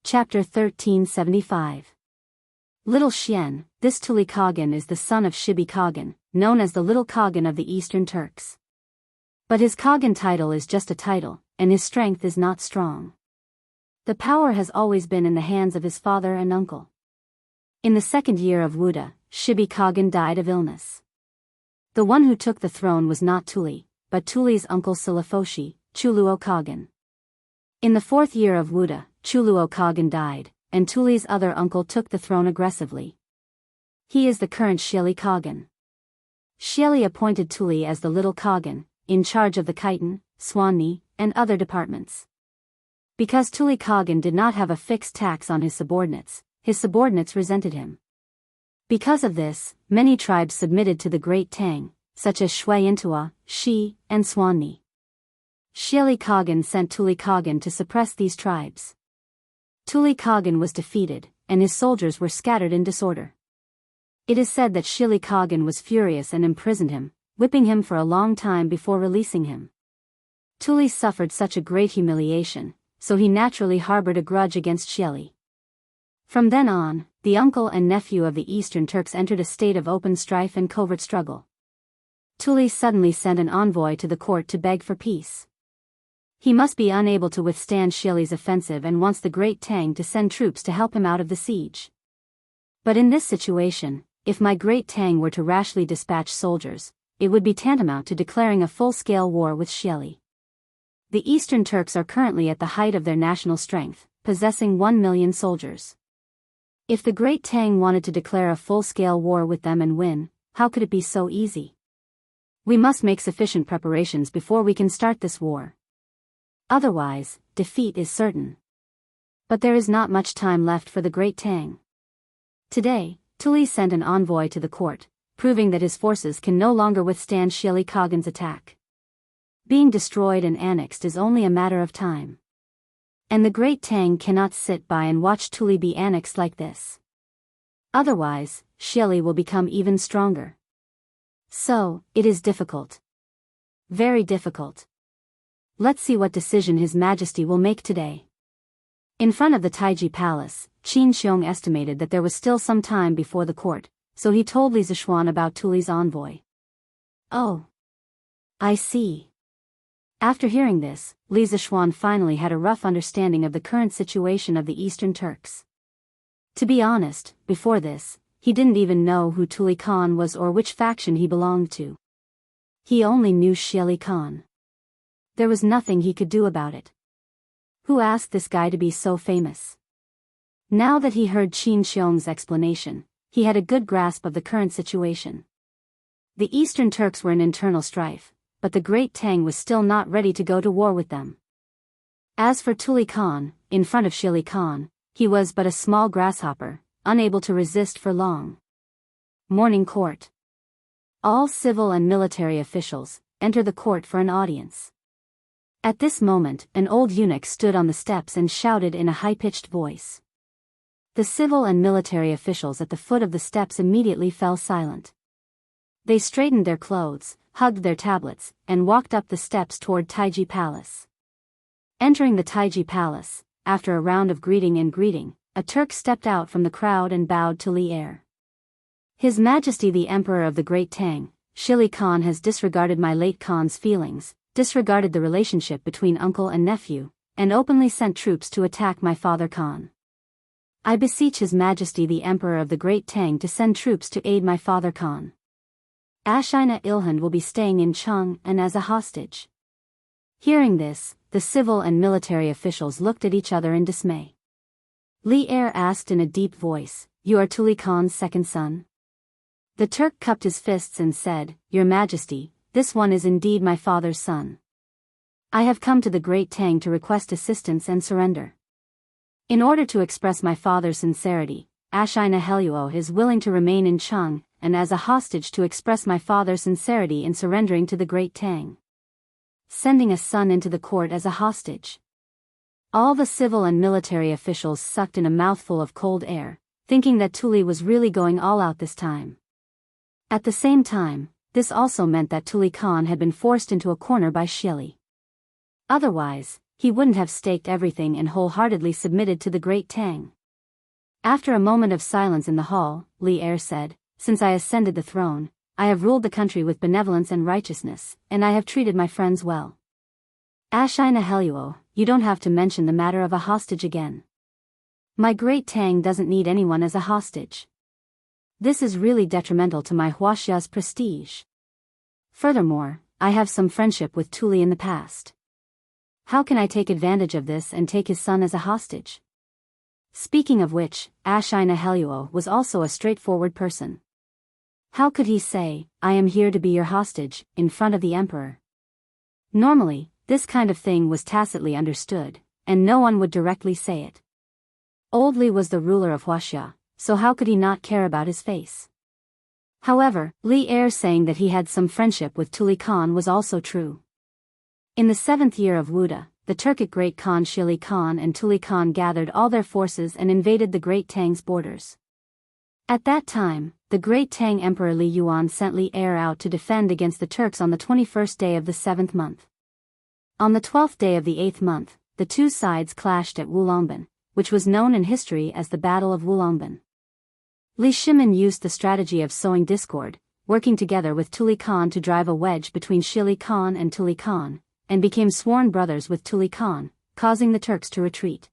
Chapter 1375. Little Xian, this Tuli Khagan is the son of Shibi Khagan, known as the Little Khagan of the Eastern Turks. But his Khagan title is just a title, and his strength is not strong. The power has always been in the hands of his father and uncle. In the second year of Wuda, Shibi Khagan died of illness. The one who took the throne was not Tuli, but Tuli's uncle Silafoshi, Chuluo Khagan. In the fourth year of Wuda, Chuluo Khagan died, and Tuli's other uncle took the throne aggressively. He is the current Xieli Khagan. Xieli appointed Tuli as the Little Khagan, in charge of the Khitan, Swanni, and other departments. Because Tuli Khagan did not have a fixed tax on his subordinates resented him. Because of this, many tribes submitted to the Great Tang, such as Shui Intua, Shi, and Swanni. Xieli Khagan sent Tuli Khagan to suppress these tribes. Tuli Khagan was defeated, and his soldiers were scattered in disorder. It is said that Xieli Khagan was furious and imprisoned him, whipping him for a long time before releasing him. Tuli suffered such a great humiliation, so he naturally harbored a grudge against Xieli. From then on, the uncle and nephew of the Eastern Turks entered a state of open strife and covert struggle. Tuli suddenly sent an envoy to the court to beg for peace. He must be unable to withstand Xieli's offensive and wants the Great Tang to send troops to help him out of the siege. But in this situation, if my Great Tang were to rashly dispatch soldiers, it would be tantamount to declaring a full-scale war with Xieli. The Eastern Turks are currently at the height of their national strength, possessing 1 million soldiers. If the Great Tang wanted to declare a full-scale war with them and win, how could it be so easy? We must make sufficient preparations before we can start this war. Otherwise, defeat is certain. But there is not much time left for the Great Tang. Today, Tuli sent an envoy to the court, proving that his forces can no longer withstand Xieli Khagan's attack. Being destroyed and annexed is only a matter of time. And the Great Tang cannot sit by and watch Tuli be annexed like this. Otherwise, Xieli will become even stronger. So, it is difficult. Very difficult. Let's see what decision His Majesty will make today. In front of the Taiji Palace, Qin Xiong estimated that there was still some time before the court, so he told Li Zishuan about Tuli's envoy. Oh. I see. After hearing this, Li Zishuan finally had a rough understanding of the current situation of the Eastern Turks. To be honest, before this, he didn't even know who Tuli Khan was or which faction he belonged to. He only knew Xieli Khan. There was nothing he could do about it. Who asked this guy to be so famous? Now that he heard Qin Xiong's explanation, he had a good grasp of the current situation. The Eastern Turks were in internal strife, but the Great Tang was still not ready to go to war with them. As for Tuli Khan, in front of Xieli Khan, he was but a small grasshopper, unable to resist for long. Morning court. All civil and military officials enter the court for an audience. At this moment, an old eunuch stood on the steps and shouted in a high-pitched voice. The civil and military officials at the foot of the steps immediately fell silent. They straightened their clothes, hugged their tablets, and walked up the steps toward Taiji Palace. Entering the Taiji Palace, after a round of greeting, a Turk stepped out from the crowd and bowed to Li Er. His Majesty the Emperor of the Great Tang, Xieli Khan has disregarded my late Khan's feelings, disregarded the relationship between uncle and nephew, and openly sent troops to attack my father Khan. I beseech His Majesty the Emperor of the Great Tang to send troops to aid my father Khan. Ashina Ilhand will be staying in Cheng and as a hostage. Hearing this, the civil and military officials looked at each other in dismay. Li Er asked in a deep voice, "You are Tuli Khan's second son?" The Turk cupped his fists and said, "Your Majesty, this one is indeed my father's son. I have come to the Great Tang to request assistance and surrender. In order to express my father's sincerity, Ashina Heluo is willing to remain in Cheng, and as a hostage to express my father's sincerity in surrendering to the Great Tang." Sending a son into the court as a hostage. All the civil and military officials sucked in a mouthful of cold air, thinking that Tuli was really going all out this time. At the same time, this also meant that Tuli Khan had been forced into a corner by Xieli. Otherwise, he wouldn't have staked everything and wholeheartedly submitted to the great Tang. After a moment of silence in the hall, Li Er said, "Since I ascended the throne, I have ruled the country with benevolence and righteousness, and I have treated my friends well. Ashina Heluo, you don't have to mention the matter of a hostage again. My great Tang doesn't need anyone as a hostage. This is really detrimental to my Huaxia's prestige. Furthermore, I have some friendship with Tuli in the past. How can I take advantage of this and take his son as a hostage?" Speaking of which, Ashina Heluo was also a straightforward person. How could he say, "I am here to be your hostage," in front of the emperor? Normally, this kind of thing was tacitly understood, and no one would directly say it. Old Li was the ruler of Huaxia, so how could he not care about his face? However, Li Er saying that he had some friendship with Tuli Khan was also true. In the 7th year of Wuda, the Turkic great Khan Shili Khan and Tuli Khan gathered all their forces and invaded the great Tang's borders. At that time, the great Tang Emperor Li Yuan sent Li Er out to defend against the Turks on the 21st day of the 7th month. On the 12th day of the 8th month, the two sides clashed at Wulongban, which was known in history as the Battle of Wulongban. Li Shimin used the strategy of sowing discord, working together with Tuli Khan to drive a wedge between Shili Khan and Tuli Khan, and became sworn brothers with Tuli Khan, causing the Turks to retreat.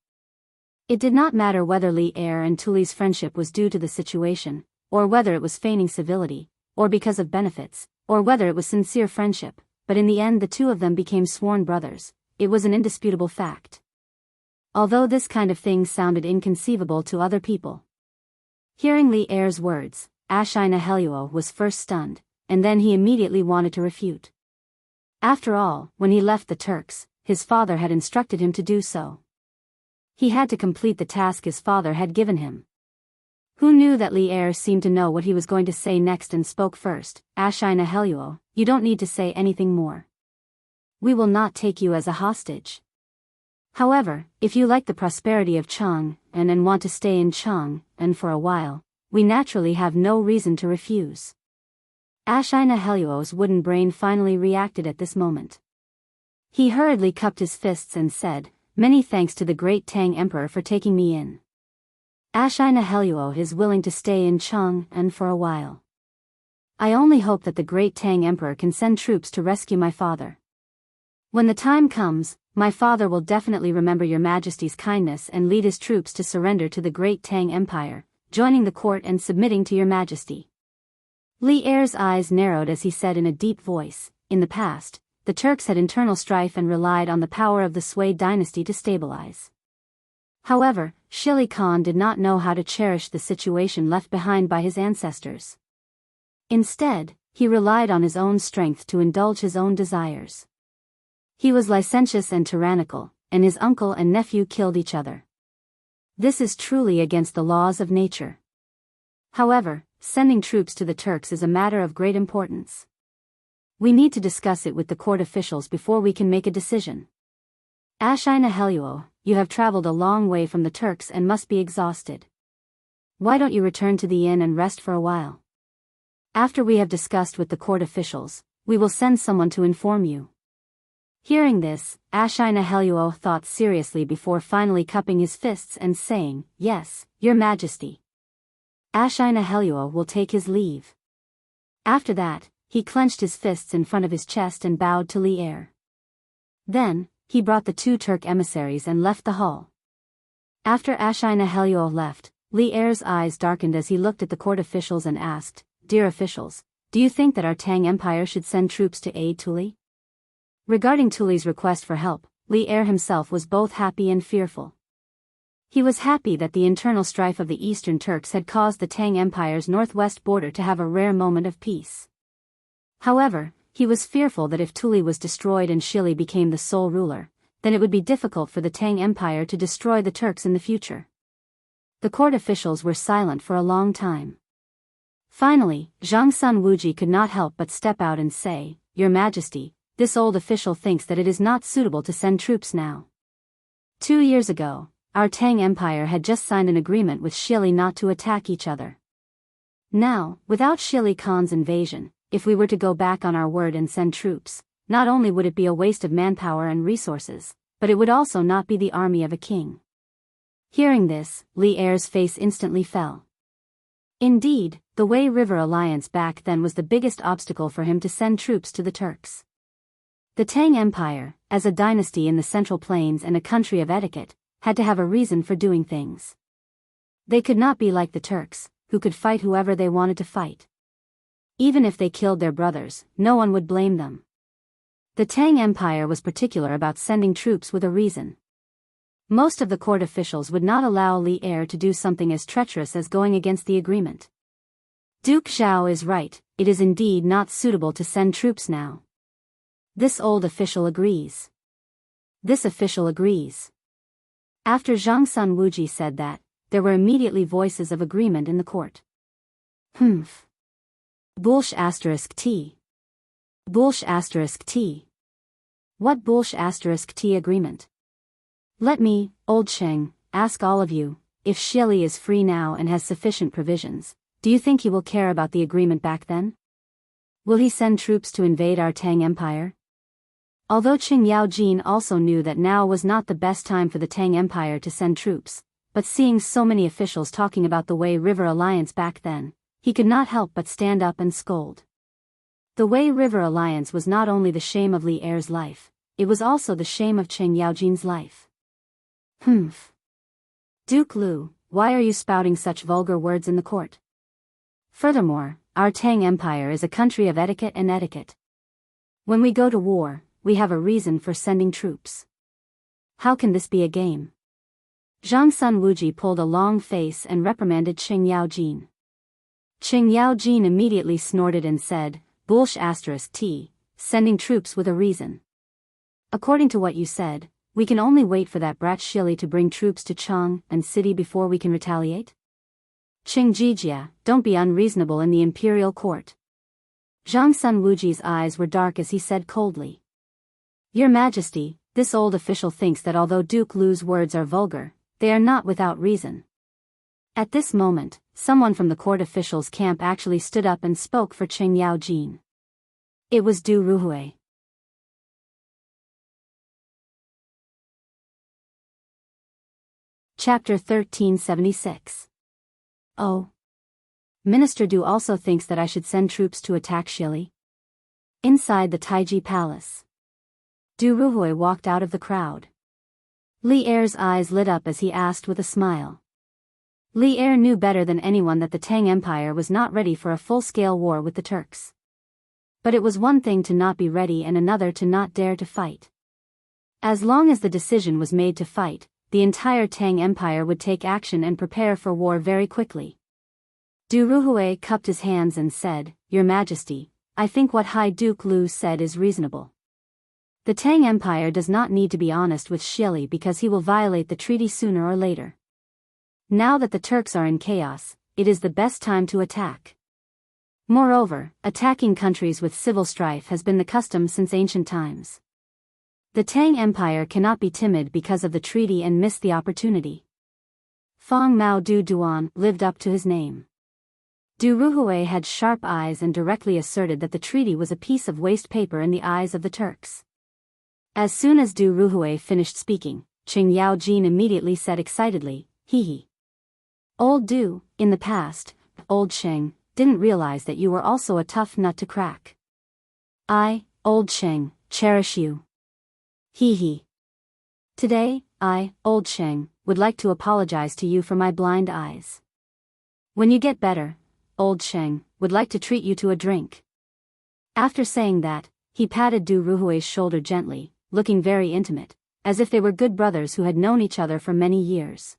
It did not matter whether Li Er and Tuli's friendship was due to the situation, or whether it was feigning civility, or because of benefits, or whether it was sincere friendship, but in the end the two of them became sworn brothers. It was an indisputable fact. Although this kind of thing sounded inconceivable to other people. Hearing Li Er's words, Ashina Heluo was first stunned, and then he immediately wanted to refute. After all, when he left the Turks, his father had instructed him to do so. He had to complete the task his father had given him. Who knew that Li Er seemed to know what he was going to say next and spoke first? "Ashina Heluo, you don't need to say anything more. We will not take you as a hostage. However, if you like the prosperity of Chang, and want to stay in Chang, and for a while, we naturally have no reason to refuse." Ashina Heluo's wooden brain finally reacted at this moment. He hurriedly cupped his fists and said, "Many thanks to the great Tang Emperor for taking me in. Ashina Heluo is willing to stay in Chang, and for a while. I only hope that the great Tang Emperor can send troops to rescue my father. When the time comes, my father will definitely remember your Majesty's kindness and lead his troops to surrender to the great Tang Empire, joining the court and submitting to your Majesty." Li Er's eyes narrowed as he said in a deep voice, "In the past, the Turks had internal strife and relied on the power of the Sui dynasty to stabilize. However, Shili Khan did not know how to cherish the situation left behind by his ancestors. Instead, he relied on his own strength to indulge his own desires. He was licentious and tyrannical, and his uncle and nephew killed each other. This is truly against the laws of nature. However, sending troops to the Turks is a matter of great importance. We need to discuss it with the court officials before we can make a decision. Ashina Heluo, you have traveled a long way from the Turks and must be exhausted. Why don't you return to the inn and rest for a while? After we have discussed with the court officials, we will send someone to inform you." Hearing this, Ashina Heluo thought seriously before finally cupping his fists and saying, "Yes, Your Majesty." Ashina Heluo will take his leave. After that, he clenched his fists in front of his chest and bowed to Li Er. Then, he brought the two Turk emissaries and left the hall. After Ashina Heluo left, Li Er's eyes darkened as he looked at the court officials and asked, "Dear officials, do you think that our Tang Empire should send troops to aid Tuli?" Regarding Tuli's request for help, Li Er himself was both happy and fearful. He was happy that the internal strife of the Eastern Turks had caused the Tang Empire's northwest border to have a rare moment of peace. However, he was fearful that if Tuli was destroyed and Shili became the sole ruler, then it would be difficult for the Tang Empire to destroy the Turks in the future. The court officials were silent for a long time. Finally, Zhang Sun Wuji could not help but step out and say, "Your Majesty, this old official thinks that it is not suitable to send troops now. 2 years ago, our Tang Empire had just signed an agreement with Shili not to attack each other. Now, without Shili Khan's invasion, if we were to go back on our word and send troops, not only would it be a waste of manpower and resources, but it would also not be the army of a king. Hearing this, Li Er's face instantly fell. Indeed, the Wei River alliance back then was the biggest obstacle for him to send troops to the Turks. The Tang Empire, as a dynasty in the Central Plains and a country of etiquette, had to have a reason for doing things. They could not be like the Turks, who could fight whoever they wanted to fight. Even if they killed their brothers, no one would blame them. The Tang Empire was particular about sending troops with a reason. Most of the court officials would not allow Li Er to do something as treacherous as going against the agreement. Duke Zhao is right, it is indeed not suitable to send troops now. This old official agrees. This official agrees. After Zhang Sun Wuji said that, there were immediately voices of agreement in the court. Humph. Bullsh asterisk T. Bullsh asterisk T. What Bullsh asterisk T agreement? Let me, old Cheng, ask all of you, if Shili is free now and has sufficient provisions, do you think he will care about the agreement back then? Will he send troops to invade our Tang Empire? Although Qing Yaojin also knew that now was not the best time for the Tang Empire to send troops, but seeing so many officials talking about the Wei River alliance back then, he could not help but stand up and scold. The Wei River alliance was not only the shame of Li Er's life, it was also the shame of Qing Yaojin's life. Humph. Duke Lu, why are you spouting such vulgar words in the court? Furthermore, our Tang Empire is a country of etiquette and etiquette. When we go to war, we have a reason for sending troops. How can this be a game? Zhang Sun Wuji pulled a long face and reprimanded Qing Yaojin. Qing Yaojin immediately snorted and said, Bullsh asterisk T, sending troops with a reason. According to what you said, we can only wait for that brat Shili to bring troops to Chang and city before we can retaliate? Qing Jijia, don't be unreasonable in the imperial court. Zhang Sun Wuji's eyes were dark as he said coldly. Your Majesty, this old official thinks that although Duke Lu's words are vulgar, they are not without reason. At this moment, someone from the court officials' camp actually stood up and spoke for Qing Yaojin. It was Du Ruhui. Chapter 1376. Oh. Minister Du also thinks that I should send troops to attack Shili. Inside the Taiji Palace. Du Ruhui walked out of the crowd. Li Er's eyes lit up as he asked with a smile. Li Er knew better than anyone that the Tang Empire was not ready for a full-scale war with the Turks. But it was one thing to not be ready and another to not dare to fight. As long as the decision was made to fight, the entire Tang Empire would take action and prepare for war very quickly. Du Ruhui cupped his hands and said, Your Majesty, I think what High Duke Lu said is reasonable. The Tang Empire does not need to be honest with Shili because he will violate the treaty sooner or later. Now that the Turks are in chaos, it is the best time to attack. Moreover, attacking countries with civil strife has been the custom since ancient times. The Tang Empire cannot be timid because of the treaty and miss the opportunity. Fong Mao Du Duan lived up to his name. Du Ruhui had sharp eyes and directly asserted that the treaty was a piece of waste paper in the eyes of the Turks. As soon as Du Ruhui finished speaking, Qing Yaojin immediately said excitedly, Hee hee. Old Du, in the past, old Qing, didn't realize that you were also a tough nut to crack. I, old Qing, cherish you. Hee hee. Today, I, old Qing, would like to apologize to you for my blind eyes. When you get better, old Qing, would like to treat you to a drink. After saying that, he patted Du Ruhui's shoulder gently, looking very intimate, as if they were good brothers who had known each other for many years.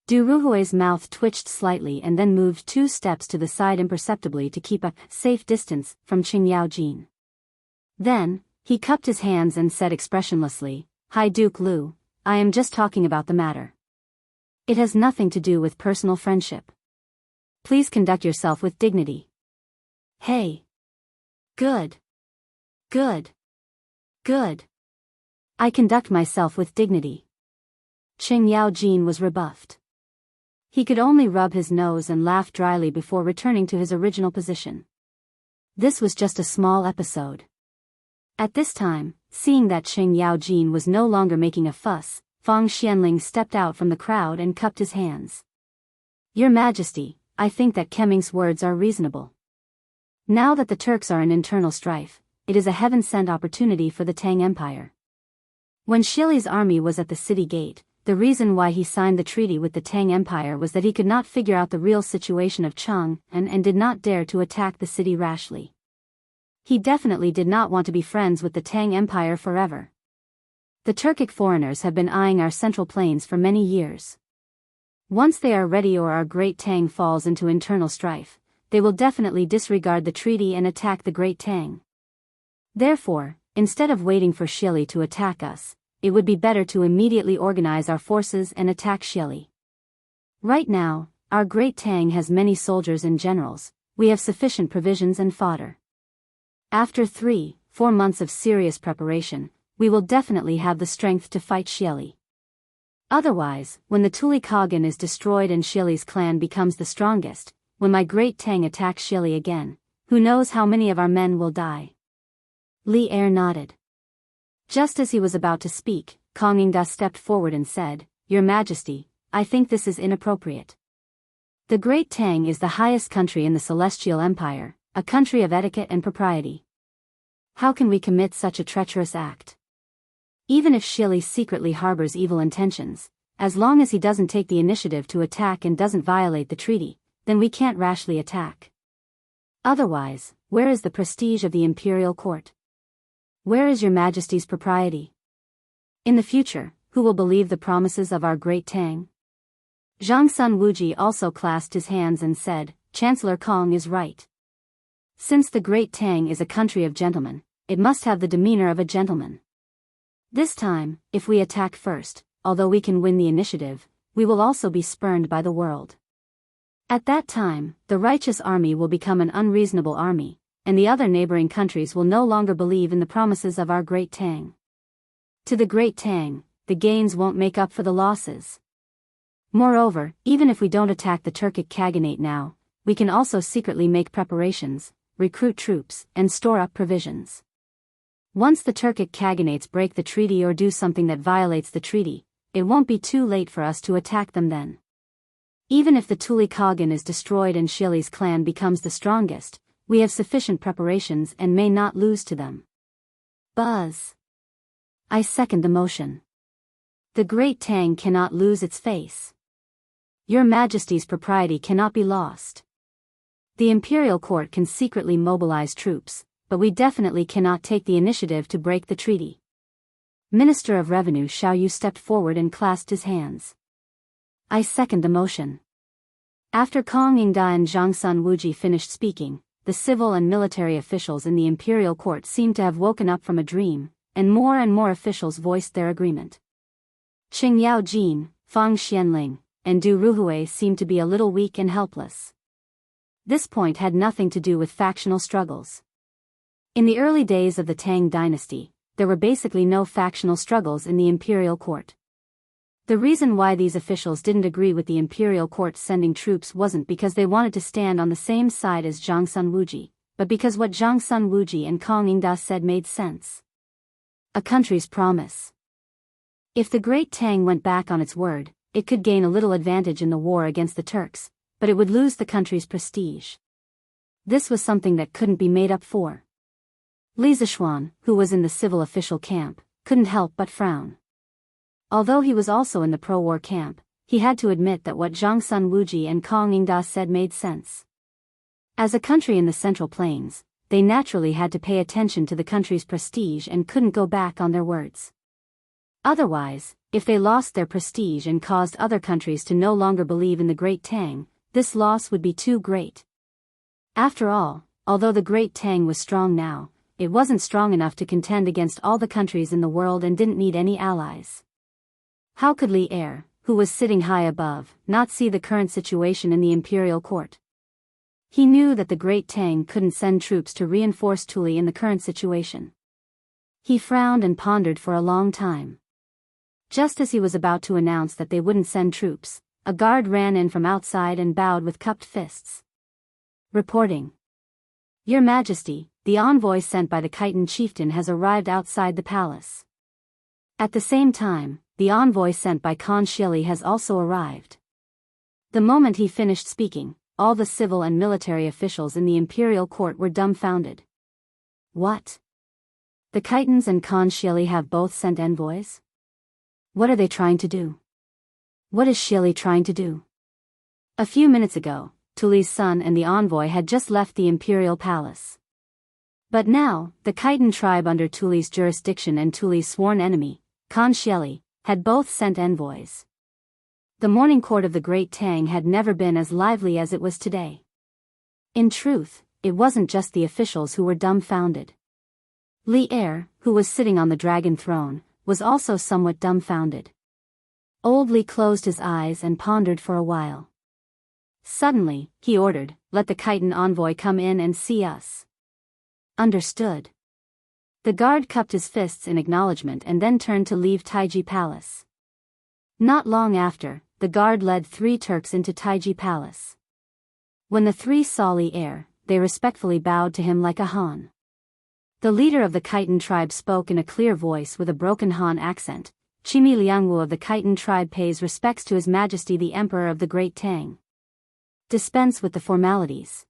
Du Ruhui's mouth twitched slightly and then moved 2 steps to the side imperceptibly to keep a safe distance from Qing Yaojin. Then, he cupped his hands and said expressionlessly, High Duke Lu, I am just talking about the matter. It has nothing to do with personal friendship. Please conduct yourself with dignity. Hey. Good. Good. Good. I conduct myself with dignity. Qing Yaojin was rebuffed. He could only rub his nose and laugh dryly before returning to his original position. This was just a small episode. At this time, seeing that Qing Yaojin was no longer making a fuss, Fang Xianling stepped out from the crowd and cupped his hands. Your Majesty, I think that Kemming's words are reasonable. Now that the Turks are in internal strife, it is a heaven-sent opportunity for the Tang Empire. When Shili's army was at the city gate, the reason why he signed the treaty with the Tang Empire was that he could not figure out the real situation of Cheng and did not dare to attack the city rashly. He definitely did not want to be friends with the Tang Empire forever. The Turkic foreigners have been eyeing our central plains for many years. Once they are ready or our Great Tang falls into internal strife, they will definitely disregard the treaty and attack the Great Tang. Therefore, instead of waiting for Shili to attack us, it would be better to immediately organize our forces and attack Shili. Right now, our Great Tang has many soldiers and generals, we have sufficient provisions and fodder. After 3-4 months of serious preparation, we will definitely have the strength to fight Shili. Otherwise, when the Tuli Kaghan is destroyed and Shili's clan becomes the strongest, when my Great Tang attacks Shili again, who knows how many of our men will die? Li Er nodded. Just as he was about to speak, Kong Ingda stepped forward and said, Your Majesty, I think this is inappropriate. The Great Tang is the highest country in the Celestial Empire, a country of etiquette and propriety. How can we commit such a treacherous act? Even if Shili secretly harbors evil intentions, as long as he doesn't take the initiative to attack and doesn't violate the treaty, then we can't rashly attack. Otherwise, where is the prestige of the imperial court? Where is your Majesty's propriety? In the future, who will believe the promises of our Great Tang? Zhang Sun Wuji also clasped his hands and said, Chancellor Kong is right. Since the Great Tang is a country of gentlemen, it must have the demeanor of a gentleman. This time, if we attack first, although we can win the initiative, we will also be spurned by the world. At that time, the righteous army will become an unreasonable army, and the other neighboring countries will no longer believe in the promises of our Great Tang. To the Great Tang, the gains won't make up for the losses. Moreover, even if we don't attack the Turkic Khaganate now, we can also secretly make preparations, recruit troops, and store up provisions. Once the Turkic Khaganates break the treaty or do something that violates the treaty, it won't be too late for us to attack them then. Even if the Tuli Kaghan is destroyed and Shili's clan becomes the strongest, we have sufficient preparations and may not lose to them. Buzz. I second the motion. The Great Tang cannot lose its face. Your Majesty's propriety cannot be lost. The imperial court can secretly mobilize troops, but we definitely cannot take the initiative to break the treaty. Minister of Revenue Xiao Yu stepped forward and clasped his hands. I second the motion. After Kong Ingda and Zhang Sun Wuji finished speaking, the civil and military officials in the imperial court seemed to have woken up from a dream, and more officials voiced their agreement. Qing Yaojin, Fang Xianling, and Du Ruhui seemed to be a little weak and helpless. This point had nothing to do with factional struggles. In the early days of the Tang dynasty, there were basically no factional struggles in the imperial court. The reason why these officials didn't agree with the imperial court sending troops wasn't because they wanted to stand on the same side as Zhang Sun Wuji, but because what Zhang Sun Wuji and Kong Ingda said made sense. A country's promise. If the Great Tang went back on its word, it could gain a little advantage in the war against the Turks, but it would lose the country's prestige. This was something that couldn't be made up for. Li Zishuan, who was in the civil official camp, couldn't help but frown. Although he was also in the pro-war camp, he had to admit that what Zhang Sun Wuji and Kong Ingda said made sense. As a country in the Central Plains, they naturally had to pay attention to the country's prestige and couldn't go back on their words. Otherwise, if they lost their prestige and caused other countries to no longer believe in the Great Tang, this loss would be too great. After all, although the Great Tang was strong now, it wasn't strong enough to contend against all the countries in the world and didn't need any allies. How could Li Er, who was sitting high above, not see the current situation in the imperial court? He knew that the Great Tang couldn't send troops to reinforce Tuli in the current situation. He frowned and pondered for a long time. Just as he was about to announce that they wouldn't send troops, a guard ran in from outside and bowed with cupped fists. Reporting. Your Majesty, the envoy sent by the Khitan chieftain has arrived outside the palace. At the same time, the envoy sent by Khan Shili has also arrived. The moment he finished speaking, all the civil and military officials in the imperial court were dumbfounded. What? The Khitans and Khan Shili have both sent envoys? What are they trying to do? What is Shili trying to do? A few minutes ago, Tuli's son and the envoy had just left the imperial palace. But now, the Khitan tribe under Tuli's jurisdiction and Tuli's sworn enemy, Khan Shili, had both sent envoys. The morning court of the Great Tang had never been as lively as it was today. In truth, it wasn't just the officials who were dumbfounded. Li Er, who was sitting on the dragon throne, was also somewhat dumbfounded. Old Li closed his eyes and pondered for a while. Suddenly, he ordered, "Let the Khitan envoy come in and see us." Understood. The guard cupped his fists in acknowledgement and then turned to leave Taiji Palace. Not long after, the guard led 3 Turks into Taiji Palace. When the 3 saw Li Er, they respectfully bowed to him like a Han. The leader of the Khitan tribe spoke in a clear voice with a broken Han accent. Chimi Liangwu of the Khitan tribe pays respects to His Majesty the Emperor of the Great Tang. Dispense with the formalities.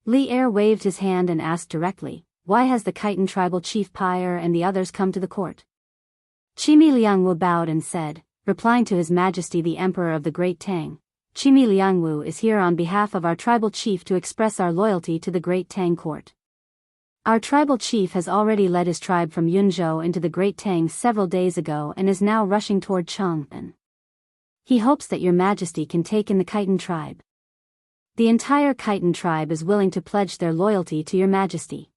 Li Er waved his hand and asked directly, "Why has the Khitan tribal chief Pyre and the others come to the court?" Chimi Liangwu bowed and said, replying to His Majesty the Emperor of the Great Tang, "Chimi Liangwu is here on behalf of our tribal chief to express our loyalty to the Great Tang court. Our tribal chief has already led his tribe from Yunzhou into the Great Tang several days ago and is now rushing toward Chang'an. He hopes that Your Majesty can take in the Khitan tribe. The entire Khitan tribe is willing to pledge their loyalty to Your Majesty."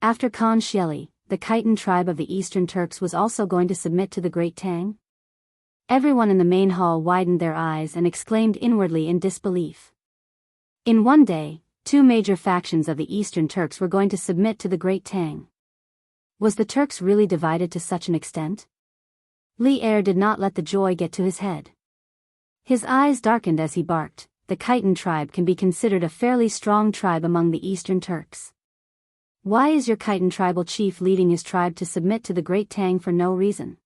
After Khan Shili, the Khitan tribe of the Eastern Turks was also going to submit to the Great Tang? Everyone in the main hall widened their eyes and exclaimed inwardly in disbelief. In one day, 2 major factions of the Eastern Turks were going to submit to the Great Tang. Was the Turks really divided to such an extent? Li Er did not let the joy get to his head. His eyes darkened as he barked. The Khitan tribe can be considered a fairly strong tribe among the Eastern Turks. Why is your Khitan tribal chief leading his tribe to submit to the Great Tang for no reason?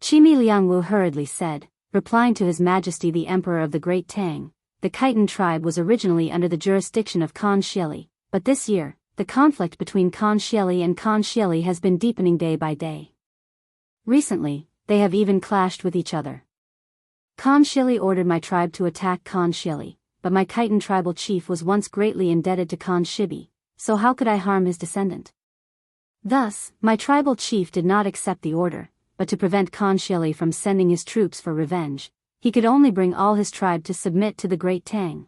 Chimi Liangwu hurriedly said, replying to His Majesty the Emperor of the Great Tang, "The Khitan tribe was originally under the jurisdiction of Khan Shili, but this year, the conflict between Khan Shili and Khan Shili has been deepening day by day. Recently, they have even clashed with each other. Khan Shili ordered my tribe to attack Khan Shili, but my Khitan tribal chief was once greatly indebted to Khan Shibi, so how could I harm his descendant? Thus, my tribal chief did not accept the order, but to prevent Khan Shili from sending his troops for revenge, he could only bring all his tribe to submit to the Great Tang.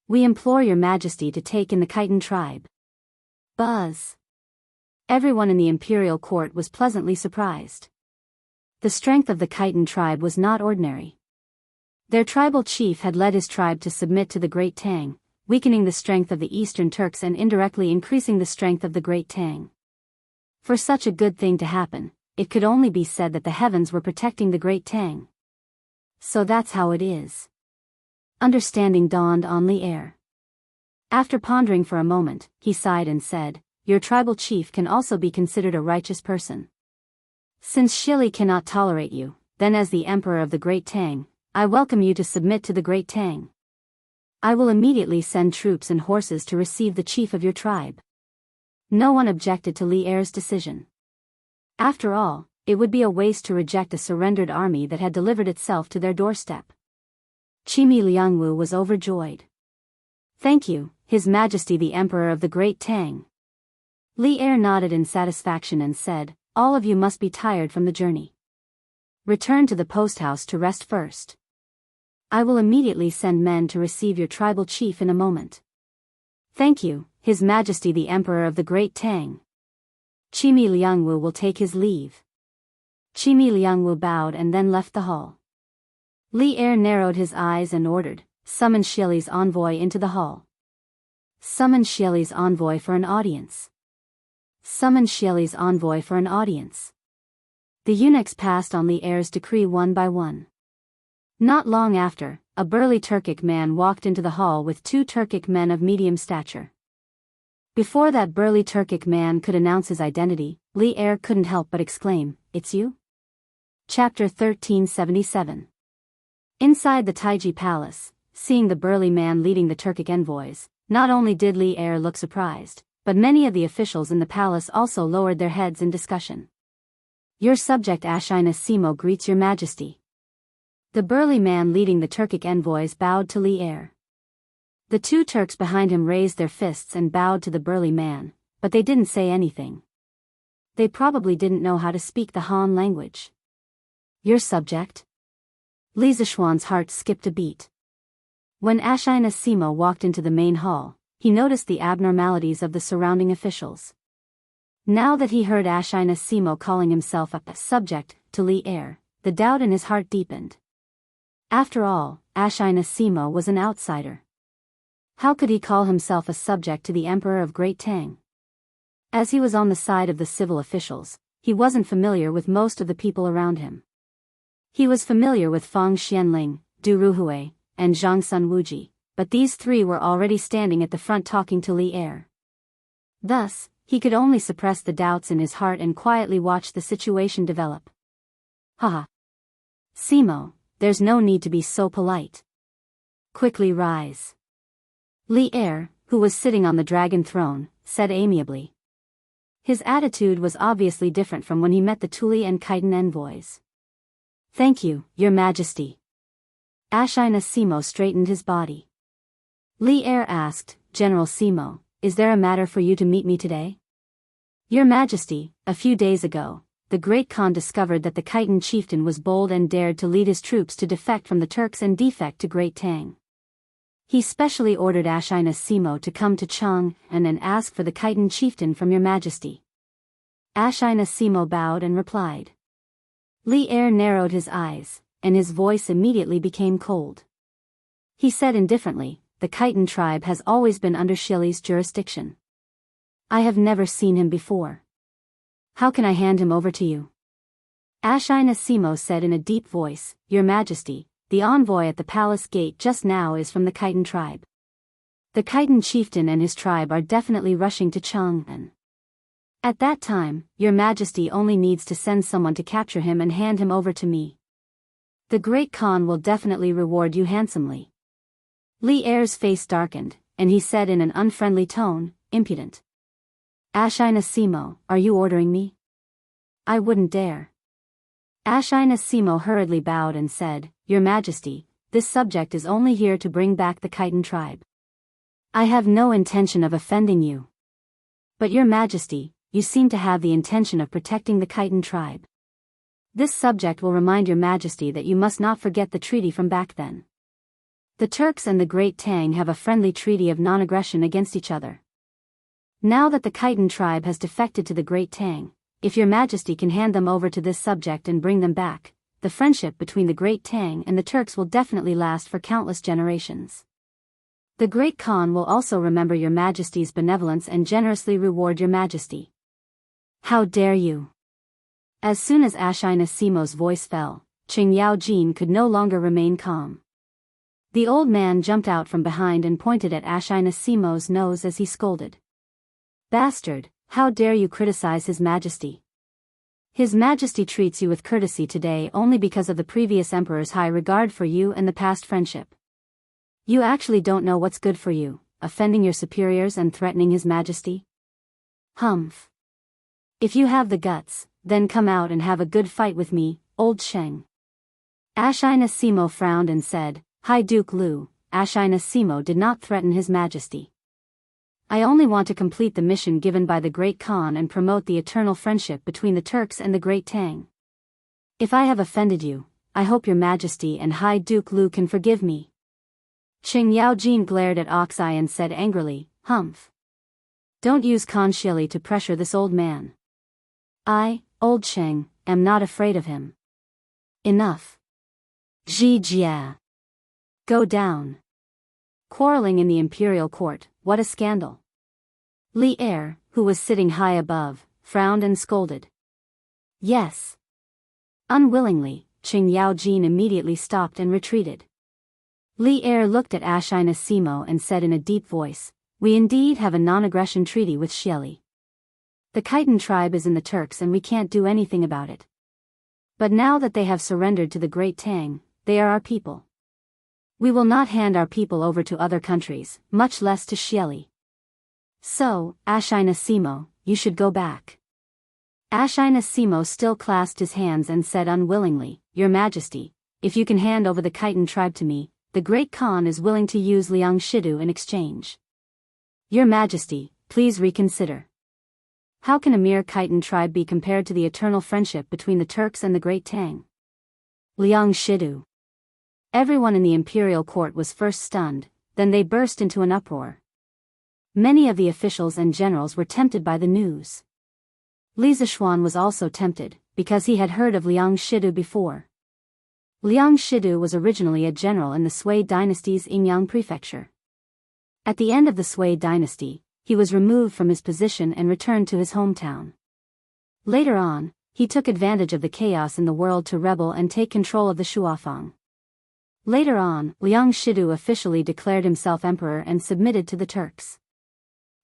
We implore Your Majesty to take in the Khitan tribe." Buzz. Everyone in the imperial court was pleasantly surprised. The strength of the Khitan tribe was not ordinary. Their tribal chief had led his tribe to submit to the Great Tang, weakening the strength of the Eastern Turks and indirectly increasing the strength of the Great Tang. For such a good thing to happen, it could only be said that the heavens were protecting the Great Tang. So that's how it is. Understanding dawned on Li Er. After pondering for a moment, he sighed and said, "Your tribal chief can also be considered a righteous person. Since Shili cannot tolerate you, then as the Emperor of the Great Tang, I welcome you to submit to the Great Tang. I will immediately send troops and horses to receive the chief of your tribe." No one objected to Li Er's decision. After all, it would be a waste to reject a surrendered army that had delivered itself to their doorstep. Chimi Liangwu was overjoyed. "Thank you, His Majesty the Emperor of the Great Tang." Li Er nodded in satisfaction and said, "All of you must be tired from the journey. Return to the post house to rest first. I will immediately send men to receive your tribal chief in a moment." "Thank you, His Majesty the Emperor of the Great Tang." Chimi Liangwu will take his leave. Chimi Liangwu bowed and then left the hall. Li Er narrowed his eyes and ordered, "Summon Shili's envoy into the hall. Summon Shili's envoy for an audience. Summon Shili's envoy for an audience." The eunuchs passed on Li Er's decree one by one. Not long after, a burly Turkic man walked into the hall with 2 Turkic men of medium stature. Before that burly Turkic man could announce his identity, Li Er couldn't help but exclaim, "It's you?" Chapter 1377. Inside the Taiji Palace, seeing the burly man leading the Turkic envoys, not only did Li Er look surprised, but many of the officials in the palace also lowered their heads in discussion. "Your subject Ashina Simo greets your majesty." The burly man leading the Turkic envoys bowed to Li Er. The two Turks behind him raised their fists and bowed to the burly man, but they didn't say anything. They probably didn't know how to speak the Han language. "Your subject?" Li Zishuan's heart skipped a beat. When Ashina Simo walked into the main hall, he noticed the abnormalities of the surrounding officials. Now that he heard Ashina Simo calling himself a subject to Li Er, the doubt in his heart deepened. After all, Ashina Simo was an outsider. How could he call himself a subject to the Emperor of Great Tang? As he was on the side of the civil officials, he wasn't familiar with most of the people around him. He was familiar with Fang Xianling, Du Ruhui, and Zhang Sun Wuji, but these three were already standing at the front talking to Li Er. Thus, he could only suppress the doubts in his heart and quietly watch the situation develop. "Haha. Simo, there's no need to be so polite. Quickly rise." Li Er, who was sitting on the dragon throne, said amiably. His attitude was obviously different from when he met the Tuli and Khitan envoys. "Thank you, Your Majesty." Ashina Simo straightened his body. Li Er asked, "General Simo, is there a matter for you to meet me today?" "Your Majesty, a few days ago, the Great Khan discovered that the Khitan chieftain was bold and dared to lead his troops to defect from the Turks and defect to Great Tang. He specially ordered Ashina Simo to come to Chang and ask for the Khitan chieftain from Your Majesty." Ashina Simo bowed and replied. Li Er narrowed his eyes, and his voice immediately became cold. He said indifferently, "The Khitan tribe has always been under Shili's jurisdiction. I have never seen him before. How can I hand him over to you?" Ashina Simo said in a deep voice, "Your Majesty, the envoy at the palace gate just now is from the Khitan tribe. The Khitan chieftain and his tribe are definitely rushing to Chang'an. At that time, Your Majesty only needs to send someone to capture him and hand him over to me. The Great Khan will definitely reward you handsomely." Li Er's face darkened, and he said in an unfriendly tone, "Impudent. Ashina Simo, are you ordering me? I wouldn't dare." Ashina Simo hurriedly bowed and said, "Your Majesty, this subject is only here to bring back the Khitan tribe. I have no intention of offending you. But Your Majesty, you seem to have the intention of protecting the Khitan tribe. This subject will remind Your Majesty that you must not forget the treaty from back then. The Turks and the Great Tang have a friendly treaty of non-aggression against each other. Now that the Khitan tribe has defected to the Great Tang, if Your Majesty can hand them over to this subject and bring them back, the friendship between the Great Tang and the Turks will definitely last for countless generations. The Great Khan will also remember Your Majesty's benevolence and generously reward Your Majesty." "How dare you!" As soon as Ashina Simo's voice fell, Qing Yao Jin could no longer remain calm. The old man jumped out from behind and pointed at Ashina Simo's nose as he scolded. "Bastard, how dare you criticize His Majesty? His Majesty treats you with courtesy today only because of the previous emperor's high regard for you and the past friendship. You actually don't know what's good for you, offending your superiors and threatening His Majesty? Humph. If you have the guts, then come out and have a good fight with me, old Sheng." Ashina Simo frowned and said, "High Duke Lu, Ashina Simo did not threaten His Majesty. I only want to complete the mission given by the Great Khan and promote the eternal friendship between the Turks and the Great Tang. If I have offended you, I hope Your Majesty and High Duke Lu can forgive me." Qing Yao Jin glared at Oxai and said angrily, "Humph. Don't use Khan Shili to pressure this old man. I, old Sheng, am not afraid of him. Enough. Ji Jia. Go down." Quarreling in the imperial court, what a scandal. Li Er, who was sitting high above, frowned and scolded. "Yes." Unwillingly, Qing Yao Jin immediately stopped and retreated. Li Er looked at Ashina Simo and said in a deep voice, We indeed have a non-aggression treaty with Xieli. The Khitan tribe is in the Turks and we can't do anything about it. But now that they have surrendered to the Great Tang, they are our people. We will not hand our people over to other countries, much less to Xieli. So, Ashina Simo, you should go back. Ashina Simo still clasped his hands and said unwillingly, Your Majesty, if you can hand over the Khitan tribe to me, the Great Khan is willing to use Liang Shidu in exchange. Your Majesty, please reconsider. How can a mere Khitan tribe be compared to the eternal friendship between the Turks and the Great Tang? Liang Shidu. Everyone in the imperial court was first stunned, then they burst into an uproar. Many of the officials and generals were tempted by the news. Li Zishuan was also tempted, because he had heard of Liang Shidu before. Liang Shidu was originally a general in the Sui dynasty's Yingyang prefecture. At the end of the Sui dynasty, he was removed from his position and returned to his hometown. Later on, he took advantage of the chaos in the world to rebel and take control of the Shuafang. Later on, Liang Shidu officially declared himself emperor and submitted to the Turks.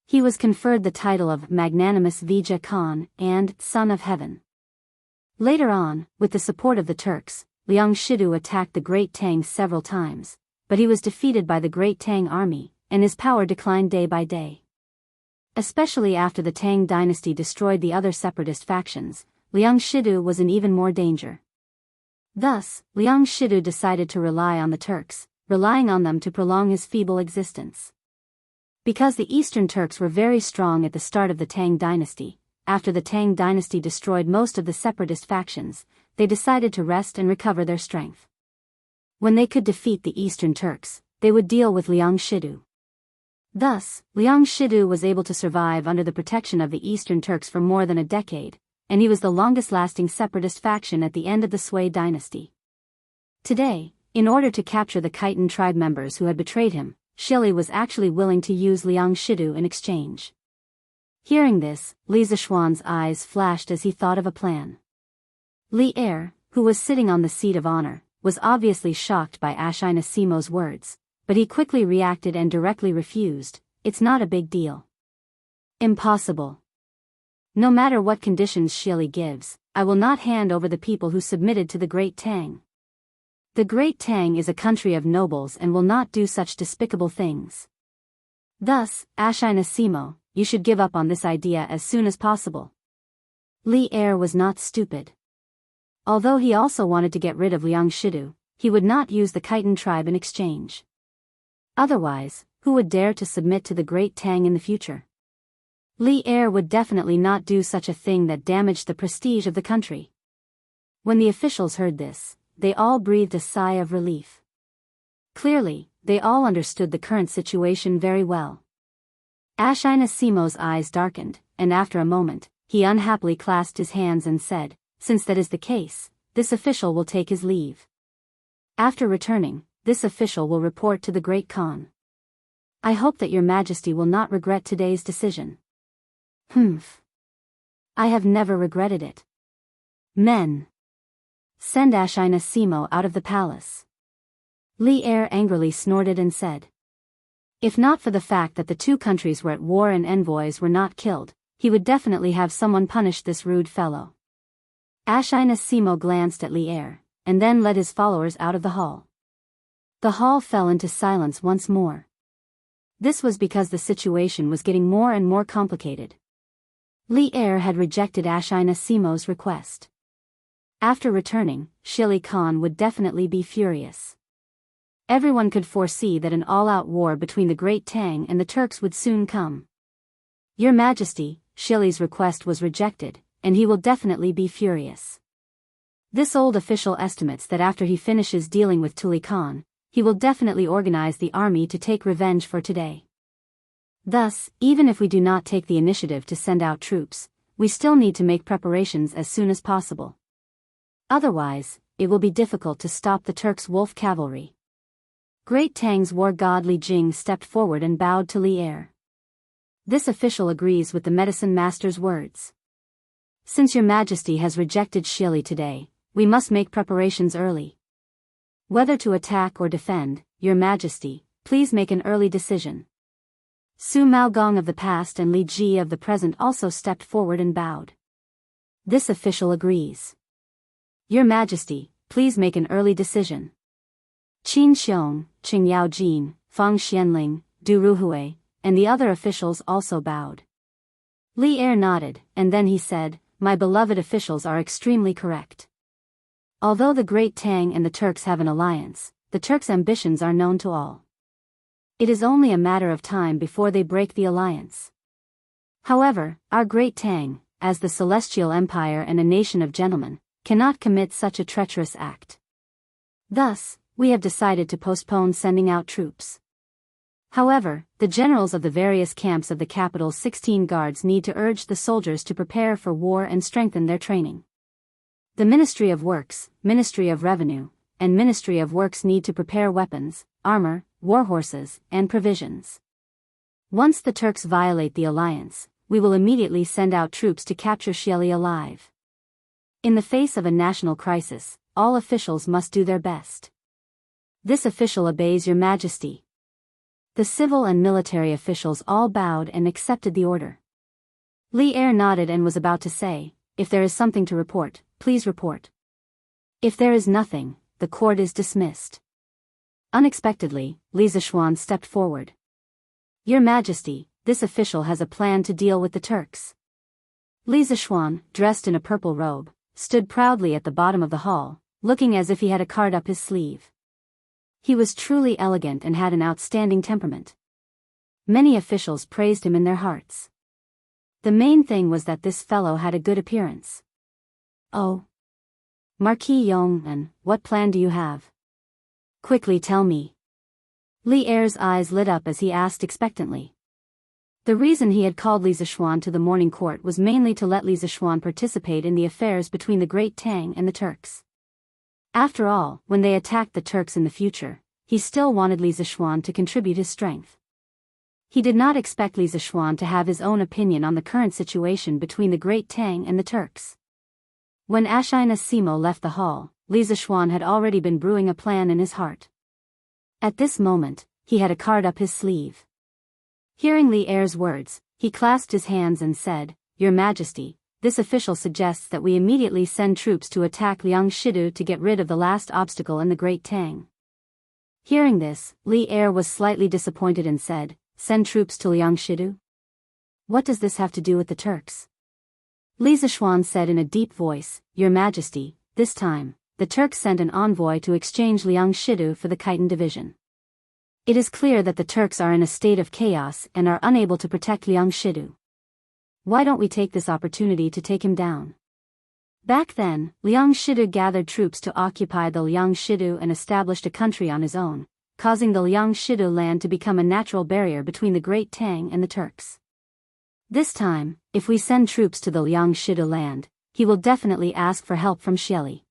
He was conferred the title of Magnanimous Vijay Khan and Son of Heaven. Later on, with the support of the Turks, Liang Shidu attacked the Great Tang several times, but he was defeated by the Great Tang army, and his power declined day by day. Especially after the Tang dynasty destroyed the other separatist factions, Liang Shidu was in even more danger. Thus, Liang Shidu decided to rely on the Turks, relying on them to prolong his feeble existence. Because the Eastern Turks were very strong at the start of the Tang dynasty, after the Tang dynasty destroyed most of the separatist factions, they decided to rest and recover their strength. When they could defeat the Eastern Turks, they would deal with Liang Shidu. Thus, Liang Shidu was able to survive under the protection of the Eastern Turks for more than a decade, and he was the longest-lasting separatist faction at the end of the Sui dynasty. Today, in order to capture the Khitan tribe members who had betrayed him, Xieli was actually willing to use Liang Shidu in exchange. Hearing this, Li Zishuan's eyes flashed as he thought of a plan. Li Er, who was sitting on the seat of honor, was obviously shocked by Ashina Simo's words, but he quickly reacted and directly refused, It's not a big deal. Impossible. No matter what conditions Xieli gives, I will not hand over the people who submitted to the Great Tang. The Great Tang is a country of nobles and will not do such despicable things. Thus, Ashina Simo, you should give up on this idea as soon as possible. Li Er was not stupid. Although he also wanted to get rid of Liang Shidu, he would not use the Khitan tribe in exchange. Otherwise, who would dare to submit to the Great Tang in the future? Li Er would definitely not do such a thing that damaged the prestige of the country. When the officials heard this, they all breathed a sigh of relief. Clearly, they all understood the current situation very well. Ashina Simo's eyes darkened, and after a moment, he unhappily clasped his hands and said, Since that is the case, this official will take his leave. After returning, this official will report to the Great Khan. I hope that your Majesty will not regret today's decision. Humph. I have never regretted it. Men. Send Ashina Simo out of the palace. Li Er angrily snorted and said. If not for the fact that the two countries were at war and envoys were not killed, he would definitely have someone punish this rude fellow. Ashina Simo glanced at Li Er, and then led his followers out of the hall. The hall fell into silence once more. This was because the situation was getting more and more complicated. Li Er had rejected Ashina Simo's request. After returning, Xieli Khan would definitely be furious. Everyone could foresee that an all-out war between the Great Tang and the Turks would soon come. Your Majesty, Xieli's request was rejected, and he will definitely be furious. This old official estimates that after he finishes dealing with Tuli Khan, he will definitely organize the army to take revenge for today. Thus, even if we do not take the initiative to send out troops, we still need to make preparations as soon as possible. Otherwise, it will be difficult to stop the Turks' wolf cavalry. Great Tang's war god Li Jing stepped forward and bowed to Li Er. This official agrees with the medicine master's words. Since your Majesty has rejected Xieli today, we must make preparations early. Whether to attack or defend, your Majesty, please make an early decision. Su Maogong of the past and Li Ji of the present also stepped forward and bowed. This official agrees. Your Majesty, please make an early decision. Qin Xiong, Qing Yaojin, Fang Xianling, Du Ruhui, and the other officials also bowed. Li Er nodded, and then he said, My beloved officials are extremely correct. Although the Great Tang and the Turks have an alliance, the Turks' ambitions are known to all. It is only a matter of time before they break the alliance. However, our Great Tang, as the Celestial Empire and a nation of gentlemen, cannot commit such a treacherous act. Thus, we have decided to postpone sending out troops. However, the generals of the various camps of the capital's 16 guards need to urge the soldiers to prepare for war and strengthen their training. The Ministry of Works, Ministry of Revenue, and Ministry of Works need to prepare weapons, armor, war horses, and provisions. Once the Turks violate the alliance, we will immediately send out troops to capture Xieli alive. In the face of a national crisis, all officials must do their best. This official obeys Your Majesty. The civil and military officials all bowed and accepted the order. Li Er nodded and was about to say, If there is something to report, please report. If there is nothing, the court is dismissed. Unexpectedly, Li Zishuan stepped forward. Your Majesty, this official has a plan to deal with the Turks. Li Zishuan, dressed in a purple robe, stood proudly at the bottom of the hall, looking as if he had a card up his sleeve. He was truly elegant and had an outstanding temperament. Many officials praised him in their hearts. The main thing was that this fellow had a good appearance. Oh. Marquis Yong'an, what plan do you have? Quickly tell me. Li Er's eyes lit up as he asked expectantly. The reason he had called Li Zishuan to the morning court was mainly to let Li Zishuan participate in the affairs between the Great Tang and the Turks. After all, when they attacked the Turks in the future, he still wanted Li Zishuan to contribute his strength. He did not expect Li Zishuan to have his own opinion on the current situation between the Great Tang and the Turks. When Ashina Simo left the hall, Li Zishuan had already been brewing a plan in his heart. At this moment, he had a card up his sleeve. Hearing Li Er's words, he clasped his hands and said, Your Majesty, this official suggests that we immediately send troops to attack Liang Shidu to get rid of the last obstacle in the Great Tang. Hearing this, Li Er was slightly disappointed and said, Send troops to Liang Shidu? What does this have to do with the Turks? Li Zishuan said in a deep voice, Your Majesty, this time, the Turks sent an envoy to exchange Liang Shidu for the Khitan division. It is clear that the Turks are in a state of chaos and are unable to protect Liang Shidu. Why don't we take this opportunity to take him down? Back then, Liang Shidu gathered troops to occupy the Liang Shidu and established a country on his own, causing the Liang Shidu land to become a natural barrier between the Great Tang and the Turks. This time, if we send troops to the Liang Shidu land, he will definitely ask for help from Xieli.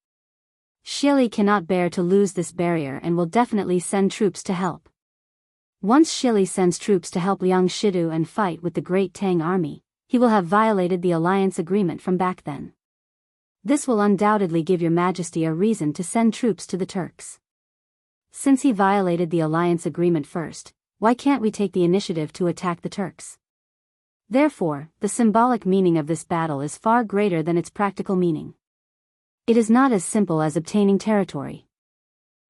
Xieli cannot bear to lose this barrier and will definitely send troops to help. Once Xieli sends troops to help Liang Shidu and fight with the Great Tang army, he will have violated the alliance agreement from back then. This will undoubtedly give Your Majesty a reason to send troops to the Turks. Since he violated the alliance agreement first, why can't we take the initiative to attack the Turks? Therefore, the symbolic meaning of this battle is far greater than its practical meaning. It is not as simple as obtaining territory.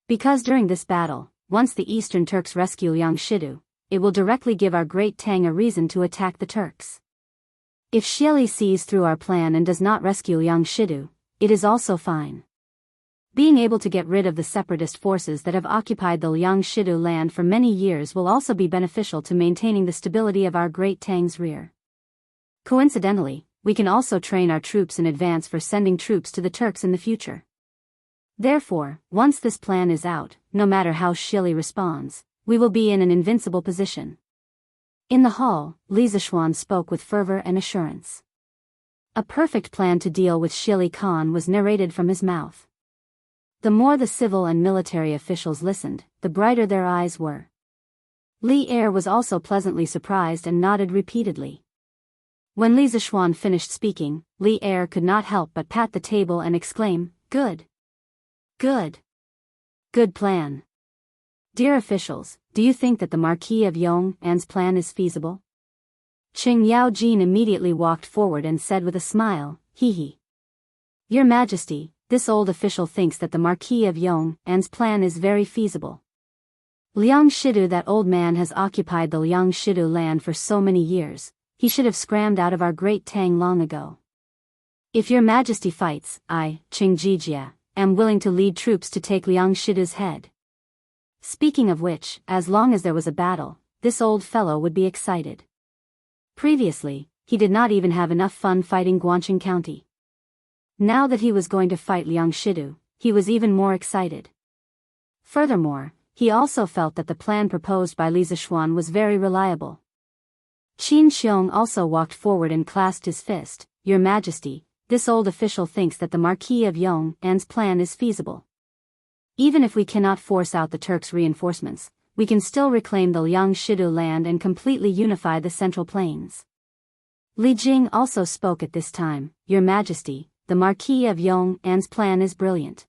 Because during this battle, once the Eastern Turks rescue Liang Shidu, it will directly give our Great Tang a reason to attack the Turks. If Xieli sees through our plan and does not rescue Liang Shidu, it is also fine. Being able to get rid of the separatist forces that have occupied the Liang Shidu land for many years will also be beneficial to maintaining the stability of our Great Tang's rear. Coincidentally, we can also train our troops in advance for sending troops to the Turks in the future. Therefore, once this plan is out, no matter how Xieli responds, we will be in an invincible position. In the hall, Li Zishuan spoke with fervor and assurance. A perfect plan to deal with Xieli Khan was narrated from his mouth. The more the civil and military officials listened, the brighter their eyes were. Li Er was also pleasantly surprised and nodded repeatedly. When Li Zishuan finished speaking, Li Er could not help but pat the table and exclaim, Good! Good! Good plan! Dear officials, do you think that the Marquis of Yong'an's plan is feasible? Qing Yaojin immediately walked forward and said with a smile, "Hee hee. Your Majesty, this old official thinks that the Marquis of Yong'an's plan is very feasible. Liang Shidu, that old man, has occupied the Liang Shidu land for so many years, he should have scrammed out of our great Tang long ago. If your Majesty fights, I, Qing Jijia, am willing to lead troops to take Liang Shidu's head." Speaking of which, as long as there was a battle, this old fellow would be excited. Previously, he did not even have enough fun fighting Guangqing County. Now that he was going to fight Liang Shidu, he was even more excited. Furthermore, he also felt that the plan proposed by Li Zishuan was very reliable. Qin Xiong also walked forward and clasped his fist. "Your Majesty, this old official thinks that the Marquis of Yong'an's plan is feasible. Even if we cannot force out the Turks' reinforcements, we can still reclaim the Liang Shidu land and completely unify the Central Plains." Li Jing also spoke at this time. "Your Majesty, the Marquis of Yong'an's plan is brilliant.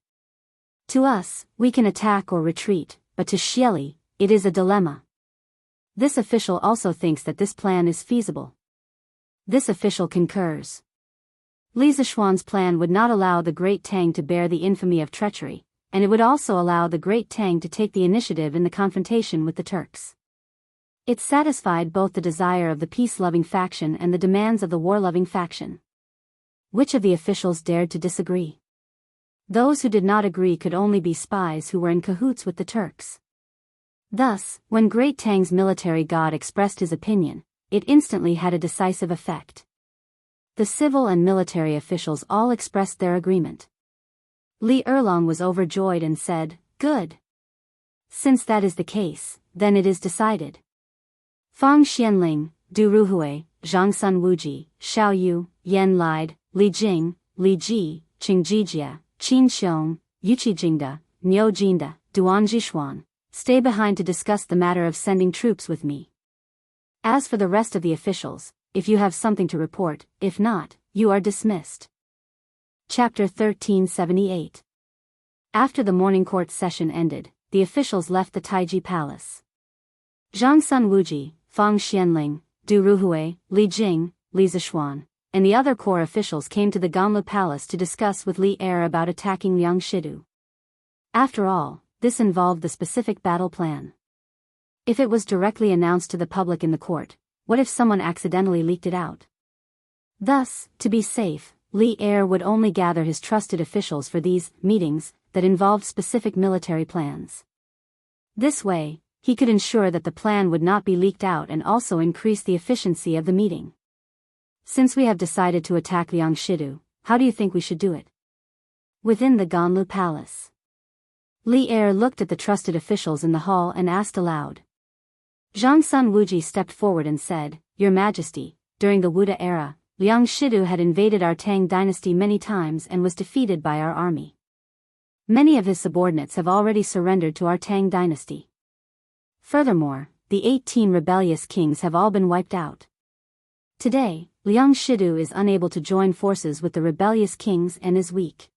To us, we can attack or retreat, but to Xieli, it is a dilemma." This official also thinks that this plan is feasible. This official concurs. Li Zishuan's plan would not allow the Great Tang to bear the infamy of treachery, and it would also allow the Great Tang to take the initiative in the confrontation with the Turks. It satisfied both the desire of the peace-loving faction and the demands of the war-loving faction. Which of the officials dared to disagree? Those who did not agree could only be spies who were in cahoots with the Turks. Thus, when Great Tang's military god expressed his opinion, it instantly had a decisive effect. The civil and military officials all expressed their agreement. Li Erlong was overjoyed and said, "Good. Since that is the case, then it is decided. Fang Xianling, Du Ruhui, Zhang Sun Wuji, Xiao Yu, Yan Lide, Li Jing, Li Ji, Qing Jijia, Qin Xiong, Yuqi Jingda, Niu Jinda, Duan Jishuan, stay behind to discuss the matter of sending troops with me. As for the rest of the officials, if you have something to report, if not, you are dismissed." Chapter 1378. After the morning court session ended, the officials left the Taiji Palace. Zhang Sun Wuji, Fang Xianling, Du Ruhui, Li Jing, Li Zishuan, and the other core officials came to the Ganlu Palace to discuss with Li Er about attacking Liang Shidu. After all, this involved the specific battle plan. If it was directly announced to the public in the court, what if someone accidentally leaked it out? Thus, to be safe, Li Er would only gather his trusted officials for these meetings that involved specific military plans. This way, he could ensure that the plan would not be leaked out and also increase the efficiency of the meeting. "Since we have decided to attack Liang Shidu, how do you think we should do it?" Within the Ganlu Palace, Li Er looked at the trusted officials in the hall and asked aloud. Zhang Sun Wuji stepped forward and said, "Your Majesty, during the Wuda era, Liang Shidu had invaded our Tang dynasty many times and was defeated by our army. Many of his subordinates have already surrendered to our Tang dynasty. Furthermore, the 18 rebellious kings have all been wiped out. Today, Liang Shidu is unable to join forces with the rebellious kings and is weak.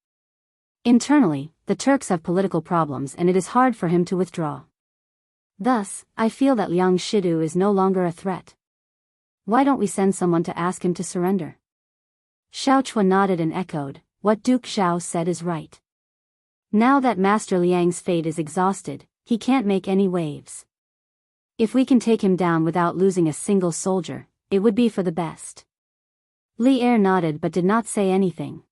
Internally, the Turks have political problems and it is hard for him to withdraw. Thus, I feel that Liang Shidu is no longer a threat. Why don't we send someone to ask him to surrender?" Xiao Chua nodded and echoed, "What Duke Xiao said is right. Now that Master Liang's fate is exhausted, he can't make any waves. If we can take him down without losing a single soldier, it would be for the best." Li Er nodded but did not say anything.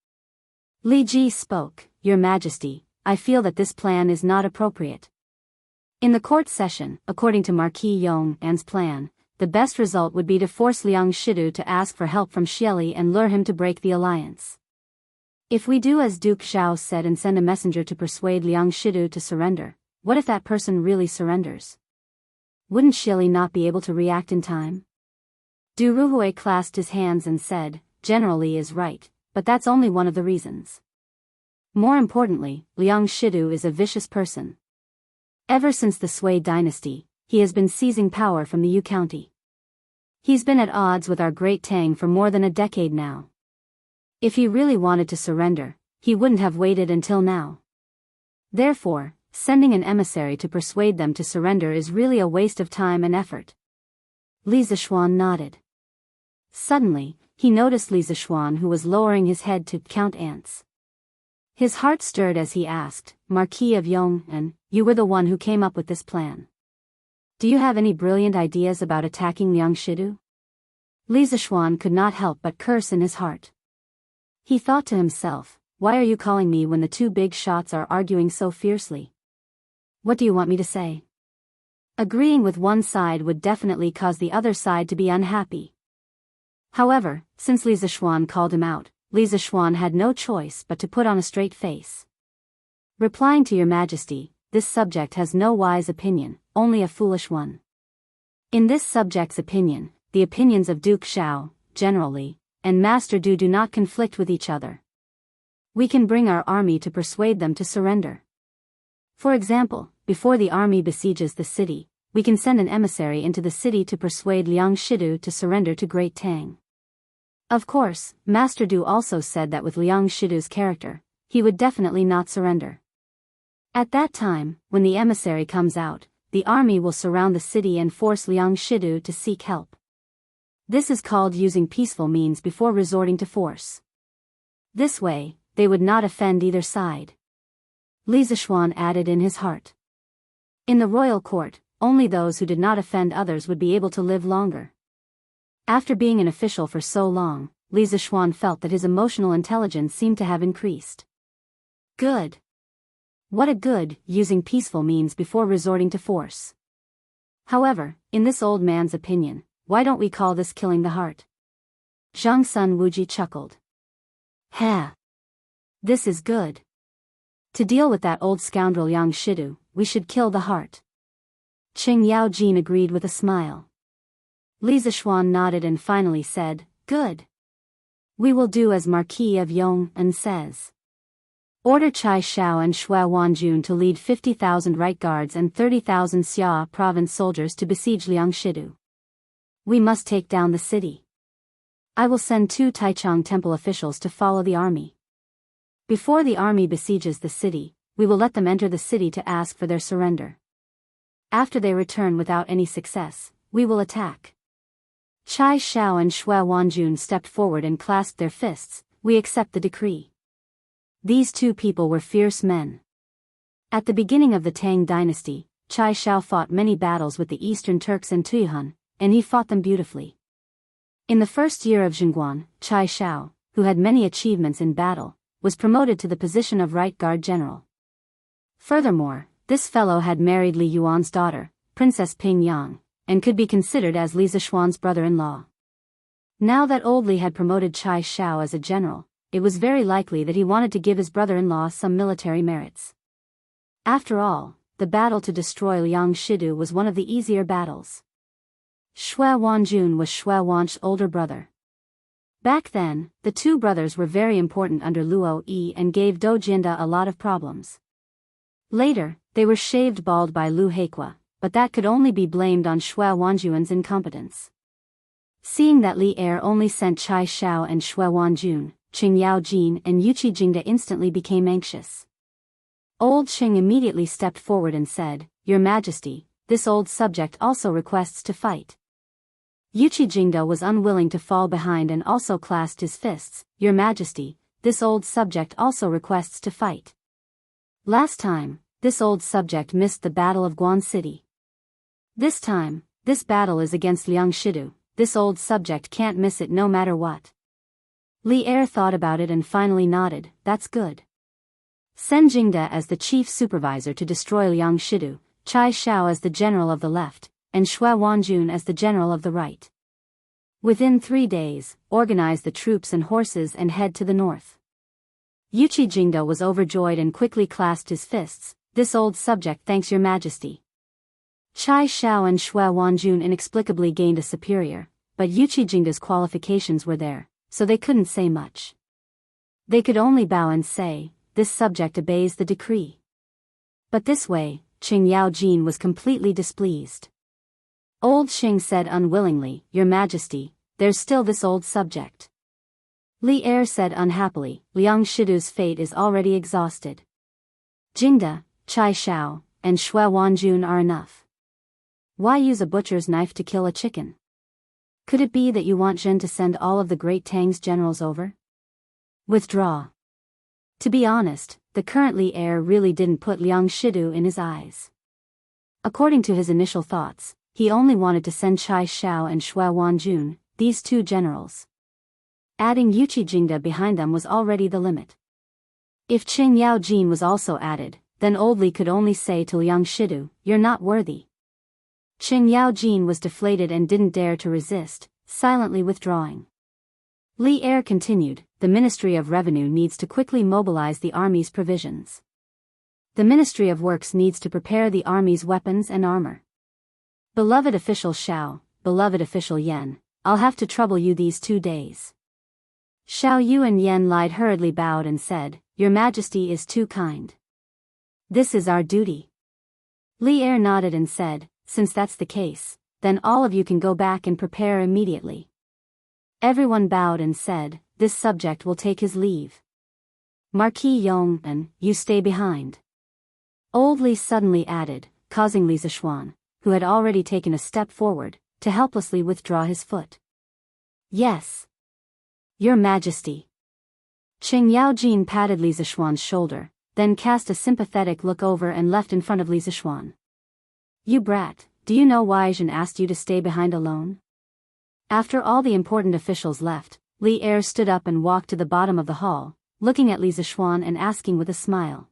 Li Ji spoke, "Your Majesty, I feel that this plan is not appropriate. In the court session, according to Marquis Yong'an's plan, the best result would be to force Liang Shidu to ask for help from Xieli and lure him to break the alliance. If we do as Duke Xiao said and send a messenger to persuade Liang Shidu to surrender, what if that person really surrenders? Wouldn't Xieli not be able to react in time?" Du Ruhui clasped his hands and said, "General Li is right, but that's only one of the reasons. More importantly, Liang Shidu is a vicious person. Ever since the Sui dynasty, he has been seizing power from the Yu County. He's been at odds with our Great Tang for more than a decade now. If he really wanted to surrender, he wouldn't have waited until now. Therefore, sending an emissary to persuade them to surrender is really a waste of time and effort. Li Zishuan nodded. Suddenly, he noticed Li Zishuan, who was lowering his head to count ants. His heart stirred as he asked, Marquis of Yong'an, you were the one who came up with this plan. Do you have any brilliant ideas about attacking Liangshidu? Li Zishuan could not help but curse in his heart. He thought to himself, why are you calling me when the two big shots are arguing so fiercely? What do you want me to say? Agreeing with one side would definitely cause the other side to be unhappy. However, since Li Zishuan called him out, Li Zishuan had no choice but to put on a straight face. Replying to your majesty, this subject has no wise opinion, only a foolish one. In this subject's opinion, the opinions of Duke Xiao, General Li, and Master Du do not conflict with each other. We can bring our army to persuade them to surrender. For example, before the army besieges the city, we can send an emissary into the city to persuade Liangshidu to surrender to Great Tang. Of course, Master Du also said that with Liangshidu's character, he would definitely not surrender. At that time, when the emissary comes out, the army will surround the city and force Liangshidu to seek help. This is called using peaceful means before resorting to force. This way, they would not offend either side. Li Zishuan added in his heart. In the royal court, only those who did not offend others would be able to live longer. After being an official for so long, Li Zishuan felt that his emotional intelligence seemed to have increased. Good. What a good, using peaceful means before resorting to force. However, in this old man's opinion, why don't we call this killing the heart? Zhang Sun Wuji chuckled. Ha! This is good. To deal with that old scoundrel Yang Shidu, we should kill the heart. Qing Yao Jin agreed with a smile. Li Zishuan nodded and finally said, good. We will do as Marquis of Yong'an says. Order Chai Xiao and Shui Wanjun to lead 50,000 right guards and 30,000 Xia province soldiers to besiege Liangshidu. We must take down the city. I will send 2 Taichung temple officials to follow the army. Before the army besieges the city, we will let them enter the city to ask for their surrender. After they return without any success, we will attack. Chai Xiao and Shui Wanjun stepped forward and clasped their fists. We accept the decree. These two people were fierce men. At the beginning of the Tang dynasty, Chai Xiao fought many battles with the Eastern Turks and Tuyuhun, and he fought them beautifully. In the first year of Jingguan, Chai Xiao, who had many achievements in battle, was promoted to the position of right guard general. Furthermore, this fellow had married Li Yuan's daughter, Princess Ping Yang, and could be considered as Li Zishuan's brother-in-law. Now that old Li had promoted Chai Xiao as a general, it was very likely that he wanted to give his brother-in-law some military merits. After all, the battle to destroy Liangshidu was one of the easier battles. Shui Wanjun was Shui Wan's older brother. Back then, the two brothers were very important under Luo Yi and gave Do Jinda a lot of problems. Later, they were shaved bald by Lu Heikua, but that could only be blamed on Shui Wanjun's incompetence. Seeing that Li Er only sent Chai Xiao and Shui Wanjun, Qing Yao Jin and Yuqi Jingda instantly became anxious. Old Qing immediately stepped forward and said, Your Majesty, this old subject also requests to fight. Yuqi Jingda was unwilling to fall behind and also clasped his fists. Your Majesty, this old subject also requests to fight. Last time, this old subject missed the Battle of Guan City. This time, this battle is against Liangshidu. This old subject can't miss it no matter what. Li Er thought about it and finally nodded, that's good. Send Jingda as the chief supervisor to destroy Liangshidu, Chai Xiao as the general of the left, and Shui Wanjun as the general of the right. Within 3 days, organize the troops and horses and head to the north. Yuqi Jingda was overjoyed and quickly clasped his fists. This old subject thanks your majesty. Chai Xiao and Shui Wanjun inexplicably gained a superior, but Yuqi Jingda's qualifications were there, so they couldn't say much. They could only bow and say, this subject obeys the decree. But this way, Qing Yao Jin was completely displeased. Old Qing said unwillingly, Your Majesty, there's still this old subject. Li Er said unhappily, Liangshidu's fate is already exhausted. Jingda, Chai Shao, and Shui Wanjun are enough. Why use a butcher's knife to kill a chicken? Could it be that you want Zhen to send all of the Great Tang's generals over? Withdraw. To be honest, the current Li heir really didn't put Liang Shidu in his eyes. According to his initial thoughts, he only wanted to send Chai Shao and Shui Wanjun, these two generals. Adding Yuqi Jingda behind them was already the limit. If Qing Yao Jin was also added, then Old Li could only say to Liang Shidu, "You're not worthy." Qing Yao Jin was deflated and didn't dare to resist, silently withdrawing. Li heir continued, "The Ministry of Revenue needs to quickly mobilize the army's provisions. The Ministry of Works needs to prepare the army's weapons and armor. Beloved official Xiao, beloved official Yan, I'll have to trouble you these 2 days." Xiao Yu and Yan lied hurriedly bowed and said, "Your Majesty is too kind. This is our duty." Li heir nodded and said, "Since that's the case, then all of you can go back and prepare immediately." Everyone bowed and said, "This subject will take his leave. Marquis Yong'an, you stay behind." Old Li suddenly added, causing Li Zishuan, who had already taken a step forward, to helplessly withdraw his foot. "Yes. Your Majesty." Qing Yao Jin patted Li Zishuan's shoulder, then cast a sympathetic look over and left in front of Li Zishuan. "You brat, do you know why Zhen asked you to stay behind alone?" After all the important officials left, Li heir stood up and walked to the bottom of the hall, looking at Li Zishuan and asking with a smile.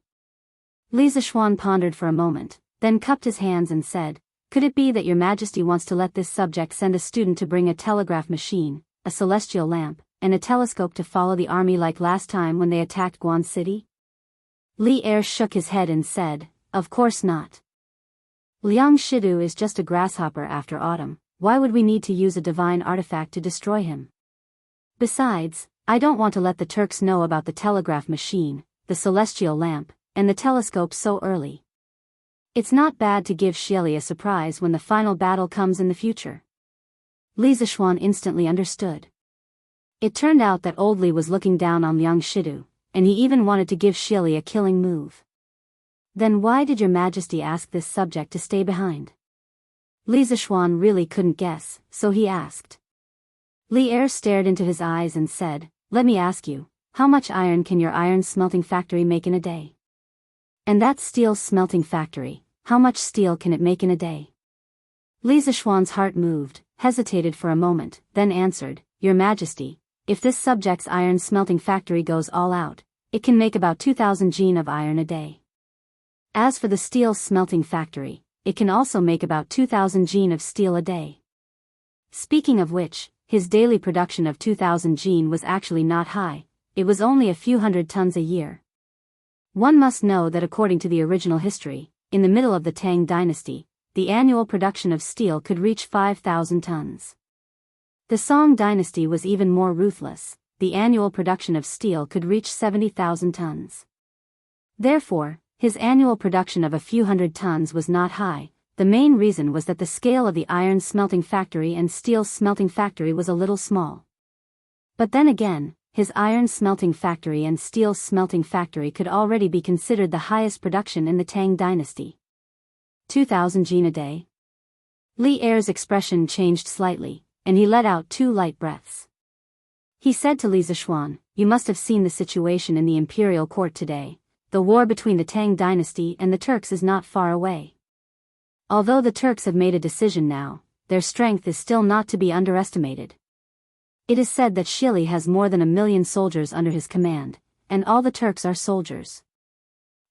Li Zishuan pondered for a moment, then cupped his hands and said, "Could it be that your Majesty wants to let this subject send a student to bring a telegraph machine, a celestial lamp, and a telescope to follow the army like last time when they attacked Guan City?" Li heir shook his head and said, "Of course not. Liang Shidu is just a grasshopper after autumn. Why would we need to use a divine artifact to destroy him? Besides, I don't want to let the Turks know about the telegraph machine, the celestial lamp, and the telescope so early. It's not bad to give Xieli a surprise when the final battle comes in the future." Li Zishuan instantly understood. It turned out that Old Li was looking down on Liang Shidu, and he even wanted to give Xieli a killing move. "Then why did your Majesty ask this subject to stay behind?" Li Zishuan really couldn't guess, so he asked. Li heir stared into his eyes and said, "Let me ask you, how much iron can your iron smelting factory make in a day? And that steel smelting factory, how much steel can it make in a day?" Li Zishuan's heart moved, hesitated for a moment, then answered, "Your Majesty, if this subject's iron smelting factory goes all out, it can make about 2,000 jin of iron a day. As for the steel smelting factory, it can also make about 2,000 jin of steel a day." Speaking of which, his daily production of 2,000 jin was actually not high, it was only a few hundred tons a year. One must know that according to the original history, in the middle of the Tang dynasty, the annual production of steel could reach 5,000 tons. The Song dynasty was even more ruthless, the annual production of steel could reach 70,000 tons. Therefore, his annual production of a few hundred tons was not high. The main reason was that the scale of the iron smelting factory and steel smelting factory was a little small. But then again, his iron smelting factory and steel smelting factory could already be considered the highest production in the Tang dynasty. 2,000 jin a day? Li heir's expression changed slightly, and he let out 2 light breaths. He said to Li Zishuan, "You must have seen the situation in the imperial court today. The war between the Tang dynasty and the Turks is not far away. Although the Turks have made a decision now, their strength is still not to be underestimated. It is said that Xieli has more than 1 million soldiers under his command, and all the Turks are soldiers.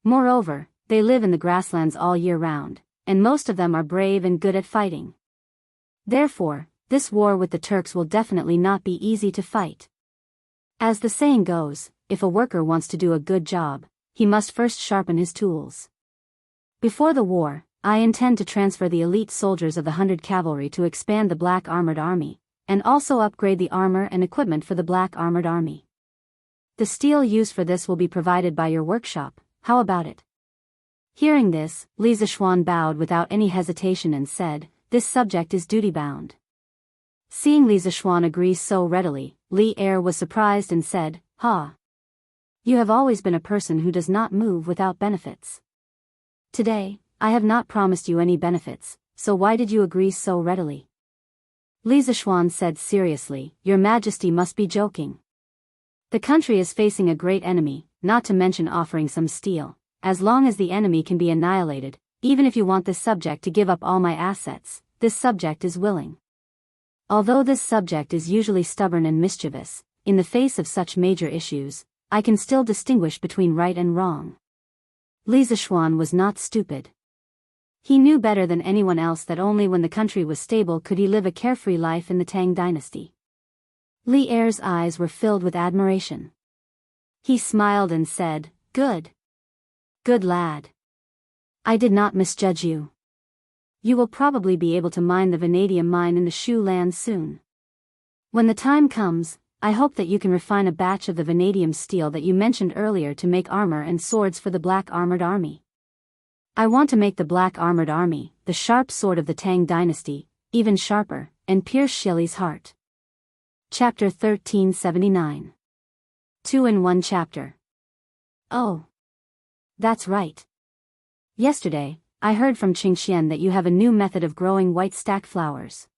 Moreover, they live in the grasslands all year round, and most of them are brave and good at fighting. Therefore, this war with the Turks will definitely not be easy to fight. As the saying goes, if a worker wants to do a good job, he must first sharpen his tools. Before the war, I intend to transfer the elite soldiers of the 100 Cavalry to expand the Black Armored Army, and also upgrade the armor and equipment for the Black Armored Army. The steel used for this will be provided by your workshop. How about it?" Hearing this, Li Zishuan bowed without any hesitation and said, "This subject is duty-bound." Seeing Li Zishuan agree so readily, Li heir was surprised and said, "Ha! You have always been a person who does not move without benefits. Today, I have not promised you any benefits, so why did you agree so readily? Li Zishuan said seriously, Your Majesty must be joking. The country is facing a great enemy, not to mention offering some steel. As long as the enemy can be annihilated, even if you want this subject to give up all my assets, this subject is willing. Although this subject is usually stubborn and mischievous, in the face of such major issues, I can still distinguish between right and wrong. Li Zishuan was not stupid. He knew better than anyone else that only when the country was stable could he live a carefree life in the Tang dynasty. Li Er's eyes were filled with admiration. He smiled and said, Good. Good lad. I did not misjudge you. You will probably be able to mine the vanadium mine in the Shu land soon. When the time comes, I hope that you can refine a batch of the vanadium steel that you mentioned earlier to make armor and swords for the Black Armored Army. I want to make the Black Armored Army, the sharp sword of the Tang dynasty, even sharper, and pierce Shelley's heart. Chapter 1379. 2 in 1 chapter. Oh. That's right. Yesterday, I heard from Qingxian that you have a new method of growing white stack flowers.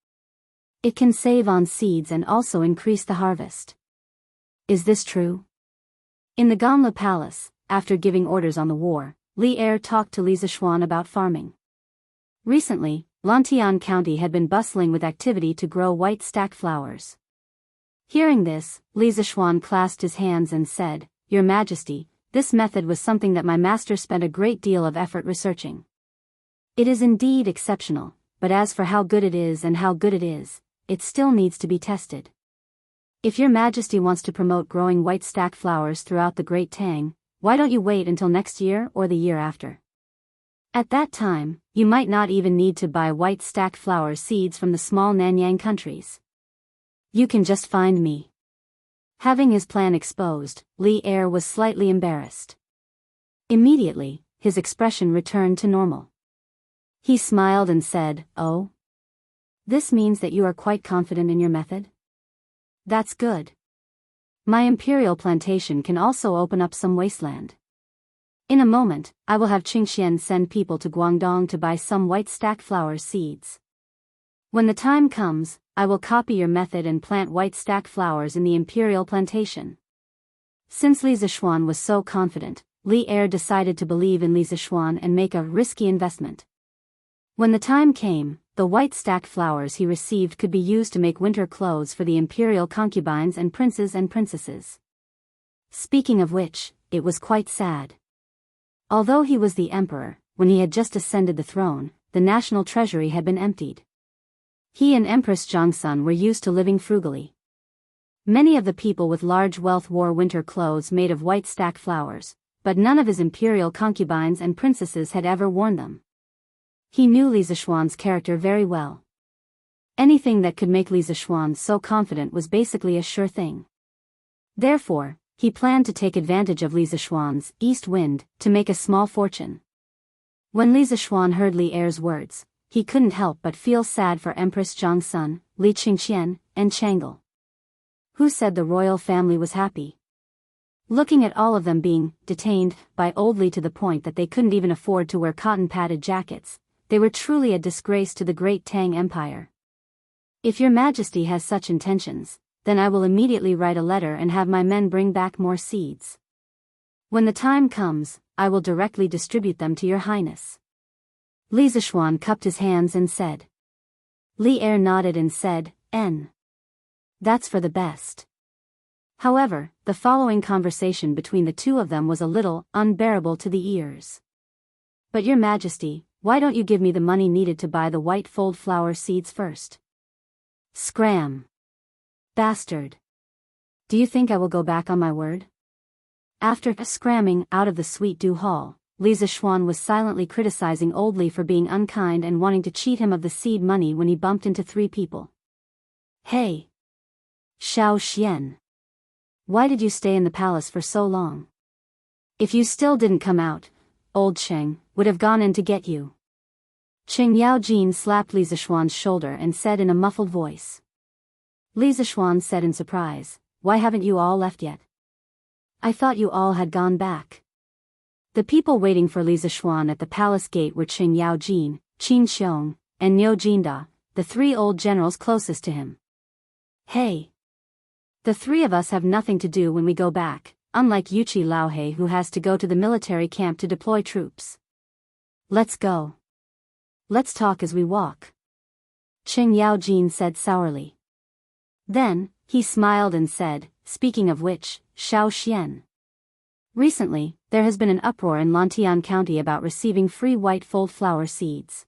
It can save on seeds and also increase the harvest. Is this true? In the Gamla Palace, after giving orders on the war, Li Er talked to Li Zishuan about farming. Recently, Lantian County had been bustling with activity to grow white stack flowers. Hearing this, Li Zishuan clasped his hands and said, Your Majesty, this method was something that my master spent a great deal of effort researching. It is indeed exceptional, but as for how good it is and how good it is, it still needs to be tested. If your Majesty wants to promote growing white stack flowers throughout the Great Tang, why don't you wait until next year or the year after? At that time, you might not even need to buy white stack flower seeds from the small Nanyang countries. You can just find me. Having his plan exposed, Li Er was slightly embarrassed. Immediately, his expression returned to normal. He smiled and said, Oh? This means that you are quite confident in your method? That's good. My imperial plantation can also open up some wasteland. In a moment, I will have Qingxian send people to Guangdong to buy some white stack flower seeds. When the time comes, I will copy your method and plant white stack flowers in the imperial plantation. Since Li Zishuan was so confident, Li Er decided to believe in Li Zishuan and make a risky investment. When the time came, the white stack flowers he received could be used to make winter clothes for the imperial concubines and princes and princesses. Speaking of which, it was quite sad. Although he was the emperor, when he had just ascended the throne, the national treasury had been emptied. He and Empress Zhongsun were used to living frugally. Many of the people with large wealth wore winter clothes made of white stack flowers, but none of his imperial concubines and princesses had ever worn them. He knew Li Zishuan's character very well. Anything that could make Li Zishuan so confident was basically a sure thing. Therefore, he planned to take advantage of Li Zishuan's east wind to make a small fortune. When Li Zishuan heard Li Er's words, he couldn't help but feel sad for Empress Zhongsun, Li Qingxian, and Chang'e. Who said the royal family was happy? Looking at all of them being detained by old Li to the point that they couldn't even afford to wear cotton-padded jackets, they were truly a disgrace to the great Tang Empire. If your Majesty has such intentions, then I will immediately write a letter and have my men bring back more seeds. When the time comes, I will directly distribute them to your Highness. Li Zishuan cupped his hands and said. Li Er nodded and said, That's for the best. However, the following conversation between the two of them was a little unbearable to the ears. But your Majesty, why don't you give me the money needed to buy the white fold flower seeds first? Scram. Bastard. Do you think I will go back on my word? After scramming out of the Sweet Dew Hall, Li Zishuan was silently criticizing old Li for being unkind and wanting to cheat him of the seed money when he bumped into 3 people. Hey! Xiao Xian! Why did you stay in the palace for so long? If you still didn't come out, old Cheng would have gone in to get you. Cheng Yaojin slapped Li Zishuan's shoulder and said in a muffled voice. Li Zishuan said in surprise, Why haven't you all left yet? I thought you all had gone back. The people waiting for Li Zishuan at the palace gate were Qing Yaojin, Qin Xiong, and Niu Jinda, the three old generals closest to him. Hey! The three of us have nothing to do when we go back, unlike Yuchi Laohe who has to go to the military camp to deploy troops. Let's go. Let's talk as we walk. Qing Yaojin said sourly. Then, he smiled and said, speaking of which, Xiao Xian. Recently, there has been an uproar in Lantian County about receiving free white fold flower seeds.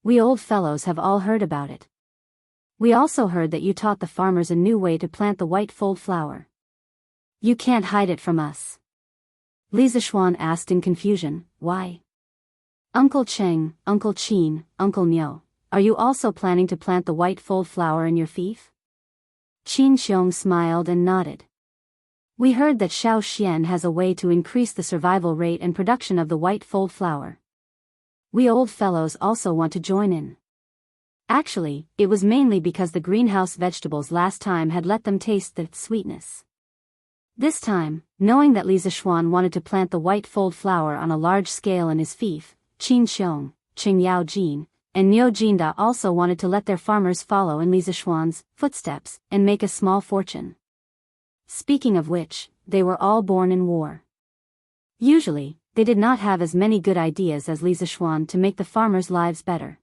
We old fellows have all heard about it. We also heard that you taught the farmers a new way to plant the white fold flower. You can't hide it from us. Li Zishuan asked in confusion, why? Uncle Cheng, Uncle Qin, Uncle Niu, are you also planning to plant the white fold flower in your fief? Qin Xiong smiled and nodded. We heard that Xiao Xian has a way to increase the survival rate and production of the white fold flower. We old fellows also want to join in. Actually, it was mainly because the greenhouse vegetables last time had let them taste the sweetness. This time, knowing that Li Zishuan wanted to plant the white fold flower on a large scale in his fief, Qin Xiong, Qing Yaojin, and Niu Jinda also wanted to let their farmers follow in Li Zishuan's footsteps and make a small fortune. Speaking of which, they were all born in war. Usually, they did not have as many good ideas as Li Zishuan to make the farmers' lives better.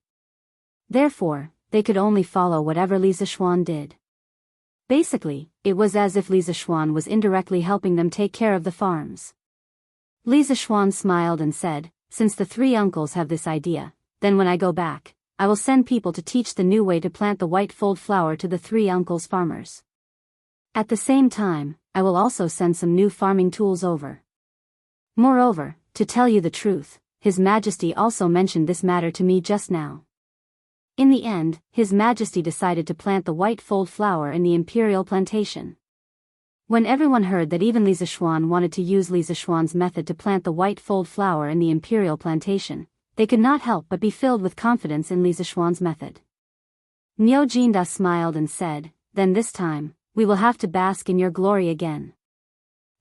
Therefore, they could only follow whatever Li Zishuan did. Basically, it was as if Li Zishuan was indirectly helping them take care of the farms. Li Zishuan smiled and said, since the three uncles have this idea, then when I go back, I will send people to teach the new way to plant the white fold flower to the three uncles' farmers. At the same time, I will also send some new farming tools over. Moreover, to tell you the truth, His Majesty also mentioned this matter to me just now. In the end, His Majesty decided to plant the white fold flower in the imperial plantation. When everyone heard that even Li Zishuan wanted to use Li Zishuan's method to plant the white fold flower in the imperial plantation, they could not help but be filled with confidence in Li Zishuan's method. Niu Jinda smiled and said, then this time, we will have to bask in your glory again.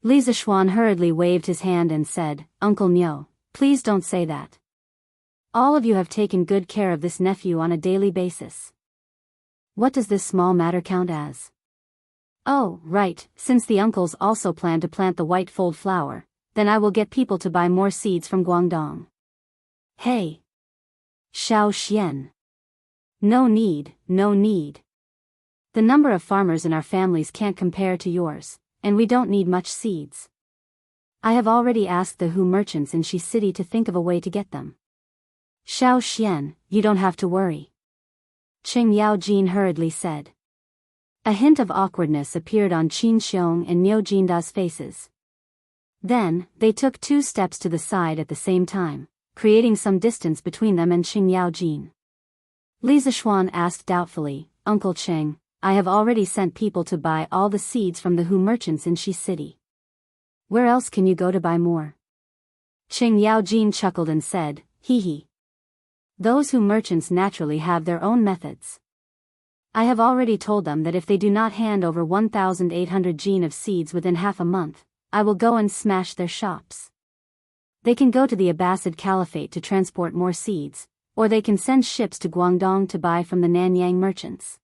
Li Zishuan hurriedly waved his hand and said, Uncle Niu, please don't say that. All of you have taken good care of this nephew on a daily basis. What does this small matter count as? Oh, right, since the uncles also plan to plant the white fold flower, then I will get people to buy more seeds from Guangdong. Hey! Xiao Xian. No need, no need. The number of farmers in our families can't compare to yours, and we don't need much seeds. I have already asked the Hu merchants in Shi City to think of a way to get them. Xiao Xian, you don't have to worry. Qing Yaojin hurriedly said. A hint of awkwardness appeared on Qin Xiong and Niu Jinda's faces. Then, they took 2 steps to the side at the same time, creating some distance between them and Qing Yaojin. Li Zishuan asked doubtfully, Uncle Qing, I have already sent people to buy all the seeds from the Hu merchants in Shi City. Where else can you go to buy more? Qing Yaojin chuckled and said, hee hee. Those Hu merchants naturally have their own methods. I have already told them that if they do not hand over 1,800 jin of seeds within half a month, I will go and smash their shops. They can go to the Abbasid Caliphate to transport more seeds, or they can send ships to Guangdong to buy from the Nanyang merchants.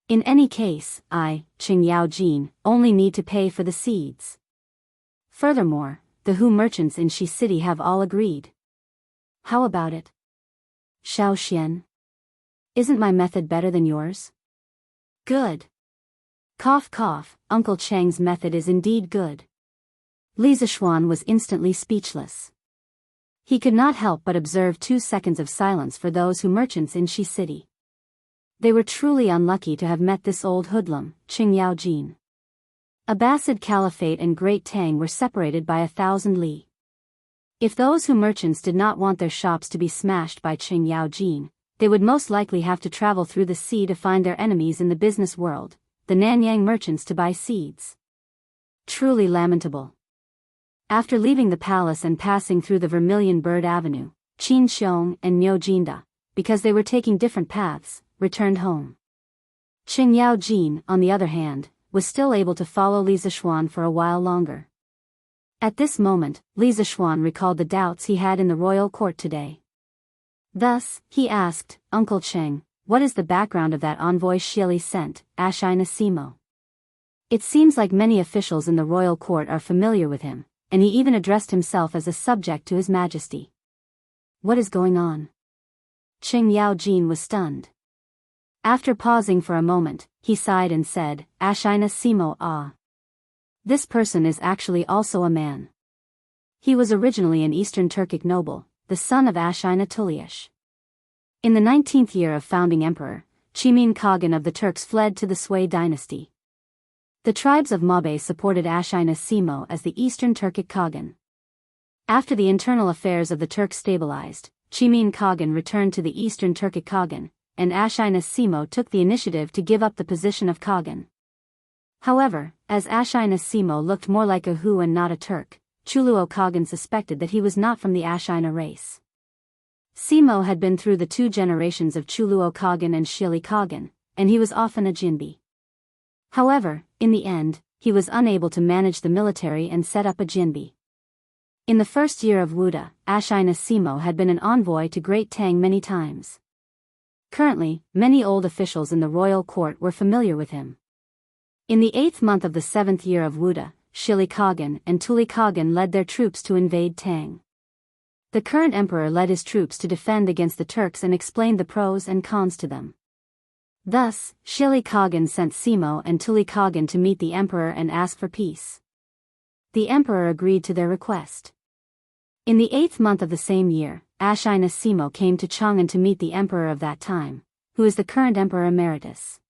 In any case, I, Qing Yaojin, only need to pay for the seeds. Furthermore, the Hu merchants in Shi City have all agreed. How about it? Xiao Xian? Isn't my method better than yours? Good. Cough cough, Uncle Cheng's method is indeed good. Li Zishuan was instantly speechless. He could not help but observe 2 seconds of silence for those Hu merchants in Shi City. They were truly unlucky to have met this old hoodlum, Qing Yaojin. Abbasid Caliphate and Great Tang were separated by 1,000 li. If those Hu merchants did not want their shops to be smashed by Qing Yaojin, they would most likely have to travel through the sea to find their enemies in the business world, the Nanyang merchants, to buy seeds. Truly lamentable. After leaving the palace and passing through the Vermilion Bird Avenue, Qin Xiong and Niu Jinda, because they were taking different paths, returned home. Qing Yaojin, on the other hand, was still able to follow Li Zishuan for a while longer. At this moment, Li Zishuan recalled the doubts he had in the royal court today. Thus, he asked, Uncle Cheng, what is the background of that envoy Shili sent, Ashina Simo? It seems like many officials in the royal court are familiar with him, and he even addressed himself as a subject to His Majesty. What is going on? Qing Yao Jin was stunned. After pausing for a moment, he sighed and said, Ashina Simo ah. This person is actually also a man. He was originally an Eastern Turkic noble, the son of Ashina Tuliash. In the 19th year of founding emperor, Chimin Khagan of the Turks fled to the Sui dynasty. The tribes of Mabe supported Ashina Simo as the Eastern Turkic Khagan. After the internal affairs of the Turks stabilized, Chimin Khagan returned to the Eastern Turkic Khagan, and Ashina Simo took the initiative to give up the position of Khagan. However, as Ashina Simo looked more like a Hu and not a Turk, Chuluo Khagan suspected that he was not from the Ashina race. Simo had been through the 2 generations of Chuluo Khagan and Shili Khagan, and he was often a jinbi. However, in the end, he was unable to manage the military and set up a jinbi. In the first year of Wuda, Ashina Simo had been an envoy to Great Tang many times. Currently, many old officials in the royal court were familiar with him. In the 8th month of the 7th year of Wuda, Shili Khagan and Tuli Khagan led their troops to invade Tang. The current emperor led his troops to defend against the Turks and explained the pros and cons to them. Thus, Shili Khagan sent Simo and Tuli Khagan to meet the emperor and ask for peace. The emperor agreed to their request. In the 8th month of the same year, Ashina Simo came to Chang'an to meet the emperor of that time, who is the current emperor emeritus.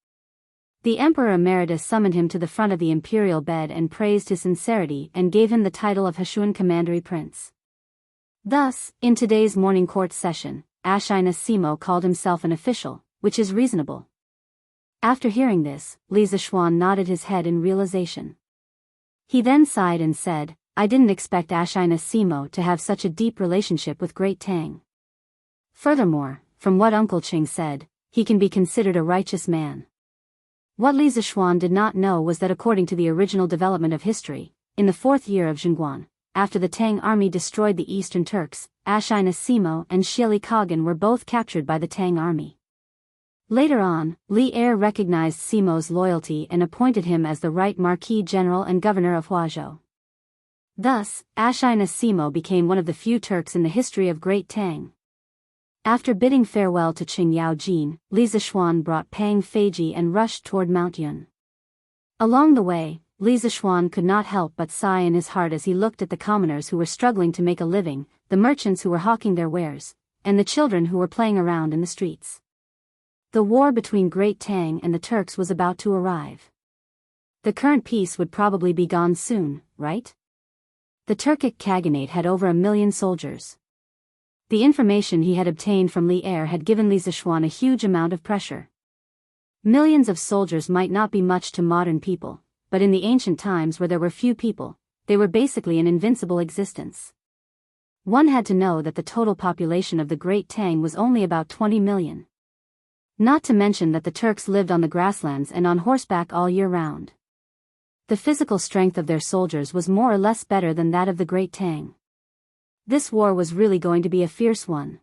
The emperor emeritus summoned him to the front of the imperial bed and praised his sincerity and gave him the title of Hashuan Commandery Prince. Thus, in today's morning court session, Ashina Simo called himself an official, which is reasonable. After hearing this, Li Zishuan nodded his head in realization. He then sighed and said, I didn't expect Ashina Simo to have such a deep relationship with Great Tang. Furthermore, from what Uncle Ching said, he can be considered a righteous man. What Li Zishuan did not know was that according to the original development of history, in the 4th year of Zhongguan, after the Tang army destroyed the Eastern Turks, Ashina Simo and Shili Khagan were both captured by the Tang army. Later on, Li Er recognized Simo's loyalty and appointed him as the right Marquis General and Governor of Huazhou. Thus, Ashina Simo became one of the few Turks in the history of Great Tang. After bidding farewell to Qing Yao Jin, Li Zishuan brought Pang Feiji and rushed toward Mount Yun. Along the way, Li Zishuan could not help but sigh in his heart as he looked at the commoners who were struggling to make a living, the merchants who were hawking their wares, and the children who were playing around in the streets. The war between Great Tang and the Turks was about to arrive. The current peace would probably be gone soon, right? The Turkic Khaganate had over 1 million soldiers. The information he had obtained from Li Er had given Li Zishuan a huge amount of pressure. Millions of soldiers might not be much to modern people, but in the ancient times where there were few people, they were basically an invincible existence. One had to know that the total population of the Great Tang was only about 20 million. Not to mention that the Turks lived on the grasslands and on horseback all year round. The physical strength of their soldiers was more or less better than that of the Great Tang. This war was really going to be a fierce one.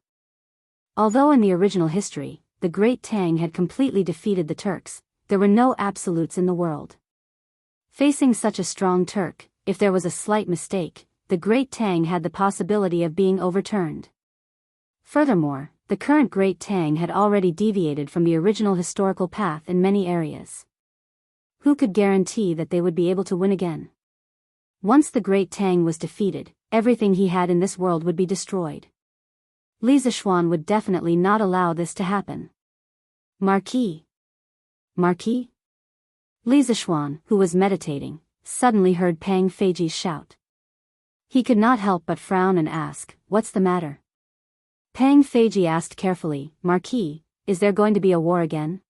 Although in the original history, the Great Tang had completely defeated the Turks, there were no absolutes in the world. Facing such a strong Turk, if there was a slight mistake, the Great Tang had the possibility of being overturned. Furthermore, the current Great Tang had already deviated from the original historical path in many areas. Who could guarantee that they would be able to win again? Once the Great Tang was defeated, everything he had in this world would be destroyed. Li Zishuan would definitely not allow this to happen. Marquis? Marquis? Li Zishuan, who was meditating, suddenly heard Pang Feiji's shout. He could not help but frown and ask, "What's the matter?" Pang Feiji asked carefully, "Marquis, is there going to be a war again?"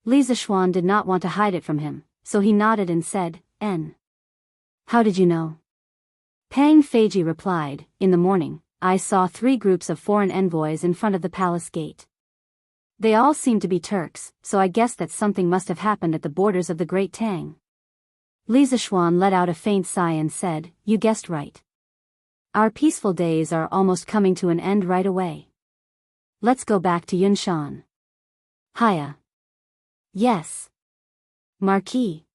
Li Zishuan did not want to hide it from him, so he nodded and said, "N. How did you know?" Pang Feiji replied, "In the morning, I saw 3 groups of foreign envoys in front of the palace gate. They all seemed to be Turks, so I guessed that something must have happened at the borders of the Great Tang." Li Zishuan let out a faint sigh and said, "You guessed right. Our peaceful days are almost coming to an end right away. Let's go back to Yunshan." "Hiya." "Yes." "Marquis."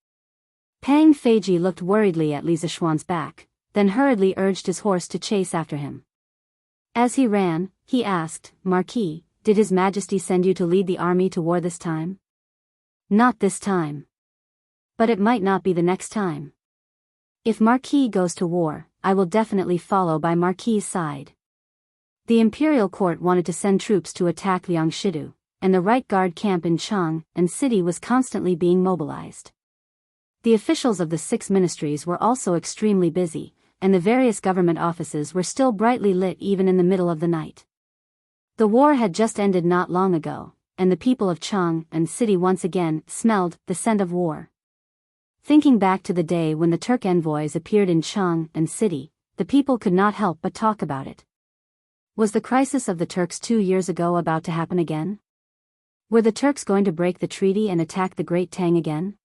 Pang Feiji looked worriedly at Li Zishuan's back, then hurriedly urged his horse to chase after him. As he ran, he asked, "Marquis, did His Majesty send you to lead the army to war this time?" "Not this time. But it might not be the next time. If Marquis goes to war, I will definitely follow by Marquis's side." The imperial court wanted to send troops to attack Liangshidu, and the right guard camp in Chang and city was constantly being mobilized. The officials of the 6 ministries were also extremely busy, and the various government offices were still brightly lit even in the middle of the night. The war had just ended not long ago, and the people of Chang and city once again smelled the scent of war. Thinking back to the day when the Turk envoys appeared in Chang and city, the people could not help but talk about it. Was the crisis of the Turks 2 years ago about to happen again? Were the Turks going to break the treaty and attack the Great Tang again?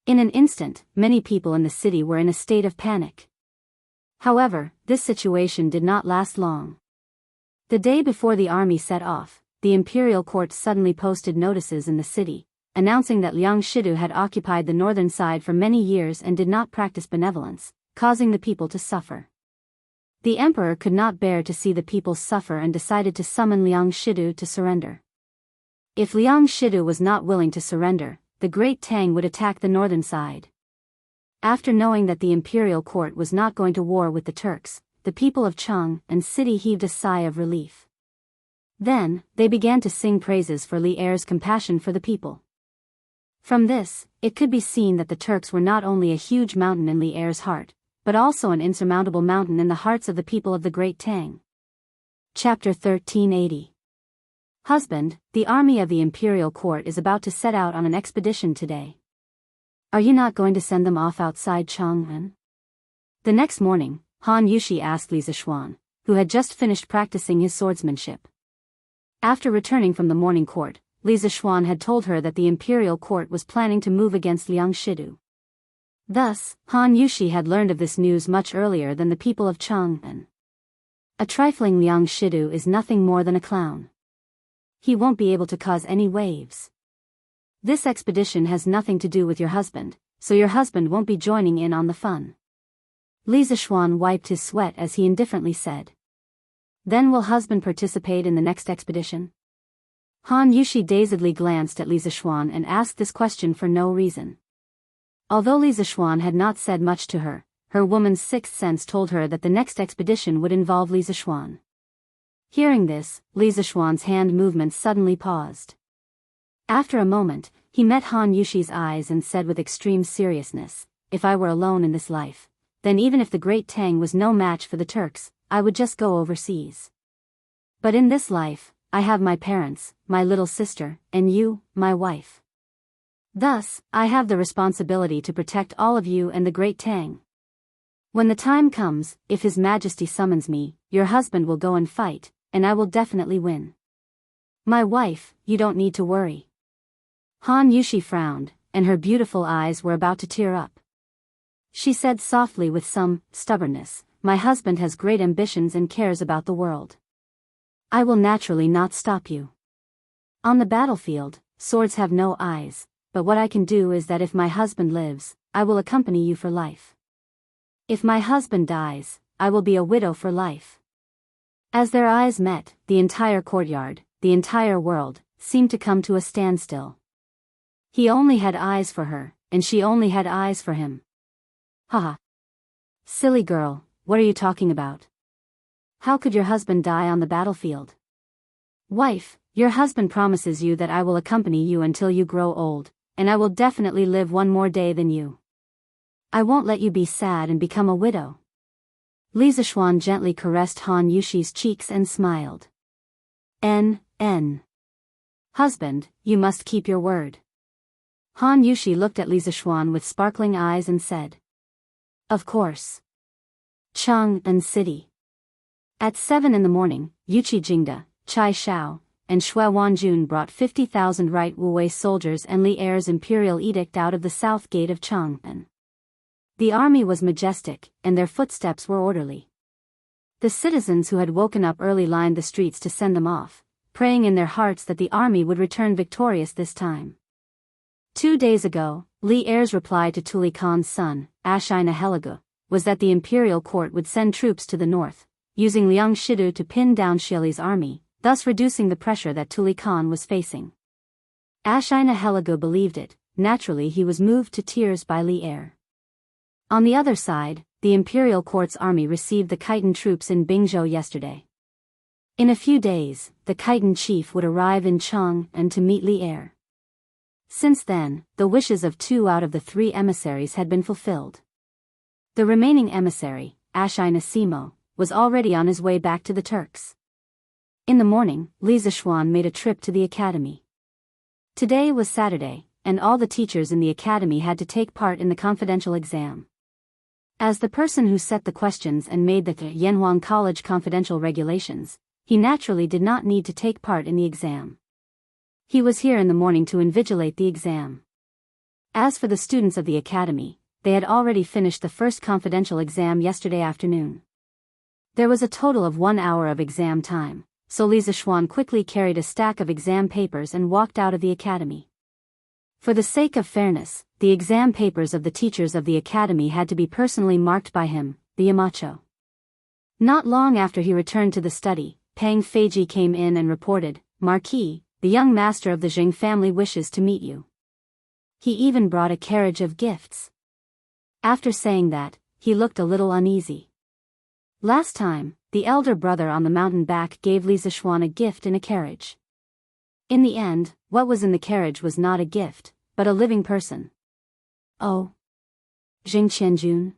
In an instant, many people in the city were in a state of panic. However, this situation did not last long. The day before the army set off, the imperial court suddenly posted notices in the city, announcing that Liangshidu had occupied the northern side for many years and did not practice benevolence, causing the people to suffer. The emperor could not bear to see the people suffer and decided to summon Liangshidu to surrender. If Liangshidu was not willing to surrender, the Great Tang would attack the northern side. After knowing that the imperial court was not going to war with the Turks, the people of Chang and city heaved a sigh of relief. Then, they began to sing praises for Li Er's compassion for the people. From this, it could be seen that the Turks were not only a huge mountain in Li Er's heart, but also an insurmountable mountain in the hearts of the people of the Great Tang. Chapter 1380. Husband, the army of the imperial court is about to set out on an expedition today. Are you not going to send them off outside Chang'an? The next morning, Han Yushi asked Li Zishuan, who had just finished practicing his swordsmanship. After returning from the morning court, Li Zishuan had told her that the imperial court was planning to move against Liangshidu. Thus, Han Yushi had learned of this news much earlier than the people of Chang'an. A trifling Liangshidu is nothing more than a clown. He won't be able to cause any waves. This expedition has nothing to do with your husband, so your husband won't be joining in on the fun. Li Zishuan wiped his sweat as he indifferently said. Then will husband participate in the next expedition? Han Yushi dazedly glanced at Li Zishuan and asked this question for no reason. Although Li Zishuan had not said much to her, her woman's sixth sense told her that the next expedition would involve Li Zishuan. Hearing this, Li Zishuan's hand movements suddenly paused. After a moment, he met Han Yushi's eyes and said with extreme seriousness, "If I were alone in this life, then even if the Great Tang was no match for the Turks, I would just go overseas. But in this life, I have my parents, my little sister, and you, my wife. Thus, I have the responsibility to protect all of you and the Great Tang. When the time comes, if His Majesty summons me, your husband will go and fight, and I will definitely win. My wife, you don't need to worry." Han Yushi frowned, and her beautiful eyes were about to tear up. She said softly with some stubbornness, "My husband has great ambitions and cares about the world. I will naturally not stop you. On the battlefield, swords have no eyes, but what I can do is that if my husband lives, I will accompany you for life. If my husband dies, I will be a widow for life." As their eyes met, the entire courtyard, the entire world, seemed to come to a standstill. He only had eyes for her, and she only had eyes for him. Haha. Silly girl, what are you talking about? How could your husband die on the battlefield? Wife, your husband promises you that I will accompany you until you grow old, and I will definitely live one more day than you. I won't let you be sad and become a widow. Li Zishuan gently caressed Han Yushi's cheeks and smiled. Husband, you must keep your word. Han Yushi looked at Li Zishuan with sparkling eyes and said. Of course. Chang'an City. At 7 in the morning, Yuchi Jingda, Chai Shao, and Xue Wanjun brought 50,000 right Wu Wei soldiers and Li Er's imperial edict out of the south gate of Chang'an. The army was majestic, and their footsteps were orderly. The citizens who had woken up early lined the streets to send them off, praying in their hearts that the army would return victorious this time. 2 days ago, Li Er's reply to Tuli Khan's son, Ashina Helagu, was that the imperial court would send troops to the north, using Liang Shidu to pin down Xieli's army, thus reducing the pressure that Tuli Khan was facing. Ashina Helagu believed it. Naturally he was moved to tears by Li Er. On the other side, the imperial court's army received the Khitan troops in Bingzhou yesterday. In a few days, the Khitan chief would arrive in Chang'an to meet Li Er. Since then, the wishes of 2 out of the 3 emissaries had been fulfilled. The remaining emissary, Ashina Simo, was already on his way back to the Turks. In the morning, Li Zishuan made a trip to the academy. Today was Saturday, and all the teachers in the academy had to take part in the confidential exam. As the person who set the questions and made the Yanhuang College confidential regulations, he naturally did not need to take part in the exam. He was here in the morning to invigilate the exam. As for the students of the academy, they had already finished the first confidential exam yesterday afternoon. There was a total of 1 hour of exam time, so Li Zishuan quickly carried a stack of exam papers and walked out of the academy. For the sake of fairness, the exam papers of the teachers of the academy had to be personally marked by him, the Yamacho. Not long after he returned to the study, Pang Feiji came in and reported, "Marquis, the young master of the Jing family wishes to meet you. He even brought a carriage of gifts." After saying that, he looked a little uneasy. Last time, the elder brother on the mountain back gave Li Zishuan a gift in a carriage. In the end, what was in the carriage was not a gift, but a living person. "Oh. Jing Qianjun?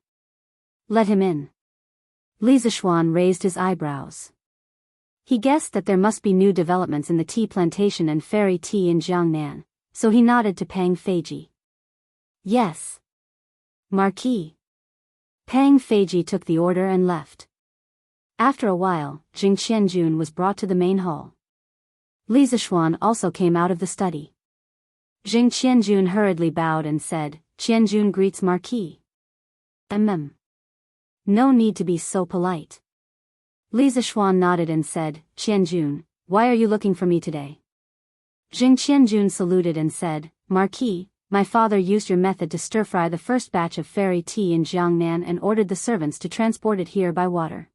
Let him in." Li Zishuan raised his eyebrows. He guessed that there must be new developments in the tea plantation and fairy tea in Jiangnan, so he nodded to Pang Feiji. "Yes. Marquis." Pang Feiji took the order and left. After a while, Jing Qianjun was brought to the main hall. Li Zishuan also came out of the study. Jing Qianjun hurriedly bowed and said, "Qianjun greets Marquis." No need to be so polite." Li Zishuan nodded and said, "Qianjun, why are you looking for me today?" Jing Qianjun saluted and said, "Marquis, my father used your method to stir-fry the first batch of fairy tea in Jiangnan and ordered the servants to transport it here by water.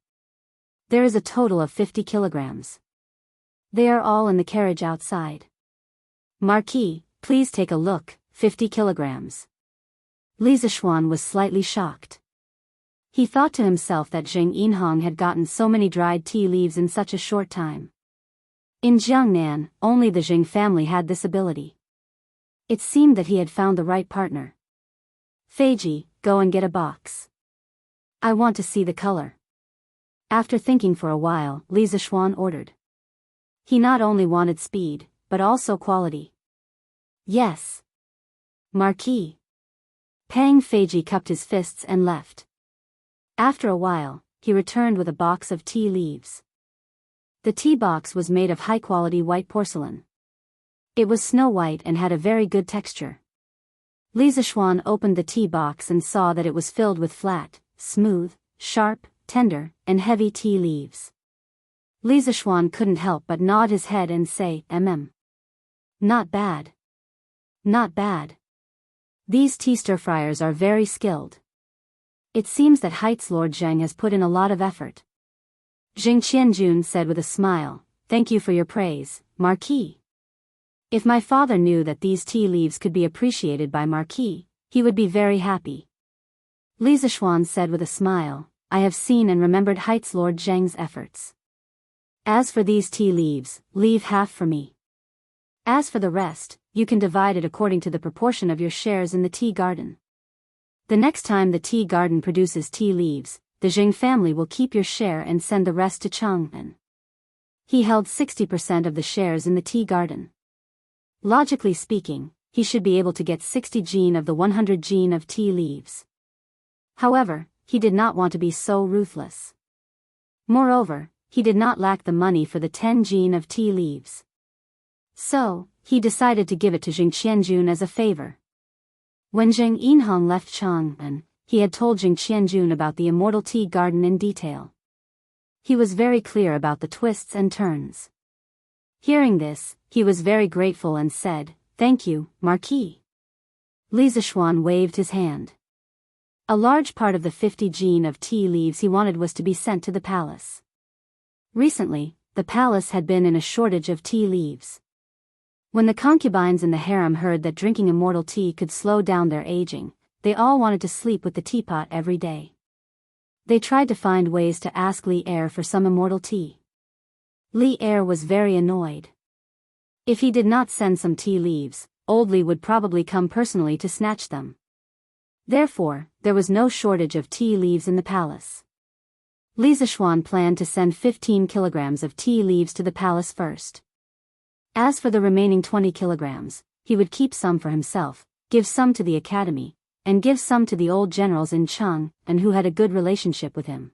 There is a total of 50 kilograms. They are all in the carriage outside. Marquis, please take a look, 50 kilograms. Li Zishuan was slightly shocked. He thought to himself that Jing Yinhong had gotten so many dried tea leaves in such a short time. In Jiangnan, only the Jing family had this ability. It seemed that he had found the right partner. "Feiji, go and get a box. I want to see the color." After thinking for a while, Li Zishuan ordered. He not only wanted speed, but also quality. "Yes. Marquis." Pang Feiji cupped his fists and left. After a while, he returned with a box of tea leaves. The tea box was made of high-quality white porcelain. It was snow-white and had a very good texture. Li Zishuan opened the tea box and saw that it was filled with flat, smooth, sharp, tender, and heavy tea leaves. Li Zishuan couldn't help but nod his head and say, Not bad. Not bad. These tea stir-fryers are very skilled. It seems that Heights Lord Zheng has put in a lot of effort." Jing Qianjun said with a smile, "Thank you for your praise, Marquis. If my father knew that these tea leaves could be appreciated by Marquis, he would be very happy." Li Zishuan said with a smile, "I have seen and remembered Heights Lord Zheng's efforts. As for these tea leaves, leave half for me. As for the rest, you can divide it according to the proportion of your shares in the tea garden. The next time the tea garden produces tea leaves, the Jing family will keep your share and send the rest to Chang'an." He held 60% of the shares in the tea garden. Logically speaking, he should be able to get 60 jin of the 100 jin of tea leaves. However, he did not want to be so ruthless. Moreover, he did not lack the money for the 10 jin of tea leaves. So, he decided to give it to Jing Qianjun as a favor. When Jing Yinhong left Chang'an, he had told Jing Qianjun about the Immortal Tea Garden in detail. He was very clear about the twists and turns. Hearing this, he was very grateful and said, "Thank you, Marquis." Li Zishuan waved his hand. A large part of the 50 gene of tea leaves he wanted was to be sent to the palace. Recently, the palace had been in a shortage of tea leaves. When the concubines in the harem heard that drinking immortal tea could slow down their aging, they all wanted to sleep with the teapot every day. They tried to find ways to ask Li Er for some immortal tea. Li Er was very annoyed. If he did not send some tea leaves, old Li would probably come personally to snatch them. Therefore, there was no shortage of tea leaves in the palace. Li Zishuan planned to send 15 kilograms of tea leaves to the palace first. As for the remaining 20 kilograms, he would keep some for himself, give some to the academy, and give some to the old generals in Cheng and who had a good relationship with him.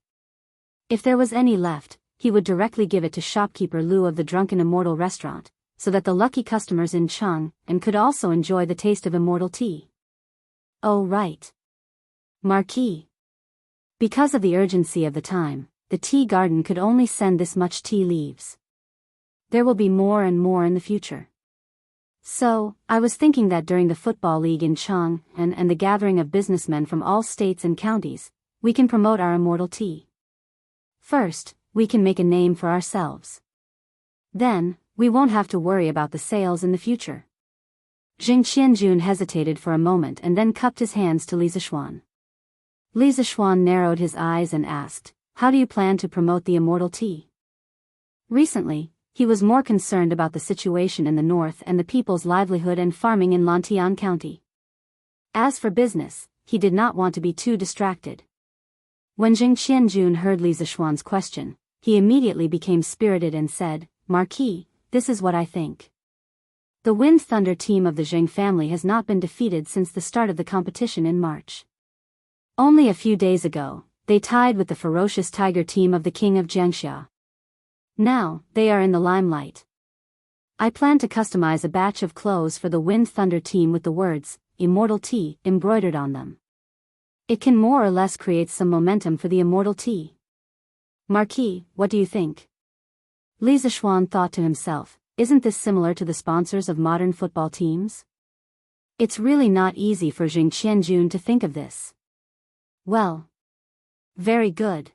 If there was any left, he would directly give it to shopkeeper Lu of the Drunken Immortal restaurant, so that the lucky customers in Cheng and could also enjoy the taste of immortal tea. Oh right. Marquis. Because of the urgency of the time, the tea garden could only send this much tea leaves. There will be more and more in the future. So, I was thinking that during the football league in Cheng and the gathering of businessmen from all states and counties, we can promote our immortal tea. First, we can make a name for ourselves. Then, we won't have to worry about the sales in the future. Jing Qianjun hesitated for a moment and then cupped his hands to Li Zishuan. Li Zishuan narrowed his eyes and asked, "How do you plan to promote the immortal tea?" Recently, he was more concerned about the situation in the north and the people's livelihood and farming in Lantian County. As for business, he did not want to be too distracted. When Jing Qianjun heard Li Zishuan's question, he immediately became spirited and said, "Marquis, this is what I think. The Wind Thunder team of the Zheng family has not been defeated since the start of the competition in March. Only a few days ago, they tied with the ferocious tiger team of the king of Jiangxia. Now, they are in the limelight. I plan to customize a batch of clothes for the Wind Thunder team with the words, Immortal Tea, embroidered on them. It can more or less create some momentum for the immortal tea. Marquis, what do you think?" Li Zishuan thought to himself, isn't this similar to the sponsors of modern football teams? It's really not easy for Jing Qianjun to think of this. Well. Very good.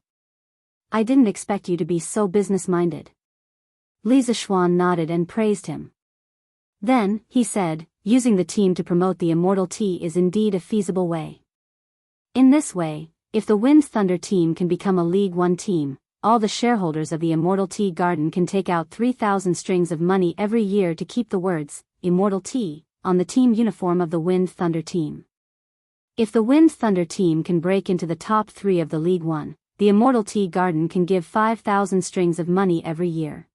I didn't expect you to be so business-minded. Li Zishuan nodded and praised him. Then, he said, using the team to promote the immortal tea is indeed a feasible way. In this way, if the Wind Thunder team can become a League One team, all the shareholders of the Immortal Tea Garden can take out 3,000 strings of money every year to keep the words, Immortal Tea, on the team uniform of the Wind Thunder team. If the Wind Thunder team can break into the top 3 of the League One, the Immortal Tea Garden can give 5,000 strings of money every year.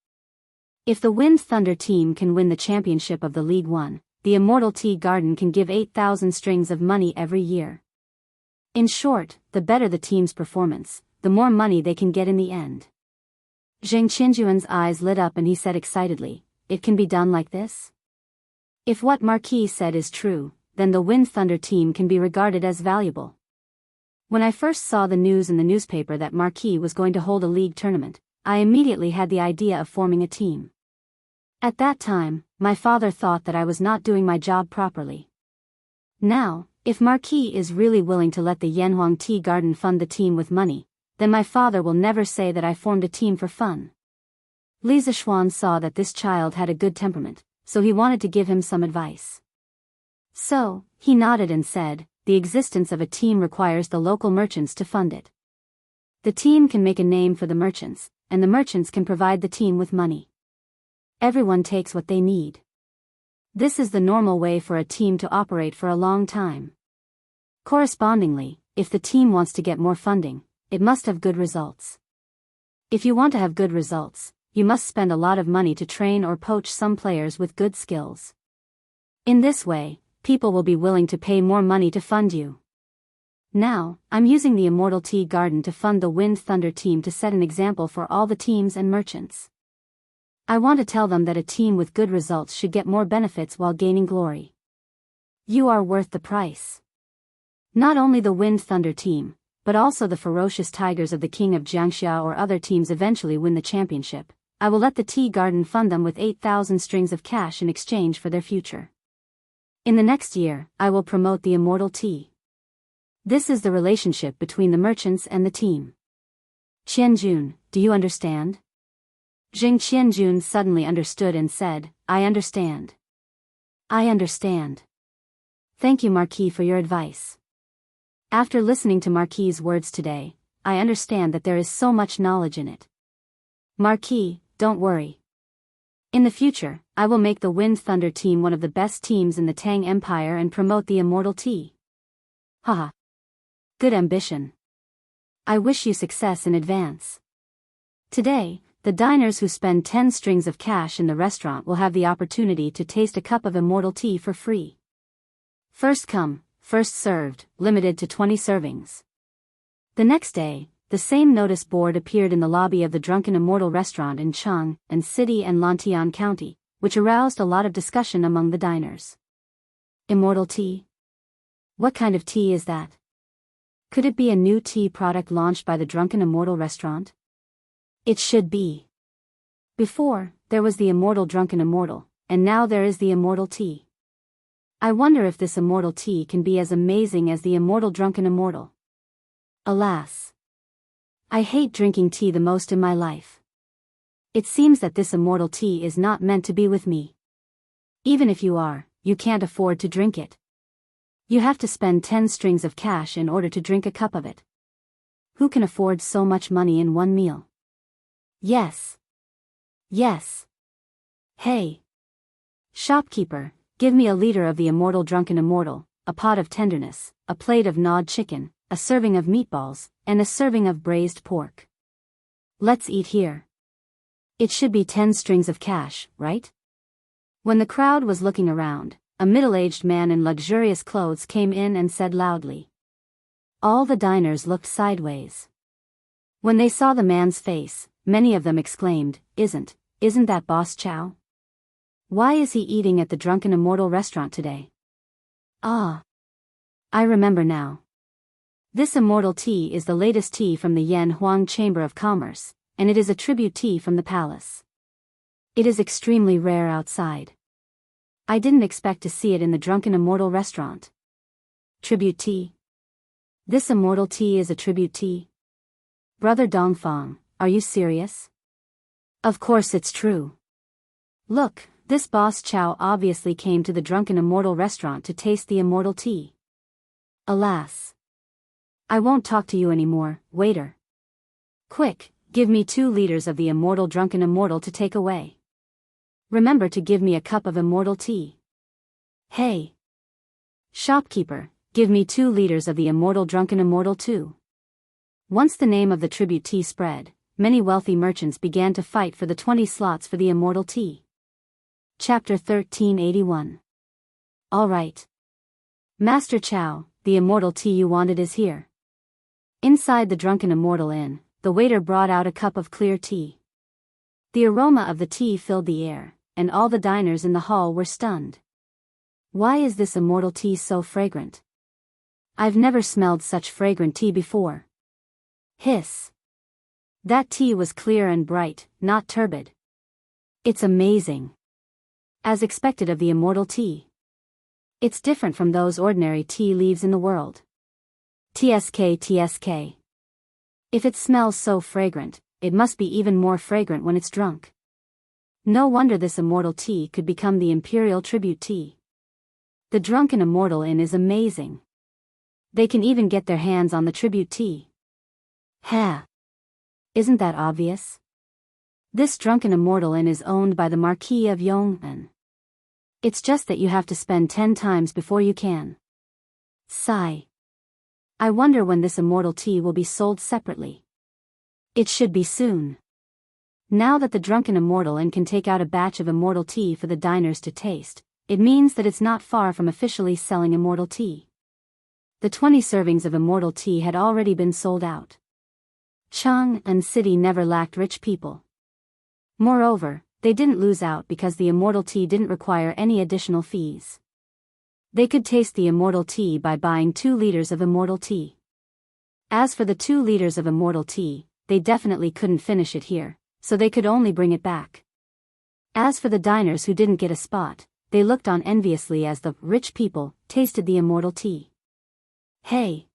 If the Wind Thunder team can win the championship of the League One, the Immortal Tea Garden can give 8,000 strings of money every year. In short, the better the team's performance, the more money they can get in the end. Zheng Qianjuan's eyes lit up and he said excitedly, "It can be done like this?" If what Marquis said is true, then the Wind Thunder team can be regarded as valuable. When I first saw the news in the newspaper that Marquis was going to hold a league tournament, I immediately had the idea of forming a team. At that time, my father thought that I was not doing my job properly. Now, if Marquis is really willing to let the Yanhuang Tea Garden fund the team with money, then my father will never say that I formed a team for fun. Li Zishuan saw that this child had a good temperament, so he wanted to give him some advice. So, he nodded and said, "The existence of a team requires the local merchants to fund it. The team can make a name for the merchants, and the merchants can provide the team with money. Everyone takes what they need. This is the normal way for a team to operate for a long time. Correspondingly, if the team wants to get more funding, it must have good results. If you want to have good results, you must spend a lot of money to train or poach some players with good skills. In this way, people will be willing to pay more money to fund you. Now, I'm using the Immortal Tea Garden to fund the Wind Thunder team to set an example for all the teams and merchants. I want to tell them that a team with good results should get more benefits while gaining glory. You are worth the price. Not only the Wind Thunder team, but also the ferocious tigers of the King of Jiangxia or other teams eventually win the championship. I will let the tea garden fund them with 8,000 strings of cash in exchange for their future. In the next year, I will promote the immortal tea. This is the relationship between the merchants and the team. Qianjun, do you understand? Jing Qianjun suddenly understood and said, I understand. I understand. Thank you, Marquis, for your advice. After listening to Marquis's words today, I understand that there is so much knowledge in it. Marquis, don't worry. In the future, I will make the Wind Thunder team one of the best teams in the Tang Empire and promote the immortal tea. Haha. Good ambition. I wish you success in advance. Today, the diners who spend 10 strings of cash in the restaurant will have the opportunity to taste a cup of immortal tea for free. First come, first served, limited to 20 servings. The next day, the same notice board appeared in the lobby of the Drunken Immortal restaurant in Chang'an City and Lantian County, which aroused a lot of discussion among the diners. Immortal tea? What kind of tea is that? Could it be a new tea product launched by the Drunken Immortal restaurant? It should be. Before, there was the Immortal Drunken Immortal, and now there is the immortal tea. I wonder if this immortal tea can be as amazing as the Immortal Drunken Immortal. Alas. I hate drinking tea the most in my life. It seems that this immortal tea is not meant to be with me. Even if you are, you can't afford to drink it. You have to spend 10 strings of cash in order to drink a cup of it. Who can afford so much money in one meal? Yes. Yes. Hey. Shopkeeper, give me a liter of the Immortal Drunken Immortal, a pot of tenderness, a plate of gnawed chicken, a serving of meatballs, and a serving of braised pork. Let's eat here. It should be 10 strings of cash, right? When the crowd was looking around, a middle-aged man in luxurious clothes came in and said loudly. All the diners looked sideways. When they saw the man's face, many of them exclaimed, Isn't that Boss Chow? Why is he eating at the Drunken Immortal restaurant today? Ah. I remember now. This immortal tea is the latest tea from the Yan Huang Chamber of Commerce, and it is a tribute tea from the palace. It is extremely rare outside. I didn't expect to see it in the Drunken Immortal restaurant. Tribute tea? This immortal tea is a tribute tea? Brother Dongfang, are you serious? Of course it's true. Look, this Boss Chow obviously came to the Drunken Immortal restaurant to taste the immortal tea. Alas. I won't talk to you anymore, waiter. Quick, give me 2 liters of the Immortal Drunken Immortal to take away. Remember to give me a cup of immortal tea. Hey. Shopkeeper, give me 2 liters of the Immortal Drunken Immortal too. Once the name of the tribute tea spread, many wealthy merchants began to fight for the 20 slots for the immortal tea. Chapter 1381. All right. Master Chow, the immortal tea you wanted is here. Inside the Drunken Immortal Inn, the waiter brought out a cup of clear tea. The aroma of the tea filled the air, and all the diners in the hall were stunned. Why is this immortal tea so fragrant? I've never smelled such fragrant tea before. Hiss. That tea was clear and bright, not turbid. It's amazing. As expected of the immortal tea. It's different from those ordinary tea leaves in the world. TSK. If it smells so fragrant, it must be even more fragrant when it's drunk. No wonder this immortal tea could become the imperial tribute tea. The Drunken Immortal Inn is amazing. They can even get their hands on the tribute tea. Ha! Isn't that obvious? This Drunken Immortal Inn is owned by the Marquis of Yong'an. It's just that you have to spend 10 times before you can. Sigh. I wonder when this immortal tea will be sold separately. It should be soon. Now that the Drunken Immortal Inn can take out a batch of immortal tea for the diners to taste, it means that it's not far from officially selling immortal tea. The 20 servings of immortal tea had already been sold out. Chang'an City never lacked rich people. Moreover, they didn't lose out because the immortal tea didn't require any additional fees. They could taste the immortal tea by buying 2 liters of immortal tea. As for the 2 liters of immortal tea, they definitely couldn't finish it here, so they could only bring it back. As for the diners who didn't get a spot, they looked on enviously as the rich people tasted the immortal tea. Hey!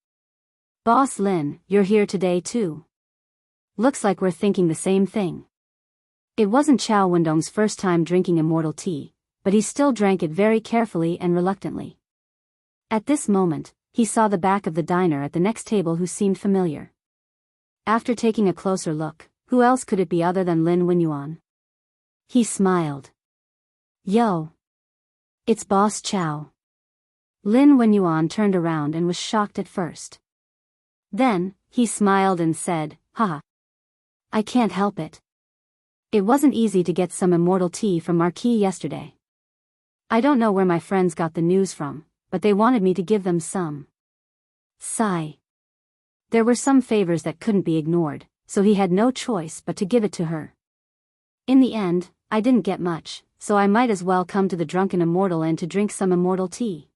Boss Lin, you're here today too. Looks like we're thinking the same thing. It wasn't Chow Wendong's first time drinking immortal tea, but he still drank it very carefully and reluctantly. At this moment, he saw the back of the diner at the next table who seemed familiar. After taking a closer look, who else could it be other than Lin Wenyuan? He smiled. Yo! It's Boss Chow. Lin Wenyuan turned around and was shocked at first. Then, he smiled and said, haha. I can't help it. It wasn't easy to get some immortal tea from Marquis yesterday. I don't know where my friends got the news from, but they wanted me to give them some. Sigh. There were some favors that couldn't be ignored, so he had no choice but to give it to her. In the end, I didn't get much, so I might as well come to the drunken immortal and to drink some immortal tea.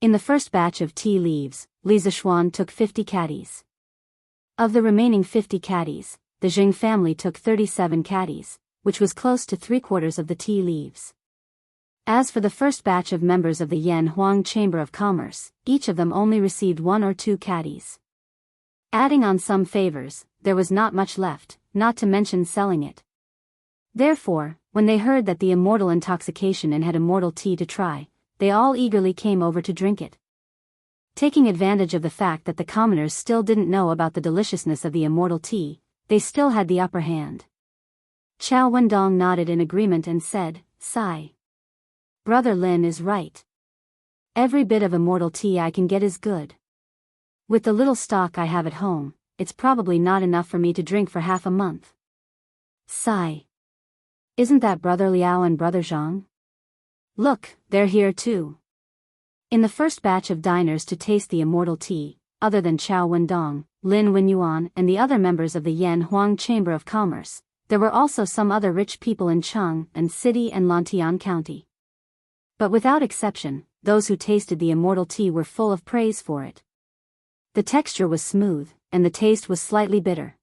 In the first batch of tea leaves, Li Zishuan took 50 caddies. Of the remaining 50 caddies, the Jing family took 37 caddies, which was close to 3/4 of the tea leaves. As for the first batch of members of the Yan Huang Chamber of Commerce, each of them only received 1 or 2 caddies. Adding on some favors, there was not much left, not to mention selling it. Therefore, when they heard that the immortal intoxication and had immortal tea to try, they all eagerly came over to drink it. Taking advantage of the fact that the commoners still didn't know about the deliciousness of the immortal tea, they still had the upper hand. Chow Wendong nodded in agreement and said, sigh. Brother Lin is right. Every bit of immortal tea I can get is good. With the little stock I have at home, it's probably not enough for me to drink for half a month. Sigh. Isn't that Brother Liao and Brother Zhang? Look, they're here too. In the first batch of diners to taste the immortal tea, other than Chow Wendong, Lin Wenyuan and the other members of the Yan Huang Chamber of Commerce, there were also some other rich people in Cheng'an City and Lantian County. But without exception, those who tasted the immortal tea were full of praise for it. The texture was smooth, and the taste was slightly bitter.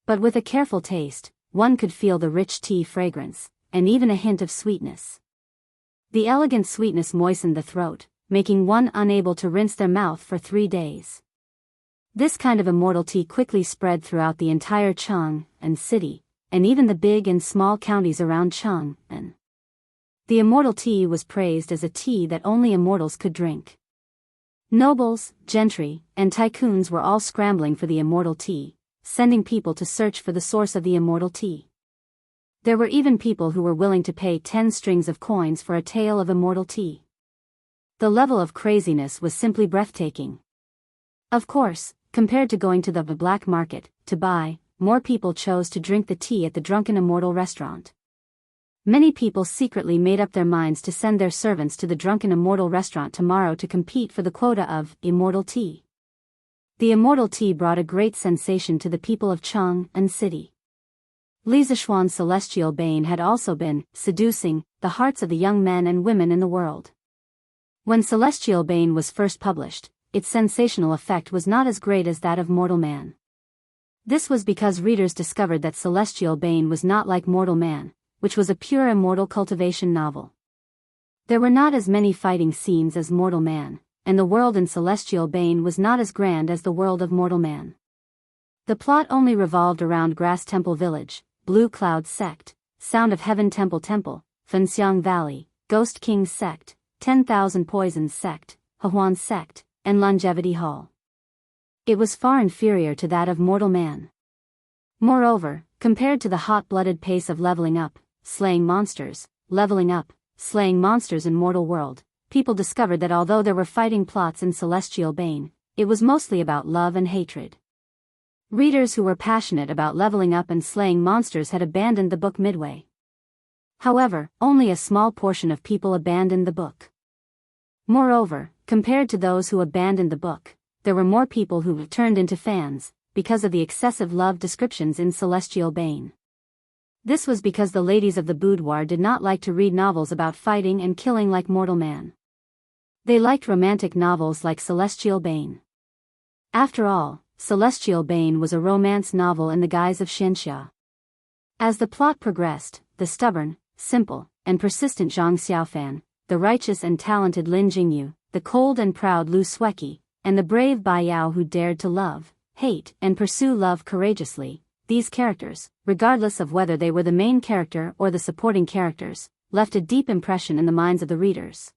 But with a careful taste, one could feel the rich tea fragrance, and even a hint of sweetness. The elegant sweetness moistened the throat, making one unable to rinse their mouth for 3 days. This kind of immortal tea quickly spread throughout the entire Cheng'an City, and even the big and small counties around Cheng'an. The immortal tea was praised as a tea that only immortals could drink. Nobles, gentry, and tycoons were all scrambling for the immortal tea, sending people to search for the source of the immortal tea. There were even people who were willing to pay 10 strings of coins for a tael of immortal tea. The level of craziness was simply breathtaking. Of course, compared to going to the black market to buy, more people chose to drink the tea at the Drunken Immortal restaurant. Many people secretly made up their minds to send their servants to the Drunken Immortal restaurant tomorrow to compete for the quota of immortal tea. The immortal tea brought a great sensation to the people of Cheng'an City. Li Zishuan's celestial bane had also been seducing the hearts of the young men and women in the world. When Celestial Bane was first published, its sensational effect was not as great as that of Mortal Man. This was because readers discovered that Celestial Bane was not like Mortal Man, which was a pure immortal cultivation novel. There were not as many fighting scenes as Mortal Man, and the world in Celestial Bane was not as grand as the world of Mortal Man. The plot only revolved around Grass Temple Village, Blue Cloud Sect, Sound of Heaven Temple, Fenxiang Valley, Ghost King Sect, 10,000 Poisons Sect, Hehuan Sect, and Longevity Hall. It was far inferior to that of Mortal Man. Moreover, compared to the hot-blooded pace of leveling up, slaying monsters, leveling up, slaying monsters in Mortal World, people discovered that although there were fighting plots in Celestial Bane, it was mostly about love and hatred. Readers who were passionate about leveling up and slaying monsters had abandoned the book midway. However, only a small portion of people abandoned the book. Moreover, compared to those who abandoned the book, there were more people who turned into fans, because of the excessive love descriptions in Celestial Bane. This was because the ladies of the boudoir did not like to read novels about fighting and killing like Mortal Man. They liked romantic novels like Celestial Bane. After all, Celestial Bane was a romance novel in the guise of xianxia. As the plot progressed, the stubborn, simple, and persistent Zhang Xiaofan, the righteous and talented Lin Jingyu, the cold and proud Lu Sueki, and the brave Bai Yao who dared to love, hate, and pursue love courageously, these characters, regardless of whether they were the main character or the supporting characters, left a deep impression in the minds of the readers.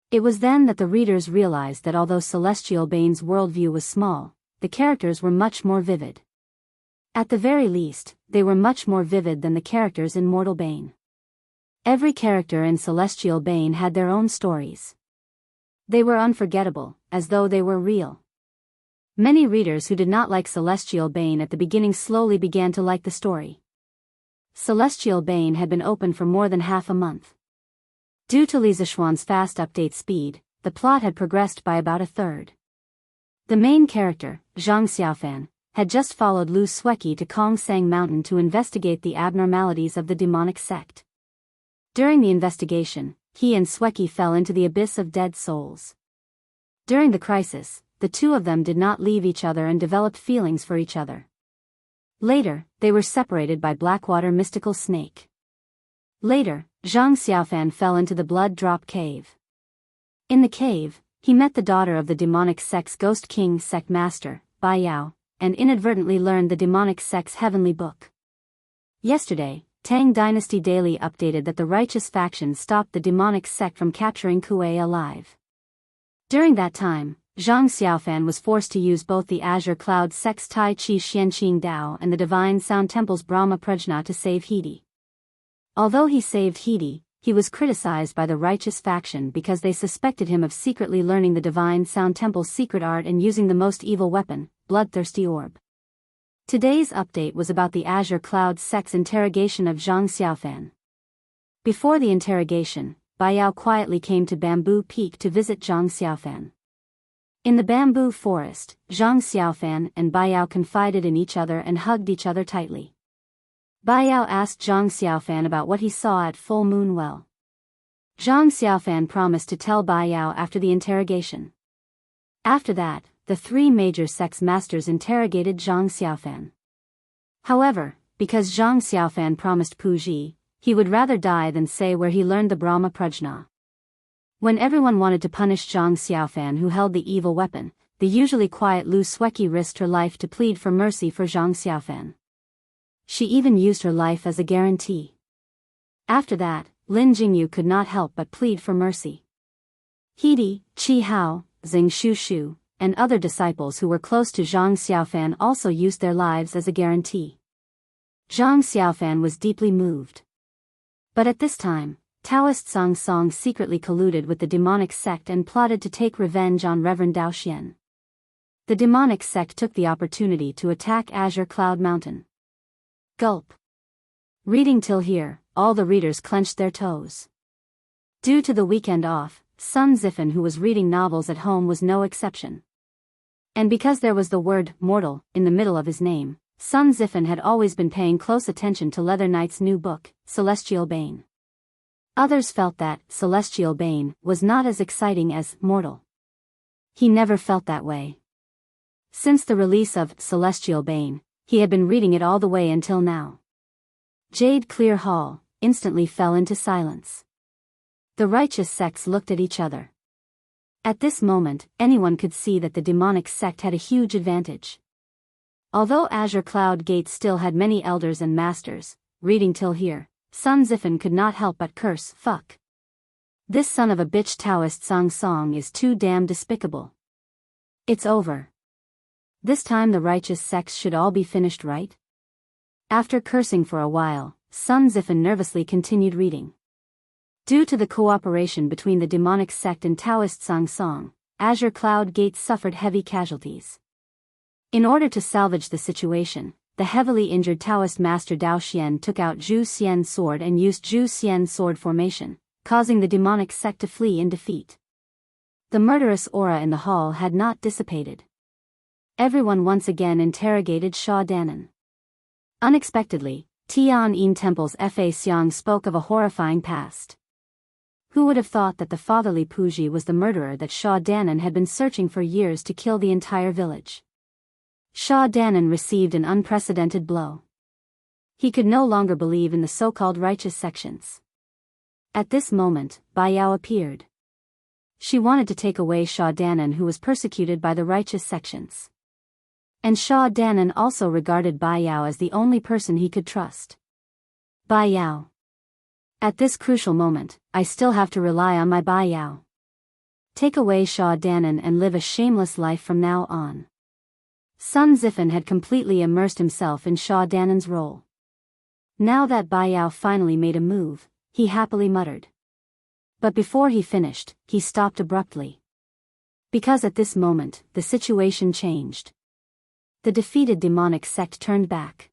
It was then that the readers realized that although Celestial Bane's worldview was small, the characters were much more vivid. At the very least, they were much more vivid than the characters in Mortal Bane. Every character in Celestial Bane had their own stories. They were unforgettable, as though they were real. Many readers who did not like Celestial Bane at the beginning slowly began to like the story. Celestial Bane had been open for more than half a month. Due to Li Zishuan's fast update speed, the plot had progressed by about a third. The main character, Zhang Xiaofan, had just followed Lu Sueki to Kongsang Mountain to investigate the abnormalities of the demonic sect. During the investigation, he and Sueki fell into the abyss of dead souls. During the crisis, the two of them did not leave each other and developed feelings for each other. Later, they were separated by Blackwater Mystical Snake. Later, Zhang Xiaofan fell into the Blood Drop Cave. In the cave, he met the daughter of the demonic sect's Ghost King sect master, Bai Yao, and inadvertently learned the demonic sect's heavenly book. Yesterday, Tang Dynasty Daily updated that the righteous faction stopped the demonic sect from capturing Kuei alive. During that time, Zhang Xiaofan was forced to use both the Azure Cloud sect's Tai Chi Xianqing Dao and the Divine Sound Temple's Brahma Prajna to save Hidi. Although he saved Hidi, he was criticized by the righteous faction because they suspected him of secretly learning the Divine Sound Temple's secret art and using the most evil weapon, Bloodthirsty Orb. Today's update was about the Azure Cloud sect's interrogation of Zhang Xiaofan. Before the interrogation, Bai Yao quietly came to Bamboo Peak to visit Zhang Xiaofan. In the bamboo forest, Zhang Xiaofan and Bai Yao confided in each other and hugged each other tightly. Bai Yao asked Zhang Xiaofan about what he saw at Full Moon Well. Zhang Xiaofan promised to tell Bai Yao after the interrogation. After that, the three major sects masters interrogated Zhang Xiaofan. However, because Zhang Xiaofan promised Puji, he would rather die than say where he learned the Brahma Prajna. When everyone wanted to punish Zhang Xiaofan who held the evil weapon, the usually quiet Lu Sueki risked her life to plead for mercy for Zhang Xiaofan. She even used her life as a guarantee. After that, Lin Jingyu could not help but plead for mercy. Hidi, Qi Hao, Xing Shushu, and other disciples who were close to Zhang Xiaofan also used their lives as a guarantee. Zhang Xiaofan was deeply moved. But at this time, Taoist Song Song secretly colluded with the demonic sect and plotted to take revenge on Reverend Dao Xian. The demonic sect took the opportunity to attack Azure Cloud Mountain. Gulp. Reading till here, all the readers clenched their toes. Due to the weekend off, Sun Zifen who was reading novels at home was no exception. And because there was the word mortal in the middle of his name, Sun Zifen had always been paying close attention to Leather Knight's new book, Celestial Bane. Others felt that Celestial Bane was not as exciting as Mortal. He never felt that way. Since the release of Celestial Bane, he had been reading it all the way until now. Jade Clear Hall instantly fell into silence. The righteous sects looked at each other. At this moment, anyone could see that the demonic sect had a huge advantage. Although Azure Cloud Gate still had many elders and masters, reading till here, Sun Zifen could not help but curse, fuck. This son of a bitch Taoist Song Song is too damn despicable. It's over. This time the righteous sects should all be finished, right? After cursing for a while, Sun Zifen nervously continued reading. Due to the cooperation between the demonic sect and Taoist Song Song, Azure Cloud Gate suffered heavy casualties. In order to salvage the situation, the heavily injured Taoist master Dao Xian took out Zhu Xian's sword and used Zhu Xian's sword formation, causing the demonic sect to flee in defeat. The murderous aura in the hall had not dissipated. Everyone once again interrogated Sha Danan. Unexpectedly, Tian Yin Temple's Fa Xiang spoke of a horrifying past. Who would have thought that the fatherly Puji was the murderer that Shah Danan had been searching for years to kill the entire village? Shah Danan received an unprecedented blow. He could no longer believe in the so-called righteous sections. At this moment, Bai Yao appeared. She wanted to take away Shah Danan, who was persecuted by the righteous sections. And Shah Danan also regarded Bai Yao as the only person he could trust. Bai Yao. At this crucial moment, I still have to rely on my Bai Yao. Take away Shah Danan and live a shameless life from now on. Sun Zifan had completely immersed himself in Shah Danan's role. Now that Bai Yao finally made a move, he happily muttered. But before he finished, he stopped abruptly. Because at this moment, the situation changed. The defeated demonic sect turned back.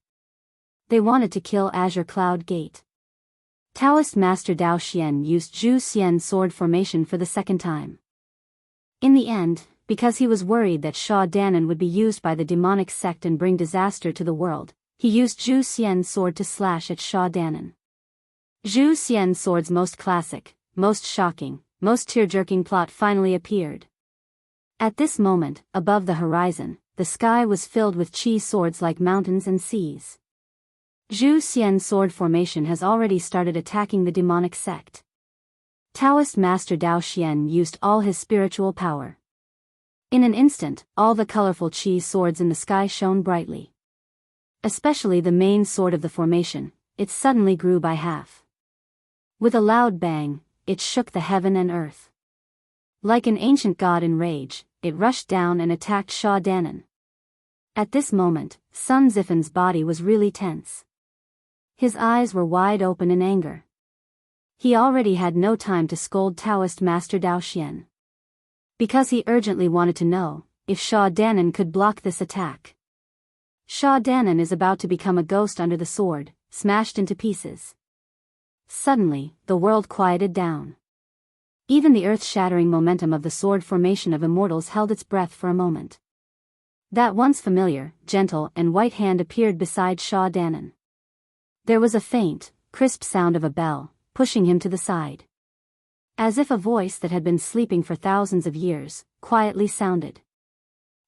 They wanted to kill Azure Cloud Gate. Taoist Master Dao Xian used Zhu Xian's sword formation for the second time. In the end, because he was worried that Shah Danan would be used by the demonic sect and bring disaster to the world, he used Zhu Xian's sword to slash at Shah Danan. Zhu Xian's sword's most classic, most shocking, most tear-jerking plot finally appeared. At this moment, above the horizon, the sky was filled with chi swords like mountains and seas. Zhu Xian's sword formation has already started attacking the demonic sect. Taoist Master Dao Xian used all his spiritual power. In an instant, all the colorful chi swords in the sky shone brightly. Especially the main sword of the formation, it suddenly grew by half. With a loud bang, it shook the heaven and earth. Like an ancient god in rage, it rushed down and attacked Shah Danan. At this moment, Sun Zifan's body was really tense. His eyes were wide open in anger. He already had no time to scold Taoist Master Dao Xian. Because he urgently wanted to know if Shah Danan could block this attack. Shah Danan is about to become a ghost under the sword, smashed into pieces. Suddenly, the world quieted down. Even the earth-shattering momentum of the sword formation of immortals held its breath for a moment. That once familiar, gentle and white hand appeared beside Shah Danan. There was a faint, crisp sound of a bell, pushing him to the side. As if a voice that had been sleeping for thousands of years, quietly sounded.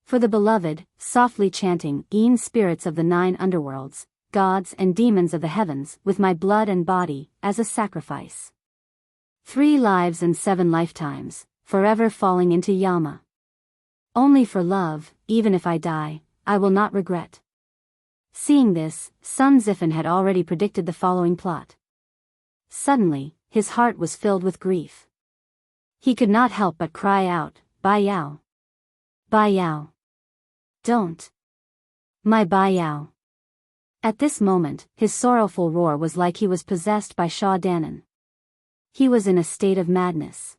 For the beloved, softly chanting, E'en spirits of the 9 underworlds, gods and demons of the heavens, with my blood and body, as a sacrifice. 3 lives and 7 lifetimes, forever falling into Yama. Only for love, even if I die, I will not regret. Seeing this, Sun Zifan had already predicted the following plot. Suddenly, his heart was filled with grief. He could not help but cry out, Bai Yao. Bai Yao. Don't. My Bai Yao. At this moment, his sorrowful roar was like he was possessed by Shah Danan. He was in a state of madness.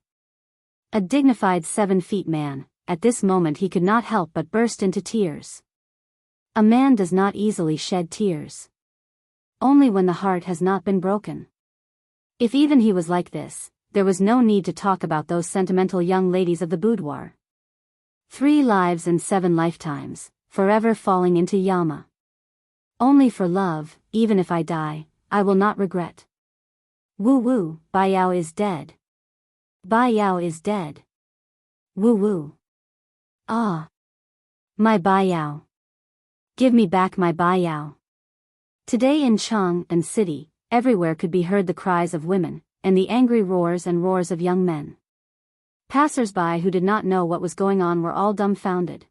A dignified 7-feet man, at this moment he could not help but burst into tears. A man does not easily shed tears. Only when the heart has not been broken. If even he was like this, there was no need to talk about those sentimental young ladies of the boudoir. 3 lives and 7 lifetimes, forever falling into Yama. Only for love, even if I die, I will not regret. Woo woo, Bai Yao is dead. Bai Yao is dead. Woo woo. Ah. My Bai Yao. Give me back my Bai Yao. Today in Chang and city, everywhere could be heard the cries of women, and the angry roars and roars of young men. Passers-by who did not know what was going on were all dumbfounded.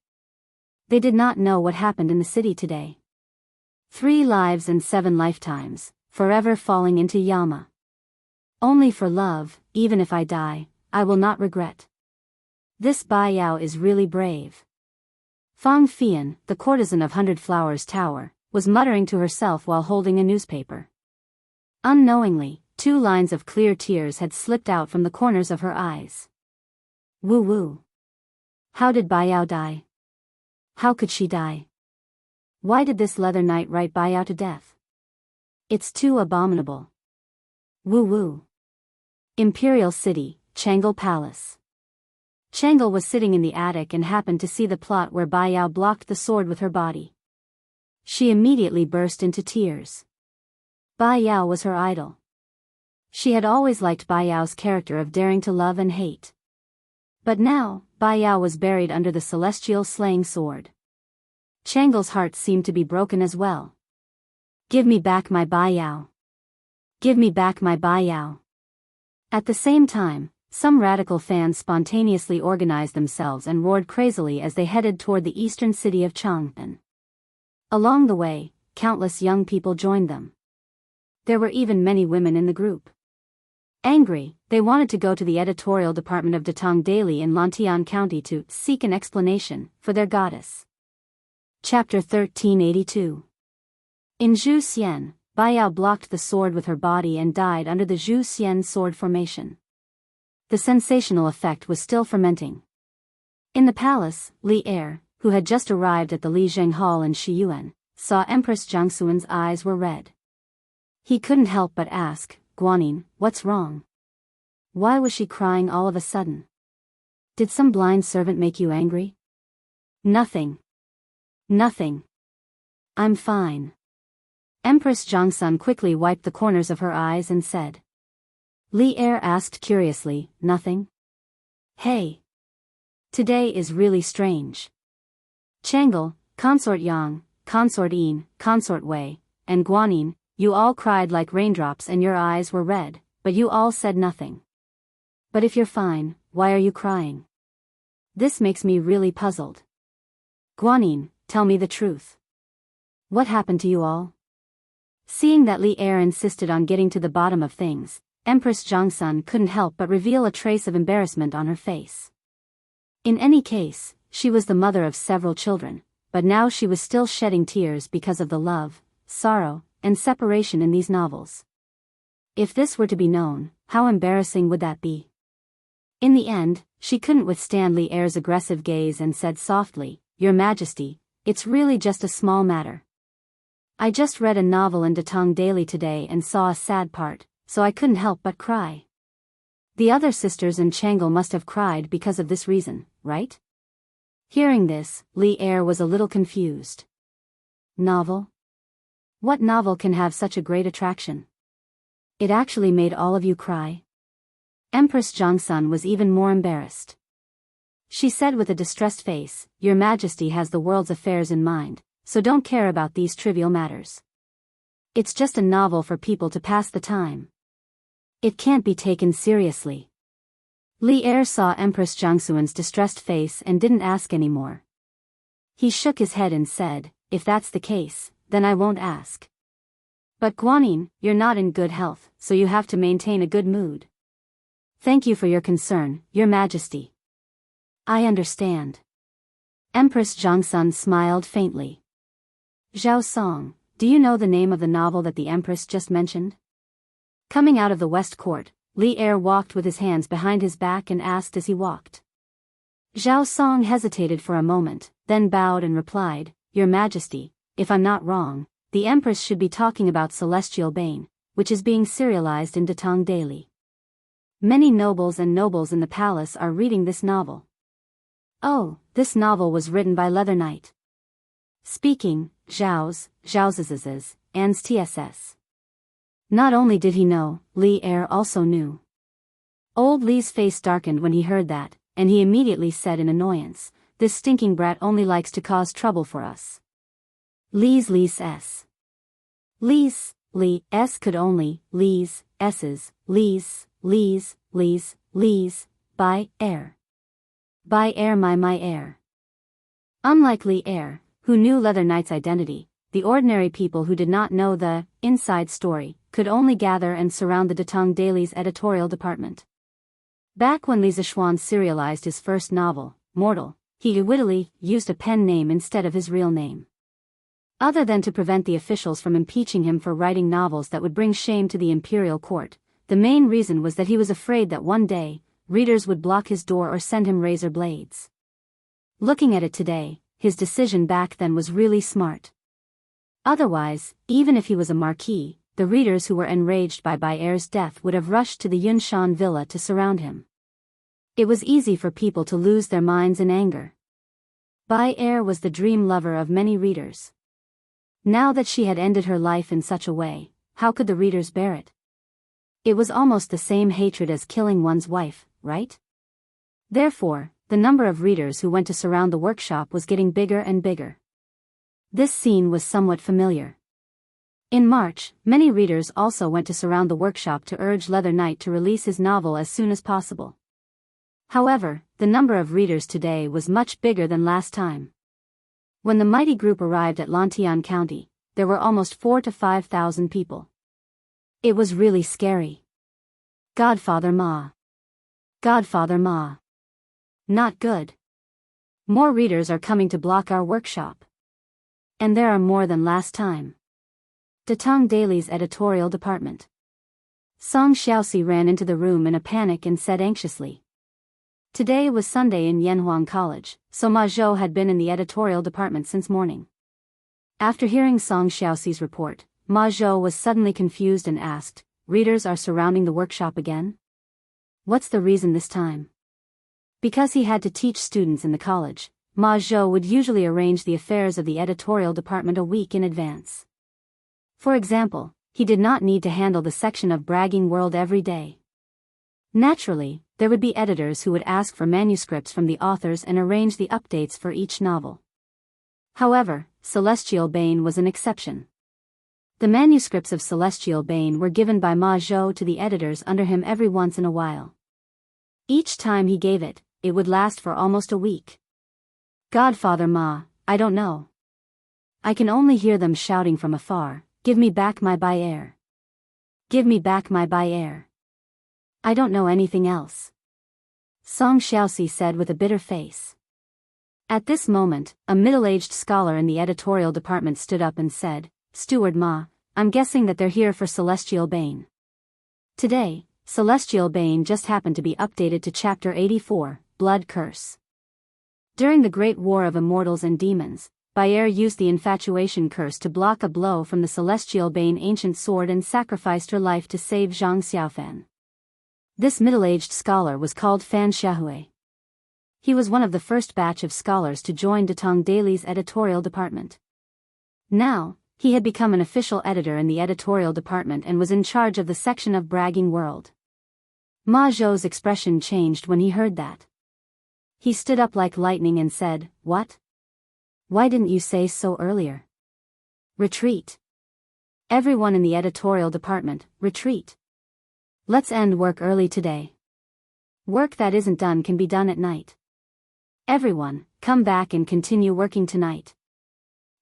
They did not know what happened in the city today. 3 lives and 7 lifetimes, forever falling into Yama. Only for love, even if I die, I will not regret. This Bai Yao is really brave. Fang Fian, the courtesan of 100 Flowers Tower, was muttering to herself while holding a newspaper. Unknowingly, 2 lines of clear tears had slipped out from the corners of her eyes. Woo woo. How did Bai Yao die? How could she die? Why did this leather knight write Bai Yao to death? It's too abominable. Woo woo. Imperial City, Changle Palace. Changle was sitting in the attic and happened to see the plot where Bai Yao blocked the sword with her body. She immediately burst into tears. Bai Yao was her idol. She had always liked Bai Yao's character of daring to love and hate. But now, Bai Yao was buried under the celestial slaying sword. Changle's heart seemed to be broken as well. Give me back my Bai Yao. Give me back my Bai Yao. At the same time, some radical fans spontaneously organized themselves and roared crazily as they headed toward the eastern city of Chang'an. Along the way, countless young people joined them. There were even many women in the group. Angry, they wanted to go to the editorial department of Datong Daily in Lantian County to seek an explanation for their goddess. Chapter 1382. In Zhu Xian, Bai Yao blocked the sword with her body and died under the Zhu Xian sword formation. The sensational effect was still fermenting. In the palace, Li Er, who had just arrived at the Li Zheng Hall in Shiyuan, saw Empress Jiangxuan's eyes were red. He couldn't help but ask, Guanyin, what's wrong? Why was she crying all of a sudden? Did some blind servant make you angry? Nothing. Nothing. I'm fine. Empress Jiangxun quickly wiped the corners of her eyes and said. Li Er asked curiously, nothing? Hey. Today is really strange. Changle, Consort Yang, Consort Yin, Consort Wei, and Guanyin, you all cried like raindrops and your eyes were red, but you all said nothing. But if you're fine, why are you crying? This makes me really puzzled. Guanyin, tell me the truth. What happened to you all? Seeing that Li Er insisted on getting to the bottom of things, Empress Jiangxun couldn't help but reveal a trace of embarrassment on her face. In any case, she was the mother of several children, but now she was still shedding tears because of the love, sorrow, and separation in these novels. If this were to be known, how embarrassing would that be? In the end, she couldn't withstand Li Er's aggressive gaze and said softly, Your Majesty, it's really just a small matter. I just read a novel in Datong Daily today and saw a sad part, so I couldn't help but cry. The other sisters in Changle must have cried because of this reason, right? Hearing this, Li Er was a little confused. Novel? What novel can have such a great attraction? It actually made all of you cry? Empress Jiangxun was even more embarrassed. She said with a distressed face, Your Majesty has the world's affairs in mind, so don't care about these trivial matters. It's just a novel for people to pass the time. It can't be taken seriously. Li Er saw Empress Jiangxuan's distressed face and didn't ask any more. He shook his head and said, If that's the case, then I won't ask. But Guanyin, you're not in good health, so you have to maintain a good mood. Thank you for your concern, Your Majesty. I understand. Empress Jiangxun smiled faintly. Zhao Song, do you know the name of the novel that the Empress just mentioned? Coming out of the West Court, Li Er walked with his hands behind his back and asked as he walked. Zhao Song hesitated for a moment, then bowed and replied, Your Majesty, if I'm not wrong, the Empress should be talking about Celestial Bane, which is being serialized in Datong Daily. Many nobles and nobles in the palace are reading this novel. Oh, this novel was written by Leather Knight. Speaking, Zhao's, and TSS. Not only did he know, Li Er also knew. Old Li's face darkened when he heard that, and he immediately said in annoyance, This stinking brat only likes to cause trouble for us. Li's S. Li's could only, Li's, by air. By air my air. Unlike Li Er, who knew Leather Knight's identity, the ordinary people who did not know the inside story could only gather and surround the Datong Daily's editorial department. Back when Li Zishuan serialized his first novel, Mortal, he wittily used a pen name instead of his real name. Other than to prevent the officials from impeaching him for writing novels that would bring shame to the imperial court, the main reason was that he was afraid that one day, readers would block his door or send him razor blades. Looking at it today, his decision back then was really smart. Otherwise, even if he was a marquis, the readers who were enraged by Bai Er's death would have rushed to the Yunshan villa to surround him. It was easy for people to lose their minds in anger. Bai Er was the dream lover of many readers. Now that she had ended her life in such a way, how could the readers bear it? It was almost the same hatred as killing one's wife, right? Therefore, the number of readers who went to surround the workshop was getting bigger and bigger. This scene was somewhat familiar. In March, many readers also went to surround the workshop to urge Leather Knight to release his novel as soon as possible. However, the number of readers today was much bigger than last time. When the mighty group arrived at Lantian County, there were almost 4,000 to 5,000 people. It was really scary. Godfather Ma. Godfather Ma. Not good. More readers are coming to block our workshop. And there are more than last time. Datong Daily's editorial department. Song Xiaoxi ran into the room in a panic and said anxiously. Today was Sunday in Yanhuang College, so Ma Zhou had been in the editorial department since morning. After hearing Song Xiaoxi's report, Ma Zhou was suddenly confused and asked, "Readers are surrounding the workshop again? What's the reason this time?" Because he had to teach students in the college, Ma Zhou would usually arrange the affairs of the editorial department a week in advance. For example, he did not need to handle the section of Bragging World every day. Naturally, there would be editors who would ask for manuscripts from the authors and arrange the updates for each novel. However, Celestial Bane was an exception. The manuscripts of Celestial Bane were given by Ma Zhou to the editors under him every once in a while. Each time he gave it, it would last for almost a week. Godfather Ma, I don't know. I can only hear them shouting from afar, "Give me back my Bayer. Give me back my Bayer. I don't know anything else," Song Xiaoxi said with a bitter face. At this moment, a middle-aged scholar in the editorial department stood up and said, "Steward Ma, I'm guessing that they're here for Celestial Bane." Today, Celestial Bane just happened to be updated to Chapter 84, Blood Curse. During the Great War of Immortals and Demons, Bayer used the Infatuation Curse to block a blow from the Celestial Bane ancient sword and sacrificed her life to save Zhang Xiaofan. This middle-aged scholar was called Fan Xiaohui. He was one of the first batch of scholars to join Datong Daily's editorial department. Now, he had become an official editor in the editorial department and was in charge of the section of Bragging World. Ma Zhou's expression changed when he heard that. He stood up like lightning and said, "What? Why didn't you say so earlier? Retreat. Everyone in the editorial department, retreat. Let's end work early today. Work that isn't done can be done at night. Everyone, come back and continue working tonight."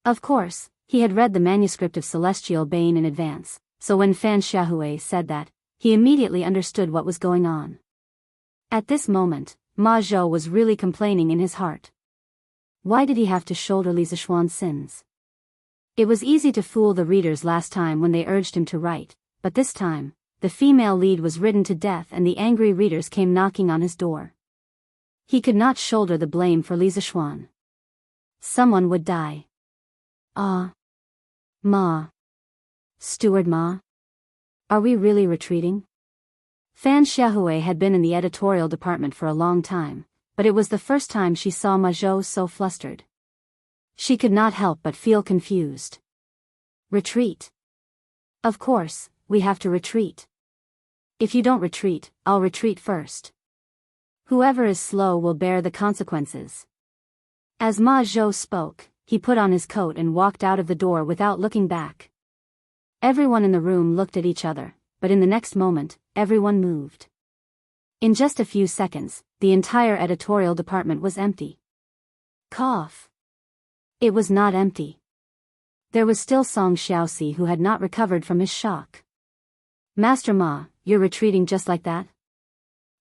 Of course, he had read the manuscript of Celestial Bane in advance, so when Fan Xiaohui said that, he immediately understood what was going on. At this moment, Ma Zhou was really complaining in his heart. Why did he have to shoulder Li Zishuan's sins? It was easy to fool the readers last time when they urged him to write, but this time, the female lead was ridden to death and the angry readers came knocking on his door. He could not shoulder the blame for Li Zishuan. Someone would die. Ma. Steward Ma? Are we really retreating? Fan Xiaohui had been in the editorial department for a long time, but it was the first time she saw Ma Zhou so flustered. She could not help but feel confused. Retreat. Of course, we have to retreat. If you don't retreat, I'll retreat first. Whoever is slow will bear the consequences. As Ma Zhou spoke, he put on his coat and walked out of the door without looking back. Everyone in the room looked at each other, but in the next moment, everyone moved. In just a few seconds, the entire editorial department was empty. Cough. It was not empty. There was still Song Xiaoxi who had not recovered from his shock. "Master Ma, you're retreating just like that?"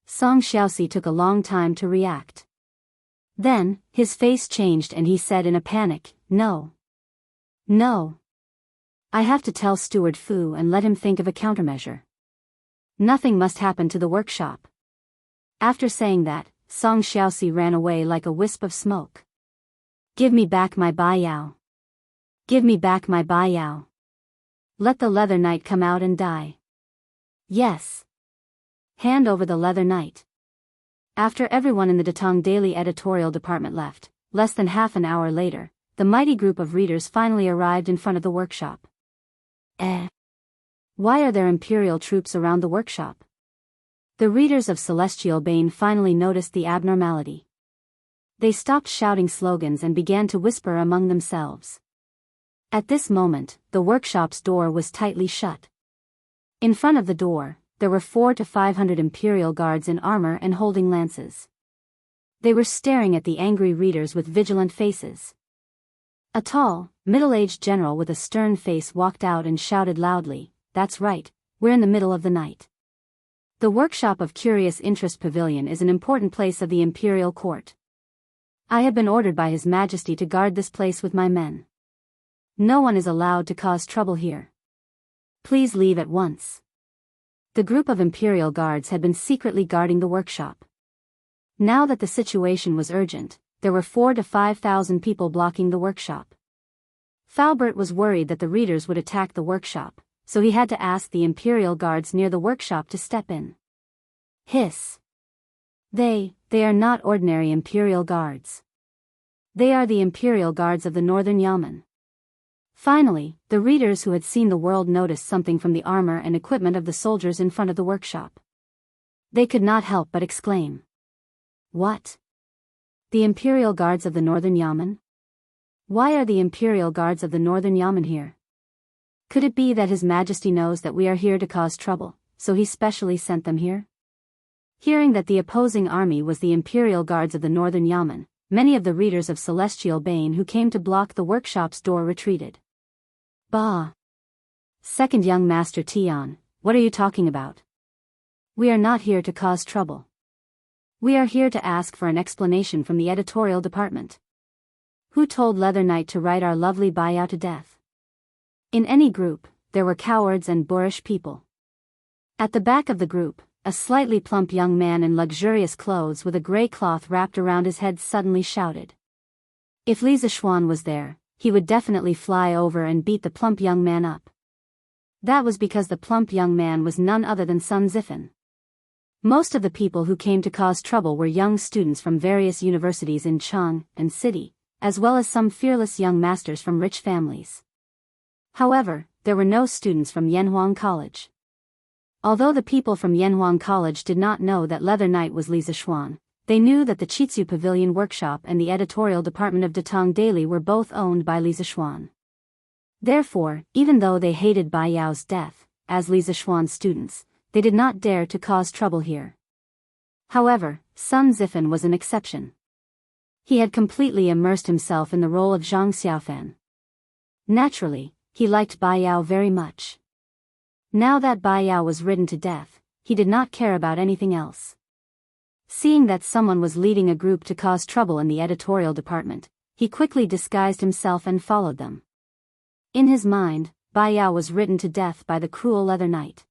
Song Xiaoxi took a long time to react. Then, his face changed and he said in a panic, "No. No. I have to tell Steward Fu and let him think of a countermeasure. Nothing must happen to the workshop." After saying that, Song Xiaoxi ran away like a wisp of smoke. "Give me back my Baiyao. Give me back my Baiyao. Let the Leather Knight come out and die. Yes. Hand over the Leather Knight." After everyone in the Datong Daily editorial department left, less than half an hour later, the mighty group of readers finally arrived in front of the workshop. Why are there Imperial troops around the workshop? The readers of Celestial Bane finally noticed the abnormality. They stopped shouting slogans and began to whisper among themselves. At this moment, the workshop's door was tightly shut. In front of the door, there were 400 to 500 Imperial guards in armor and holding lances. They were staring at the angry readers with vigilant faces. A tall, middle-aged general with a stern face walked out and shouted loudly, "That's right, we're in the middle of the night. The workshop of Curious Interest Pavilion is an important place of the Imperial Court. I have been ordered by His Majesty to guard this place with my men. No one is allowed to cause trouble here. Please leave at once." The group of Imperial guards had been secretly guarding the workshop. Now that the situation was urgent, there were 4,000 to 5,000 people blocking the workshop. Falbert was worried that the readers would attack the workshop, so he had to ask the Imperial guards near the workshop to step in. Hiss. They are not ordinary Imperial guards. They are the Imperial guards of the Northern Yamen. Finally, the readers who had seen the world noticed something from the armor and equipment of the soldiers in front of the workshop. They could not help but exclaim. What? The Imperial guards of the Northern Yamen? Why are the Imperial guards of the Northern Yamen here? Could it be that His Majesty knows that we are here to cause trouble, so he specially sent them here? Hearing that the opposing army was the Imperial guards of the Northern Yamen, many of the readers of Celestial Bane who came to block the workshop's door retreated. Bah! Second young Master Tion, what are you talking about? We are not here to cause trouble. We are here to ask for an explanation from the editorial department. Who told Leather Knight to write our lovely Baiao to death? In any group, there were cowards and boorish people. At the back of the group, a slightly plump young man in luxurious clothes with a gray cloth wrapped around his head suddenly shouted. If Li Zishuan was there, he would definitely fly over and beat the plump young man up. That was because the plump young man was none other than Sun Zifen. Most of the people who came to cause trouble were young students from various universities in Chang and City, as well as some fearless young masters from rich families. However, there were no students from Yanhuang College. Although the people from Yanhuang College did not know that Leather Knight was Li Zishuan, they knew that the Chitsu Pavilion Workshop and the editorial department of Datong Daily were both owned by Li Zishuan. Therefore, even though they hated Bai Yao's death, as Li Zishuan's students, they did not dare to cause trouble here. However, Sun Zifen was an exception. He had completely immersed himself in the role of Zhang Xiaofan. Naturally, he liked Bai Yao very much. Now that Bai Yao was ridden to death, he did not care about anything else. Seeing that someone was leading a group to cause trouble in the editorial department, he quickly disguised himself and followed them. In his mind, Bai Yao was ridden to death by the cruel Leather Knight.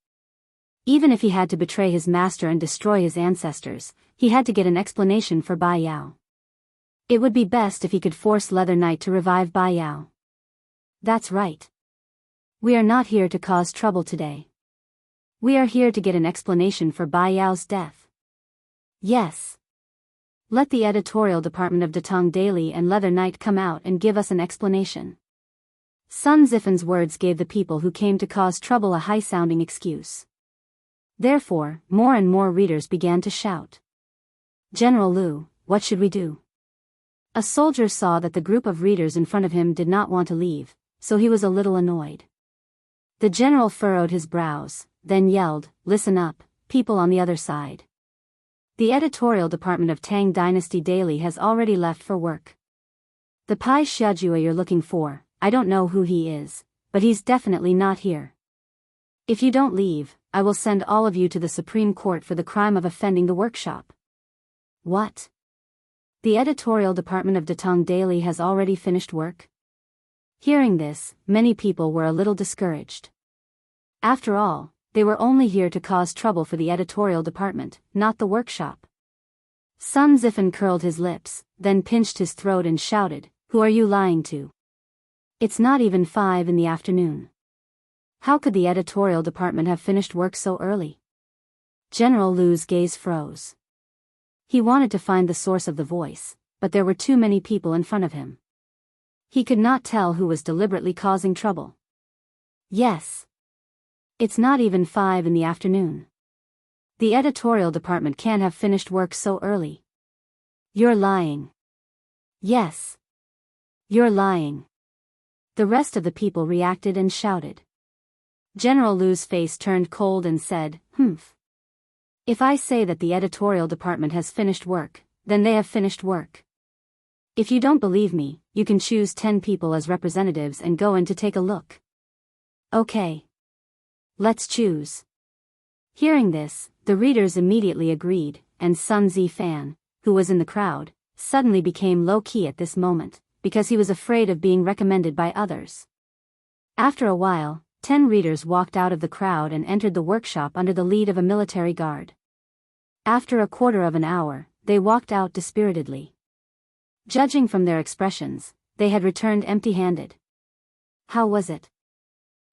Even if he had to betray his master and destroy his ancestors, he had to get an explanation for Bai Yao. It would be best if he could force Leather Knight to revive Bai Yao. That's right. We are not here to cause trouble today. We are here to get an explanation for Bai Yao's death. Yes. Let the editorial department of Datong Daily and Leather Knight come out and give us an explanation. Sun Zifen's words gave the people who came to cause trouble a high-sounding excuse. Therefore, more and more readers began to shout. General Lu, what should we do? A soldier saw that the group of readers in front of him did not want to leave, so he was a little annoyed. The general furrowed his brows, then yelled, "Listen up, people on the other side. The editorial department of Tang Dynasty Daily has already left for work. The Pai Xiaojue you're looking for, I don't know who he is, but he's definitely not here. If you don't leave, I will send all of you to the Supreme Court for the crime of offending the workshop." What? The editorial department of Datong Daily has already finished work? Hearing this, many people were a little discouraged. After all, they were only here to cause trouble for the editorial department, not the workshop. Sun Zifen curled his lips, then pinched his throat and shouted, "Who are you lying to? It's not even 5 in the afternoon. How could the editorial department have finished work so early?" General Lu's gaze froze. He wanted to find the source of the voice, but there were too many people in front of him. He could not tell who was deliberately causing trouble. Yes. It's not even 5 in the afternoon. The editorial department can't have finished work so early. You're lying. Yes. You're lying. The rest of the people reacted and shouted. General Lu's face turned cold and said, "Humph. If I say that the editorial department has finished work, then they have finished work. If you don't believe me, you can choose 10 people as representatives and go in to take a look." Okay. Let's choose. Hearing this, the readers immediately agreed, and Sun Zifan, who was in the crowd, suddenly became low-key at this moment, because he was afraid of being recommended by others. After a while, 10 readers walked out of the crowd and entered the workshop under the lead of a military guard. After a quarter of an hour, they walked out dispiritedly. Judging from their expressions, they had returned empty-handed. How was it?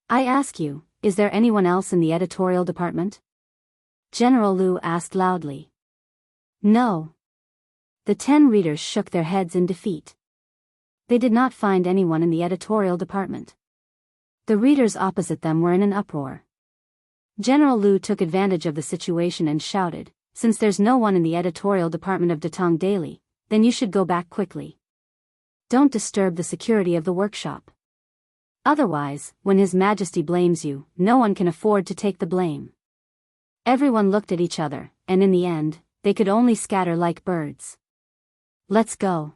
I ask you, is there anyone else in the editorial department? General Lu asked loudly. No. The 10 readers shook their heads in defeat. They did not find anyone in the editorial department. The readers opposite them were in an uproar. General Lu took advantage of the situation and shouted, "Since there's no one in the editorial department of Datong Daily, then you should go back quickly. Don't disturb the security of the workshop. Otherwise, when His Majesty blames you, no one can afford to take the blame." Everyone looked at each other, and in the end, they could only scatter like birds. Let's go.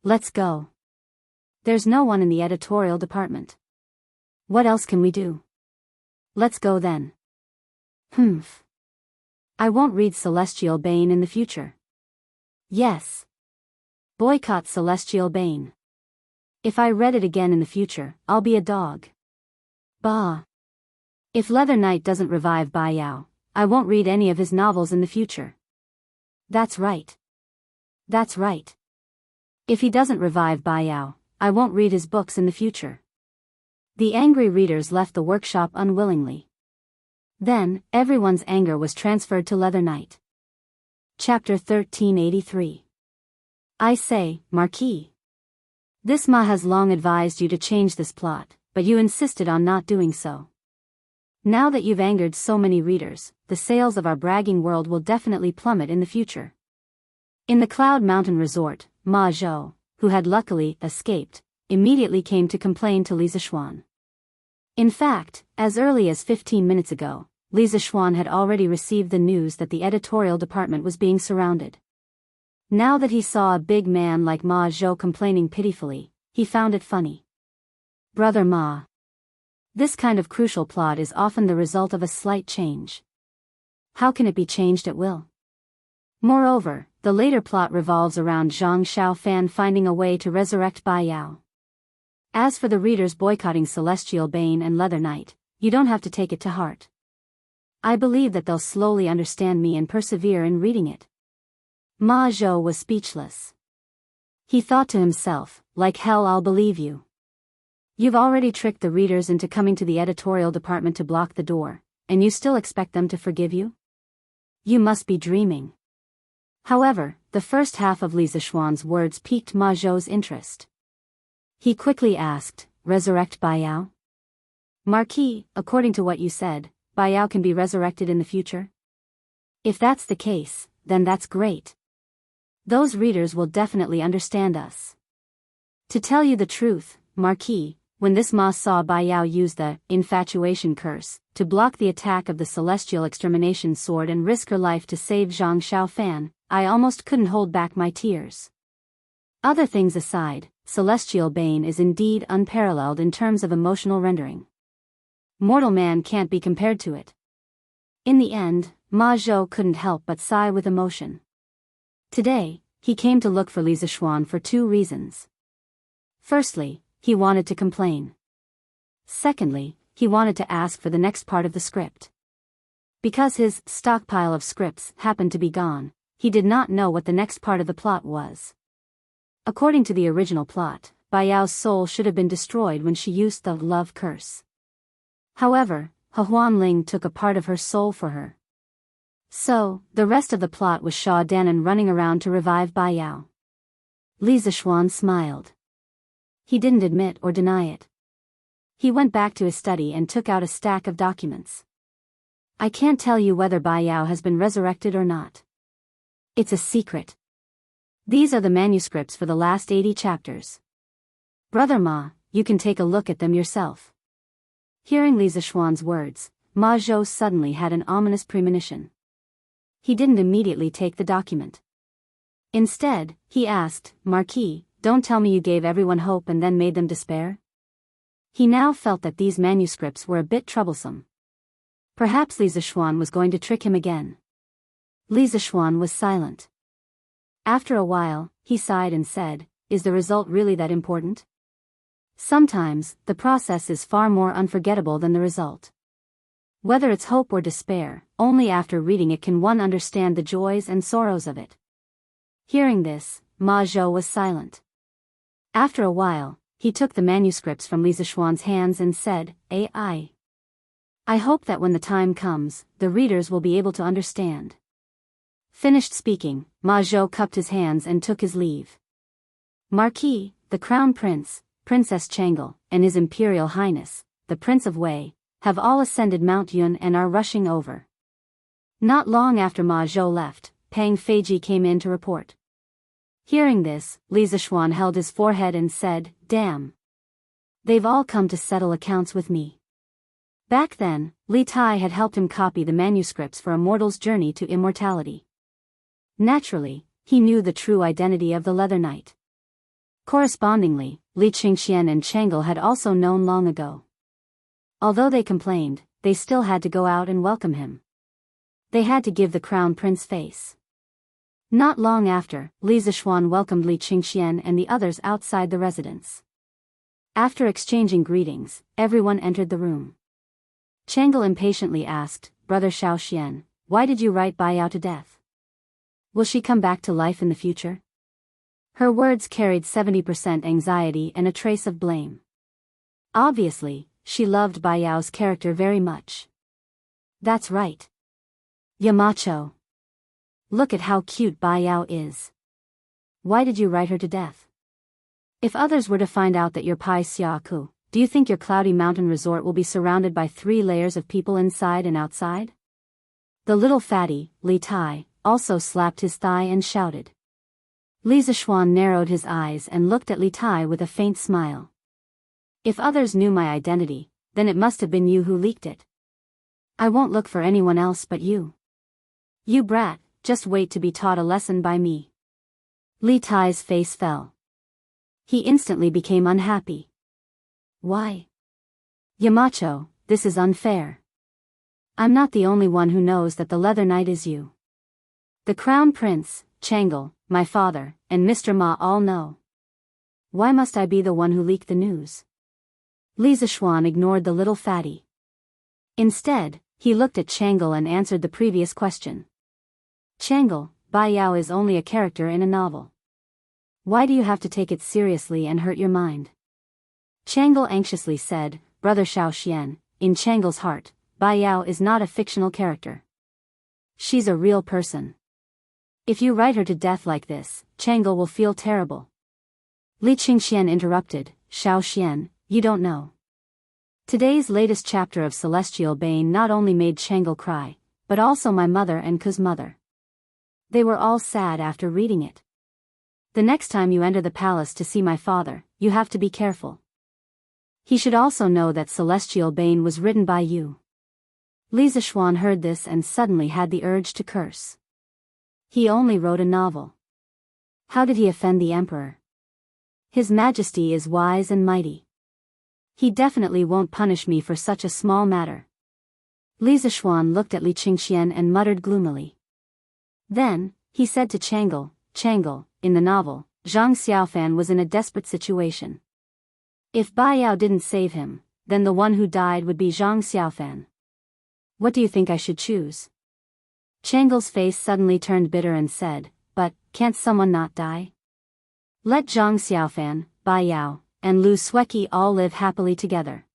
Let's go. There's no one in the editorial department. What else can we do? Let's go then. Humph. I won't read Celestial Bane in the future. Yes. Boycott Celestial Bane. If I read it again in the future, I'll be a dog. Bah. If Leather Knight doesn't revive Bai Yao, I won't read any of his novels in the future. That's right. That's right. If he doesn't revive Bai Yao, I won't read his books in the future. The angry readers left the workshop unwillingly. Then, everyone's anger was transferred to Leather Knight. Chapter 1383. I say, Marquis. This Ma has long advised you to change this plot, but you insisted on not doing so. Now that you've angered so many readers, the sales of our bragging world will definitely plummet in the future. In the Cloud Mountain Resort, Ma Zhou, who had luckily escaped, immediately came to complain to Li Zixuan. In fact, as early as 15 minutes ago, Li Zixuan had already received the news that the editorial department was being surrounded. Now that he saw a big man like Ma Zhou complaining pitifully, he found it funny. Brother Ma. This kind of crucial plot is often the result of a slight change. How can it be changed at will? Moreover, the later plot revolves around Zhang Xiaofan finding a way to resurrect Bai Yao. As for the readers boycotting Celestial Bane and Leather Knight, you don't have to take it to heart. I believe that they'll slowly understand me and persevere in reading it. Ma Zhou was speechless. He thought to himself, like hell I'll believe you. You've already tricked the readers into coming to the editorial department to block the door, and you still expect them to forgive you? You must be dreaming. However, the first half of Li Zixuan's words piqued Ma Zhou's interest. He quickly asked, "Resurrect Bai Yao?" Marquis, according to what you said, Bai Yao can be resurrected in the future? If that's the case, then that's great. Those readers will definitely understand us. To tell you the truth, Marquis, when this Ma saw Bai Yao use the infatuation curse to block the attack of the celestial extermination sword and risk her life to save Zhang Xiaofan, I almost couldn't hold back my tears. Other things aside, Celestial Bane is indeed unparalleled in terms of emotional rendering. Mortal man can't be compared to it. In the end, Ma Zhou couldn't help but sigh with emotion. Today, he came to look for Li Zixuan for 2 reasons. Firstly, he wanted to complain. Secondly, he wanted to ask for the next part of the script. Because his stockpile of scripts happened to be gone, he did not know what the next part of the plot was. According to the original plot, Bai Yao's soul should have been destroyed when she used the love curse. However, Huan Ling took a part of her soul for her. So, the rest of the plot was Sha Danan running around to revive Bai Yao. Li Zixuan smiled. He didn't admit or deny it. He went back to his study and took out a stack of documents. I can't tell you whether Bai Yao has been resurrected or not. It's a secret. These are the manuscripts for the last 80 chapters. Brother Ma, you can take a look at them yourself. Hearing Li Zishuan's words, Ma Zhou suddenly had an ominous premonition. He didn't immediately take the document. Instead, he asked, Marquis, don't tell me you gave everyone hope and then made them despair? He now felt that these manuscripts were a bit troublesome. Perhaps Li Zishuan was going to trick him again. Li Zishuan was silent. After a while, he sighed and said, is the result really that important? Sometimes, the process is far more unforgettable than the result. Whether it's hope or despair, only after reading it can one understand the joys and sorrows of it. Hearing this, Ma Zhou was silent. After a while, he took the manuscripts from Li Zishuan's hands and said, I hope that when the time comes, the readers will be able to understand. Finished speaking, Ma Zhou cupped his hands and took his leave. Marquis, the Crown Prince, Princess Changel, and His Imperial Highness, the Prince of Wei, have all ascended Mount Yun and are rushing over. Not long after Ma Zhou left, Pang Feiji came in to report. Hearing this, Li Zishuan held his forehead and said, damn. They've all come to settle accounts with me. Back then, Li Tai had helped him copy the manuscripts for A Mortal's Journey to Immortality. Naturally, he knew the true identity of the Leather Knight. Correspondingly, Li Qingxian and Changel had also known long ago. Although they complained, they still had to go out and welcome him. They had to give the Crown Prince face. Not long after, Li Zishuan welcomed Li Qingxian and the others outside the residence. After exchanging greetings, everyone entered the room. Changel impatiently asked, Brother Xiaoxian, why did you write Bai Yao to death? Will she come back to life in the future? Her words carried 70% anxiety and a trace of blame. Obviously, she loved Bai Yao's character very much. That's right. Yamacho. Look at how cute Bai Yao is. Why did you write her to death? If others were to find out that you're Pai Xiaoku, do you think your cloudy mountain resort will be surrounded by 3 layers of people inside and outside? The little fatty, Li Tai, also slapped his thigh and shouted. Li Zishuan narrowed his eyes and looked at Li Tai with a faint smile. If others knew my identity, then it must have been you who leaked it. I won't look for anyone else but you. You brat, just wait to be taught a lesson by me. Li Tai's face fell. He instantly became unhappy. Why? Yamacho, this is unfair. I'm not the only one who knows that the Leather Knight is you. The Crown Prince, Changel, my father, and Mr. Ma all know. Why must I be the one who leaked the news? Li Zishuan ignored the little fatty. Instead, he looked at Changel and answered the previous question. Changel, Bai Yao is only a character in a novel. Why do you have to take it seriously and hurt your mind? Changel anxiously said, Brother Xiaoxian, in Changel's heart, Bai Yao is not a fictional character. She's a real person. If you write her to death like this, Changel will feel terrible. Li Qingxian interrupted, Xiaoxian, you don't know. Today's latest chapter of Celestial Bane not only made Changel cry, but also my mother and Ku's mother. They were all sad after reading it. The next time you enter the palace to see my father, you have to be careful. He should also know that Celestial Bane was written by you. Li Zishuan heard this and suddenly had the urge to curse. He only wrote a novel. How did he offend the emperor? His Majesty is wise and mighty. He definitely won't punish me for such a small matter. Li Zishuan looked at Li Qingxian and muttered gloomily. Then, he said to Changel, Changel, in the novel, Zhang Xiaofan was in a desperate situation. If Bai Yao didn't save him, then the one who died would be Zhang Xiaofan. What do you think I should choose? Changel's face suddenly turned bitter and said, but, can't someone not die? Let Zhang Xiaofan, Bai Yao, and Lu Sueki all live happily together.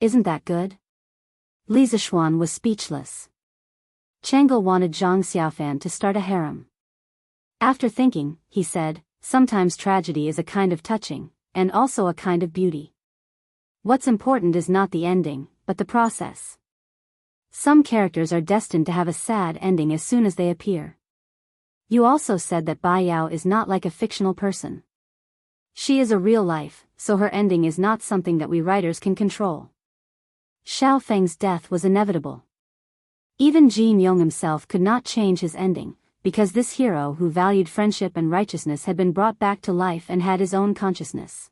Isn't that good? Li Zishuan was speechless. Changel wanted Zhang Xiaofan to start a harem. After thinking, he said, sometimes tragedy is a kind of touching, and also a kind of beauty. What's important is not the ending, but the process. Some characters are destined to have a sad ending as soon as they appear. You also said that Bai Yao is not like a fictional person. She is a real life, so her ending is not something that we writers can control. Xiao Feng's death was inevitable. Even Jin Yong himself could not change his ending, because this hero who valued friendship and righteousness had been brought back to life and had his own consciousness.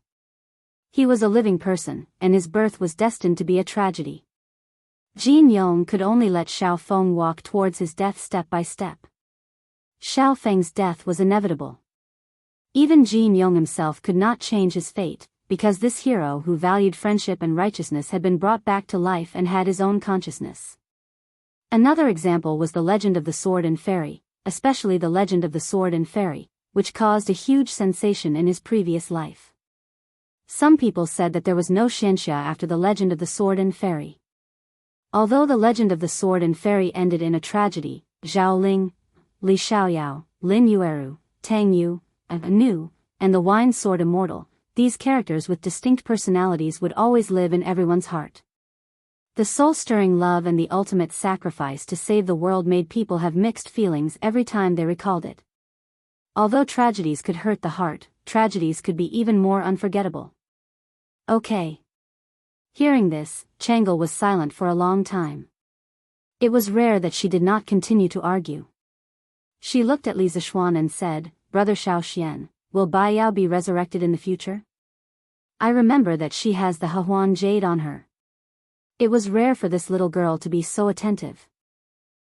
He was a living person, and his birth was destined to be a tragedy. Jin Yong could only let Xiao Feng walk towards his death step by step. Xiao Feng's death was inevitable. Even Jin Yong himself could not change his fate, because this hero who valued friendship and righteousness had been brought back to life and had his own consciousness. Another example was the legend of the sword and fairy, especially the legend of the sword and fairy, which caused a huge sensation in his previous life. Some people said that there was no Xianxia after the legend of the sword and fairy. Although the legend of the sword and fairy ended in a tragedy, Zhao Ling, Li Xiaoyao, Lin Yueru, Tang Yu, Anu, and the Wine Sword Immortal, these characters with distinct personalities would always live in everyone's heart. The soul-stirring love and the ultimate sacrifice to save the world made people have mixed feelings every time they recalled it. Although tragedies could hurt the heart, tragedies could be even more unforgettable. Okay. Hearing this, Chang'e was silent for a long time. It was rare that she did not continue to argue. She looked at Li Zixuan and said, "Brother Xiaoxian, will Bai Yao be resurrected in the future? I remember that she has the Hehuan jade on her." It was rare for this little girl to be so attentive.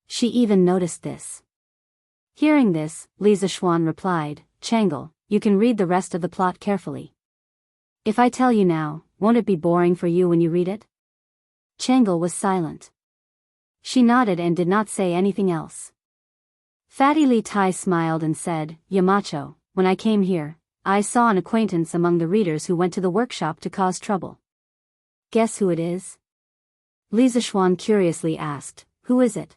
She even noticed this. Hearing this, Li Zixuan replied, "Chang'e, you can read the rest of the plot carefully. If I tell you now, won't it be boring for you when you read it?" Chang'e was silent. She nodded and did not say anything else. Fatty Li Tai smiled and said, "Yamacho, when I came here, I saw an acquaintance among the readers who went to the workshop to cause trouble. Guess who it is?" Li Zixuan curiously asked, "Who is it?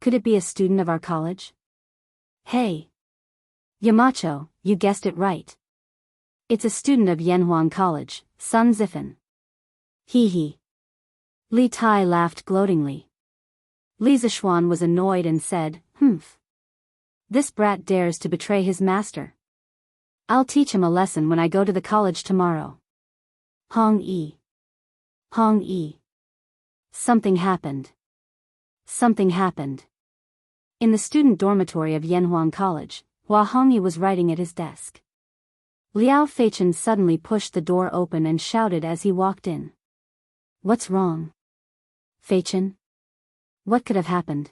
Could it be a student of our college?" "Hey! Yamacho, you guessed it right. It's a student of Yanhuang College, Sun Zifan." "Hee hee." Li Tai laughed gloatingly. Li Zixuan was annoyed and said, "Humph. This brat dares to betray his master. I'll teach him a lesson when I go to the college tomorrow." Hong Yi. Hong Yi. Something happened. Something happened. In the student dormitory of Yanhuang College, Hua Hongyi was writing at his desk. Liao Feichen suddenly pushed the door open and shouted as he walked in. "What's wrong? Feichen? What could have happened?"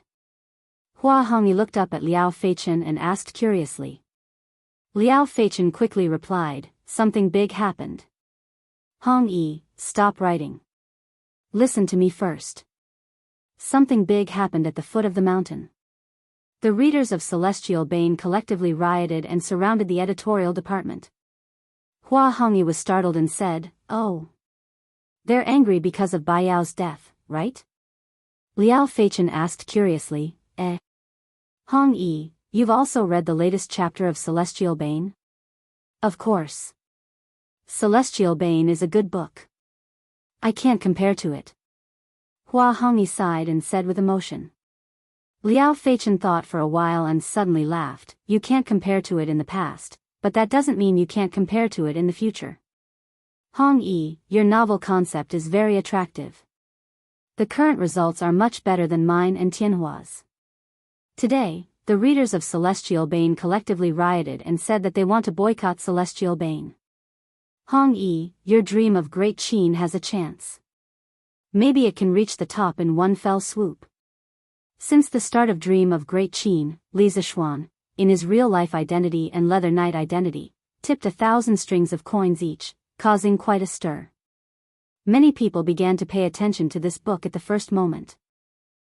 Hua Hongyi looked up at Liao Feichen and asked curiously. Liao Feichen quickly replied, "Something big happened." "Hong Yi, stop writing. Listen to me first. Something big happened at the foot of the mountain." The readers of Celestial Bane collectively rioted and surrounded the editorial department. Hua Hongyi was startled and said, "Oh. They're angry because of Bai Yao's death, right?" Liao Feichen asked curiously, "Eh? Hong Yi, you've also read the latest chapter of Celestial Bane?" "Of course. Celestial Bane is a good book. I can't compare to it." Hua Hongyi sighed and said with emotion. Liao Feichen thought for a while and suddenly laughed. "You can't compare to it in the past, but that doesn't mean you can't compare to it in the future. Hong Yi, your novel concept is very attractive. The current results are much better than mine and Tianhua's." Today, the readers of Celestial Bane collectively rioted and said that they want to boycott Celestial Bane. "Hong Yi, your dream of Great Qin has a chance. Maybe it can reach the top in one fell swoop." Since the start of Dream of Great Qin, Li Zixuan, in his real-life identity and Leather Knight identity, tipped 1,000 strings of coins each, causing quite a stir. Many people began to pay attention to this book at the first moment.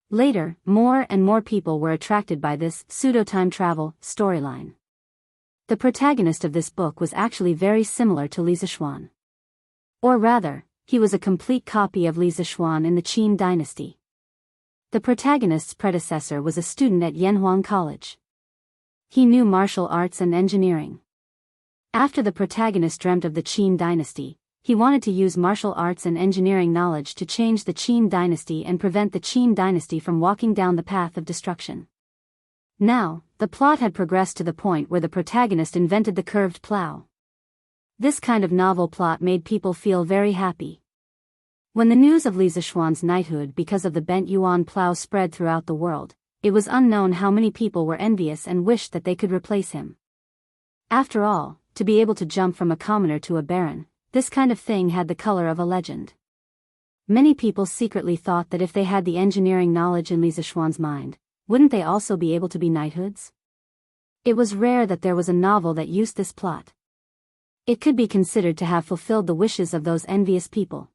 Later, more and more people were attracted by this pseudo-time travel storyline. The protagonist of this book was actually very similar to Li Zixuan. Or rather, he was a complete copy of Li Zixuan in the Qin dynasty. The protagonist's predecessor was a student at Yanhuang College. He knew martial arts and engineering. After the protagonist dreamt of the Qin dynasty, he wanted to use martial arts and engineering knowledge to change the Qin dynasty and prevent the Qin dynasty from walking down the path of destruction. Now, the plot had progressed to the point where the protagonist invented the curved plow. This kind of novel plot made people feel very happy. When the news of Li Zishuan's knighthood because of the bent yuan plow spread throughout the world, it was unknown how many people were envious and wished that they could replace him. After all, to be able to jump from a commoner to a baron, this kind of thing had the color of a legend. Many people secretly thought that if they had the engineering knowledge in Li Zishuan's mind, wouldn't they also be able to be knighthoods? It was rare that there was a novel that used this plot. It could be considered to have fulfilled the wishes of those envious people.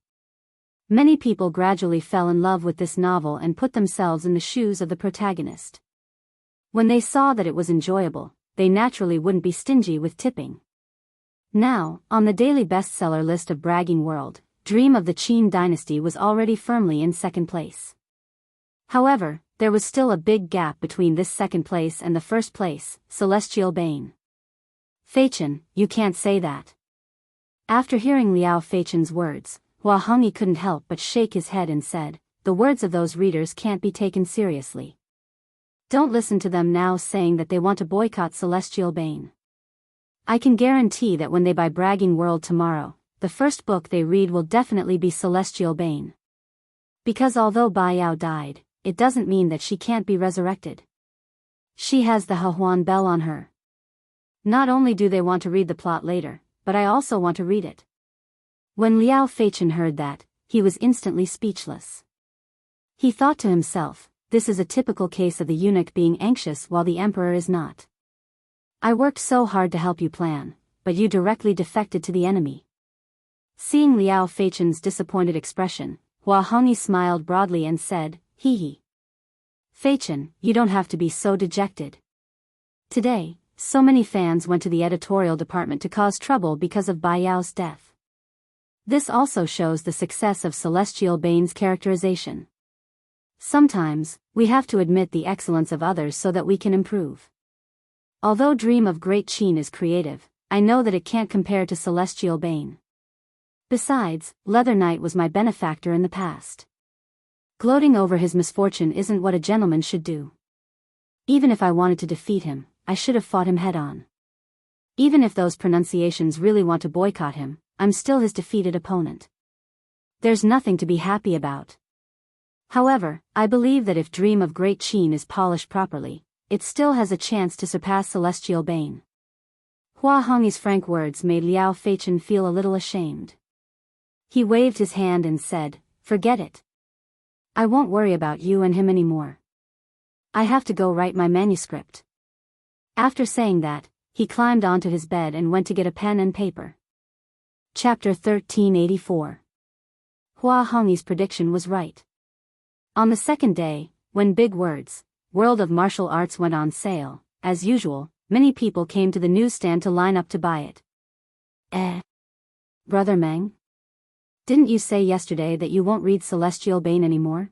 Many people gradually fell in love with this novel and put themselves in the shoes of the protagonist. When they saw that it was enjoyable, they naturally wouldn't be stingy with tipping. Now, on the daily bestseller list of Bragging World, Dream of the Qin Dynasty was already firmly in second place. However, there was still a big gap between this second place and the first place, Celestial Bane. Feichen, you can't say that. After hearing Liao Feichen's words, Hua Hongyi couldn't help but shake his head and said, the words of those readers can't be taken seriously. Don't listen to them now saying that they want to boycott Celestial Bane. I can guarantee that when they buy Bragging World tomorrow, the first book they read will definitely be Celestial Bane. Because although Bai Yao died, it doesn't mean that she can't be resurrected. She has the Hehuan bell on her. Not only do they want to read the plot later, but I also want to read it. When Liao Feichen heard that, he was instantly speechless. He thought to himself, this is a typical case of the eunuch being anxious while the emperor is not. I worked so hard to help you plan, but you directly defected to the enemy. Seeing Liao Feichen's disappointed expression, Hua Hongyi smiled broadly and said, hee hee. Feichen, you don't have to be so dejected. Today, so many fans went to the editorial department to cause trouble because of Bai Yao's death. This also shows the success of Celestial Bane's characterization. Sometimes, we have to admit the excellence of others so that we can improve. Although Dream of Great Qin is creative, I know that it can't compare to Celestial Bane. Besides, Leather Knight was my benefactor in the past. Gloating over his misfortune isn't what a gentleman should do. Even if I wanted to defeat him, I should have fought him head-on. Even if those pronunciations really want to boycott him, I'm still his defeated opponent. There's nothing to be happy about. However, I believe that if Dream of Great Qin is polished properly, it still has a chance to surpass Celestial Bane. Hua Hongyi's frank words made Liao Feichen feel a little ashamed. He waved his hand and said, forget it. I won't worry about you and him anymore. I have to go write my manuscript. After saying that, he climbed onto his bed and went to get a pen and paper. Chapter 1384. Hua Hongyi's prediction was right. On the second day, when Big Words, World of Martial Arts went on sale, as usual, many people came to the newsstand to line up to buy it. Brother Meng? Didn't you say yesterday that you won't read Celestial Bane anymore?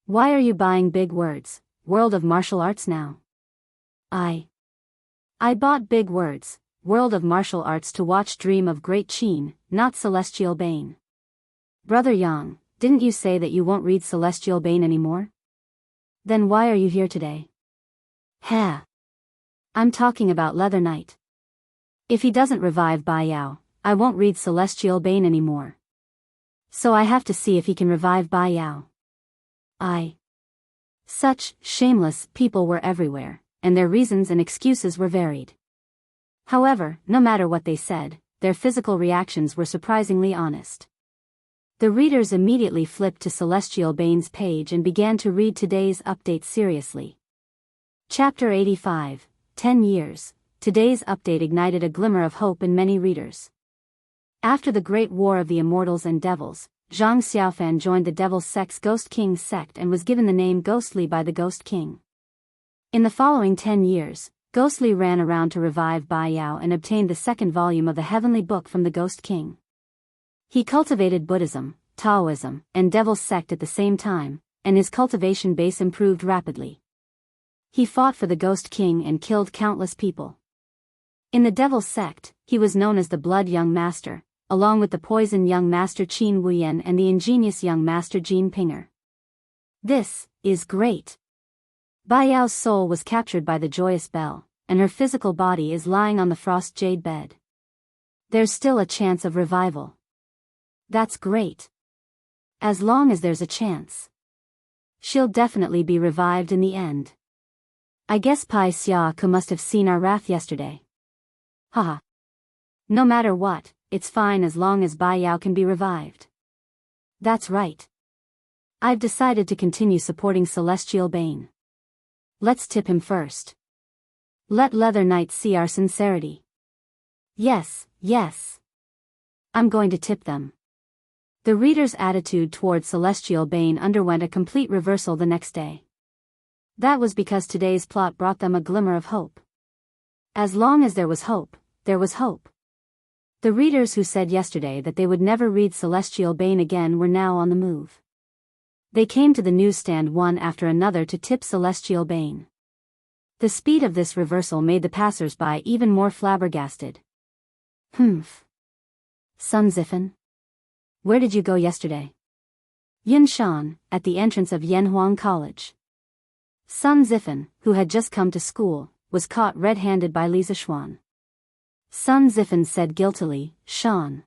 Why are you buying Big Words, World of Martial Arts now? I bought Big Words, World of Martial Arts to watch Dream of Great Qin, not Celestial Bane. Brother Yang, didn't you say that you won't read Celestial Bane anymore? Then why are you here today? I'm talking about Leather Knight. If he doesn't revive Bai Yao, I won't read Celestial Bane anymore. So I have to see if he can revive Bai Yao. Such shameless people were everywhere, and their reasons and excuses were varied. However, no matter what they said, their physical reactions were surprisingly honest. The readers immediately flipped to Celestial Bane's page and began to read today's update seriously. Chapter 85, 10 Years. Today's update ignited a glimmer of hope in many readers. After the Great War of the Immortals and Devils, Zhang Xiaofan joined the Devil Sect's Ghost King sect and was given the name Ghostly by the Ghost King. In the following 10 years, Ghostly ran around to revive Bai Yao and obtained the second volume of the Heavenly Book from the Ghost King. He cultivated Buddhism, Taoism, and Devil Sect at the same time, and his cultivation base improved rapidly. He fought for the Ghost King and killed countless people. In the Devil Sect, he was known as the Blood Young Master, along with the poison young Master Qin Wuyan and the ingenious young Master Jean Pinger. This is great. Bai Yao's soul was captured by the joyous bell, and her physical body is lying on the frost jade bed. There's still a chance of revival. That's great. As long as there's a chance. She'll definitely be revived in the end. I guess Pai Xia must have seen our wrath yesterday. Haha. No matter what, it's fine as long as Bai Yao can be revived. That's right. I've decided to continue supporting Celestial Bane. Let's tip him first. Let Leather Knight see our sincerity. Yes, yes. I'm going to tip them. The reader's attitude toward Celestial Bane underwent a complete reversal the next day. That was because today's plot brought them a glimmer of hope. As long as there was hope, there was hope. The readers who said yesterday that they would never read Celestial Bane again were now on the move. They came to the newsstand one after another to tip Celestial Bane. The speed of this reversal made the passers-by even more flabbergasted. Humph. Sun Zifen? Where did you go yesterday? Yun Shan, at the entrance of Yanhuang College. Sun Zifen, who had just come to school, was caught red-handed by Li Zixuan. Sun Zifen said guiltily, Shan.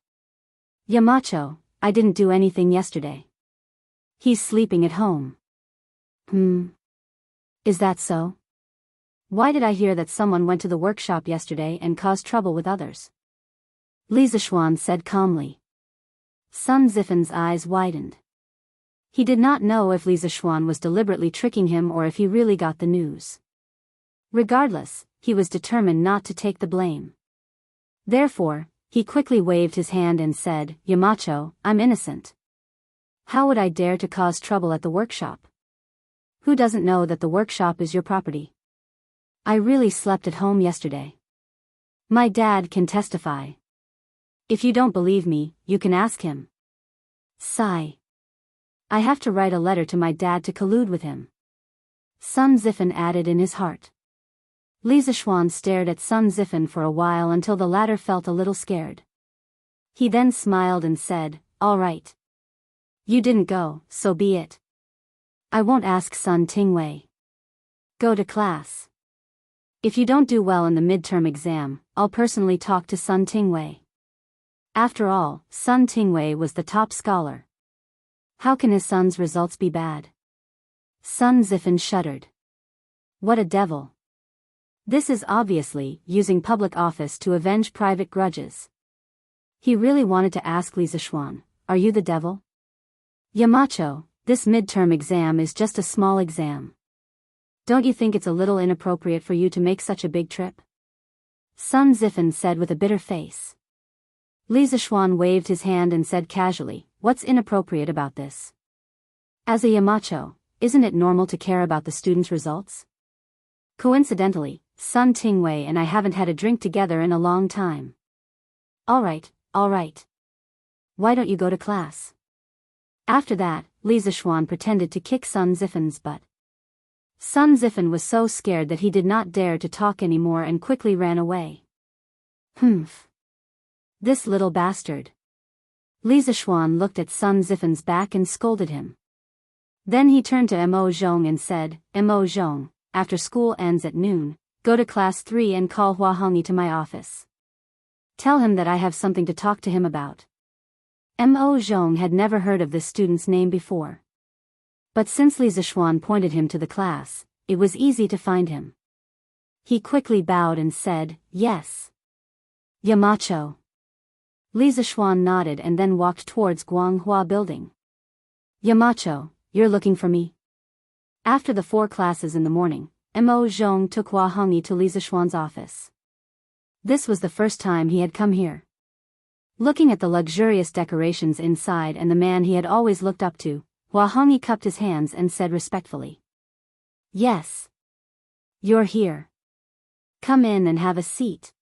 Yamacho, I didn't do anything yesterday. He's sleeping at home. Is that so? Why did I hear that someone went to the workshop yesterday and caused trouble with others? Li Zixuan said calmly. Sun Zifen's eyes widened. He did not know if Li Zixuan was deliberately tricking him or if he really got the news. Regardless, he was determined not to take the blame. Therefore, he quickly waved his hand and said, Yamacho, I'm innocent. How would I dare to cause trouble at the workshop? Who doesn't know that the workshop is your property? I really slept at home yesterday. My dad can testify. If you don't believe me, you can ask him. Sigh. I have to write a letter to my dad to collude with him. Sun Zifen added in his heart. Li Zixuan stared at Sun Zifen for a while until the latter felt a little scared. He then smiled and said, All right. You didn't go, so be it. I won't ask Sun Tingwei. Go to class. If you don't do well in the midterm exam, I'll personally talk to Sun Tingwei. After all, Sun Tingwei was the top scholar. How can his son's results be bad? Sun Zifen shuddered. What a devil. This is obviously using public office to avenge private grudges. He really wanted to ask Li Zixuan, are you the devil? Yamacho, this midterm exam is just a small exam. Don't you think it's a little inappropriate for you to make such a big trip? Sun Zifen said with a bitter face. Li Zixuan waved his hand and said casually, What's inappropriate about this? As a Yamacho, isn't it normal to care about the students' results? Coincidentally, Sun Tingwei and I haven't had a drink together in a long time. All right. Why don't you go to class? After that, Li Zixuan pretended to kick Sun Zifen's butt. Sun Zifen was so scared that he did not dare to talk anymore and quickly ran away. Humph. This little bastard. Li Zixuan looked at Sun Zifen's back and scolded him. Then he turned to Mo Zhong and said, Mo Zhong, after school ends at noon, go to class 3 and call Hua Hongyi to my office. Tell him that I have something to talk to him about. Mo Zhong had never heard of this student's name before. But since Li Zixuan pointed him to the class, it was easy to find him. He quickly bowed and said, Yes. Yamacho. Li Zixuan nodded and then walked towards Guanghua Building. Yamacho, you're looking for me? After the 4 classes in the morning, Mo Zhong took Hua Hongyi to Li Zixuan's office. This was the first time he had come here. Looking at the luxurious decorations inside and the man he had always looked up to, Hua Hongyi cupped his hands and said respectfully. Yes. You're here. Come in and have a seat.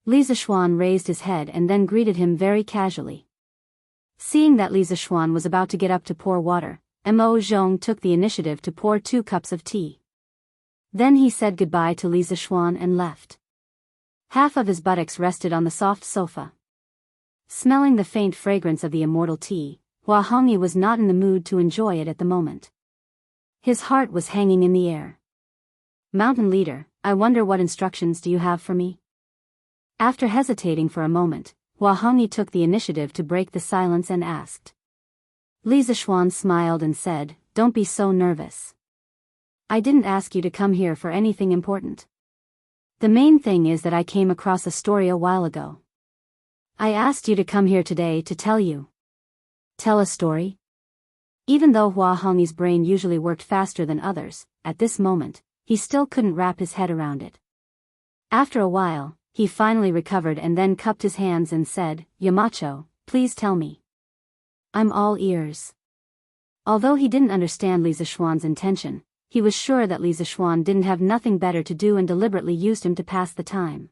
Li Zixuan raised his head and then greeted him very casually. Seeing that Li Zixuan was about to get up to pour water, Mo Zhong took the initiative to pour 2 cups of tea. Then he said goodbye to Li Zixuan and left. Half of his buttocks rested on the soft sofa. Smelling the faint fragrance of the immortal tea, Hua Hongyi was not in the mood to enjoy it at the moment. His heart was hanging in the air. Mountain leader, I wonder what instructions do you have for me? After hesitating for a moment, Hua Hongyi took the initiative to break the silence and asked. Li Zishuan smiled and said, don't be so nervous. I didn't ask you to come here for anything important. The main thing is that I came across a story a while ago. I asked you to come here today to tell you. Tell a story? Even though Hua Hongyi's brain usually worked faster than others, at this moment, he still couldn't wrap his head around it. After a while, he finally recovered and then cupped his hands and said, Yamacho, please tell me. I'm all ears. Although he didn't understand Li Zishuan's intention, he was sure that Li Zishuan didn't have nothing better to do and deliberately used him to pass the time.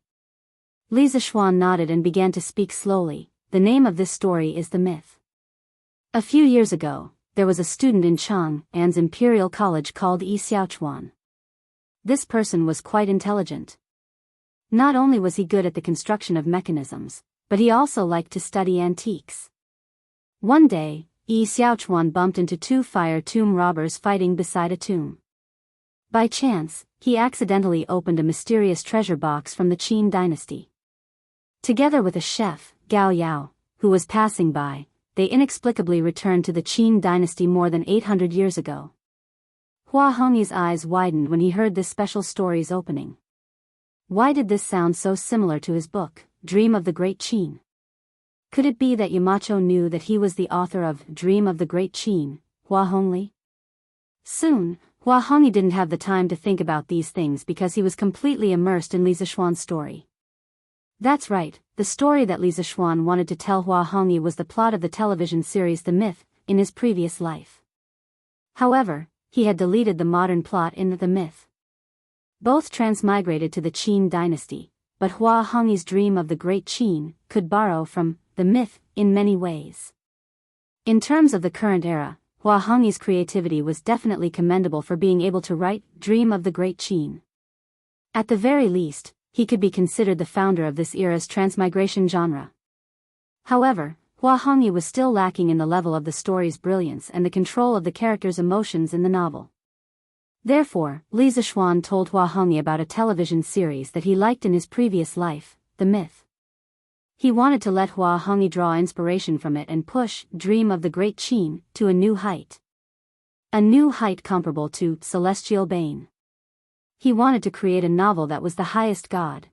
Li Zishuan nodded and began to speak slowly. The name of this story is The Myth. A few years ago, there was a student in Chang'an's Imperial College called Yi Xiaochuan. This person was quite intelligent. Not only was he good at the construction of mechanisms, but he also liked to study antiques. One day, Yi Xiaochuan bumped into two fire tomb robbers fighting beside a tomb. By chance, he accidentally opened a mysterious treasure box from the Qin dynasty. Together with a chef, Gao Yao, who was passing by, they inexplicably returned to the Qin dynasty more than 800 years ago. Hua Hongyi's eyes widened when he heard this special story's opening. Why did this sound so similar to his book, Dream of the Great Qin? Could it be that Yamacho knew that he was the author of Dream of the Great Qin, Hua Hongyi? Soon, Hua Hongyi didn't have the time to think about these things because he was completely immersed in Li Zishuan's story. That's right, the story that Li Zishuan wanted to tell Hua Hongyi was the plot of the television series The Myth, in his previous life. However, he had deleted the modern plot in The Myth. Both transmigrated to the Qin dynasty, but Hua Hongyi's Dream of the Great Qin could borrow from The Myth in many ways. In terms of the current era, Hua Hongyi's creativity was definitely commendable for being able to write Dream of the Great Qin. At the very least, he could be considered the founder of this era's transmigration genre. However, Hua Hongyi was still lacking in the level of the story's brilliance and the control of the characters' emotions in the novel. Therefore, Li Zishuan told Hua Hongyi about a television series that he liked in his previous life, The Myth. He wanted to let Hua Hongyi draw inspiration from it and push Dream of the Great Qin to a new height. A new height comparable to Celestial Bane. He wanted to create a novel that was the highest god.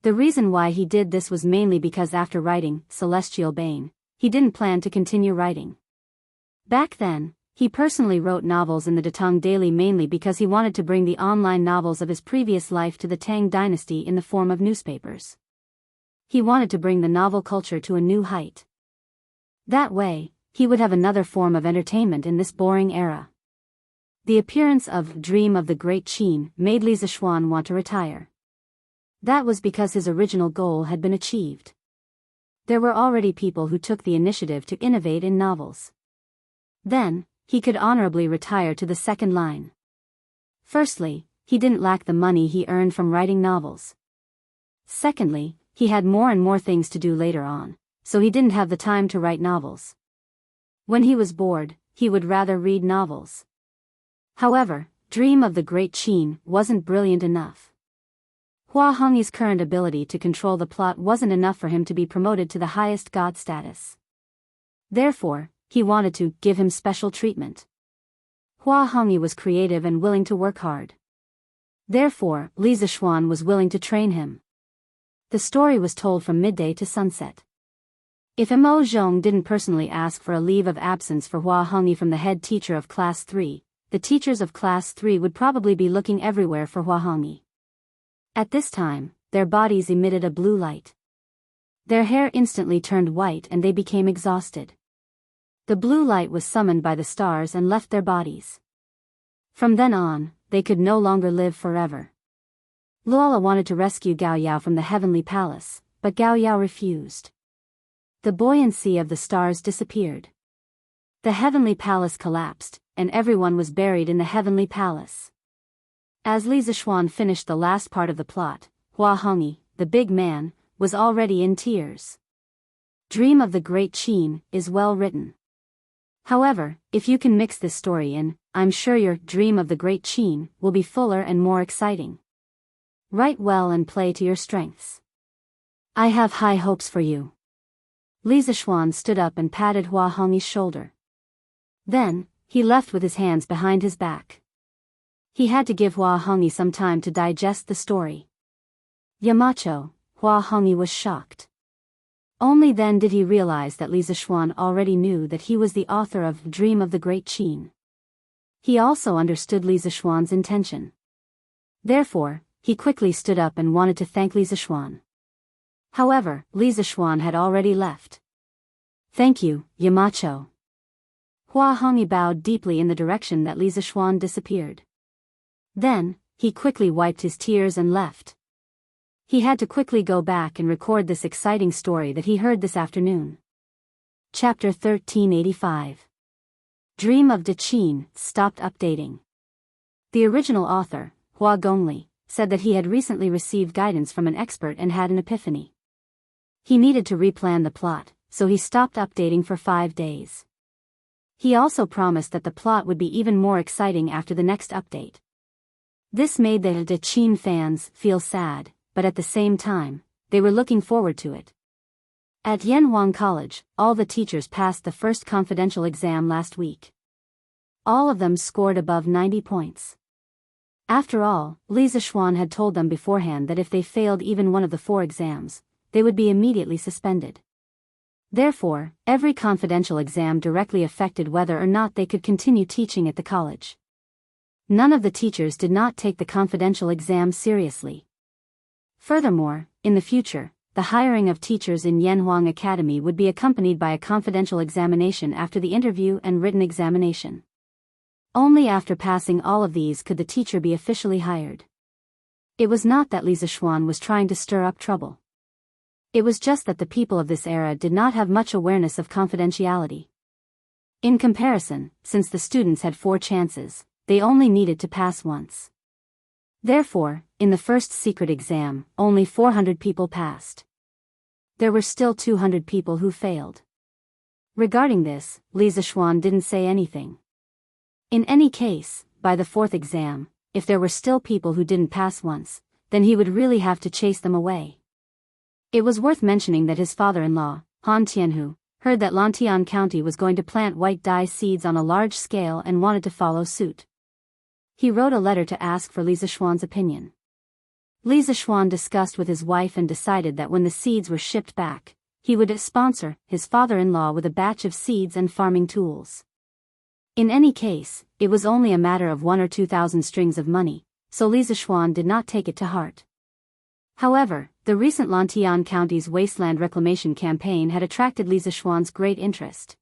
The reason why he did this was mainly because after writing Celestial Bane, he didn't plan to continue writing. Back then, he personally wrote novels in the Datong Daily mainly because he wanted to bring the online novels of his previous life to the Tang dynasty in the form of newspapers. He wanted to bring the novel culture to a new height. That way, he would have another form of entertainment in this boring era. The appearance of Dream of the Great Qin made Li Zishuan want to retire. That was because his original goal had been achieved. There were already people who took the initiative to innovate in novels. Then, he could honorably retire to the second line. Firstly, he didn't lack the money he earned from writing novels. Secondly, he had more and more things to do later on, so he didn't have the time to write novels. When he was bored, he would rather read novels. However, Dream of the Great Qin wasn't brilliant enough. Hua Hongyi's current ability to control the plot wasn't enough for him to be promoted to the highest god status. Therefore, he wanted to give him special treatment. Hua Hongyi was creative and willing to work hard. Therefore, Li Zishuan was willing to train him. The story was told from midday to sunset. If Mo Zhong didn't personally ask for a leave of absence for Hua Hongyi from the head teacher of Class 3, the teachers of Class 3 would probably be looking everywhere for Hua Hongyi. At this time, their bodies emitted a blue light. Their hair instantly turned white and they became exhausted. The blue light was summoned by the stars and left their bodies. From then on, they could no longer live forever. Luola wanted to rescue Gao Yao from the heavenly palace, but Gao Yao refused. The buoyancy of the stars disappeared. The heavenly palace collapsed, and everyone was buried in the heavenly palace. As Li Zishuan finished the last part of the plot, Hua Hongyi, the big man, was already in tears. Dream of the Great Qin is well written. However, if you can mix this story in, I'm sure your Dream of the Great Qin will be fuller and more exciting. Write well and play to your strengths. I have high hopes for you. Li Zishuan stood up and patted Hua Hongyi's shoulder. Then, he left with his hands behind his back. He had to give Hua Hongyi some time to digest the story. Yamacho, Hua Hongyi was shocked. Only then did he realize that Li Zishuan already knew that he was the author of Dream of the Great Qin. He also understood Li Zishuan's intention. Therefore, he quickly stood up and wanted to thank Li Zishuan. However, Li Zishuan had already left. Thank you, Yamacho. Hua Hongyi bowed deeply in the direction that Li Zishuan disappeared. Then, he quickly wiped his tears and left. He had to quickly go back and record this exciting story that he heard this afternoon. Chapter 1385. Dream of the Qin stopped updating. The original author, Hua Gongli, said that he had recently received guidance from an expert and had an epiphany. He needed to replan the plot, so he stopped updating for 5 days. He also promised that the plot would be even more exciting after the next update. This made the Qin fans feel sad, but at the same time, they were looking forward to it. At Yanhuang College, all the teachers passed the first confidential exam last week. All of them scored above 90 points. After all, Li Zishuan had told them beforehand that if they failed even one of the 4 exams, they would be immediately suspended. Therefore, every confidential exam directly affected whether or not they could continue teaching at the college. None of the teachers did not take the confidential exam seriously. Furthermore, in the future, the hiring of teachers in Yanhuang Academy would be accompanied by a confidential examination after the interview and written examination. Only after passing all of these could the teacher be officially hired. It was not that Li Zishuan was trying to stir up trouble. It was just that the people of this era did not have much awareness of confidentiality. In comparison, since the students had 4 chances, they only needed to pass once. Therefore, in the first secret exam, only 400 people passed. There were still 200 people who failed. Regarding this, Li Zishuan didn't say anything. In any case, by the 4th exam, if there were still people who didn't pass once, then he would really have to chase them away. It was worth mentioning that his father-in-law, Han Tianhu, heard that Lantian County was going to plant white dye seeds on a large scale and wanted to follow suit. He wrote a letter to ask for Li Zishuan's opinion. Li Zishuan discussed with his wife and decided that when the seeds were shipped back, he would sponsor his father-in-law with a batch of seeds and farming tools. In any case, it was only a matter of 1 or 2,000 strings of money, so Li Zishuan did not take it to heart. However, the recent Lantian County's wasteland reclamation campaign had attracted Li Zishuan's great interest.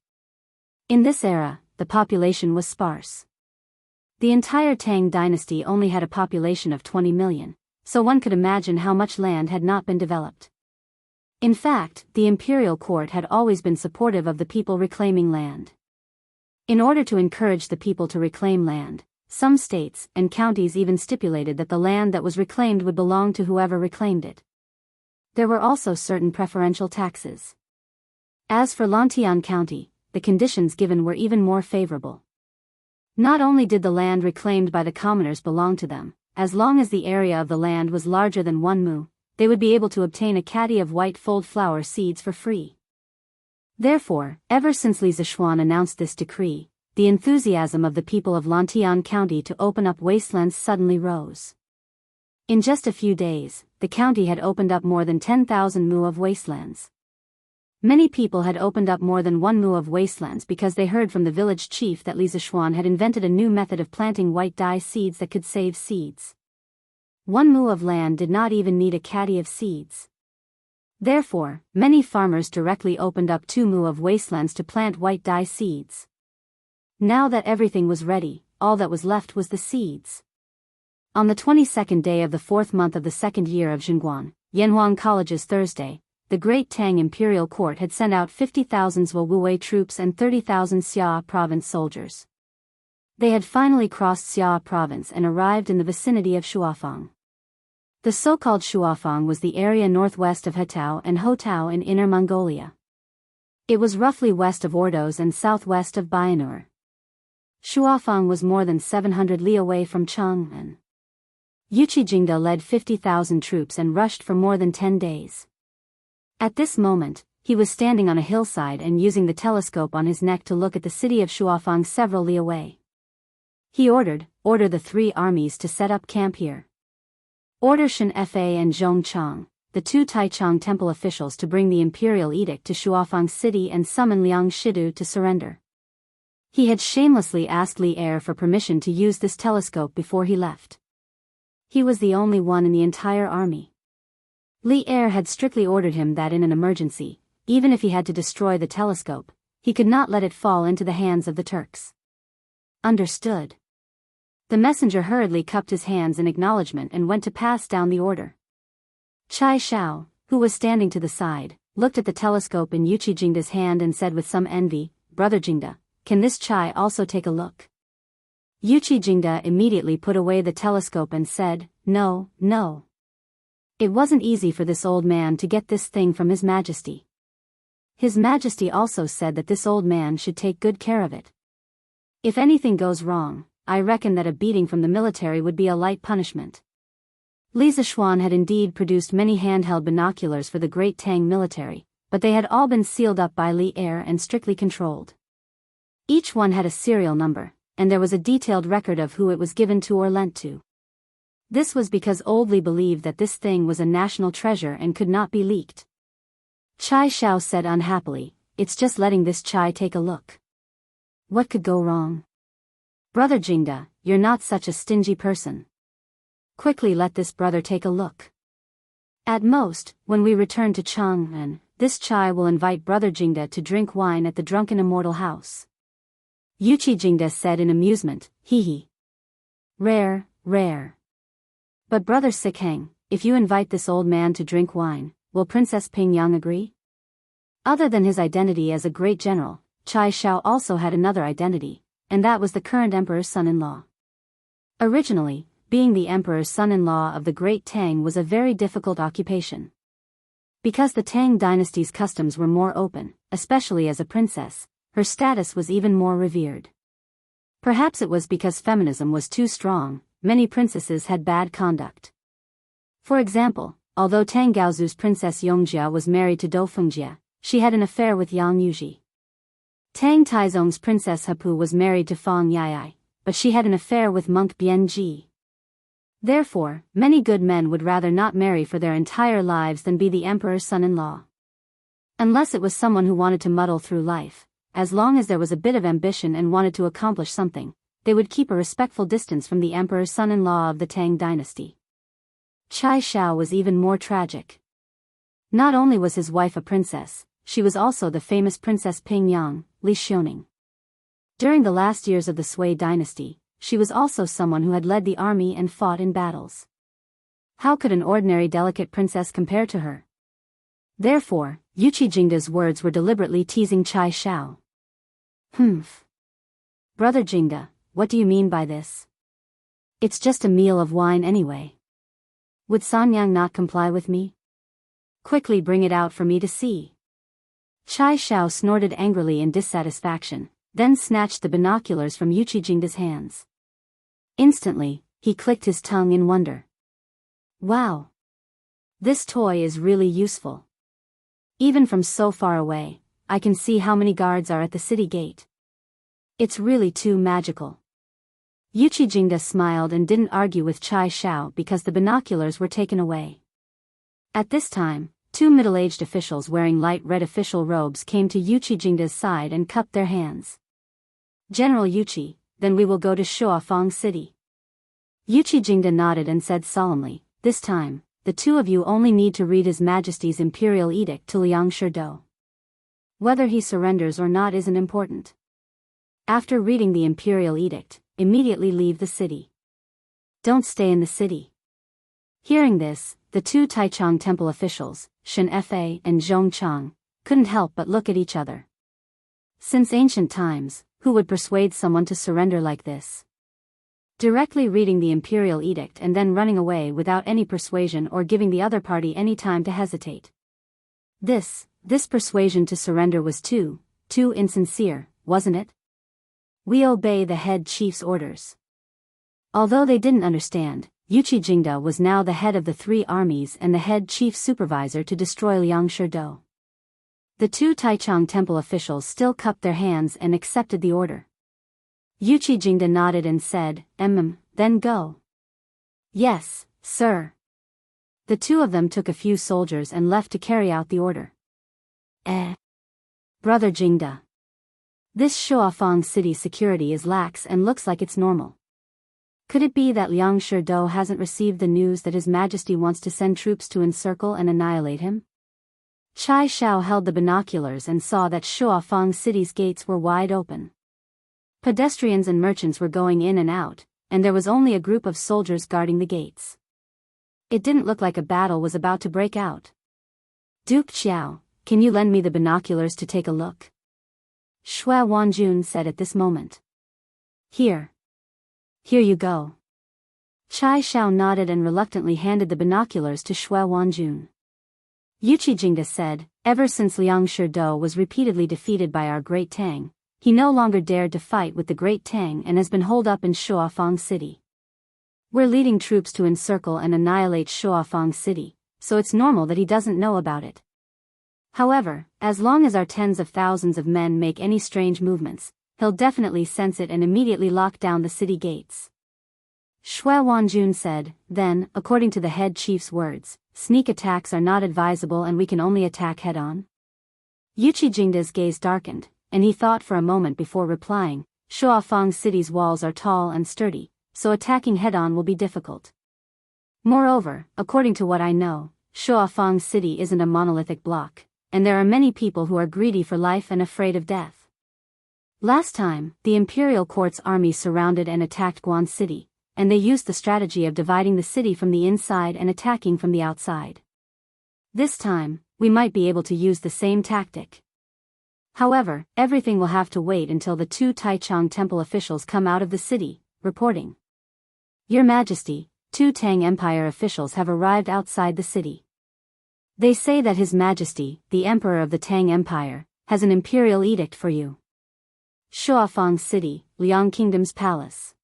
In this era, the population was sparse. The entire Tang dynasty only had a population of 20 million, so one could imagine how much land had not been developed. In fact, the imperial court had always been supportive of the people reclaiming land. In order to encourage the people to reclaim land, some states and counties even stipulated that the land that was reclaimed would belong to whoever reclaimed it. There were also certain preferential taxes. As for Lantian County, the conditions given were even more favorable. Not only did the land reclaimed by the commoners belong to them, as long as the area of the land was larger than 1 mu, they would be able to obtain a caddy of white fold flower seeds for free. Therefore, ever since Li Zishuan announced this decree, the enthusiasm of the people of Lantian County to open up wastelands suddenly rose. In just a few days, the county had opened up more than 10,000 mu of wastelands. Many people had opened up more than 1 mu of wastelands because they heard from the village chief that Li Zishuan had invented a new method of planting white dye seeds that could save seeds. 1 mu of land did not even need a caddy of seeds. Therefore, many farmers directly opened up 2 mu of wastelands to plant white dye seeds. Now that everything was ready, all that was left was the seeds. On the 22nd day of the 4th month of the 2nd year of Zhengguan, Yanhuang College's Thursday, the Great Tang Imperial Court had sent out 50,000 Zhuo troops and 30,000 Xia province soldiers. They had finally crossed Xia province and arrived in the vicinity of Shuafang. The so-called Shuafang was the area northwest of Hetao and Hotao in Inner Mongolia. It was roughly west of Ordos and southwest of Bayanur. Shuafang was more than 700 li away from Chang'an. Yuqi led 50,000 troops and rushed for more than 10 days. At this moment, he was standing on a hillside and using the telescope on his neck to look at the city of Shuafang several li away. He order the 3 armies to set up camp here. Order Shen Fa and Zhong Chang, the 2 Taichung temple officials, to bring the imperial edict to Shuafang city and summon Liang Shidu to surrender. He had shamelessly asked Li Er for permission to use this telescope before he left. He was the only one in the entire army. Li Er had strictly ordered him that in an emergency, even if he had to destroy the telescope, he could not let it fall into the hands of the Turks. Understood. The messenger hurriedly cupped his hands in acknowledgement and went to pass down the order. Chai Shao, who was standing to the side, looked at the telescope in Yuqi Jingda's hand and said with some envy, "Brother Jingda, can this Chai also take a look?" Yuqi Jingda immediately put away the telescope and said, "No, no. It wasn't easy for this old man to get this thing from His Majesty. His Majesty also said that this old man should take good care of it. If anything goes wrong, I reckon that a beating from the military would be a light punishment." Li Zishuan had indeed produced many handheld binoculars for the Great Tang military, but they had all been sealed up by Li Er and strictly controlled. Each one had a serial number, and there was a detailed record of who it was given to or lent to. This was because old Li believed that this thing was a national treasure and could not be leaked. Chai Shao said unhappily, "It's just letting this Chai take a look. What could go wrong? Brother Jingda, you're not such a stingy person. Quickly let this brother take a look. At most, when we return to Chang'an, this Chai will invite Brother Jingda to drink wine at the drunken immortal house." Yuqi Jingda said in amusement, "Hee hee. Rare, rare. But Brother Sikheng, if you invite this old man to drink wine, will Princess Pingyang agree?" Other than his identity as a great general, Chai Shao also had another identity, and that was the current emperor's son-in-law. Originally, being the emperor's son-in-law of the Great Tang was a very difficult occupation. Because the Tang dynasty's customs were more open, especially as a princess, her status was even more revered. Perhaps it was because feminism was too strong, many princesses had bad conduct. For example, although Tang Gaozu's princess Yongjia was married to Dofengjia, she had an affair with Yang Yuji. Tang Taizong's princess Hapu was married to Fang Yai, but she had an affair with monk Bianji. Therefore, many good men would rather not marry for their entire lives than be the emperor's son-in-law. Unless it was someone who wanted to muddle through life, as long as there was a bit of ambition and wanted to accomplish something, they would keep a respectful distance from the emperor's son-in-law of the Tang dynasty. Chai Shao was even more tragic. Not only was his wife a princess, she was also the famous Princess Pingyang, Li Xiaoning. During the last years of the Sui dynasty, she was also someone who had led the army and fought in battles. How could an ordinary delicate princess compare to her? Therefore, Yuqi Jingda's words were deliberately teasing Chai Shao. "Humph. Brother Jingda, what do you mean by this? It's just a meal of wine anyway. Would Sanyang not comply with me? Quickly bring it out for me to see." Chai Shao snorted angrily in dissatisfaction, then snatched the binoculars from Yuqi Jingda's hands. Instantly, he clicked his tongue in wonder. "Wow! This toy is really useful. Even from so far away, I can see how many guards are at the city gate. It's really too magical." Yuqi Jingda smiled and didn't argue with Chai Shao because the binoculars were taken away. At this time, 2 middle-aged officials wearing light red official robes came to Yuqi Jingda's side and cupped their hands. "General Yuqi, then we will go to Shuafang city." Yuqi Jingda nodded and said solemnly, "This time, the 2 of you only need to read His Majesty's imperial edict to Liang Shidu. Whether he surrenders or not isn't important. After reading the imperial edict, immediately leave the city. Don't stay in the city." Hearing this, the 2 Taichung temple officials, Shen Fa and Zhong Chang, couldn't help but look at each other. Since ancient times, who would persuade someone to surrender like this? Directly reading the imperial edict and then running away without any persuasion or giving the other party any time to hesitate. This This persuasion to surrender was too insincere, wasn't it? We obey the head chief's orders. Although they didn't understand, Yuchi Jingda was now the head of the three armies and the head chief supervisor to destroy Liang Sherdou. The two Taichung temple officials still cupped their hands and accepted the order. Yuchi Jingda nodded and said, then go. Yes, sir. The two of them took a few soldiers and left to carry out the order. Brother Jingda. This Shuafang city security is lax and looks like it's normal. Could it be that Liang Sherdou hasn't received the news that His Majesty wants to send troops to encircle and annihilate him? Chai Shao held the binoculars and saw that Shuafang city's gates were wide open. Pedestrians and merchants were going in and out, and there was only a group of soldiers guarding the gates. It didn't look like a battle was about to break out. Duke Qiao, can you lend me the binoculars to take a look? Shui Wanjun said at this moment. Here you go. Chai Shao nodded and reluctantly handed the binoculars to Shui Wanjun. Yuchi Jingda said, ever since Liang Sherdou was repeatedly defeated by our Great Tang, he no longer dared to fight with the Great Tang and has been holed up in Shuafang City. We're leading troops to encircle and annihilate Shuafang City, so it's normal that he doesn't know about it. However, as long as our tens of thousands of men make any strange movements, he'll definitely sense it and immediately lock down the city gates. Shui Wanjun said, then, according to the head chief's words, sneak attacks are not advisable and we can only attack head-on? Yuchi Jingda's gaze darkened, and he thought for a moment before replying, Shuafang City's walls are tall and sturdy, so attacking head-on will be difficult. Moreover, according to what I know, Shuafang City isn't a monolithic block, and there are many people who are greedy for life and afraid of death. Last time, the Imperial Court's army surrounded and attacked Guan City, and they used the strategy of dividing the city from the inside and attacking from the outside. This time, we might be able to use the same tactic. However, everything will have to wait until the two Taichung temple officials come out of the city, reporting. Your Majesty, two Tang Empire officials have arrived outside the city. They say that His Majesty, the Emperor of the Tang Empire, has an imperial edict for you. Shuafang City, Liang Kingdom's palace.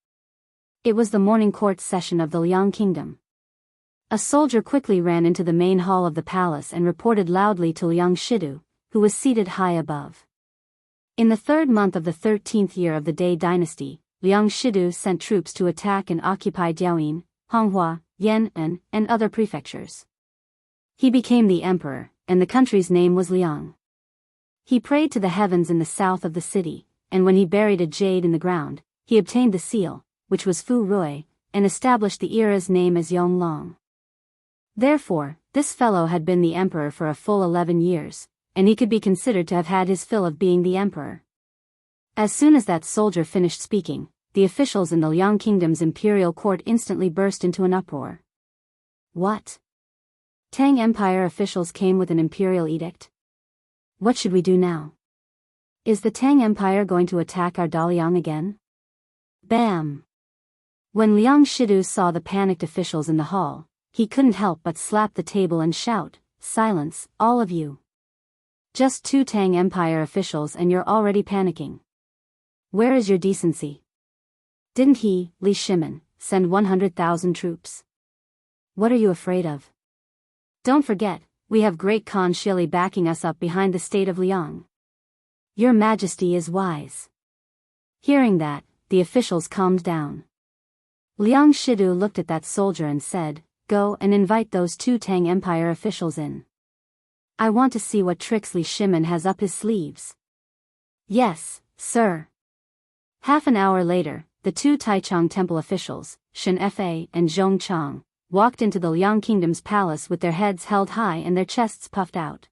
It was the morning court session of the Liang Kingdom. A soldier quickly ran into the main hall of the palace and reported loudly to Liang Shidu, who was seated high above. In the 3rd month of the 13th year of the Dai dynasty, Liang Shidu sent troops to attack and occupy Diaoyin, Honghua, Yan'an, and other prefectures. He became the emperor, and the country's name was Liang. He prayed to the heavens in the south of the city, and when he buried a jade in the ground, he obtained the seal, which was Fu Rui, and established the era's name as Yonglong. Therefore, this fellow had been the emperor for a full 11 years, and he could be considered to have had his fill of being the emperor. As soon as that soldier finished speaking, the officials in the Liang Kingdom's imperial court instantly burst into an uproar. What? Tang Empire officials came with an imperial edict? What should we do now? Is the Tang Empire going to attack our Daliang again? Bam! When Liang Shidu saw the panicked officials in the hall, he couldn't help but slap the table and shout, silence, all of you. Just two Tang Empire officials and you're already panicking. Where is your decency? Didn't he, Li Shimin, send 100,000 troops? What are you afraid of? Don't forget, we have Great Khan Shili backing us up behind the state of Liang. Your Majesty is wise. Hearing that, the officials calmed down. Liang Shidu looked at that soldier and said, go and invite those two Tang Empire officials in. I want to see what tricks Li Shimin has up his sleeves. Yes, sir. Half an hour later, the two Taichung temple officials, Shen Fa and Zhong Chang, walked into the Liang Kingdom's palace with their heads held high and their chests puffed out.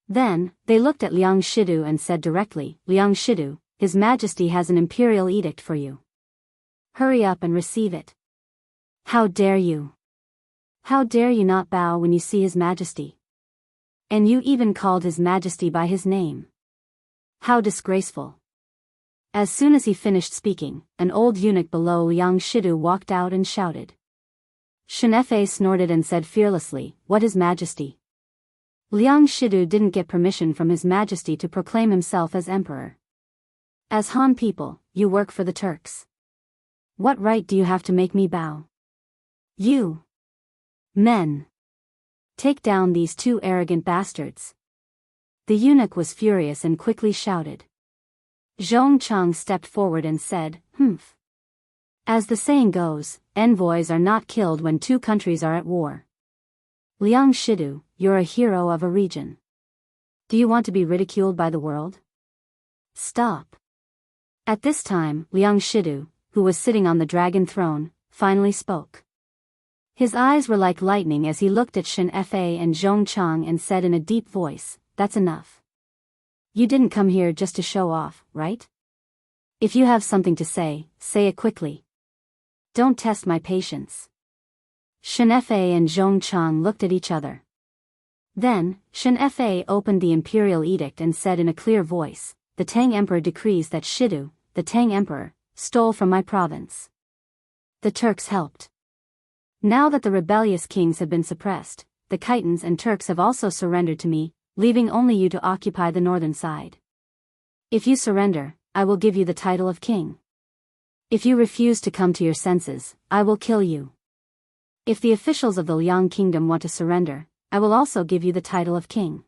Then, they looked at Liang Shidu and said directly, Liang Shidu, His Majesty has an imperial edict for you. Hurry up and receive it. How dare you? How dare you not bow when you see His Majesty? And you even called His Majesty by his name. How disgraceful. As soon as he finished speaking, an old eunuch below Liang Shidu walked out and shouted. Shen Fa snorted and said fearlessly, what His Majesty? Liang Shidu didn't get permission from His Majesty to proclaim himself as emperor. As Han people, you work for the Turks. What right do you have to make me bow? You men, take down these two arrogant bastards. The eunuch was furious and quickly shouted. Zhong Chang stepped forward and said, "Humph. As the saying goes, envoys are not killed when two countries are at war. Liang Shidu, you're a hero of a region. Do you want to be ridiculed by the world? Stop." At this time, Liang Shidu, who was sitting on the dragon throne, finally spoke. His eyes were like lightning as he looked at Shen Fa and Zhong Chang and said in a deep voice, "That's enough. You didn't come here just to show off, right? If you have something to say it quickly. Don't test my patience." Shen Fa and Zhong Chang looked at each other. Then, Shen Fa opened the imperial edict and said in a clear voice, "The Tang Emperor decrees that Shidu, the Tang Emperor, stole from my province. The Turks helped. Now that the rebellious kings have been suppressed, the Khitans and Turks have also surrendered to me, leaving only you to occupy the northern side. If you surrender, I will give you the title of king. If you refuse to come to your senses, I will kill you. If the officials of the Liang kingdom want to surrender, I will also give you the title of king.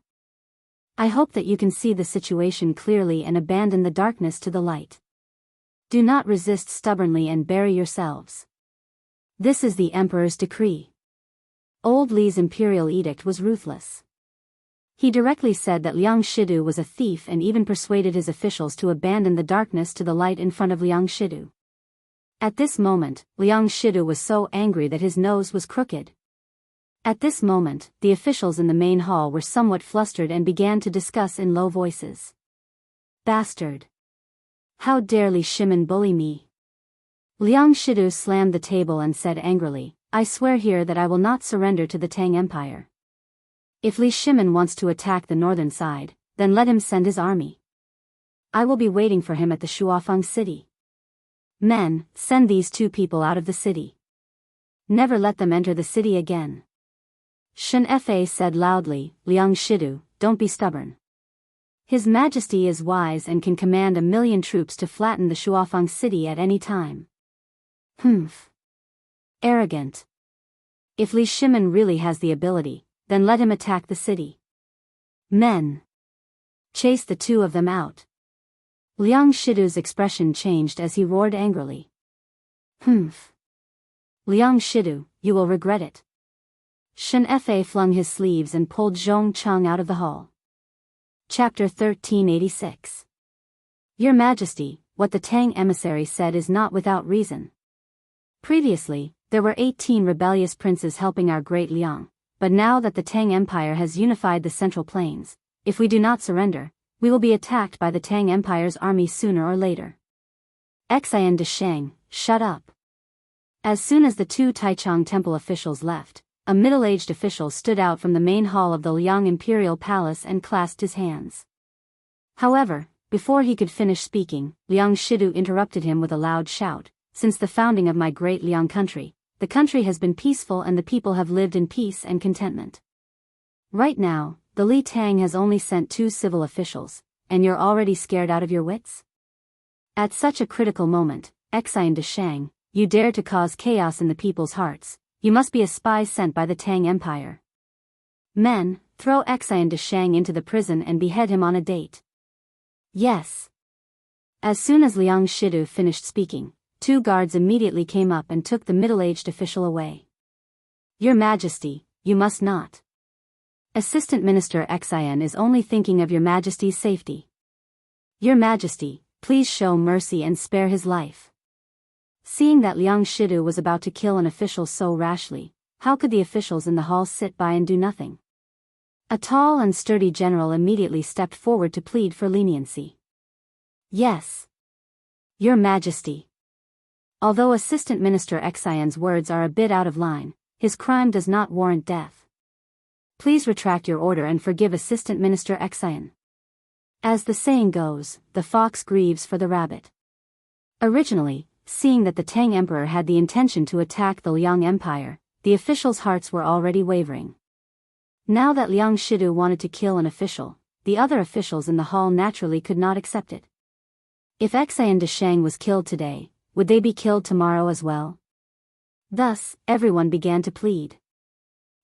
I hope that you can see the situation clearly and abandon the darkness to the light. Do not resist stubbornly and bury yourselves. This is the emperor's decree." Old Li's imperial edict was ruthless. He directly said that Liang Shidu was a thief and even persuaded his officials to abandon the darkness to the light in front of Liang Shidu. At this moment, Liang Shidu was so angry that his nose was crooked. At this moment, the officials in the main hall were somewhat flustered and began to discuss in low voices. "Bastard! How dare Li Shimin bully me?" Liang Shidu slammed the table and said angrily, "I swear here that I will not surrender to the Tang Empire. If Li Shimin wants to attack the northern side, then let him send his army. I will be waiting for him at the Shuafeng city. Men, send these two people out of the city. Never let them enter the city again." Shen Fa said loudly, "Liang Shidu, don't be stubborn. His Majesty is wise and can command 1,000,000 troops to flatten the Shuafeng city at any time." Humph. Arrogant. If Li Shimin really has the ability, then let him attack the city. Men, chase the two of them out. Liang Shidu's expression changed as he roared angrily. Humph. Liang Shidu, you will regret it. Shen Fa flung his sleeves and pulled Zhong Chang out of the hall. Chapter 1386. Your Majesty, what the Tang emissary said is not without reason. Previously, there were 18 rebellious princes helping our great Liang, but now that the Tang Empire has unified the Central Plains, if we do not surrender, we will be attacked by the Tang Empire's army sooner or later. Xian de Shang, shut up. As soon as the two Taichung Temple officials left, a middle-aged official stood out from the main hall of the Liang Imperial Palace and clasped his hands. However, before he could finish speaking, Liang Shidu interrupted him with a loud shout. "Since the founding of my great Liang country, the country has been peaceful and the people have lived in peace and contentment. Right now, the Li Tang has only sent 2 civil officials, and you're already scared out of your wits? At such a critical moment, Xian de Shang, you dare to cause chaos in the people's hearts. You must be a spy sent by the Tang Empire. Men, throw Xian de Shang into the prison and behead him on a date." Yes. As soon as Liang Shidu finished speaking, 2 guards immediately came up and took the middle-aged official away. Your Majesty, you must not. Assistant Minister Xian is only thinking of Your Majesty's safety. Your Majesty, please show mercy and spare his life. Seeing that Liang Shidu was about to kill an official so rashly, how could the officials in the hall sit by and do nothing? A tall and sturdy general immediately stepped forward to plead for leniency. Yes. Your Majesty. Although Assistant Minister Xian's words are a bit out of line, his crime does not warrant death. Please retract your order and forgive Assistant Minister Xian. As the saying goes, the fox grieves for the rabbit. Originally, seeing that the Tang Emperor had the intention to attack the Liang Empire, the officials' hearts were already wavering. Now that Liang Shidu wanted to kill an official, the other officials in the hall naturally could not accept it. If Xian Desheng was killed today, would they be killed tomorrow as well? Thus, everyone began to plead.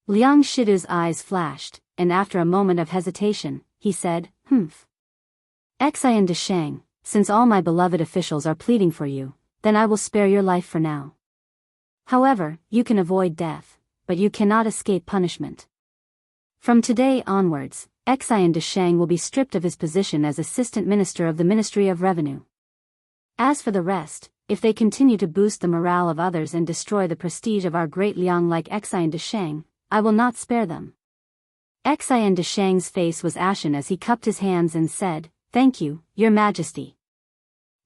Liang Shidu's eyes flashed, and after a moment of hesitation, he said, Xian Desheng, since all my beloved officials are pleading for you, then I will spare your life for now. However, you can avoid death, but you cannot escape punishment. From today onwards, Xian Desheng will be stripped of his position as Assistant Minister of the Ministry of Revenue. As for the rest, if they continue to boost the morale of others and destroy the prestige of our great Liang like Xian Desheng, I will not spare them. Xian Desheng's face was ashen as he cupped his hands and said, Thank you, Your Majesty.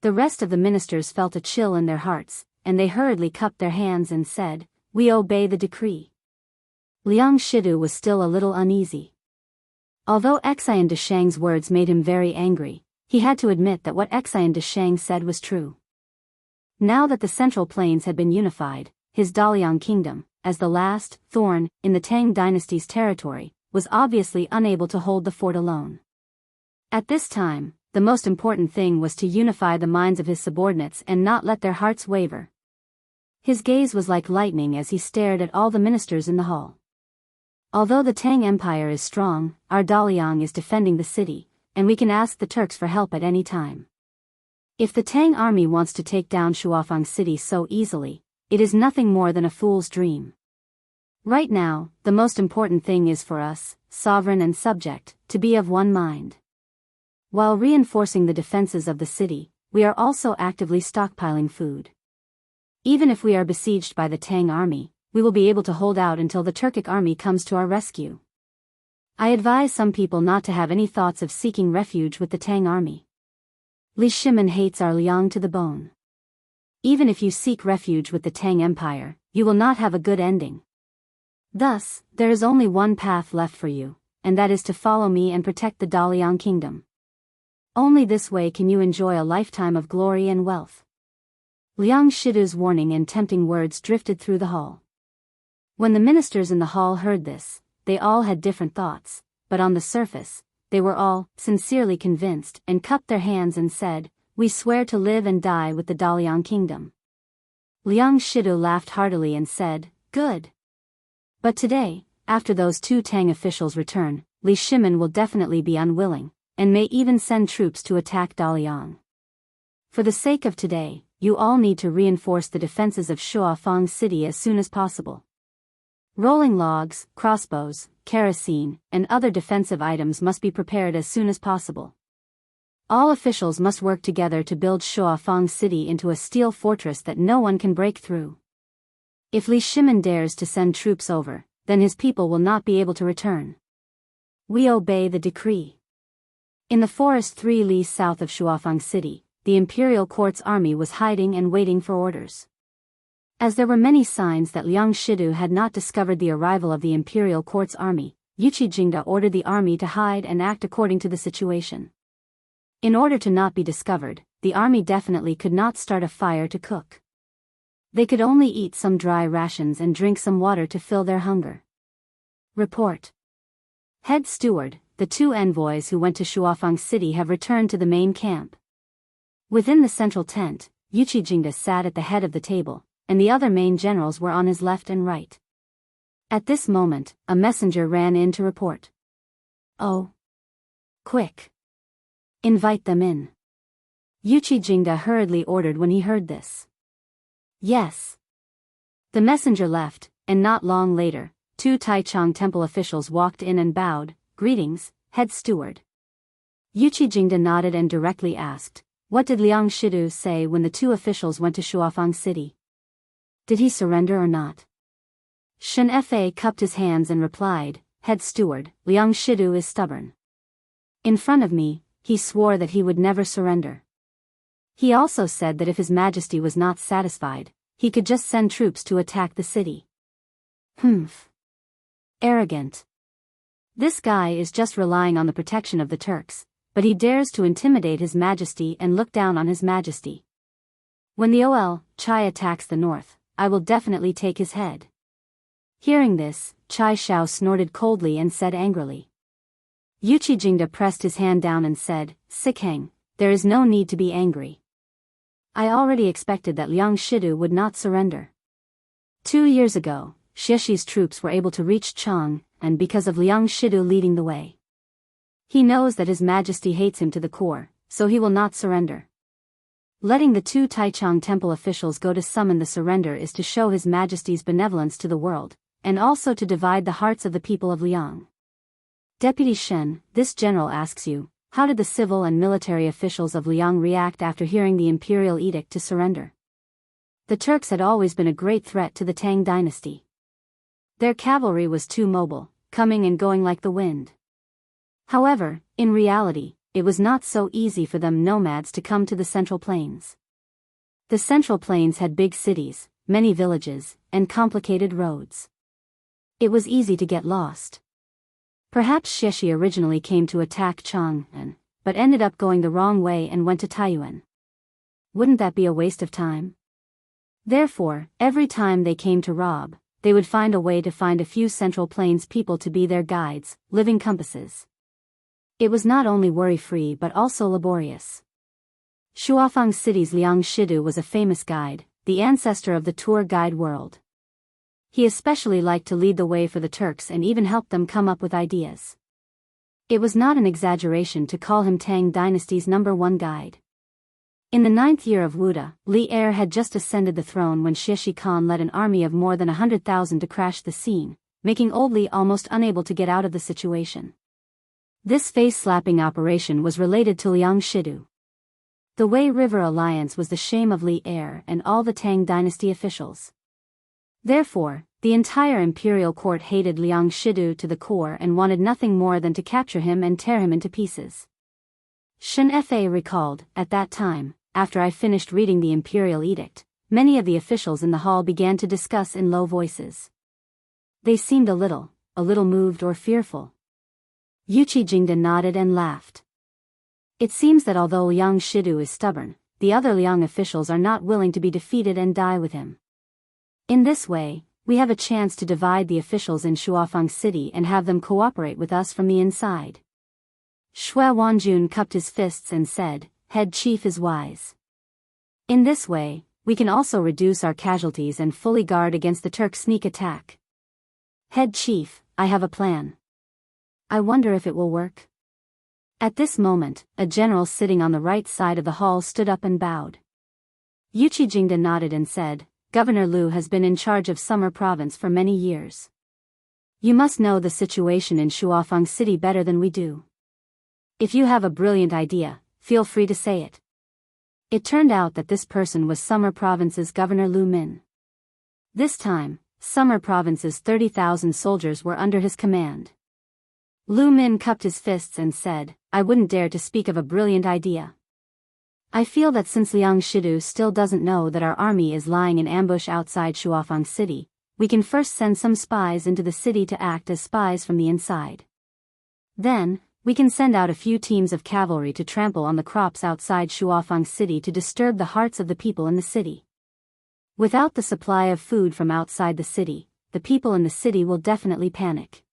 The rest of the ministers felt a chill in their hearts, and they hurriedly cupped their hands and said, We obey the decree. Liang Shidu was still a little uneasy. Although Xian Desheng's words made him very angry, he had to admit that what Xian Desheng said was true. Now that the Central Plains had been unified, his Daliang kingdom, as the last thorn in the Tang dynasty's territory, was obviously unable to hold the fort alone. At this time, the most important thing was to unify the minds of his subordinates and not let their hearts waver. His gaze was like lightning as he stared at all the ministers in the hall. Although the Tang Empire is strong, our Daliang is defending the city, and we can ask the Turks for help at any time. If the Tang army wants to take down Shuafang City so easily, it is nothing more than a fool's dream. Right now, the most important thing is for us, sovereign and subject, to be of one mind. While reinforcing the defenses of the city, we are also actively stockpiling food. Even if we are besieged by the Tang army, we will be able to hold out until the Turkic army comes to our rescue. I advise some people not to have any thoughts of seeking refuge with the Tang army. Li Shimin hates our Liang to the bone. Even if you seek refuge with the Tang Empire, you will not have a good ending. Thus, there is only one path left for you, and that is to follow me and protect the Daliang kingdom. Only this way can you enjoy a lifetime of glory and wealth. Liang Shidu's warning and tempting words drifted through the hall. When the ministers in the hall heard this, they all had different thoughts, but on the surface, they were all sincerely convinced and cupped their hands and said, We swear to live and die with the Daliang kingdom. Liang Shidu laughed heartily and said, Good. But today, after those two Tang officials return, Li Shimin will definitely be unwilling, and may even send troops to attack Daliang. For the sake of today, you all need to reinforce the defenses of Shuafang City as soon as possible. Rolling logs, crossbows, kerosene, and other defensive items must be prepared as soon as possible. All officials must work together to build Shuafang City into a steel fortress that no one can break through. If Li Shimin dares to send troops over, then his people will not be able to return. We obey the decree. In the forest 3 li south of Shuafang City, the imperial court's army was hiding and waiting for orders. As there were many signs that Liang Shidu had not discovered the arrival of the imperial court's army, Yuqi Jingda ordered the army to hide and act according to the situation. In order to not be discovered, the army definitely could not start a fire to cook. They could only eat some dry rations and drink some water to fill their hunger. Report. Head steward, the 2 envoys who went to Shuafang City have returned to the main camp. Within the central tent, Yuqi Jingda sat at the head of the table, and the other main generals were on his left and right. At this moment, a messenger ran in to report. Oh. Quick. Invite them in. Yuqi Jingda hurriedly ordered when he heard this. Yes. The messenger left, and not long later, 2 Taichung temple officials walked in and bowed, Greetings, head steward. Yuqi Jingda nodded and directly asked, What did Liang Shidu say when the 2 officials went to Shuafang City? Did he surrender or not? Shen Fa cupped his hands and replied, Head steward, Liang Shidu is stubborn. In front of me, he swore that he would never surrender. He also said that if His Majesty was not satisfied, he could just send troops to attack the city. Humph. Arrogant. This guy is just relying on the protection of the Turks, but he dares to intimidate His Majesty and look down on His Majesty. When the Ol Chai attacks the north, I will definitely take his head. Hearing this, Chai Shao snorted coldly and said angrily. Yuchi Jingda pressed his hand down and said, Sikhang, there is no need to be angry. I already expected that Liang Shidu would not surrender. 2 years ago, Xiexi's troops were able to reach Chang, and because of Liang Shidu leading the way. He knows that His Majesty hates him to the core, so he will not surrender. Letting the 2 Taichung temple officials go to summon the surrender is to show His Majesty's benevolence to the world, and also to divide the hearts of the people of Liang. Deputy Shen, this general asks you, how did the civil and military officials of Liang react after hearing the imperial edict to surrender? The Turks had always been a great threat to the Tang dynasty. Their cavalry was too mobile, coming and going like the wind. However, in reality, it was not so easy for them nomads to come to the Central Plains. The Central Plains had big cities, many villages, and complicated roads. It was easy to get lost. Perhaps Xieshi originally came to attack Chang'an, but ended up going the wrong way and went to Taiyuan. Wouldn't that be a waste of time? Therefore, every time they came to rob, they would find a way to find a few Central Plains people to be their guides, living compasses. It was not only worry-free but also laborious. Shuafang City's Liang Shidu was a famous guide, the ancestor of the tour guide world. He especially liked to lead the way for the Turks and even helped them come up with ideas. It was not an exaggeration to call him Tang Dynasty's #1 guide. In the 9th year of Wuda, Li Er had just ascended the throne when Xieshi Khan led an army of more than 100,000 to crash the scene, making Old Li almost unable to get out of the situation. This face-slapping operation was related to Liang Shidu. The Wei River alliance was the shame of Li Er and all the Tang dynasty officials. Therefore, the entire imperial court hated Liang Shidu to the core and wanted nothing more than to capture him and tear him into pieces. Shen Fa recalled, at that time, after I finished reading the imperial edict, many of the officials in the hall began to discuss in low voices. They seemed a little moved or fearful. Yuchi Jingda nodded and laughed. It seems that although Liang Shidu is stubborn, the other Liang officials are not willing to be defeated and die with him. In this way, we have a chance to divide the officials in Shuafang City and have them cooperate with us from the inside. Xue Wanjun cupped his fists and said, Head Chief is wise. In this way, we can also reduce our casualties and fully guard against the Turk sneak attack. Head Chief, I have a plan. I wonder if it will work. At this moment, a general sitting on the right side of the hall stood up and bowed. Yuchi Jingda nodded and said, Governor Liu has been in charge of Summer Province for many years. You must know the situation in Shuafang City better than we do. If you have a brilliant idea, feel free to say it. It turned out that this person was Summer Province's Governor Lu Min. This time, Summer Province's 30,000 soldiers were under his command. Lu Min cupped his fists and said, I wouldn't dare to speak of a brilliant idea. I feel that since Liang Shidu still doesn't know that our army is lying in ambush outside Shuafang City, we can first send some spies into the city to act as spies from the inside. Then, we can send out a few teams of cavalry to trample on the crops outside Shuafang City to disturb the hearts of the people in the city. Without the supply of food from outside the city, the people in the city will definitely panic.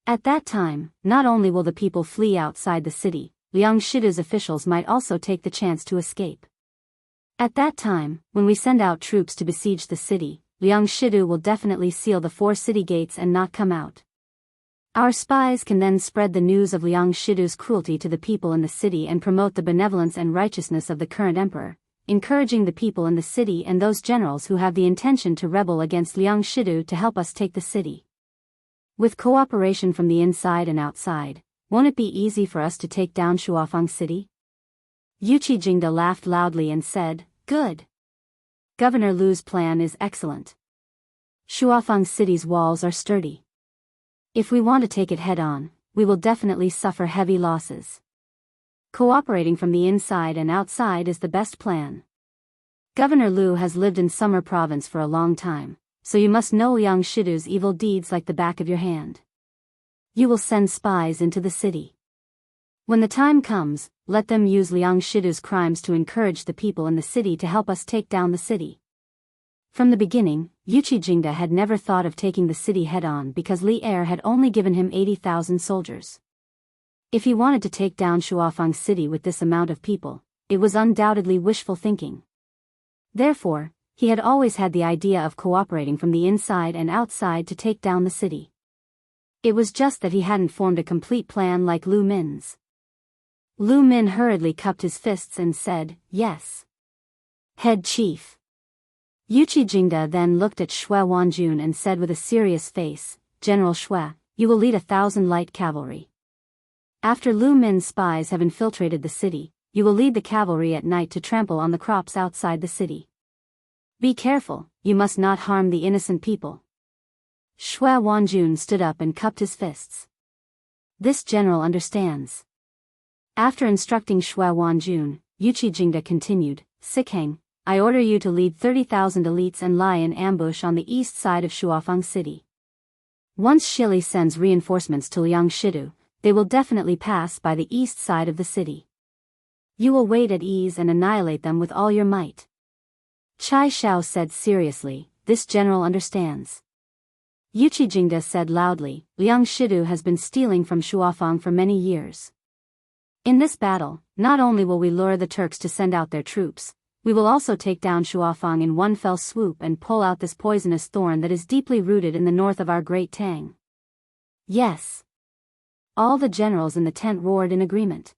At that time, not only will the people flee outside the city, Liang Shidu's officials might also take the chance to escape. At that time, when we send out troops to besiege the city, Liang Shidu will definitely seal the 4 city gates and not come out. Our spies can then spread the news of Liang Shidu's cruelty to the people in the city and promote the benevolence and righteousness of the current emperor, encouraging the people in the city and those generals who have the intention to rebel against Liang Shidu to help us take the city. With cooperation from the inside and outside, won't it be easy for us to take down Shuafang City? Yuchi Jingda laughed loudly and said, Good. Governor Lu's plan is excellent. Shuafang City's walls are sturdy. If we want to take it head-on, we will definitely suffer heavy losses. Cooperating from the inside and outside is the best plan. Governor Lu has lived in Summer Province for a long time, so you must know Liang Shidu's evil deeds like the back of your hand. You will send spies into the city. When the time comes, let them use Liang Shidu's crimes to encourage the people in the city to help us take down the city. From the beginning, Jingda had never thought of taking the city head-on because Li Er had only given him 80,000 soldiers. If he wanted to take down Shuafang city with this amount of people, it was undoubtedly wishful thinking. Therefore, he had always had the idea of cooperating from the inside and outside to take down the city. It was just that he hadn't formed a complete plan like Lu Min's. Lu Min hurriedly cupped his fists and said, "Yes, head chief." Jingda then looked at Shui Wanjun and said with a serious face, "General Shui, you will lead 1,000 light cavalry. After Lu Min's spies have infiltrated the city, you will lead the cavalry at night to trample on the crops outside the city. Be careful, you must not harm the innocent people." Shui Wanjun stood up and cupped his fists. "This general understands." After instructing Shui Wanjun, Jingda continued, "Sikhang, I order you to lead 30,000 elites and lie in ambush on the east side of Shuafang city. Once Shili sends reinforcements to Liang Shidu, they will definitely pass by the east side of the city. You will wait at ease and annihilate them with all your might." Chai Shao said seriously, "This general understands." Jingda said loudly, "Liang Shidu has been stealing from Shuafang for many years. In this battle, not only will we lure the Turks to send out their troops, we will also take down Shuafang in one fell swoop and pull out this poisonous thorn that is deeply rooted in the north of our great Tang." "Yes." All the generals in the tent roared in agreement.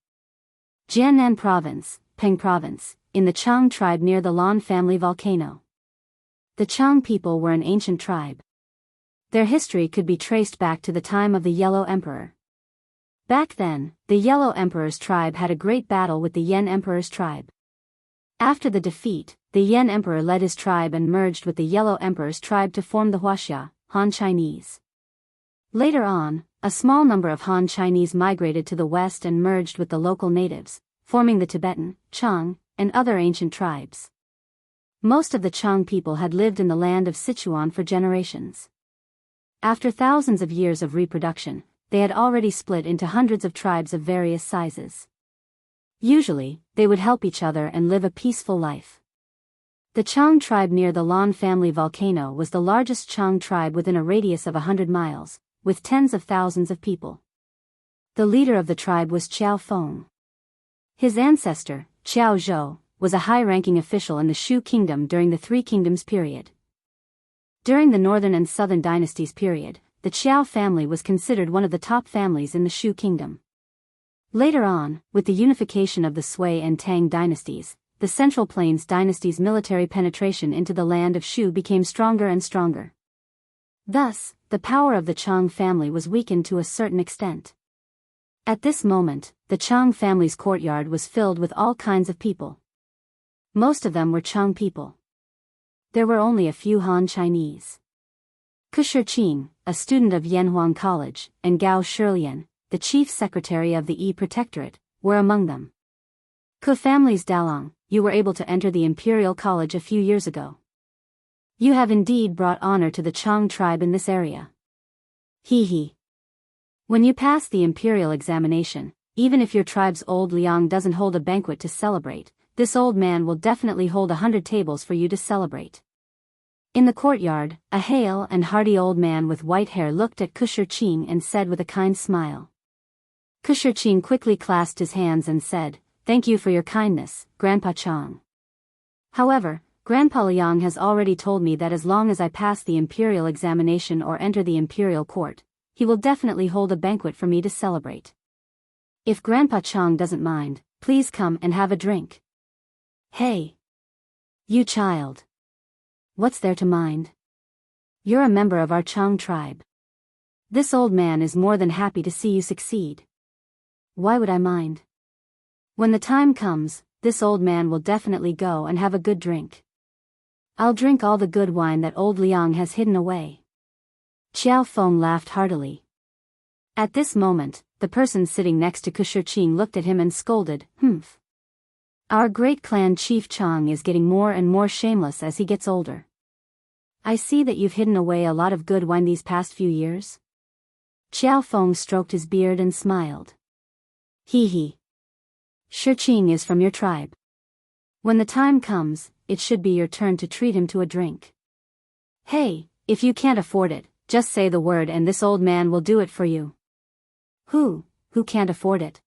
Jiannan Province, Peng Province, in the Chang tribe near the Lan family volcano. The Chang people were an ancient tribe. Their history could be traced back to the time of the Yellow Emperor. Back then, the Yellow Emperor's tribe had a great battle with the Yen Emperor's tribe. After the defeat, the Yen Emperor led his tribe and merged with the Yellow Emperor's tribe to form the Huaxia, Han Chinese. Later on, a small number of Han Chinese migrated to the west and merged with the local natives, forming the Tibetan, Chang, and other ancient tribes. Most of the Chang people had lived in the land of Sichuan for generations. After thousands of years of reproduction, they had already split into hundreds of tribes of various sizes. Usually, they would help each other and live a peaceful life. The Chang tribe near the Lan family volcano was the largest Chang tribe within a radius of 100 miles, with tens of thousands of people. The leader of the tribe was Qiao Feng. His ancestor, Qiao Zhou, was a high-ranking official in the Shu kingdom during the Three Kingdoms period. During the Northern and Southern dynasties period, the Qiao family was considered one of the top families in the Shu kingdom. Later on, with the unification of the Sui and Tang dynasties, the Central Plains dynasty's military penetration into the land of Shu became stronger and stronger. Thus, the power of the Chang family was weakened to a certain extent. At this moment, the Chang family's courtyard was filled with all kinds of people. Most of them were Chang people. There were only a few Han Chinese. Ku Shiqing, a student of Yanhuang College, and Gao Shilian, the chief secretary of the Yi Protectorate, were among them. Ku family's Dalong, you were able to enter the Imperial College a few years ago. You have indeed brought honor to the Chang tribe in this area. He he. When you pass the Imperial examination, even if your tribe's old Liang doesn't hold a banquet to celebrate, this old man will definitely hold 100 tables for you to celebrate. In the courtyard, a hale and hearty old man with white hair looked at Ku Shiqing and said with a kind smile. Ku Shiqing quickly clasped his hands and said, "Thank you for your kindness, Grandpa Chang. However, Grandpa Liang has already told me that as long as I pass the Imperial examination or enter the Imperial court, he will definitely hold a banquet for me to celebrate. If Grandpa Chang doesn't mind, please come and have a drink." "Hey! You child! What's there to mind? You're a member of our Chang tribe. This old man is more than happy to see you succeed. Why would I mind? When the time comes, this old man will definitely go and have a good drink. I'll drink all the good wine that old Liang has hidden away." Qiao Feng laughed heartily. At this moment, the person sitting next to Ku Shiqing looked at him and scolded, "Humph. Our great clan chief Chang is getting more and more shameless as he gets older. I see that you've hidden away a lot of good wine these past few years." Qiao Feng stroked his beard and smiled. "He he. Shiqing is from your tribe. When the time comes, it should be your turn to treat him to a drink." Hey, if you can't afford it, just say the word and this old man will do it for you. Who can't afford it?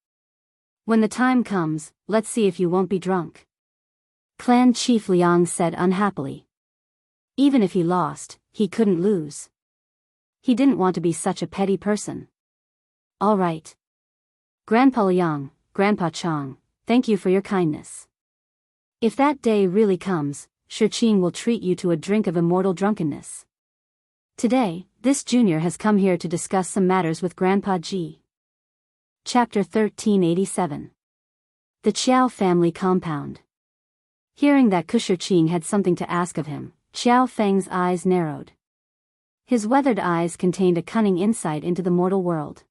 When the time comes, let's see if you won't be drunk. Clan Chief Liang said unhappily. Even if he lost, he couldn't lose. He didn't want to be such a petty person. All right. Grandpa Liang, Grandpa Chang, thank you for your kindness. If that day really comes, Shiqing will treat you to a drink of immortal drunkenness. Today, this junior has come here to discuss some matters with Grandpa Ji. Chapter 1387. The Qiao family compound. Hearing that Shiqing had something to ask of him, Qiao Feng's eyes narrowed. His weathered eyes contained a cunning insight into the mortal world.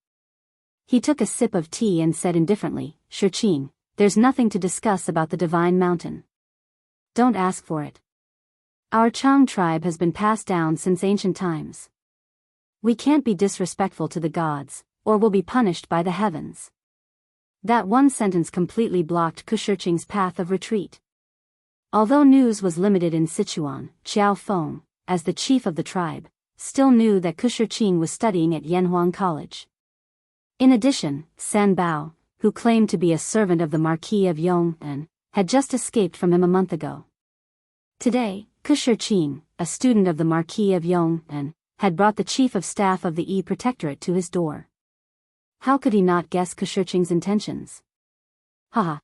He took a sip of tea and said indifferently, Shiqing, there's nothing to discuss about the Divine Mountain. Don't ask for it. Our Chang tribe has been passed down since ancient times. We can't be disrespectful to the gods, or we'll be punished by the heavens. That one sentence completely blocked Shiqing's path of retreat. Although news was limited in Sichuan, Qiao Feng, as the chief of the tribe, still knew that Shiqing was studying at Yanhuang College. In addition, San Bao, who claimed to be a servant of the Marquis of Yong'an, had just escaped from him a month ago. Today, Shiqing, a student of the Marquis of Yong'an, had brought the chief of staff of the Yi Protectorate to his door. How could he not guess Shiqing's intentions? Haha.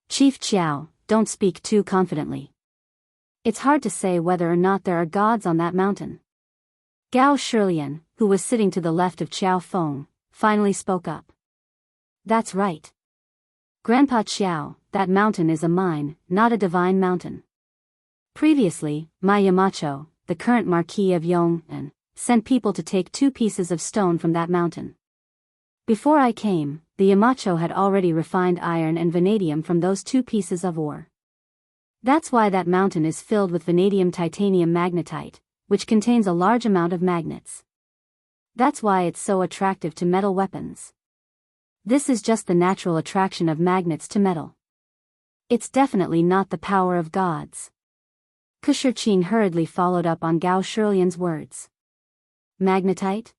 Chief Qiao, don't speak too confidently. It's hard to say whether or not there are gods on that mountain. Gao Shilian, who was sitting to the left of Qiao Feng, finally spoke up. That's right. Grandpa Qiao, that mountain is a mine, not a divine mountain. Previously, my Yamacho, the current Marquis of Yong'an, sent people to take 2 pieces of stone from that mountain. Before I came, the Yamacho had already refined iron and vanadium from those 2 pieces of ore. That's why that mountain is filled with vanadium titanium magnetite, which contains a large amount of magnets. That's why it's so attractive to metal weapons. This is just the natural attraction of magnets to metal. It's definitely not the power of gods. Shiqing hurriedly followed up on Gao Shilian's words. Magnetite?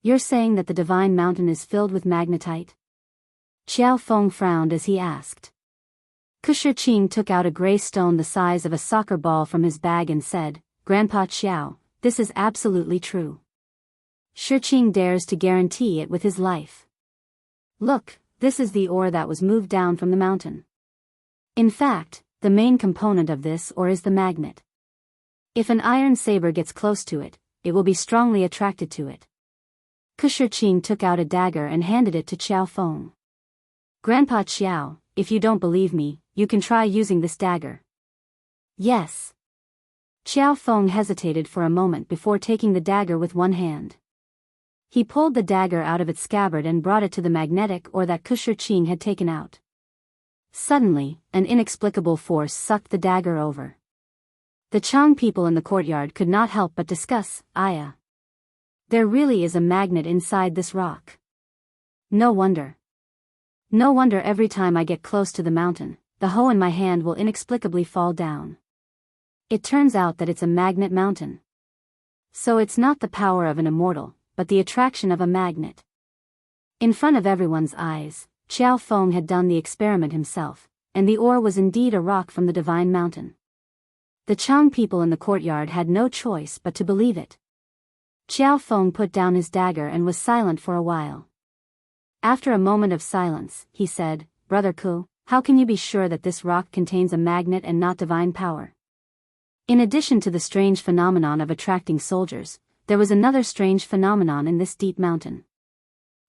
You're saying that the divine mountain is filled with magnetite? Qiao Feng frowned as he asked. Shiqing took out a gray stone the size of a soccer ball from his bag and said, Grandpa Qiao, this is absolutely true. Shiqing dares to guarantee it with his life. Look, this is the ore that was moved down from the mountain. In fact, the main component of this ore is the magnet. If an iron saber gets close to it, it will be strongly attracted to it. Shiqing took out a dagger and handed it to Qiao Feng. Grandpa Qiao, if you don't believe me, you can try using this dagger. Yes. Qiao Feng hesitated for a moment before taking the dagger with one hand. He pulled the dagger out of its scabbard and brought it to the magnetic ore that Shiqing had taken out. Suddenly, an inexplicable force sucked the dagger over. The Chang people in the courtyard could not help but discuss, Aya. There really is a magnet inside this rock. No wonder. No wonder every time I get close to the mountain, the hoe in my hand will inexplicably fall down. It turns out that it's a magnet mountain. So it's not the power of an immortal, but the attraction of a magnet. In front of everyone's eyes, Qiao Feng had done the experiment himself, and the ore was indeed a rock from the divine mountain. The Chang people in the courtyard had no choice but to believe it. Qiao Feng put down his dagger and was silent for a while. After a moment of silence, he said, Brother Ku, how can you be sure that this rock contains a magnet and not divine power? In addition to the strange phenomenon of attracting soldiers, there was another strange phenomenon in this deep mountain.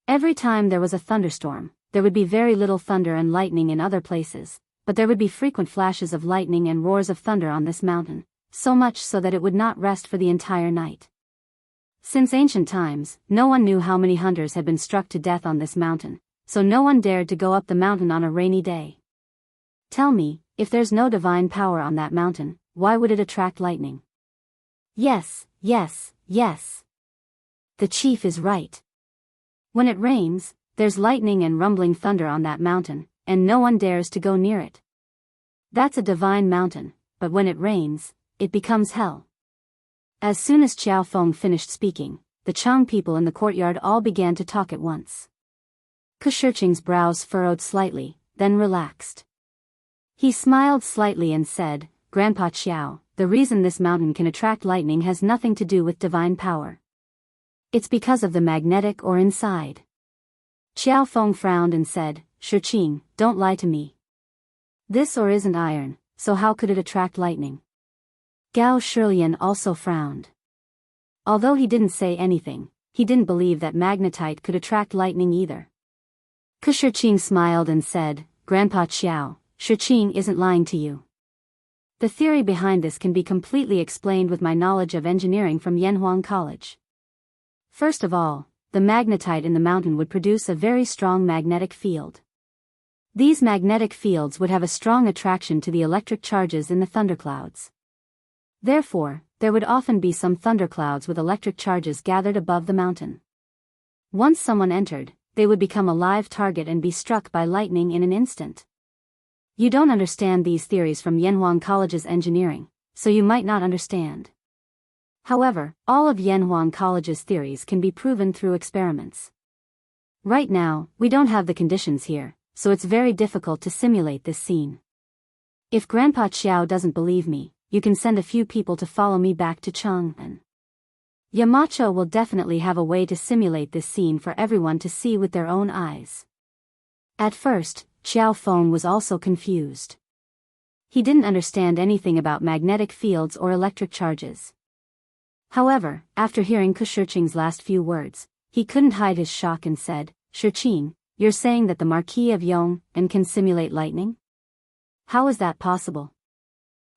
Every time there was a thunderstorm, there would be very little thunder and lightning in other places, but there would be frequent flashes of lightning and roars of thunder on this mountain, so much so that it would not rest for the entire night. Since ancient times, no one knew how many hunters had been struck to death on this mountain, so no one dared to go up the mountain on a rainy day. Tell me, if there's no divine power on that mountain, why would it attract lightning? Yes, yes, yes. The chief is right. When it rains, there's lightning and rumbling thunder on that mountain, and no one dares to go near it. That's a divine mountain, but when it rains, it becomes hell. As soon as Qiao Feng finished speaking, the Chang people in the courtyard all began to talk at once. Kershiching's brows furrowed slightly, then relaxed. He smiled slightly and said, Grandpa Qiao, the reason this mountain can attract lightning has nothing to do with divine power. It's because of the magnetic ore inside. Qiao Feng frowned and said, Shiqing, don't lie to me. This ore isn't iron, so how could it attract lightning? Gao Shilian also frowned. Although he didn't say anything, he didn't believe that magnetite could attract lightning either. Kershiching smiled and said, Grandpa Qiao, Shiqing isn't lying to you. The theory behind this can be completely explained with my knowledge of engineering from Yanhuang College. First of all, the magnetite in the mountain would produce a very strong magnetic field. These magnetic fields would have a strong attraction to the electric charges in the thunderclouds. Therefore, there would often be some thunderclouds with electric charges gathered above the mountain. Once someone entered, they would become a live target and be struck by lightning in an instant. You don't understand these theories from Yanhuang College's engineering, so you might not understand. However, all of Yanhuang College's theories can be proven through experiments. Right now, we don't have the conditions here, so it's very difficult to simulate this scene. If Grandpa Qiao doesn't believe me, you can send a few people to follow me back to Chang'an. Yamacho will definitely have a way to simulate this scene for everyone to see with their own eyes. At first, Qiao Feng was also confused. He didn't understand anything about magnetic fields or electric charges. However, after hearing Kershiching's last few words, he couldn't hide his shock and said, Shiqing, you're saying that the Marquis of Yong'an can simulate lightning? How is that possible?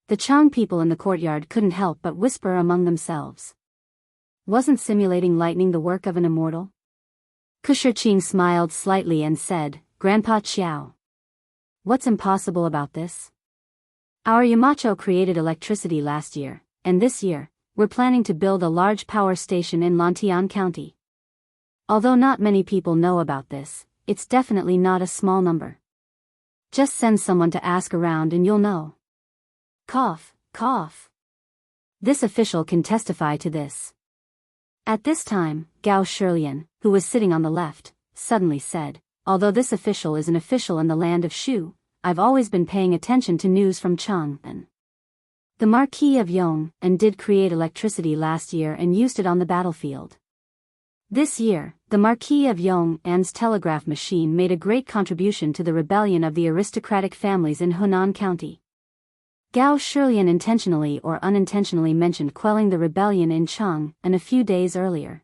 The Chang people in the courtyard couldn't help but whisper among themselves. Wasn't simulating lightning the work of an immortal? Kershiching smiled slightly and said, Grandpa Qiao. What's impossible about this? Our Yamacho created electricity last year, and this year, we're planning to build a large power station in Lantian County. Although not many people know about this, it's definitely not a small number. Just send someone to ask around and you'll know. Cough, cough. This official can testify to this. At this time, Gao Shilian, who was sitting on the left, suddenly said, although this official is an official in the land of Shu, I've always been paying attention to news from Chang'an. The Marquis of Yong'an did create electricity last year and used it on the battlefield. This year, the Marquis of Yong'an's telegraph machine made a great contribution to the rebellion of the aristocratic families in Hunan County. Gao Shilian intentionally or unintentionally mentioned quelling the rebellion in Chang'an a few days earlier.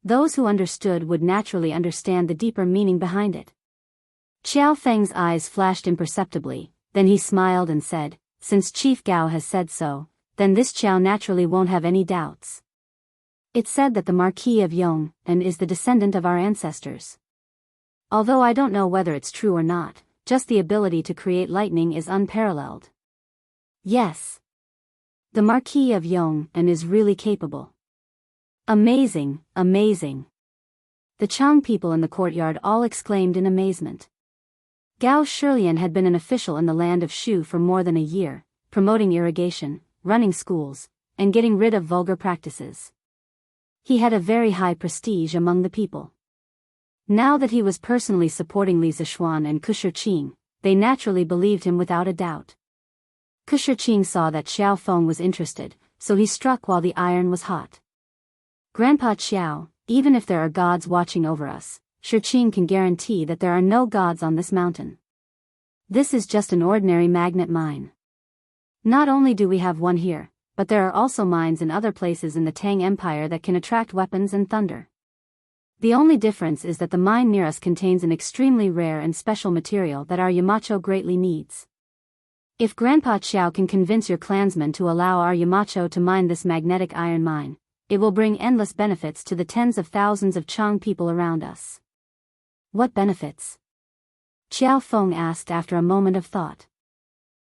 Those who understood would naturally understand the deeper meaning behind it. Qiao Feng's eyes flashed imperceptibly, then he smiled and said, since Chief Gao has said so, then this Qiao naturally won't have any doubts. It's said that the Marquis of Yong'an is the descendant of our ancestors. Although I don't know whether it's true or not, just the ability to create lightning is unparalleled. Yes. The Marquis of Yong'an is really capable. Amazing, amazing. The Chang people in the courtyard all exclaimed in amazement. Gao Shilian had been an official in the land of Shu for more than a year, promoting irrigation, running schools, and getting rid of vulgar practices. He had a very high prestige among the people. Now that he was personally supporting Li Zishuan and Kershiching, they naturally believed him without a doubt. Kershiching saw that Qiao Feng was interested, so he struck while the iron was hot. Grandpa Qiao, even if there are gods watching over us, Shiqing can guarantee that there are no gods on this mountain. This is just an ordinary magnet mine. Not only do we have one here, but there are also mines in other places in the Tang Empire that can attract weapons and thunder. The only difference is that the mine near us contains an extremely rare and special material that our Yamacho greatly needs. If Grandpa Qiao can convince your clansmen to allow our Yamacho to mine this magnetic iron mine, it will bring endless benefits to the tens of thousands of Chang people around us. What benefits? Qiao Feng asked after a moment of thought.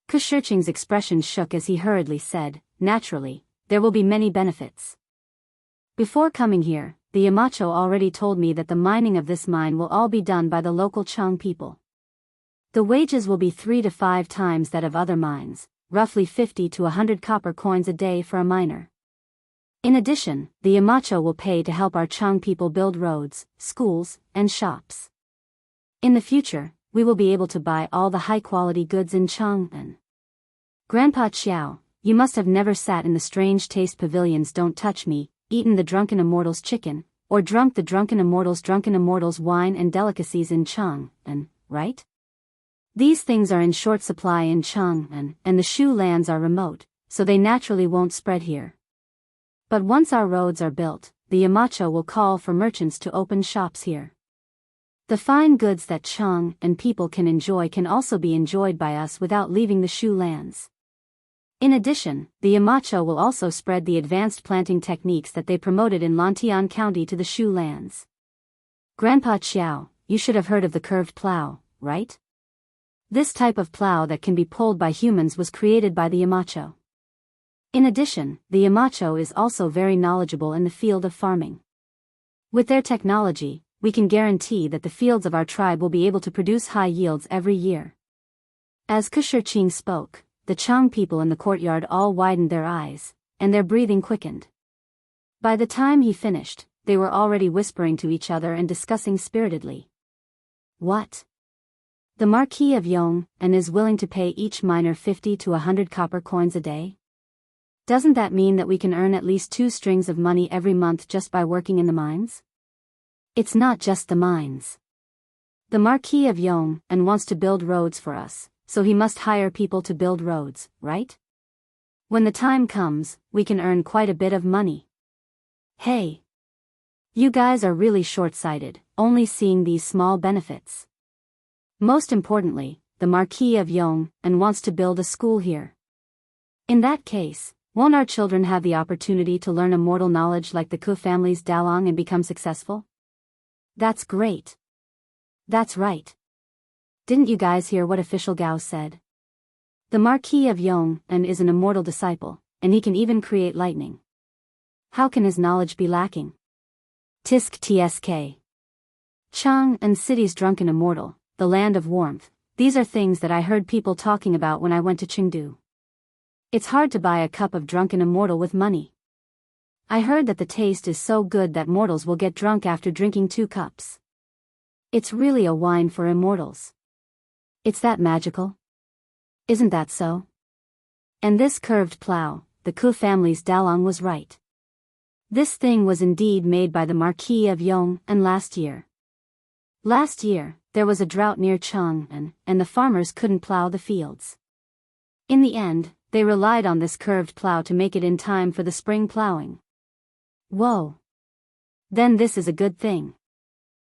Kershiching's expression shook as he hurriedly said, naturally, there will be many benefits. Before coming here, the Yamacho already told me that the mining of this mine will all be done by the local Chang people. The wages will be 3 to 5 times that of other mines, roughly 50 to 100 copper coins a day for a miner. In addition, the Imacho will pay to help our Chang people build roads, schools, and shops. In the future, we will be able to buy all the high-quality goods in Chang'an. Grandpa Qiao, you must have never sat in the strange taste pavilion's Don't Touch Me, eaten the drunken immortal's chicken, or drunk the drunken immortal's wine and delicacies in Chang'an, right? These things are in short supply in Chang'an, and the Shu lands are remote, so they naturally won't spread here. But once our roads are built, the Imacho will call for merchants to open shops here. The fine goods that Chang and people can enjoy can also be enjoyed by us without leaving the Shu lands. In addition, the Imacho will also spread the advanced planting techniques that they promoted in Lantian County to the Shu lands. Grandpa Qiao, you should have heard of the curved plow, right? This type of plow that can be pulled by humans was created by the Imacho. In addition, the Imacho is also very knowledgeable in the field of farming. With their technology, we can guarantee that the fields of our tribe will be able to produce high yields every year. As Kushirqing spoke, the Chang people in the courtyard all widened their eyes, and their breathing quickened. By the time he finished, they were already whispering to each other and discussing spiritedly. What? The Marquis of Yong and is willing to pay each miner 50 to 100 copper coins a day? Doesn't that mean that we can earn at least 2 strings of money every month just by working in the mines? It's not just the mines. The Marquis of Yong and wants to build roads for us, so he must hire people to build roads, right? When the time comes, we can earn quite a bit of money. Hey! You guys are really short-sighted, only seeing these small benefits. Most importantly, the Marquis of Yong and wants to build a school here. In that case, won't our children have the opportunity to learn immortal knowledge like the Ku family's Dalong and become successful? That's great. That's right. Didn't you guys hear what official Gao said? The Marquis of Yong and is an immortal disciple, and he can even create lightning. How can his knowledge be lacking? Tisk tsk. Chang and city's drunken immortal, the land of warmth, these are things that I heard people talking about when I went to Chengdu. It's hard to buy a cup of drunken immortal with money. I heard that the taste is so good that mortals will get drunk after drinking 2 cups. It's really a wine for immortals. It's that magical? Isn't that so? And this curved plow, the Ku family's Dalong was right. This thing was indeed made by the Marquis of Yong and last year. Last year, there was a drought near Chang'an, and the farmers couldn't plow the fields. In the end, they relied on this curved plow to make it in time for the spring plowing. Whoa! Then this is a good thing.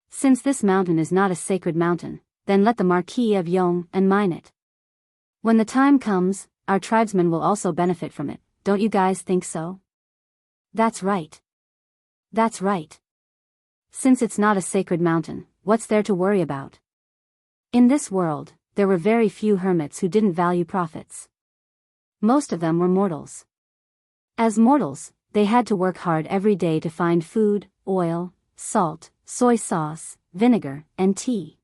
Since this mountain is not a sacred mountain, then let the Marquis of Yong and mine it. When the time comes, our tribesmen will also benefit from it, don't you guys think so? That's right. That's right. Since it's not a sacred mountain, what's there to worry about? In this world, there were very few hermits who didn't value profits. Most of them were mortals. As mortals, they had to work hard every day to find food, oil, salt, soy sauce, vinegar, and tea.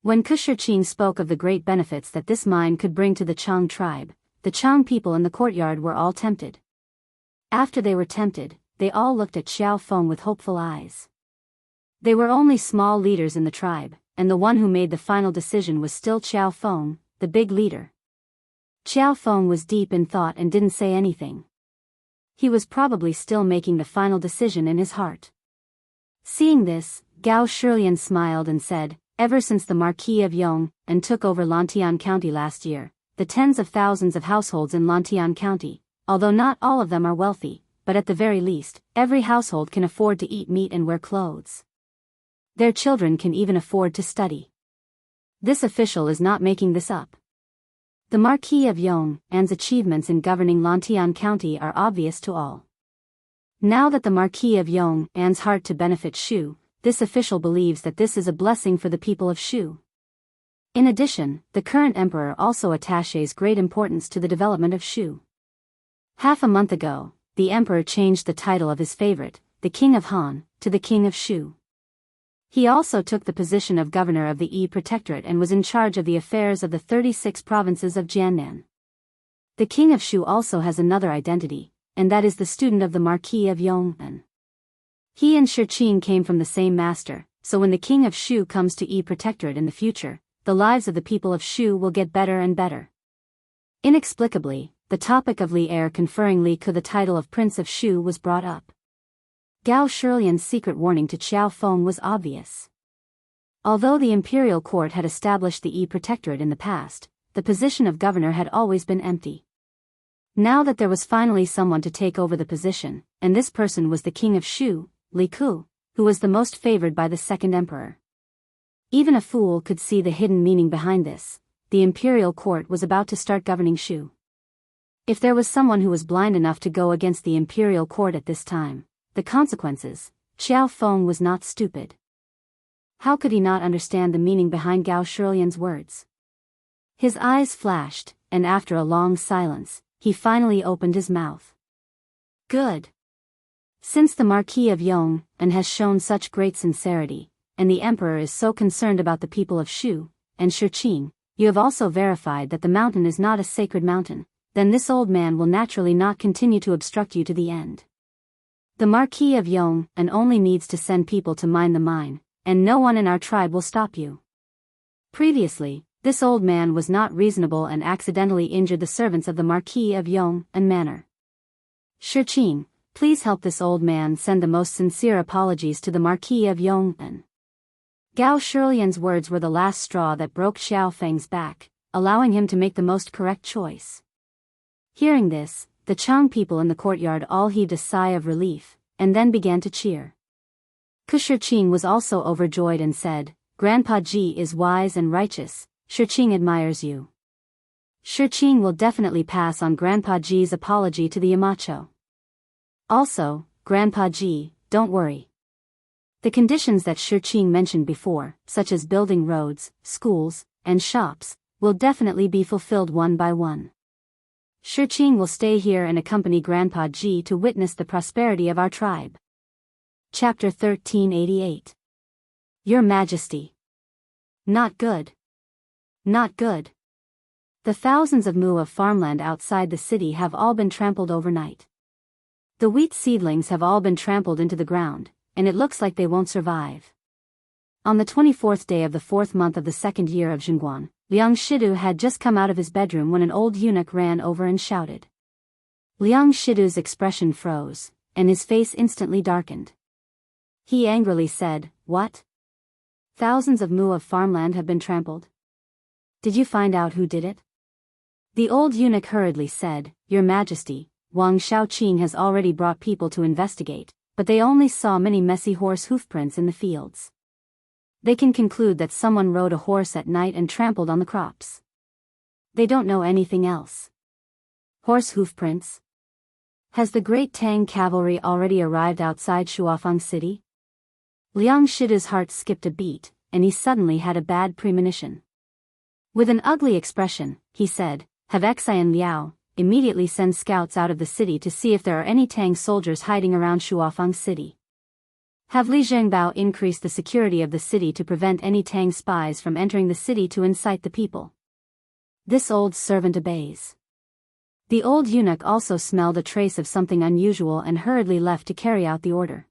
When Kushirqing spoke of the great benefits that this mine could bring to the Chang tribe, the Chang people in the courtyard were all tempted. After they were tempted, they all looked at Xiao Feng with hopeful eyes. They were only small leaders in the tribe, and the one who made the final decision was still Xiao Feng, the big leader. Xiao Feng was deep in thought and didn't say anything. He was probably still making the final decision in his heart. Seeing this, Gao Shilian smiled and said, ever since the Marquis of Yong and took over Lantian County last year, the tens of thousands of households in Lantian County, although not all of them are wealthy, but at the very least, every household can afford to eat meat and wear clothes. Their children can even afford to study. This official is not making this up. The Marquis of Yong and's achievements in governing Lantian County are obvious to all. Now that the Marquis of Yong and's heart to benefit Shu, this official believes that this is a blessing for the people of Shu. In addition, the current emperor also attaches great importance to the development of Shu. Half a month ago, the emperor changed the title of his favorite, the King of Han, to the King of Shu. He also took the position of governor of the Yi Protectorate and was in charge of the affairs of the 36 provinces of Jiannan. The King of Shu also has another identity, and that is the student of the Marquis of Yong'an. He and Shirqing came from the same master, so when the king of Shu comes to Yi Protectorate in the future, the lives of the people of Shu will get better and better. Inexplicably, the topic of Li Er conferring Li Ke the title of Prince of Shu was brought up. Gao Shilian's secret warning to Qiao Feng was obvious. Although the imperial court had established the Yi Protectorate in the past, the position of governor had always been empty. Now that there was finally someone to take over the position, and this person was the king of Shu, Li Ke, who was the most favored by the second emperor. Even a fool could see the hidden meaning behind this. The imperial court was about to start governing Shu. If there was someone who was blind enough to go against the imperial court at this time, the consequences, Qiao Feng was not stupid. How could he not understand the meaning behind Gao Shilian's words? His eyes flashed, and after a long silence, he finally opened his mouth. Good. Since the Marquis of Yong'an has shown such great sincerity, and the emperor is so concerned about the people of Shu, and Shirqing, you have also verified that the mountain is not a sacred mountain, then this old man will naturally not continue to obstruct you to the end. The Marquis of Yong'an only needs to send people to mine the mine, and no one in our tribe will stop you. Previously, this old man was not reasonable and accidentally injured the servants of the Marquis of Yong'an manor. Shirqing, please help this old man send the most sincere apologies to the Marquis of Yong'an. Gao Shilian's words were the last straw that broke Xiao Feng's back, allowing him to make the most correct choice. Hearing this, the Chang people in the courtyard all heaved a sigh of relief, and then began to cheer. Shirqing was also overjoyed and said, Grandpa Ji is wise and righteous, Shirqing admires you. Shirqing will definitely pass on Grandpa Ji's apology to the Yamacho. Also, Grandpa Ji, don't worry. The conditions that Shirqing mentioned before, such as building roads, schools, and shops, will definitely be fulfilled one by one. Shirqing will stay here and accompany Grandpa Ji to witness the prosperity of our tribe. Chapter 1388. Your Majesty. Not good. Not good. The thousands of mu of farmland outside the city have all been trampled overnight. The wheat seedlings have all been trampled into the ground, and it looks like they won't survive. On the 24th day of the 4th month of the 2nd year of Xinguan, Liang Shidu had just come out of his bedroom when an old eunuch ran over and shouted. Liang Shidu's expression froze, and his face instantly darkened. He angrily said, What? Thousands of mu of farmland have been trampled? Did you find out who did it? The old eunuch hurriedly said, Your Majesty, Wang Shaoqing has already brought people to investigate, but they only saw many messy horse hoofprints in the fields. They can conclude that someone rode a horse at night and trampled on the crops. They don't know anything else. Horse hoofprints? Has the great Tang cavalry already arrived outside Shuafang City? Liang Shidu's heart skipped a beat, and he suddenly had a bad premonition. With an ugly expression, he said, Have Xian Liao immediately send scouts out of the city to see if there are any Tang soldiers hiding around Shuafang City. Have Li Zhengbao increase the security of the city to prevent any Tang spies from entering the city to incite the people. This old servant obeys. The old eunuch also smelled a trace of something unusual and hurriedly left to carry out the order.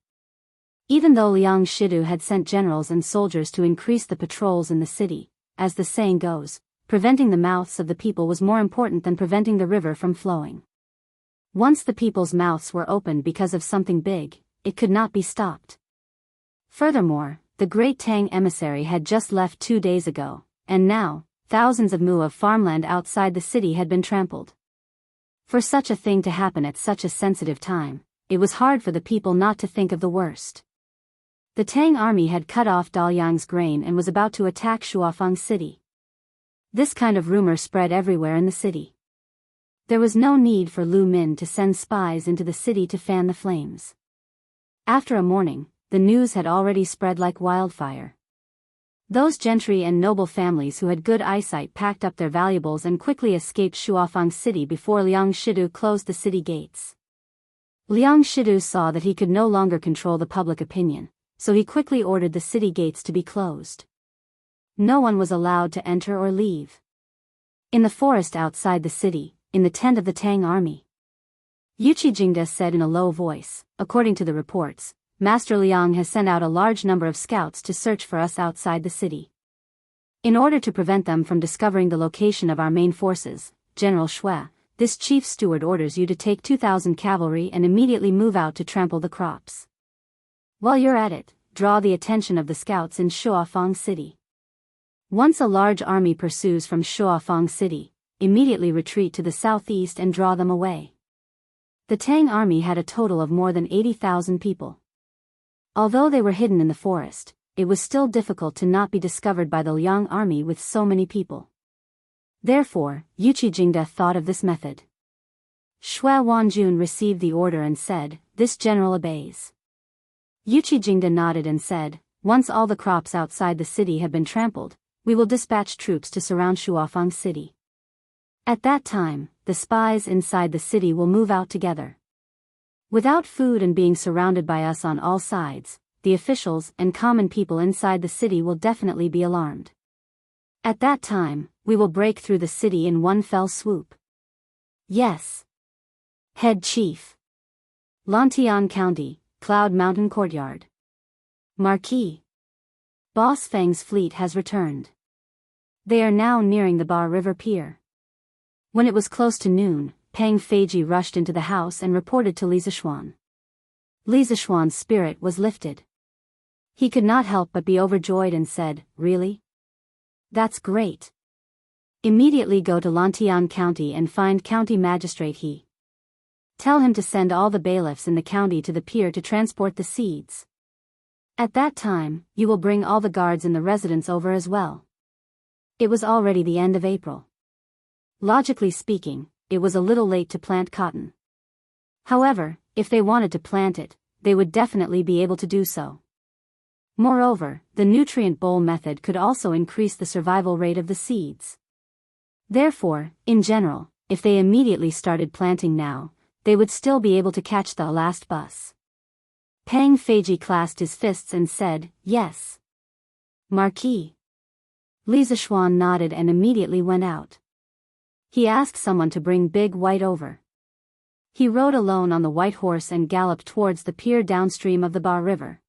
Even though Liang Shidu had sent generals and soldiers to increase the patrols in the city, as the saying goes, preventing the mouths of the people was more important than preventing the river from flowing. Once the people's mouths were opened because of something big, it could not be stopped. Furthermore, the great Tang emissary had just left 2 days ago, and now, thousands of mu of farmland outside the city had been trampled. For such a thing to happen at such a sensitive time, it was hard for the people not to think of the worst. The Tang army had cut off Daoyang's grain and was about to attack Shuafang City. This kind of rumor spread everywhere in the city. There was no need for Lu Min to send spies into the city to fan the flames. After a morning, the news had already spread like wildfire. Those gentry and noble families who had good eyesight packed up their valuables and quickly escaped Shuafang City before Liang Shidu closed the city gates. Liang Shidu saw that he could no longer control the public opinion, so he quickly ordered the city gates to be closed. No one was allowed to enter or leave. In the forest outside the city, in the tent of the Tang army, Yuqi Jingde said in a low voice, according to the reports, Master Liang has sent out a large number of scouts to search for us outside the city. In order to prevent them from discovering the location of our main forces, General Shui, this chief steward orders you to take 2,000 cavalry and immediately move out to trample the crops. While you're at it, draw the attention of the scouts in Shuafang City. Once a large army pursues from Shuafang City, immediately retreat to the southeast and draw them away. The Tang army had a total of more than 80,000 people. Although they were hidden in the forest, it was still difficult to not be discovered by the Liang army with so many people. Therefore, Yuqi Jingde thought of this method. Shui Wanjun received the order and said, "This general obeys." Yuqi Jingde nodded and said, "Once all the crops outside the city have been trampled, we will dispatch troops to surround Shuafang City. At that time, the spies inside the city will move out together. Without food and being surrounded by us on all sides, the officials and common people inside the city will definitely be alarmed. At that time, we will break through the city in one fell swoop." Yes. Head Chief. Lantian County, Cloud Mountain Courtyard. Marquis. Boss Feng's fleet has returned. They are now nearing the Ba River Pier. When it was close to noon, Peng Feiji rushed into the house and reported to Li Zishuan. Li Zishuan's spirit was lifted. He could not help but be overjoyed and said, "Really? That's great. Immediately go to Lantian County and find County Magistrate He. Tell him to send all the bailiffs in the county to the pier to transport the seeds. At that time, you will bring all the guards in the residence over as well." It was already the end of April. Logically speaking, it was a little late to plant cotton. However, if they wanted to plant it, they would definitely be able to do so. Moreover, the nutrient bowl method could also increase the survival rate of the seeds. Therefore, in general, if they immediately started planting now, they would still be able to catch the last bus. Peng Feiji clasped his fists and said, "Yes. Marquis." Li Zishuan nodded and immediately went out. He asked someone to bring Big White over. He rode alone on the white horse and galloped towards the pier downstream of the Ba River.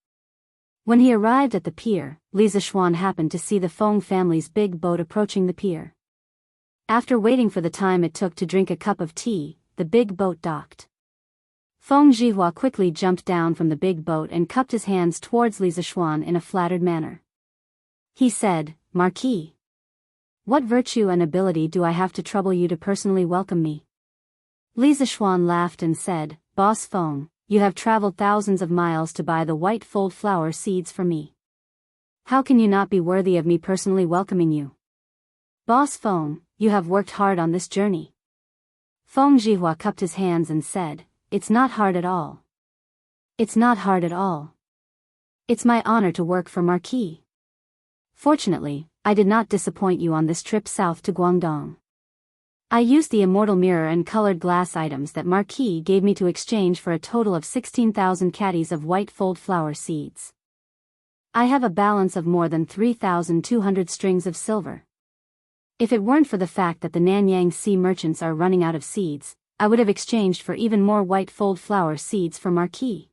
When he arrived at the pier, Li Zishuan happened to see the Feng family's big boat approaching the pier. After waiting for the time it took to drink a cup of tea, the big boat docked. Feng Zhihua quickly jumped down from the big boat and cupped his hands towards Li Zishuan in a flattered manner. He said, "Marquis, what virtue and ability do I have to trouble you to personally welcome me?" Li Zishuan laughed and said, "Boss Feng, you have traveled thousands of miles to buy the white fold flower seeds for me. How can you not be worthy of me personally welcoming you? Boss Feng, you have worked hard on this journey." Feng Zhihua cupped his hands and said, "It's not hard at all. It's not hard at all. It's my honor to work for Marquis. Fortunately, I did not disappoint you on this trip south to Guangdong. I used the immortal mirror and colored glass items that Marquis gave me to exchange for a total of 16,000 caddies of white fold flower seeds. I have a balance of more than 3,200 strings of silver. If it weren't for the fact that the Nanyang Sea merchants are running out of seeds, I would have exchanged for even more white fold flower seeds for Marquis."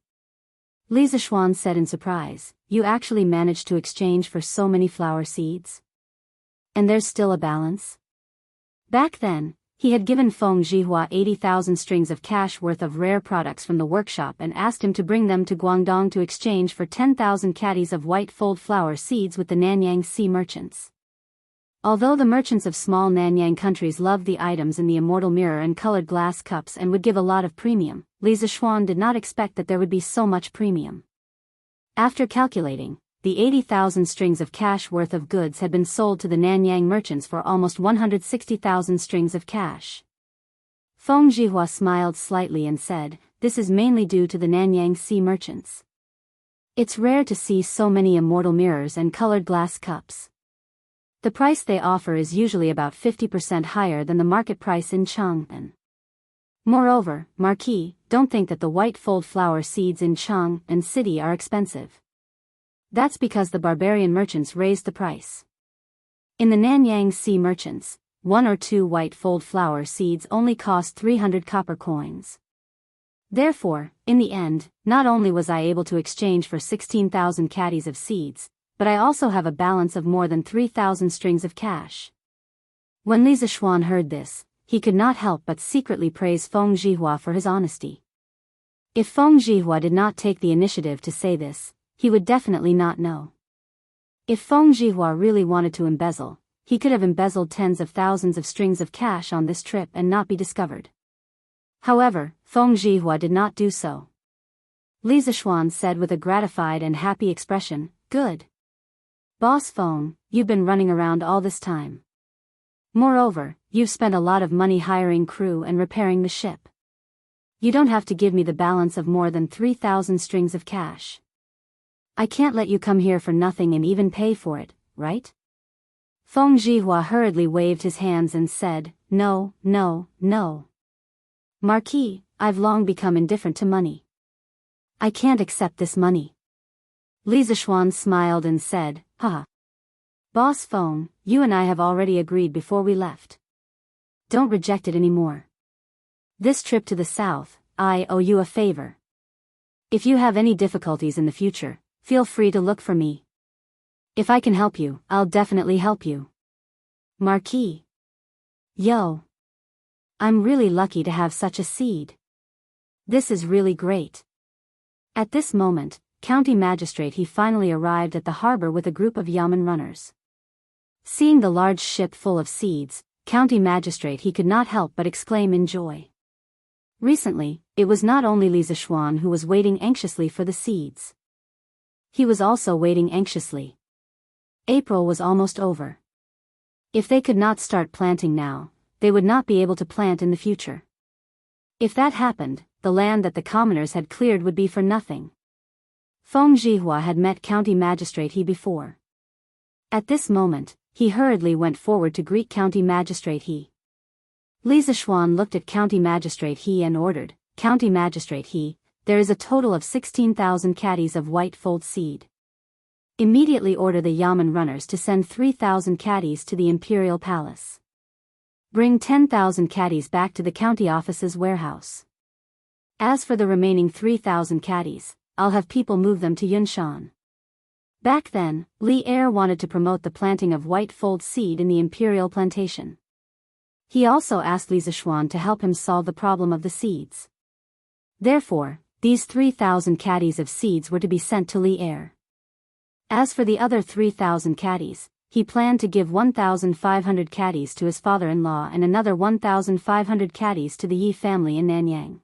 Li Zishuan said in surprise, "You actually managed to exchange for so many flower seeds? And there's still a balance?" Back then, he had given Feng Zhihua 80,000 strings of cash worth of rare products from the workshop and asked him to bring them to Guangdong to exchange for 10,000 caddies of white fold flower seeds with the Nanyang Sea merchants. Although the merchants of small Nanyang countries loved the items in the immortal mirror and colored glass cups and would give a lot of premium, Li Zishuan did not expect that there would be so much premium. After calculating, the 80,000 strings of cash worth of goods had been sold to the Nanyang merchants for almost 160,000 strings of cash. Feng Zhihua smiled slightly and said, "This is mainly due to the Nanyang Sea merchants. It's rare to see so many immortal mirrors and colored glass cups. The price they offer is usually about 50% higher than the market price in Chang'an. Moreover, Marquis, don't think that the white fold flower seeds in Chang'an City are expensive. That's because the barbarian merchants raised the price. In the Nanyang Sea merchants, 1 or 2 white fold flower seeds only cost 300 copper coins. Therefore, in the end, not only was I able to exchange for 16,000 caddies of seeds, but I also have a balance of more than 3,000 strings of cash. When Li Zishuan heard this, he could not help but secretly praise Feng Zhihua for his honesty. If Feng Zhihua did not take the initiative to say this, he would definitely not know. If Feng Zhihua really wanted to embezzle, he could have embezzled tens of thousands of strings of cash on this trip and not be discovered. However, Feng Zhihua did not do so. Li Zishuan said with a gratified and happy expression, "Good. Boss Feng, you've been running around all this time. Moreover, you've spent a lot of money hiring crew and repairing the ship. You don't have to give me the balance of more than 3,000 strings of cash. I can't let you come here for nothing and even pay for it, right?" Feng Zhihua hurriedly waved his hands and said, "No, no, no. Marquis, I've long become indifferent to money. I can't accept this money." Li Zishuan smiled and said, "Haha. Boss Feng, you and I have already agreed before we left. Don't reject it anymore. This trip to the south, I owe you a favor. If you have any difficulties in the future, feel free to look for me. If I can help you, I'll definitely help you. Marquis. Yo. I'm really lucky to have such a seed. This is really great." At this moment, County Magistrate he finally arrived at the harbor with a group of yamen runners. Seeing the large ship full of seeds, County Magistrate he could not help but exclaim in joy. Recently, it was not only Li Zishuan who was waiting anxiously for the seeds. He was also waiting anxiously. April was almost over. If they could not start planting now, they would not be able to plant in the future. If that happened, the land that the commoners had cleared would be for nothing. Feng Zhihua had met County Magistrate he before. At this moment, he hurriedly went forward to greet County Magistrate he. Li Zishuan looked at County Magistrate he and ordered, "County Magistrate he, there is a total of 16,000 caddies of white fold seed. Immediately order the yamen runners to send 3,000 caddies to the Imperial Palace. Bring 10,000 caddies back to the county office's warehouse. As for the remaining 3,000 caddies, I'll have people move them to Yunshan." Back then, Li Er wanted to promote the planting of white fold seed in the imperial plantation. He also asked Li Zishuan to help him solve the problem of the seeds. Therefore, these 3,000 caddies of seeds were to be sent to Li Er. As for the other 3,000 caddies, he planned to give 1,500 caddies to his father-in-law and another 1,500 caddies to the Yi family in Nanyang.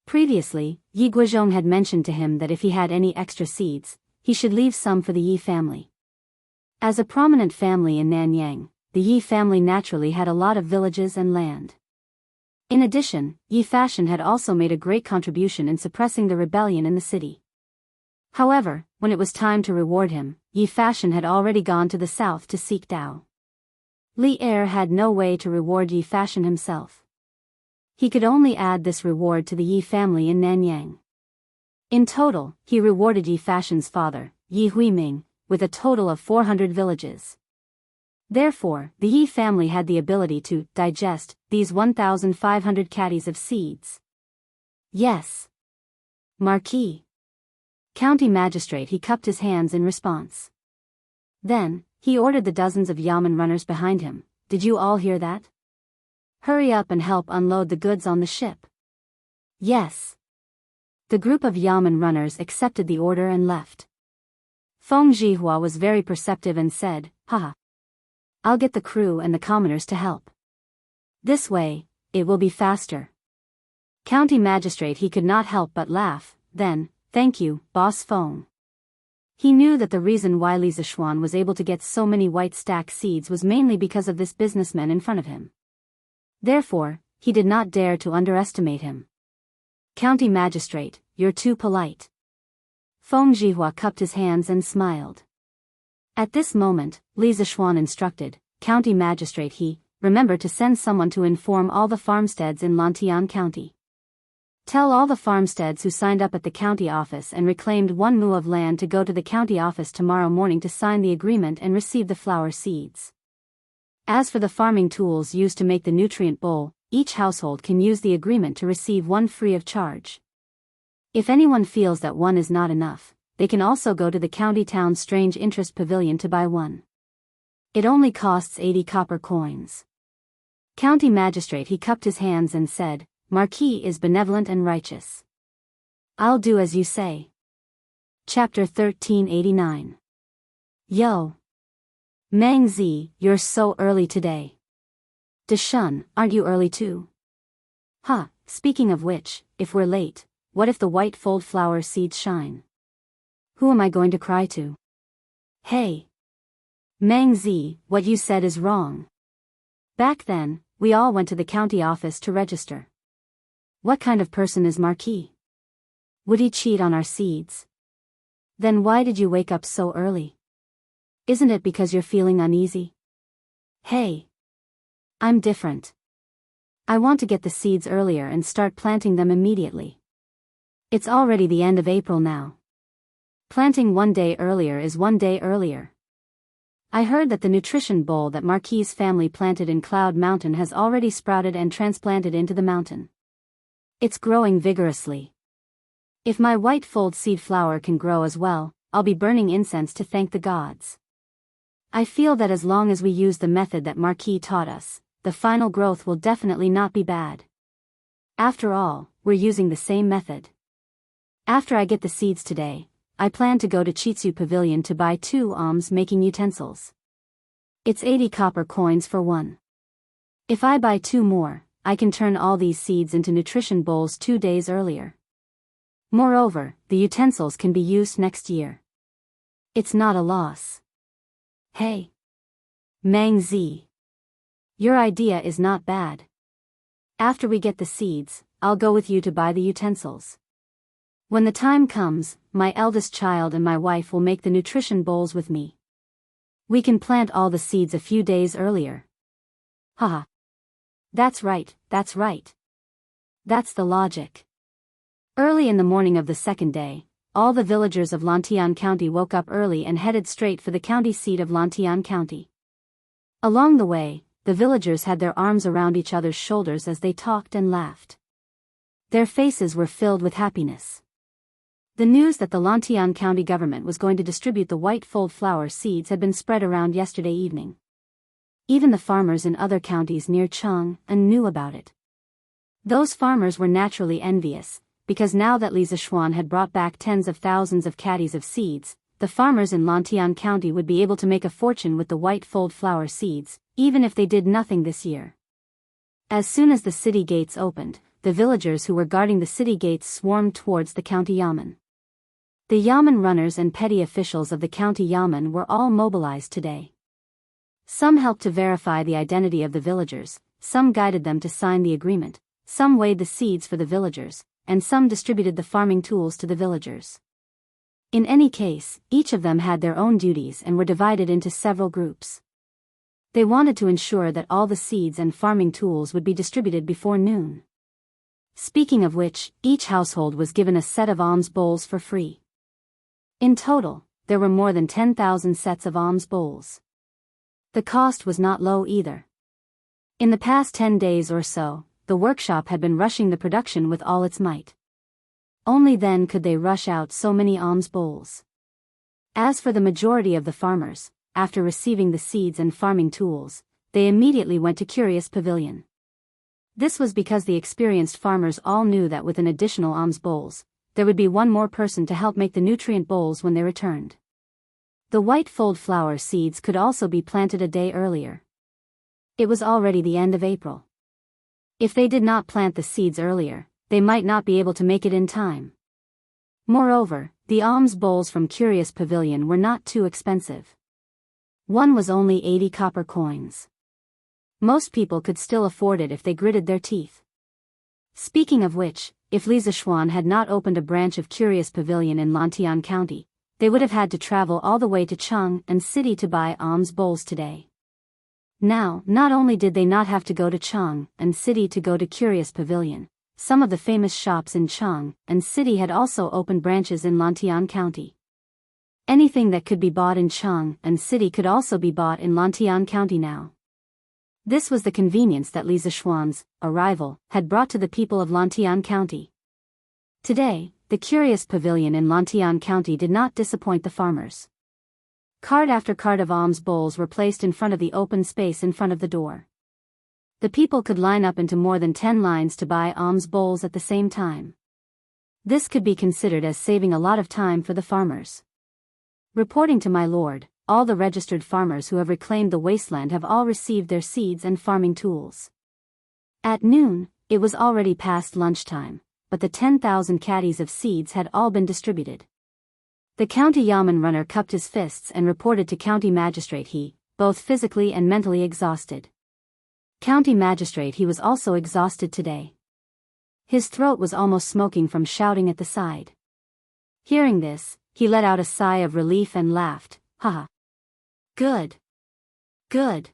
Previously, Yi Guizhong had mentioned to him that if he had any extra seeds, he should leave some for the Yi family. As a prominent family in Nanyang, the Yi family naturally had a lot of villages and land. In addition, Yi Fashion had also made a great contribution in suppressing the rebellion in the city. However, when it was time to reward him, Yi Fashion had already gone to the south to seek Dao. Li Er had no way to reward Yi Fashion himself. He could only add this reward to the Yi family in Nanyang. In total, he rewarded Yi Fashion's father, Yi Huiming, with a total of 400 villages. Therefore, the Yi family had the ability to digest these 1,500 caddies of seeds. Yes. Marquis. County Magistrate he cupped his hands in response. Then, he ordered the dozens of yamen runners behind him, "Did you all hear that? Hurry up and help unload the goods on the ship." Yes. The group of yamen runners accepted the order and left. Feng Zhihua was very perceptive and said, "Haha. I'll get the crew and the commoners to help. This way, it will be faster." County Magistrate he could not help but laugh, then, "Thank you, Boss Feng." He knew that the reason why Li Zishuan was able to get so many white stack seeds was mainly because of this businessman in front of him. Therefore, he did not dare to underestimate him. "County Magistrate, you're too polite." Feng Zhihua cupped his hands and smiled. At this moment, Li Zishuan instructed, "County Magistrate he, remember to send someone to inform all the farmsteads in Lantian County. Tell all the farmsteads who signed up at the county office and reclaimed 1 mu of land to go to the county office tomorrow morning to sign the agreement and receive the flower seeds. As for the farming tools used to make the nutrient bowl, each household can use the agreement to receive one free of charge. If anyone feels that one is not enough, they can also go to the county town's strange interest pavilion to buy one. It only costs 80 copper coins. County magistrate, he cupped his hands and said, Marquis is benevolent and righteous. I'll do as you say. Chapter 1389. Yo! Mang Zi, you're so early today. Deshun, aren't you early too? Huh, speaking of which, if we're late, what if the white fold flower seeds shine? Who am I going to cry to? Hey! Mang Zi, what you said is wrong. Back then, we all went to the county office to register. What kind of person is Marquis? Would he cheat on our seeds? Then why did you wake up so early? Isn't it because you're feeling uneasy? Hey! I'm different. I want to get the seeds earlier and start planting them immediately. It's already the end of April now. Planting one day earlier is one day earlier. I heard that the nutrition bowl that Marquis' family planted in Cloud Mountain has already sprouted and transplanted into the mountain. It's growing vigorously. If my white fold seed flower can grow as well, I'll be burning incense to thank the gods. I feel that as long as we use the method that Marquis taught us, the final growth will definitely not be bad. After all, we're using the same method. After I get the seeds today, I plan to go to Chitsu Pavilion to buy 2 alms making utensils. It's 80 copper coins for one. If I buy 2 more, I can turn all these seeds into nutrition bowls 2 days earlier. Moreover, the utensils can be used next year. It's not a loss. Hey! Mang Zi. Your idea is not bad. After we get the seeds, I'll go with you to buy the utensils. When the time comes, my eldest child and my wife will make the nutrition bowls with me. We can plant all the seeds a few days earlier. Haha. That's right, that's right. That's the logic. Early in the morning of the second day, all the villagers of Lantian County woke up early and headed straight for the county seat of Lantian County. Along the way, the villagers had their arms around each other's shoulders as they talked and laughed. Their faces were filled with happiness. The news that the Lantian County government was going to distribute the white fold flower seeds had been spread around yesterday evening. Even the farmers in other counties near Cheng'an knew about it. Those farmers were naturally envious, because now that Li Zishuan had brought back tens of thousands of caddies of seeds, the farmers in Lantian County would be able to make a fortune with the white fold flower seeds, even if they did nothing this year. As soon as the city gates opened, the villagers who were guarding the city gates swarmed towards the county yamen. The yamen runners and petty officials of the county yamen were all mobilized today. Some helped to verify the identity of the villagers, some guided them to sign the agreement, some weighed the seeds for the villagers, and some distributed the farming tools to the villagers. In any case, each of them had their own duties and were divided into several groups. They wanted to ensure that all the seeds and farming tools would be distributed before noon. Speaking of which, each household was given a set of alms bowls for free. In total, there were more than 10,000 sets of alms bowls. The cost was not low either. In the past 10 days or so, the workshop had been rushing the production with all its might. Only then could they rush out so many alms bowls. As for the majority of the farmers, after receiving the seeds and farming tools, they immediately went to Curious Pavilion. This was because the experienced farmers all knew that with an additional alms bowls, there would be one more person to help make the nutrient bowls when they returned. The white fold flower seeds could also be planted a day earlier. It was already the end of April. If they did not plant the seeds earlier, they might not be able to make it in time. Moreover, the alms bowls from Curious Pavilion were not too expensive. One was only 80 copper coins. Most people could still afford it if they gritted their teeth. Speaking of which, if Li Zishuan had not opened a branch of Curious Pavilion in Lantian County, they would have had to travel all the way to Cheng'an City to buy alms bowls today. Now, not only did they not have to go to Cheng'an City to go to Curious Pavilion, some of the famous shops in Cheng'an City had also opened branches in Lantian County. Anything that could be bought in Cheng'an City could also be bought in Lantian County now. This was the convenience that Li Zishuan's arrival had brought to the people of Lantian County. Today, the curious pavilion in Lantian County did not disappoint the farmers. Cart after cart of alms bowls were placed in front of the open space in front of the door. The people could line up into more than 10 lines to buy alms bowls at the same time. This could be considered as saving a lot of time for the farmers. Reporting to my lord, all the registered farmers who have reclaimed the wasteland have all received their seeds and farming tools. At noon, it was already past lunchtime, but the 10,000 caddies of seeds had all been distributed. The county yamen runner cupped his fists and reported to county magistrate he, both physically and mentally exhausted. County magistrate he was also exhausted today. His throat was almost smoking from shouting at the side. Hearing this, he let out a sigh of relief and laughed, haha. Good. Good.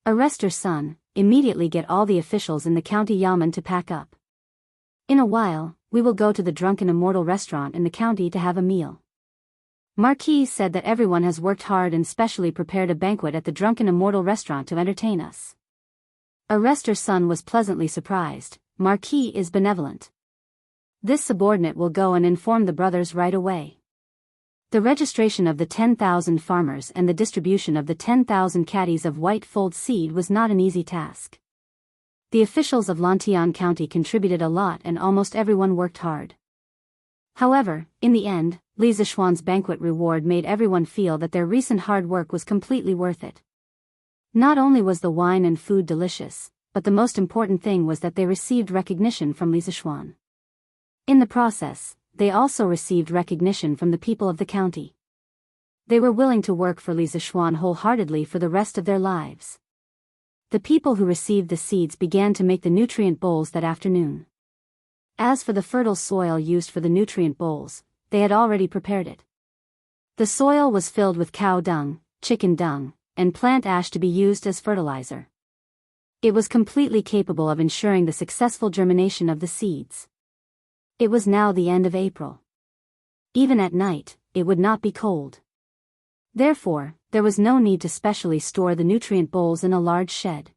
Arrest her son, immediately get all the officials in the county yamen to pack up. In a while, we will go to the Drunken Immortal restaurant in the county to have a meal. Marquis said that everyone has worked hard and specially prepared a banquet at the Drunken Immortal restaurant to entertain us. Arrest her son was pleasantly surprised. Marquis is benevolent. This subordinate will go and inform the brothers right away. The registration of the 10,000 farmers and the distribution of the 10,000 caddies of white fold seed was not an easy task. The officials of Lantian County contributed a lot and almost everyone worked hard. However, in the end, Li Zishuan's banquet reward made everyone feel that their recent hard work was completely worth it. Not only was the wine and food delicious, but the most important thing was that they received recognition from Li Zishuan. In the process, they also received recognition from the people of the county. They were willing to work for Li Zishuan wholeheartedly for the rest of their lives. The people who received the seeds began to make the nutrient bowls that afternoon. As for the fertile soil used for the nutrient bowls, they had already prepared it. The soil was filled with cow dung, chicken dung, and plant ash to be used as fertilizer. It was completely capable of ensuring the successful germination of the seeds. It was now the end of April. Even at night, it would not be cold. Therefore, there was no need to specially store the nutrient bowls in a large shed.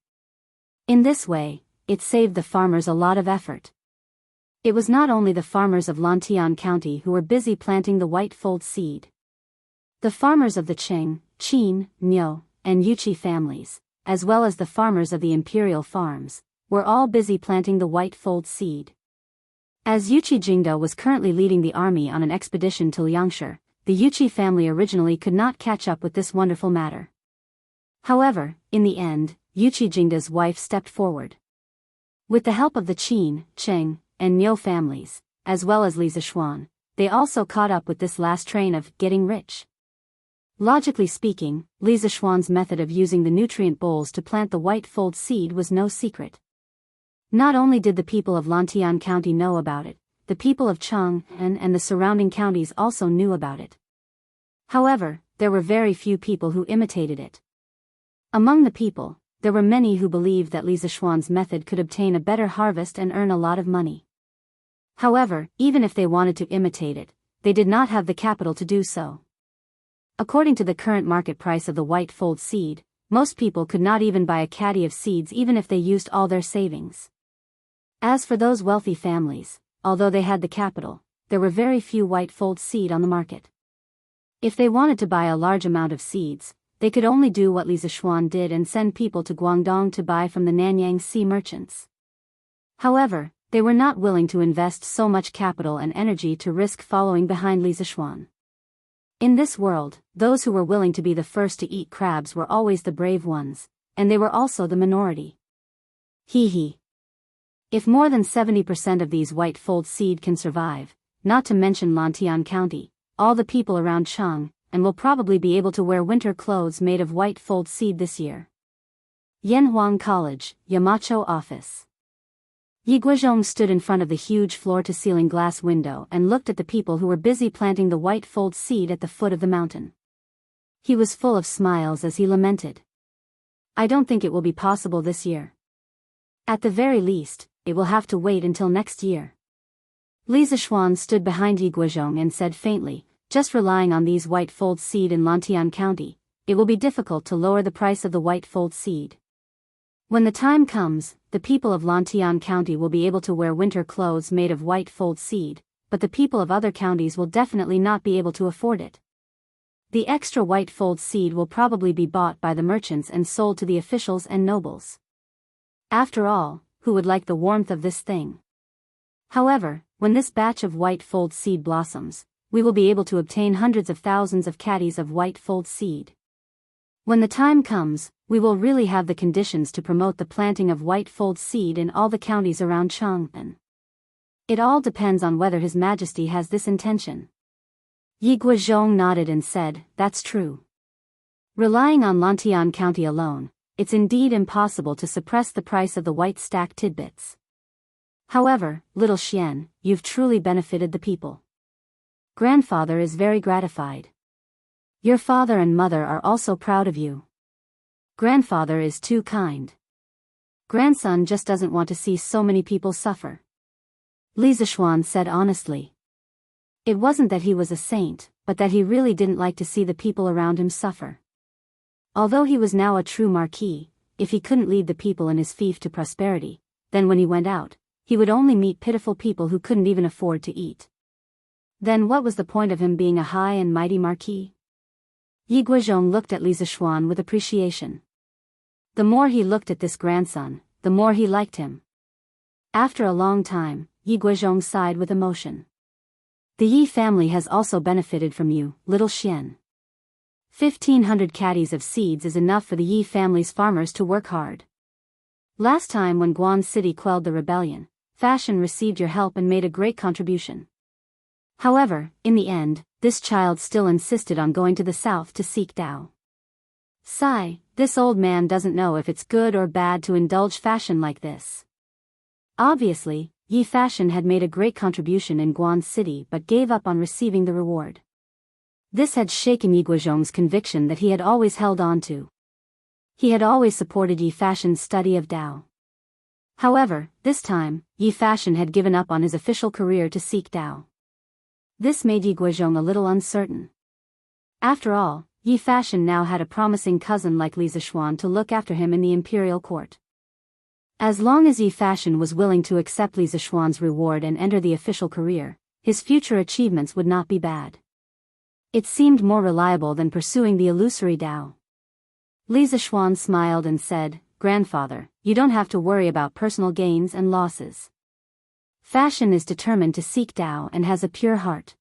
In this way, it saved the farmers a lot of effort. It was not only the farmers of Lantian County who were busy planting the white fold seed. The farmers of the Qing, Qin, Niu, and Yuchi families, as well as the farmers of the imperial farms, were all busy planting the white fold seed. As Yuchi Jingda was currently leading the army on an expedition to Liangshi, the Yuchi family originally could not catch up with this wonderful matter. However, in the end, Yuchi Jingda's wife stepped forward. With the help of the Qin, Qing, and Niu families, as well as Li Zishuan, they also caught up with this last train of getting rich. Logically speaking, Li Zishuan's method of using the nutrient bowls to plant the white fold seed was no secret. Not only did the people of Lantian County know about it, the people of Chang'an and the surrounding counties also knew about it. However, there were very few people who imitated it. Among the people, there were many who believed that Li Zishuan's method could obtain a better harvest and earn a lot of money. However, even if they wanted to imitate it, they did not have the capital to do so. According to the current market price of the white fold seed, most people could not even buy a caddy of seeds even if they used all their savings. As for those wealthy families, although they had the capital, there were very few white fold seed on the market. If they wanted to buy a large amount of seeds, they could only do what Li Zishuan did and send people to Guangdong to buy from the Nanyang Sea merchants. However, they were not willing to invest so much capital and energy to risk following behind Li Zishuan. In this world, those who were willing to be the first to eat crabs were always the brave ones, and they were also the minority. Hee. If more than 70% of these white fold seed can survive, not to mention Lantian County, all the people around Chang, and will probably be able to wear winter clothes made of white fold seed this year. Yanhuang College, Yamacho Office. Yi Guizhong stood in front of the huge floor-to-ceiling glass window and looked at the people who were busy planting the white fold seed at the foot of the mountain. He was full of smiles as he lamented. I don't think it will be possible this year. At the very least, it will have to wait until next year. Li Zishuan stood behind Yi Guizhong and said faintly, just relying on these white fold seed in Lantian County, it will be difficult to lower the price of the white fold seed. When the time comes, the people of Lantian County will be able to wear winter clothes made of white fold seed, but the people of other counties will definitely not be able to afford it. The extra white fold seed will probably be bought by the merchants and sold to the officials and nobles. After all, who would like the warmth of this thing? However, when this batch of white fold seed blossoms, we will be able to obtain hundreds of thousands of caddies of white fold seed. When the time comes, we will really have the conditions to promote the planting of white fold seed in all the counties around Chang'an. It all depends on whether His Majesty has this intention. Yi Guozhong nodded and said, "That's true. Relying on Lantian County alone, it's indeed impossible to suppress the price of the white stack tidbits. However, little Xian, you've truly benefited the people. Grandfather is very gratified. Your father and mother are also proud of you. Grandfather is too kind. Grandson just doesn't want to see so many people suffer." Li Zishuan said honestly. It wasn't that he was a saint, but that he really didn't like to see the people around him suffer. Although he was now a true marquis, if he couldn't lead the people in his fief to prosperity, then when he went out, he would only meet pitiful people who couldn't even afford to eat. Then what was the point of him being a high and mighty marquis? Yi Guozhong looked at Li Zishuan with appreciation. The more he looked at this grandson, the more he liked him. After a long time, Yi Guozhong sighed with emotion. The Yi family has also benefited from you, little Xian. 1,500 caddies of seeds is enough for the Yi family's farmers to work hard. Last time when Guan City quelled the rebellion, Fashion received your help and made a great contribution. However, in the end, this child still insisted on going to the south to seek Tao. Sigh, this old man doesn't know if it's good or bad to indulge Fashion like this. Obviously, Yi Fashion had made a great contribution in Guan City but gave up on receiving the reward. This had shaken Yi Guozhong's conviction that he had always held on to. He had always supported Yi Fashion's study of Tao. However, this time, Yi Fashion had given up on his official career to seek Tao. This made Yi Guozhong a little uncertain. After all, Yi Fashion now had a promising cousin like Li Zishuan to look after him in the imperial court. As long as Yi Fashion was willing to accept Li Zishuan's reward and enter the official career, his future achievements would not be bad. It seemed more reliable than pursuing the illusory Tao. Li Zishuan smiled and said, "Grandfather, you don't have to worry about personal gains and losses. Fashion is determined to seek Tao and has a pure heart.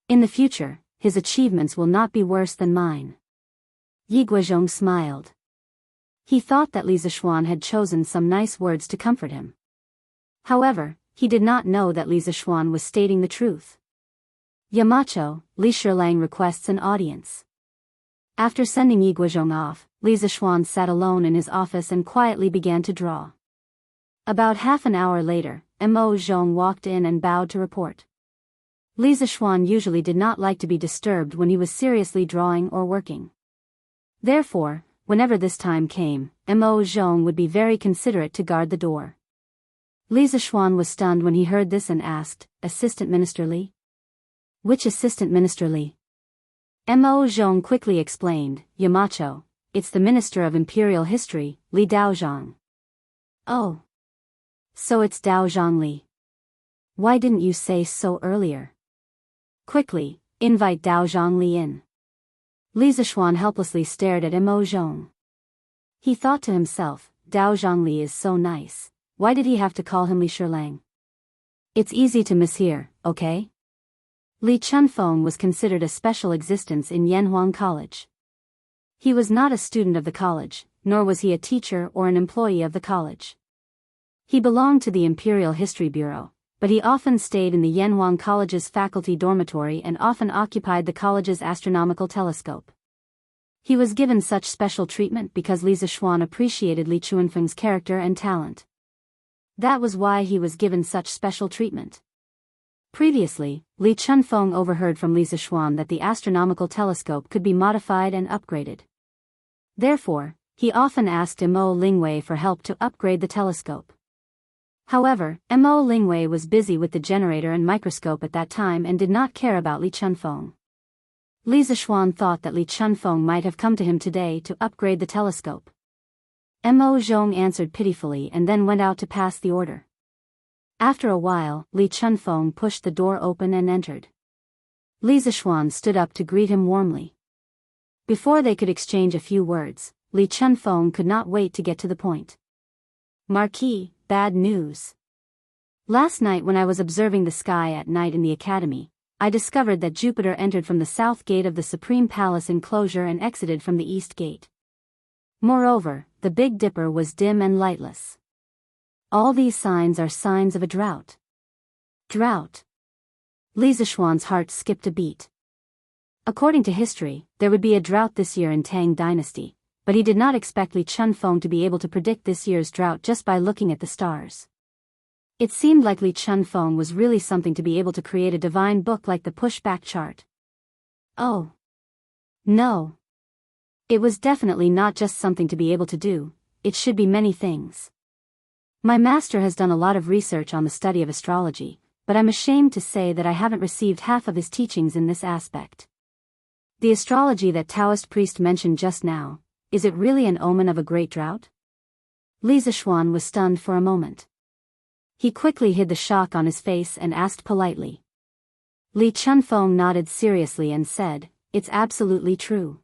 In the future, his achievements will not be worse than mine." Yi Guozhong smiled. He thought that Li Zishuan had chosen some nice words to comfort him. However, he did not know that Li Zishuan was stating the truth. Yamacho, Li Shilang requests an audience. After sending Yi Guozhong off, Li Zishuan sat alone in his office and quietly began to draw. About half an hour later, Mo Zhong walked in and bowed to report. Li Zishuan usually did not like to be disturbed when he was seriously drawing or working. Therefore, whenever this time came, Mo Zhong would be very considerate to guard the door. Li Zishuan was stunned when he heard this and asked, "Assistant Minister Li?" "Which Assistant Minister Li?" Mo Zhong quickly explained, "Yamacho, it's the Minister of Imperial History, Li Daozhang." "Oh. So it's Daozhang Li. Why didn't you say so earlier? Quickly, invite Daozhang Li in." Li Zishuan helplessly stared at Mo Zhong. He thought to himself, Daozhang Li is so nice, why did he have to call him Li Shilang? It's easy to mishear, okay? Li Chunfeng was considered a special existence in Yanhuang College. He was not a student of the college, nor was he a teacher or an employee of the college. He belonged to the Imperial History Bureau, but he often stayed in the Yanhuang College's faculty dormitory and often occupied the college's astronomical telescope. He was given such special treatment because Li Zishuan appreciated Li Chunfeng's character and talent. That was why he was given such special treatment. Previously, Li Chunfeng overheard from Li Zishuan that the astronomical telescope could be modified and upgraded. Therefore, he often asked Mo Lingwei for help to upgrade the telescope. However, Mo Lingwei was busy with the generator and microscope at that time and did not care about Li Chunfeng. Li Zishuan thought that Li Chunfeng might have come to him today to upgrade the telescope. Mo Zhong answered pitifully and then went out to pass the order. After a while, Li Chunfeng pushed the door open and entered. Li Zishuan stood up to greet him warmly. Before they could exchange a few words, Li Chunfeng could not wait to get to the point. Marquis, bad news. Last night when I was observing the sky at night in the academy, I discovered that Jupiter entered from the south gate of the Supreme Palace enclosure and exited from the east gate. Moreover, the Big Dipper was dim and lightless. All these signs are signs of a drought. Drought. Li Zishuan's heart skipped a beat. According to history, there would be a drought this year in Tang Dynasty, but he did not expect Li Chunfeng to be able to predict this year's drought just by looking at the stars. It seemed like Li Chunfeng was really something to be able to create a divine book like the pushback chart. Oh. No. It was definitely not just something to be able to do, it should be many things. My master has done a lot of research on the study of astrology, but I'm ashamed to say that I haven't received half of his teachings in this aspect. The astrology that Taoist priest mentioned just now, is it really an omen of a great drought? Li Zishuan was stunned for a moment. He quickly hid the shock on his face and asked politely. Li Chunfeng nodded seriously and said, "It's absolutely true.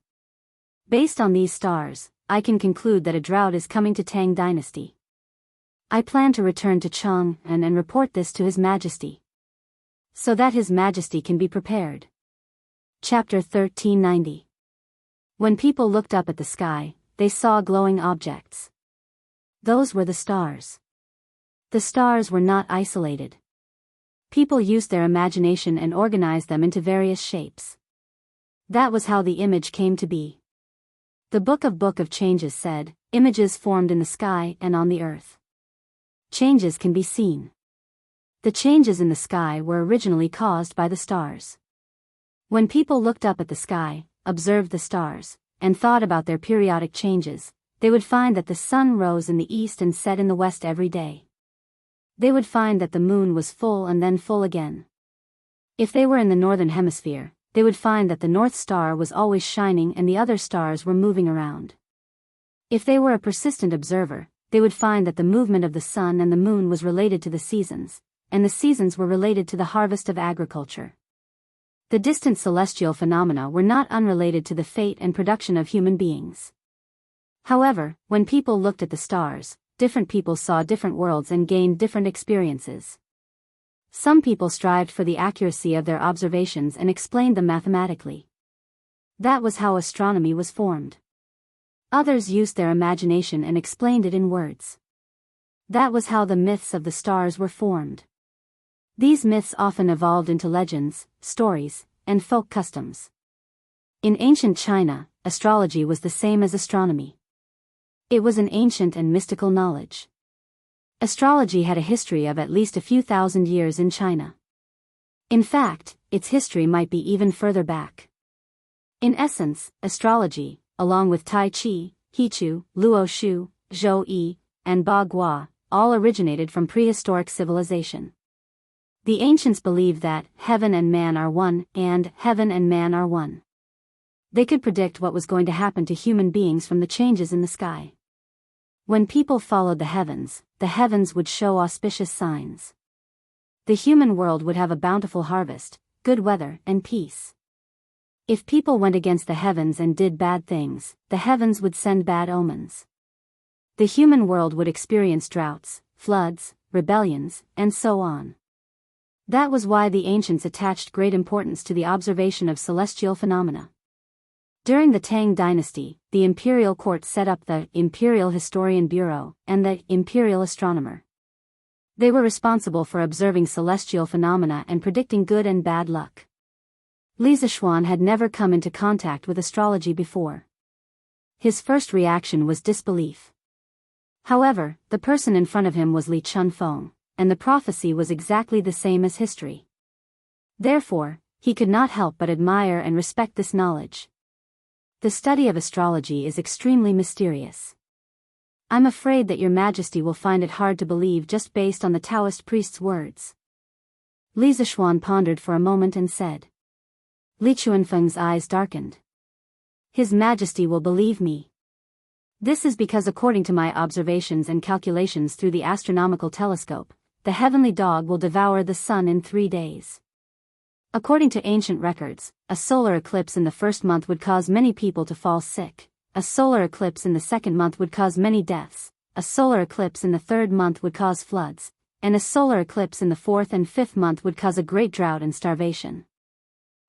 Based on these stars, I can conclude that a drought is coming to Tang Dynasty. I plan to return to Chang'an and report this to His Majesty, so that His Majesty can be prepared." Chapter 1390. When people looked up at the sky, they saw glowing objects. Those were the stars. The stars were not isolated. People used their imagination and organized them into various shapes. That was how the image came to be. The Book of Changes said, images formed in the sky and on the earth. Changes can be seen. The changes in the sky were originally caused by the stars. When people looked up at the sky, observed the stars, and thought about their periodic changes, they would find that the sun rose in the east and set in the west every day. They would find that the moon was full and then full again. If they were in the northern hemisphere, they would find that the North Star was always shining and the other stars were moving around. If they were a persistent observer, they would find that the movement of the sun and the moon was related to the seasons, and the seasons were related to the harvest of agriculture. The distant celestial phenomena were not unrelated to the fate and production of human beings. However, when people looked at the stars, different people saw different worlds and gained different experiences. Some people strived for the accuracy of their observations and explained them mathematically. That was how astronomy was formed. Others used their imagination and explained it in words. That was how the myths of the stars were formed. These myths often evolved into legends, stories, and folk customs. In ancient China, astrology was the same as astronomy. It was an ancient and mystical knowledge. Astrology had a history of at least a few thousand years in China. In fact, its history might be even further back. In essence, astrology, along with Tai Chi, Hichu, Luo Shu, Zhou Yi, and Ba Gua, all originated from prehistoric civilization. The ancients believed that heaven and man are one, and heaven and man are one. They could predict what was going to happen to human beings from the changes in the sky. When people followed the heavens would show auspicious signs. The human world would have a bountiful harvest, good weather, and peace. If people went against the heavens and did bad things, the heavens would send bad omens. The human world would experience droughts, floods, rebellions, and so on. That was why the ancients attached great importance to the observation of celestial phenomena. During the Tang Dynasty, the imperial court set up the Imperial Historian Bureau and the Imperial Astronomer. They were responsible for observing celestial phenomena and predicting good and bad luck. Li Zishuan had never come into contact with astrology before. His first reaction was disbelief. However, the person in front of him was Li Chunfeng, and the prophecy was exactly the same as history. Therefore, he could not help but admire and respect this knowledge. The study of astrology is extremely mysterious. I'm afraid that Your Majesty will find it hard to believe just based on the Taoist priest's words. Li Zishuan pondered for a moment and said. Li Chunfeng's eyes darkened. His Majesty will believe me. This is because according to my observations and calculations through the astronomical telescope, the heavenly dog will devour the sun in 3 days. According to ancient records, a solar eclipse in the first month would cause many people to fall sick, a solar eclipse in the second month would cause many deaths, a solar eclipse in the third month would cause floods, and a solar eclipse in the fourth and fifth month would cause a great drought and starvation.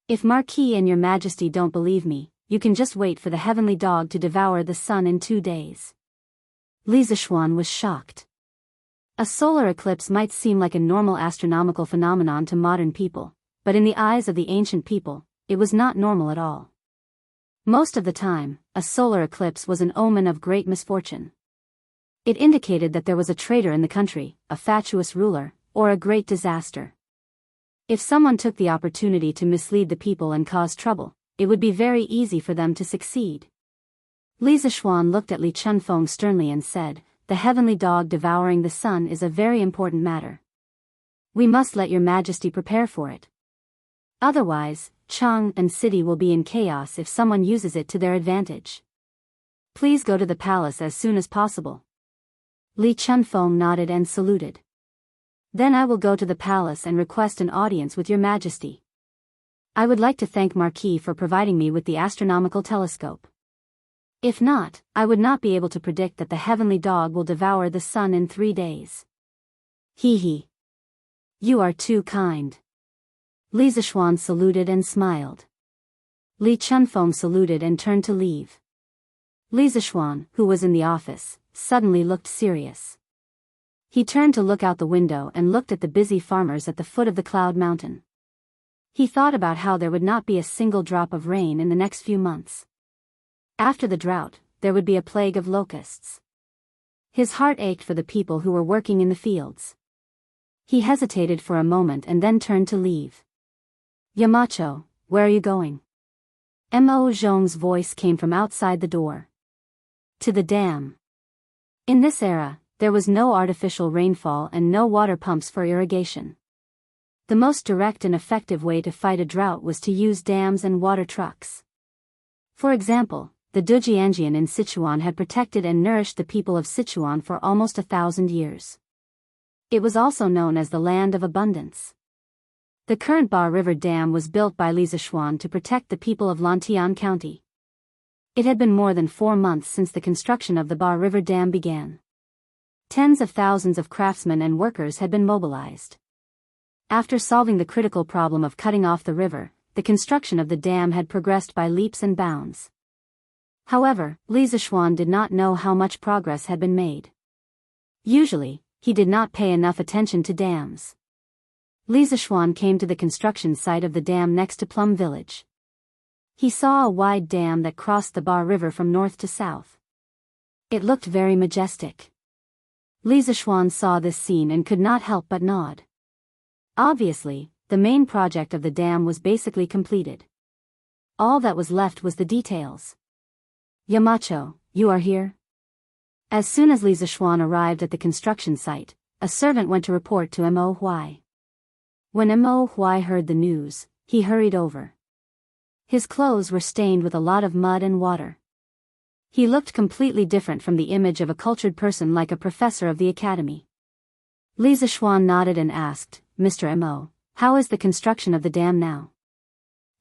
If Marquis and your Majesty don't believe me, you can just wait for the heavenly dog to devour the sun in 2 days. Li Zishuan was shocked. A solar eclipse might seem like a normal astronomical phenomenon to modern people, but in the eyes of the ancient people, it was not normal at all. Most of the time, a solar eclipse was an omen of great misfortune. It indicated that there was a traitor in the country, a fatuous ruler, or a great disaster. If someone took the opportunity to mislead the people and cause trouble, it would be very easy for them to succeed. Li Zishuan looked at Li Chunfeng sternly and said, "The heavenly dog devouring the sun is a very important matter. We must let your Majesty prepare for it. Otherwise, Chang and city will be in chaos if someone uses it to their advantage. Please go to the palace as soon as possible." Li Chunfeng nodded and saluted. "Then I will go to the palace and request an audience with your Majesty. I would like to thank Marquis for providing me with the astronomical telescope. If not, I would not be able to predict that the heavenly dog will devour the sun in 3 days. He he. You are too kind." Li Zishuan saluted and smiled. Li Chunfeng saluted and turned to leave. Li Zishuan, who was in the office, suddenly looked serious. He turned to look out the window and looked at the busy farmers at the foot of the cloud mountain. He thought about how there would not be a single drop of rain in the next few months. After the drought, there would be a plague of locusts. His heart ached for the people who were working in the fields. He hesitated for a moment and then turned to leave. "Yamacho, where are you going?" Mo Zhong's voice came from outside the door. "To the dam." In this era, there was no artificial rainfall and no water pumps for irrigation. The most direct and effective way to fight a drought was to use dams and water trucks. For example, the Dujianjian in Sichuan had protected and nourished the people of Sichuan for almost 1,000 years. It was also known as the Land of Abundance. The current Ba River Dam was built by Li Zishuan to protect the people of Lantian County. It had been more than 4 months since the construction of the Ba River Dam began. Tens of thousands of craftsmen and workers had been mobilized. After solving the critical problem of cutting off the river, the construction of the dam had progressed by leaps and bounds. However, Li Zishuan did not know how much progress had been made. Usually, he did not pay enough attention to dams. Li Zishuan came to the construction site of the dam next to Plum Village. He saw a wide dam that crossed the Ba River from north to south. It looked very majestic. Li Zishuan saw this scene and could not help but nod. Obviously, the main project of the dam was basically completed. All that was left was the details. "Yamacho, you are here?" As soon as Li Zishuan arrived at the construction site, a servant went to report to Mo Huai. When Mo Huai heard the news, he hurried over. His clothes were stained with a lot of mud and water. He looked completely different from the image of a cultured person like a professor of the academy. Li Zishuan nodded and asked, "Mr. Mo, how is the construction of the dam now?"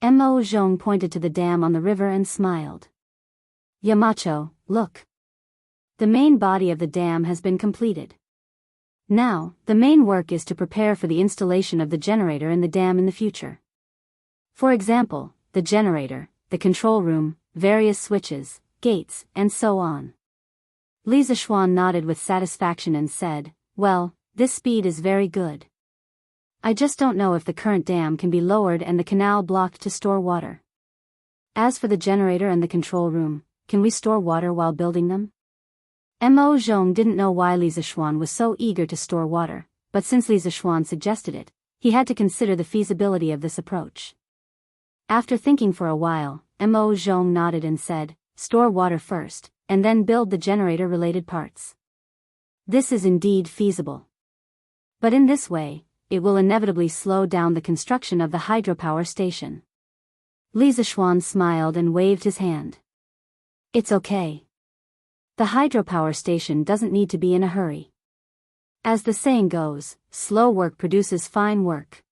Mo Zhong pointed to the dam on the river and smiled. "Yamacho, look. The main body of the dam has been completed. Now, the main work is to prepare for the installation of the generator in the dam in the future. For example, the generator, the control room, various switches, gates, and so on." Li Zishuan nodded with satisfaction and said, "Well, this speed is very good. I just don't know if the current dam can be lowered and the canal blocked to store water. As for the generator and the control room, can we store water while building them?" Mo Zhong didn't know why Li Zishuan was so eager to store water, but since Li Zishuan suggested it, he had to consider the feasibility of this approach. After thinking for a while, Mo Zhong nodded and said, "Store water first, and then build the generator-related parts. This is indeed feasible. But in this way, it will inevitably slow down the construction of the hydropower station." Li Zishuan smiled and waved his hand. "It's okay. The hydropower station doesn't need to be in a hurry. As the saying goes, slow work produces fine work.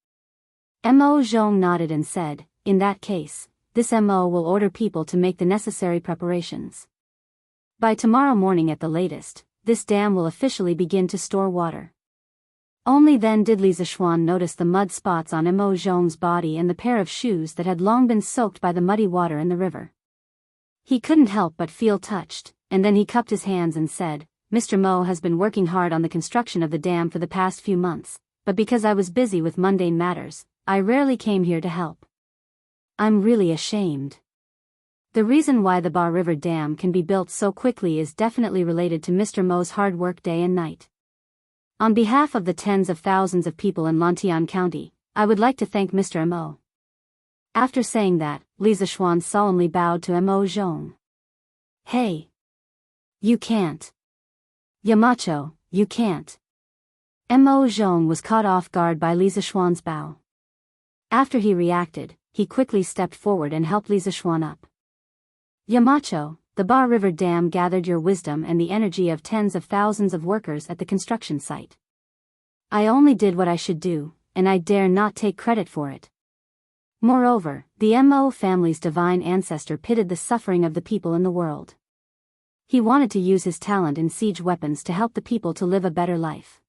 Mo Zhong nodded and said, in that case, this Mo will order people to make the necessary preparations. By tomorrow morning at the latest, this dam will officially begin to store water. Only then did Li Zishuan notice the mud spots on Mo Zhong's body and the pair of shoes that had long been soaked by the muddy water in the river. He couldn't help but feel touched, and then he cupped his hands and said, Mr. Mo has been working hard on the construction of the dam for the past few months, but because I was busy with mundane matters, I rarely came here to help. I'm really ashamed. The reason why the Ba River Dam can be built so quickly is definitely related to Mr. Mo's hard work day and night. On behalf of the tens of thousands of people in Lantian County, I would like to thank Mr. Mo. After saying that, Li Zishuan solemnly bowed to Mo Zhong. Hey! You can't. Yamacho, you can't. Mo Zhong was caught off guard by Li Zishuan's bow. After he reacted, he quickly stepped forward and helped Li Zishuan up. Yamacho, the Ba River Dam gathered your wisdom and the energy of tens of thousands of workers at the construction site. I only did what I should do, and I dare not take credit for it. Moreover, the Mo family's divine ancestor pitied the suffering of the people in the world. He wanted to use his talent in siege weapons to help the people to live a better life.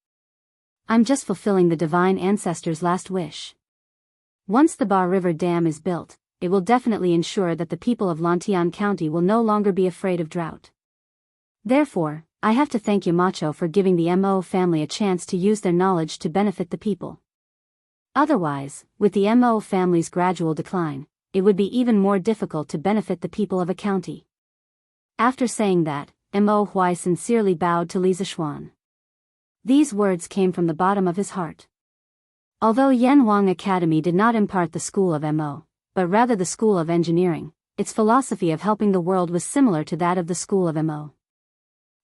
I'm just fulfilling the divine ancestor's last wish. Once the Ba River Dam is built, it will definitely ensure that the people of Lantian County will no longer be afraid of drought. Therefore, I have to thank Yamacho for giving the Mo family a chance to use their knowledge to benefit the people. Otherwise, with the Mo family's gradual decline, it would be even more difficult to benefit the people of a county. After saying that, Mo Huai sincerely bowed to Li Zishuan. These words came from the bottom of his heart. Although Yanhuang Academy did not impart the school of Mo, but rather the School of Engineering, its philosophy of helping the world was similar to that of the School of Mo.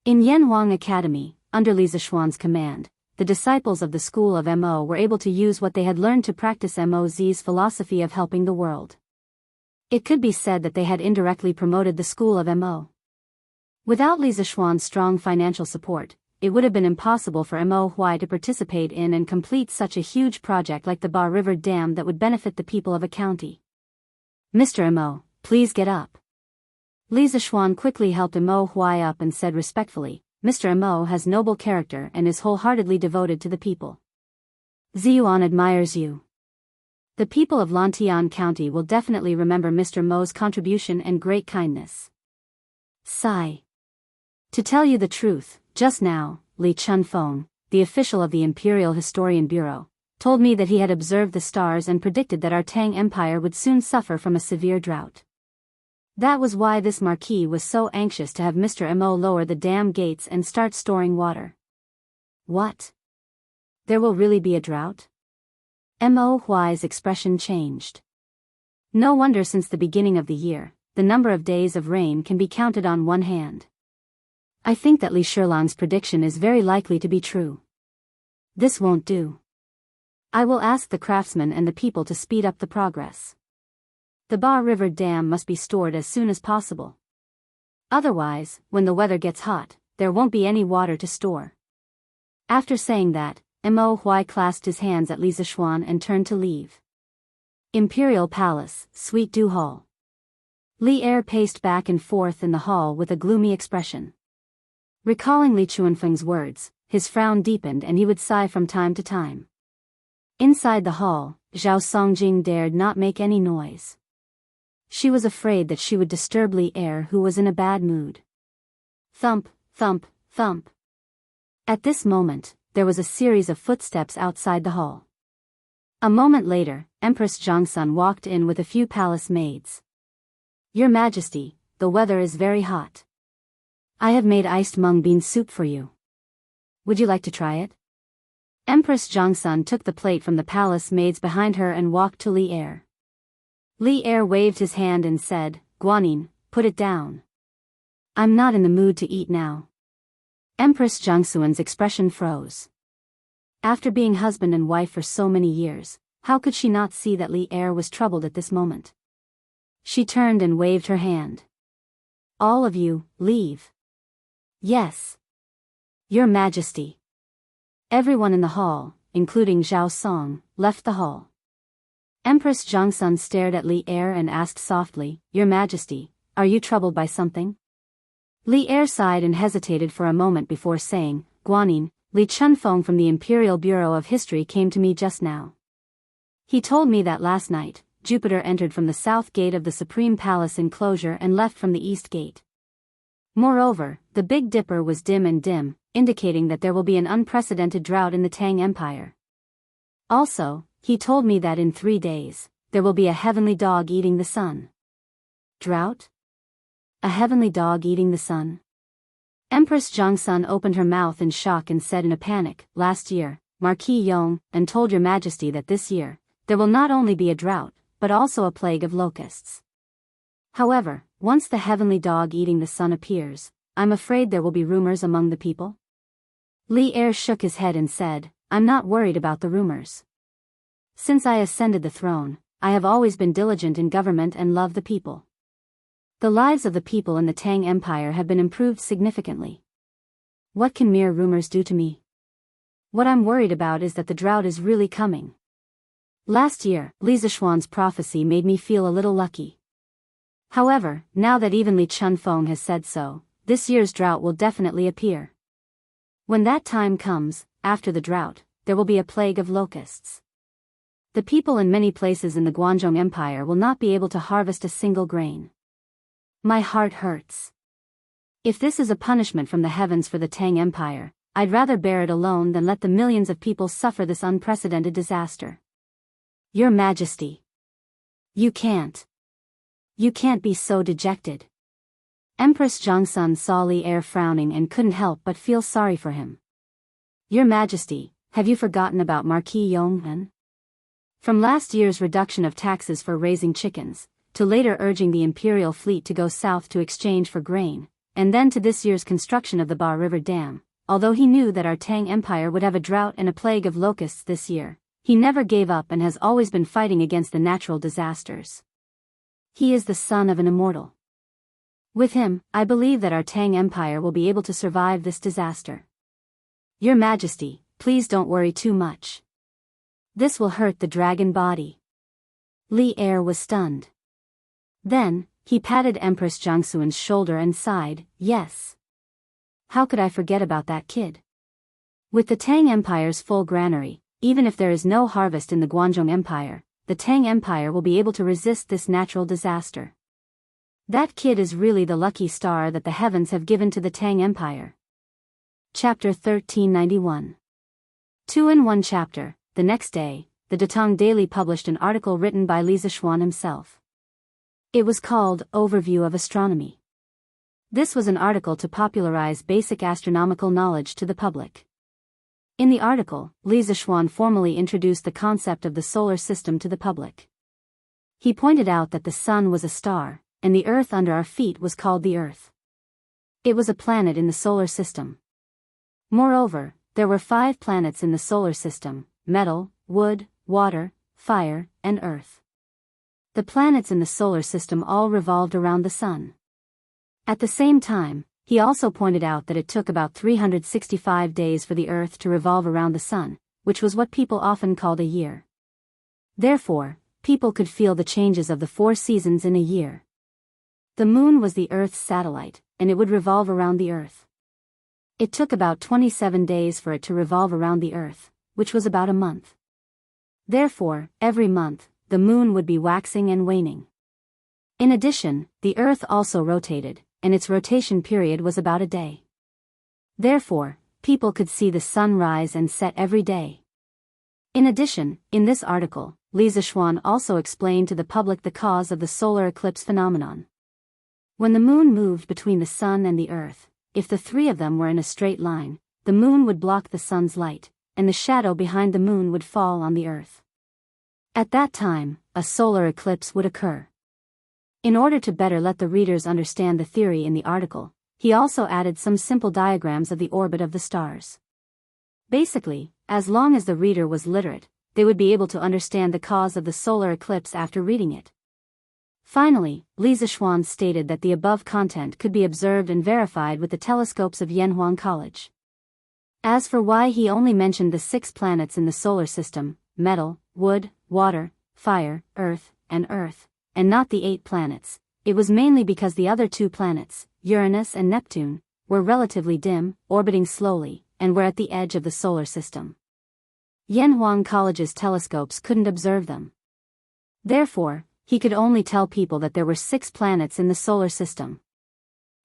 In Yanhuang Academy, under Li Zishuan's command, the disciples of the School of Mo were able to use what they had learned to practice Mo's philosophy of helping the world. It could be said that they had indirectly promoted the School of Mo. Without Li Zishuan's strong financial support, it would have been impossible for Mo Huai to participate in and complete such a huge project like the Ba River Dam that would benefit the people of a county. Mr. Mo, please get up. Li Zishuan quickly helped Mo Huai up and said respectfully, Mr. Mo has noble character and is wholeheartedly devoted to the people. Ziyuan admires you. The people of Lantian County will definitely remember Mr. Mo's contribution and great kindness. Sigh. To tell you the truth, just now, Li Chunfeng, the official of the Imperial Historian Bureau, told me that he had observed the stars and predicted that our Tang Empire would soon suffer from a severe drought. That was why this marquis was so anxious to have Mr. Mo lower the dam gates and start storing water. What? There will really be a drought? Mo Huai's expression changed. No wonder since the beginning of the year, the number of days of rain can be counted on one hand. I think that Li Shilang's prediction is very likely to be true. This won't do. I will ask the craftsmen and the people to speed up the progress. The Ba River Dam must be stored as soon as possible. Otherwise, when the weather gets hot, there won't be any water to store. After saying that, Mo Huai clasped his hands at Li Zishuan and turned to leave. Imperial Palace, Suite Du Hall. Li Er paced back and forth in the hall with a gloomy expression. Recalling Li Chunfeng's words, his frown deepened and he would sigh from time to time. Inside the hall, Zhao Songjing dared not make any noise. She was afraid that she would disturb Li Er, who was in a bad mood. Thump, thump, thump. At this moment, there was a series of footsteps outside the hall. A moment later, Empress Zhongsun walked in with a few palace maids. Your Majesty, the weather is very hot. I have made iced mung bean soup for you. Would you like to try it? Empress Zhongsun took the plate from the palace maids behind her and walked to Li Er. Li Er waved his hand and said, Guanyin, put it down. I'm not in the mood to eat now. Empress Zhongsun's expression froze. After being husband and wife for so many years, how could she not see that Li Er was troubled at this moment? She turned and waved her hand. All of you, leave. Yes. Your Majesty. Everyone in the hall, including Zhao Song, left the hall. Empress Zhongsun stared at Li Er and asked softly, Your Majesty, are you troubled by something? Li Er sighed and hesitated for a moment before saying, Guanyin, Li Chunfeng from the Imperial Bureau of History came to me just now. He told me that last night, Jupiter entered from the south gate of the Supreme Palace enclosure and left from the east gate. Moreover, the Big Dipper was dim, indicating that there will be an unprecedented drought in the Tang Empire. Also, he told me that in 3 days, there will be a heavenly dog eating the sun. Drought? A heavenly dog eating the sun? Empress Zhongsun opened her mouth in shock and said in a panic, Last year, Marquis Yong, and told Your Majesty that this year, there will not only be a drought, but also a plague of locusts. However, once the heavenly dog eating the sun appears, I'm afraid there will be rumors among the people. Li Er shook his head and said, I'm not worried about the rumors. Since I ascended the throne, I have always been diligent in government and love the people. The lives of the people in the Tang Empire have been improved significantly. What can mere rumors do to me? What I'm worried about is that the drought is really coming. Last year, Li Zishuan's prophecy made me feel a little lucky. However, now that even Li Chunfeng has said so, this year's drought will definitely appear. When that time comes, after the drought, there will be a plague of locusts. The people in many places in the Guangzhong Empire will not be able to harvest a single grain. My heart hurts. If this is a punishment from the heavens for the Tang Empire, I'd rather bear it alone than let the millions of people suffer this unprecedented disaster. Your Majesty. You can't be so dejected. Empress Zhongsun saw Li Er frowning and couldn't help but feel sorry for him. Your Majesty, have you forgotten about Marquis Yonghen? From last year's reduction of taxes for raising chickens, to later urging the imperial fleet to go south to exchange for grain, and then to this year's construction of the Ba River Dam, although he knew that our Tang Empire would have a drought and a plague of locusts this year, he never gave up and has always been fighting against the natural disasters. He is the son of an immortal. With him, I believe that our Tang Empire will be able to survive this disaster. Your Majesty, please don't worry too much. This will hurt the dragon body. Li Er was stunned. Then, he patted Empress Zhongsun's shoulder and sighed, Yes. How could I forget about that kid? With the Tang Empire's full granary, even if there is no harvest in the Guangzhong Empire, the Tang Empire will be able to resist this natural disaster. That kid is really the lucky star that the heavens have given to the Tang Empire. Chapter 1391. 2 in 1 chapter. The next day, the Datong Daily published an article written by Li Zishuan himself. It was called Overview of Astronomy. This was an article to popularize basic astronomical knowledge to the public. In the article, Li Zishuan formally introduced the concept of the solar system to the public. He pointed out that the sun was a star, and the earth under our feet was called the earth. It was a planet in the solar system. Moreover, there were 5 planets in the solar system: metal, wood, water, fire, and earth. The planets in the solar system all revolved around the sun. At the same time, he also pointed out that it took about 365 days for the earth to revolve around the sun, which was what people often called a year. Therefore, people could feel the changes of the 4 seasons in a year. The moon was the earth's satellite, and it would revolve around the earth. It took about 27 days for it to revolve around the earth, which was about a month. Therefore, every month, the moon would be waxing and waning. In addition, the earth also rotated, and its rotation period was about a day. Therefore, people could see the sun rise and set every day. In addition, in this article, Li Zishuan also explained to the public the cause of the solar eclipse phenomenon. When the moon moved between the sun and the earth, if the 3 of them were in a straight line, the moon would block the sun's light, and the shadow behind the moon would fall on the earth. At that time, a solar eclipse would occur. In order to better let the readers understand the theory in the article, he also added some simple diagrams of the orbit of the stars. Basically, as long as the reader was literate, they would be able to understand the cause of the solar eclipse after reading it. Finally, Li Zixuan stated that the above content could be observed and verified with the telescopes of Yanhuang College. As for why he only mentioned the 6 planets in the solar system, metal, wood, water, fire, earth, and not the 8 planets, it was mainly because the other 2 planets, Uranus and Neptune, were relatively dim, orbiting slowly, and were at the edge of the solar system. Yanhuang College's telescopes couldn't observe them. Therefore, he could only tell people that there were 6 planets in the solar system.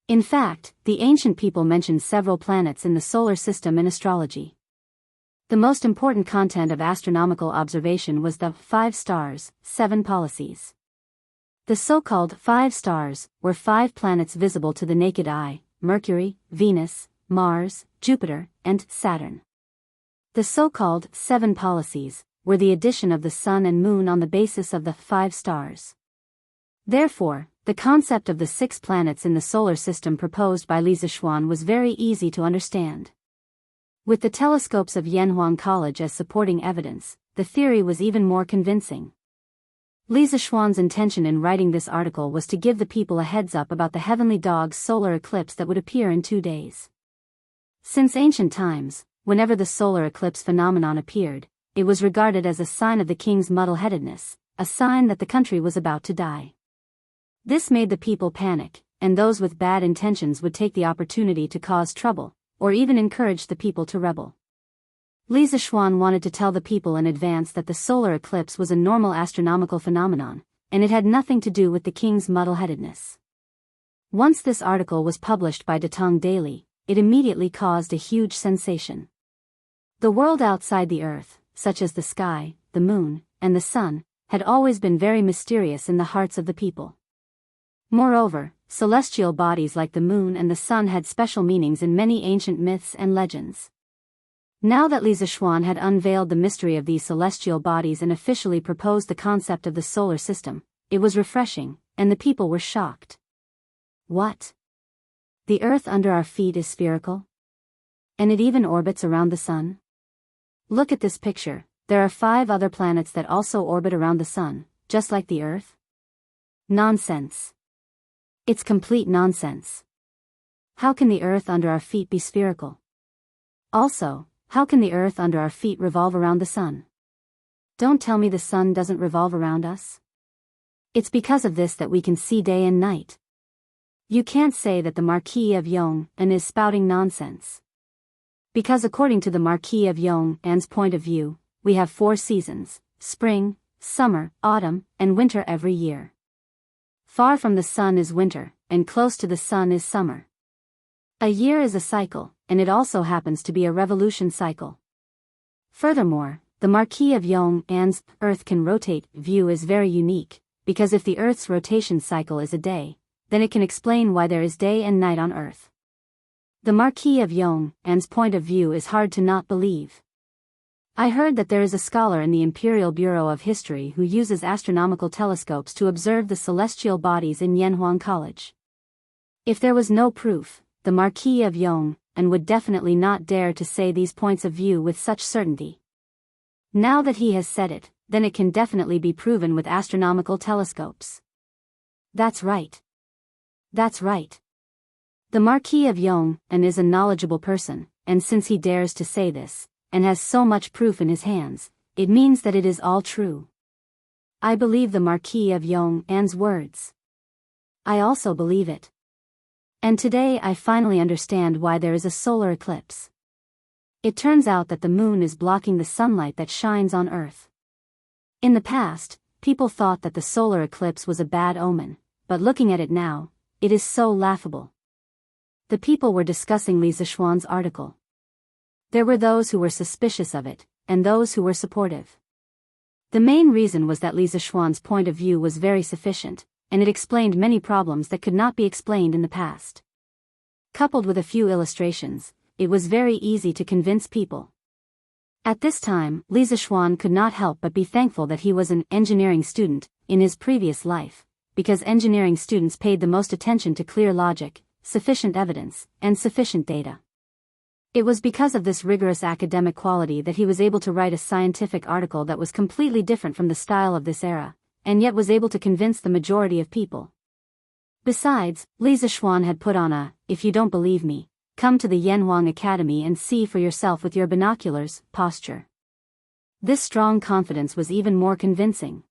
In fact, the ancient people mentioned several planets in the solar system in astrology. The most important content of astronomical observation was the 5 stars, 7 policies. The so-called 5 stars were 5 planets visible to the naked eye: Mercury, Venus, Mars, Jupiter, and Saturn. The so-called 7 policies were the addition of the Sun and Moon on the basis of the 5 stars. Therefore, the concept of the 6 planets in the solar system proposed by Li Zixuan was very easy to understand. With the telescopes of Yanhuang College as supporting evidence, the theory was even more convincing. Li Zixuan's intention in writing this article was to give the people a heads up about the heavenly dog's solar eclipse that would appear in 2 days. Since ancient times, whenever the solar eclipse phenomenon appeared, it was regarded as a sign of the king's muddle-headedness, a sign that the country was about to die. This made the people panic, and those with bad intentions would take the opportunity to cause trouble, or even encourage the people to rebel. Li Zixuan wanted to tell the people in advance that the solar eclipse was a normal astronomical phenomenon, and it had nothing to do with the king's muddle-headedness. Once this article was published by Datong Daily, it immediately caused a huge sensation. The world outside the earth, such as the sky, the moon, and the sun, had always been very mysterious in the hearts of the people. Moreover, celestial bodies like the moon and the sun had special meanings in many ancient myths and legends. Now that Li Zixuan had unveiled the mystery of these celestial bodies and officially proposed the concept of the solar system, it was refreshing, and the people were shocked. What? The earth under our feet is spherical? And it even orbits around the sun? Look at this picture, there are 5 other planets that also orbit around the sun, just like the earth? Nonsense. It's complete nonsense. How can the earth under our feet be spherical? Also, how can the earth under our feet revolve around the sun? Don't tell me the sun doesn't revolve around us. It's because of this that we can see day and night. You can't say that the Marquis of Yong'an is spouting nonsense. Because according to the Marquis of Yong'an's point of view, we have 4 seasons: spring, summer, autumn, and winter every year. Far from the sun is winter, and close to the sun is summer. A year is a cycle, and it also happens to be a revolution cycle. Furthermore, the Marquis of Yong'an's Earth can rotate view is very unique, because if the Earth's rotation cycle is a day, then it can explain why there is day and night on Earth. The Marquis of Yong'an's point of view is hard to not believe. I heard that there is a scholar in the Imperial Bureau of History who uses astronomical telescopes to observe the celestial bodies in Yanhuang College. If there was no proof, the Marquis of Yong'an would definitely not dare to say these points of view with such certainty. Now that he has said it, then it can definitely be proven with astronomical telescopes. That's right. That's right. The Marquis of Yong'an is a knowledgeable person, and since he dares to say this, and has so much proof in his hands, it means that it is all true. I believe the Marquis of Yong'an's words. I also believe it. And today I finally understand why there is a solar eclipse. It turns out that the moon is blocking the sunlight that shines on Earth. In the past, people thought that the solar eclipse was a bad omen, but looking at it now, it is so laughable. The people were discussing Li Zixuan's article. There were those who were suspicious of it, and those who were supportive. The main reason was that Li Zixuan's point of view was very sufficient, and it explained many problems that could not be explained in the past. Coupled with a few illustrations, it was very easy to convince people. At this time, Li Zixuan could not help but be thankful that he was an engineering student in his previous life, because engineering students paid the most attention to clear logic, sufficient evidence, and sufficient data. It was because of this rigorous academic quality that he was able to write a scientific article that was completely different from the style of this era, and yet was able to convince the majority of people. Besides, Li Zixuan had put on a, "if you don't believe me, come to the Yanhuang Academy and see for yourself with your binoculars," posture. This strong confidence was even more convincing.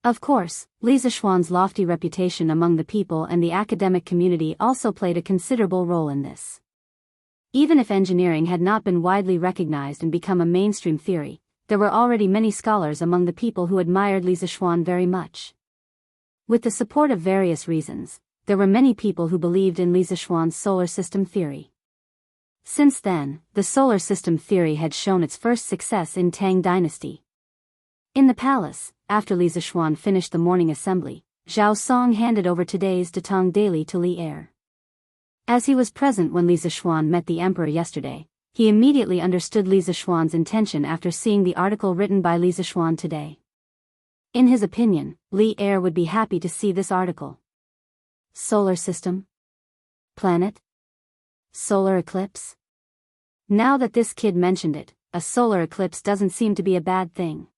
Of course, Li Zixuan's lofty reputation among the people and the academic community also played a considerable role in this. Even if engineering had not been widely recognized and become a mainstream theory, there were already many scholars among the people who admired Li Zixuan very much. With the support of various reasons, there were many people who believed in Li Zixuan's solar system theory. Since then, the solar system theory had shown its first success in Tang Dynasty. In the palace, after Li Zixuan finished the morning assembly, Zhao Song handed over today's Datong daily to Li Er. As he was present when Li Zixuan met the emperor yesterday, he immediately understood Li Zixuan's intention after seeing the article written by Li Zixuan today. In his opinion, Li Er would be happy to see this article. Solar system? Planet? Solar eclipse? Now that this kid mentioned it, a solar eclipse doesn't seem to be a bad thing.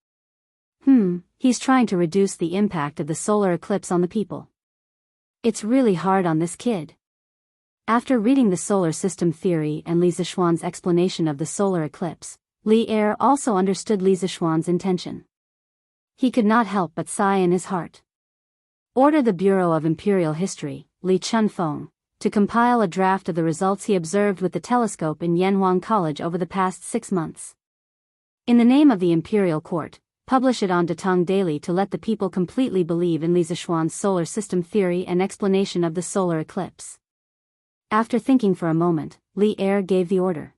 He's trying to reduce the impact of the solar eclipse on the people. It's really hard on this kid. After reading the solar system theory and Li Zixuan's explanation of the solar eclipse, Li Er also understood Li Zixuan's intention. He could not help but sigh in his heart. Order the Bureau of Imperial History, Li Chunfeng, to compile a draft of the results he observed with the telescope in Yanhuang College over the past 6 months. In the name of the Imperial Court, publish it on Datong Daily to let the people completely believe in Li Zixuan's solar system theory and explanation of the solar eclipse. After thinking for a moment, Li Er gave the order.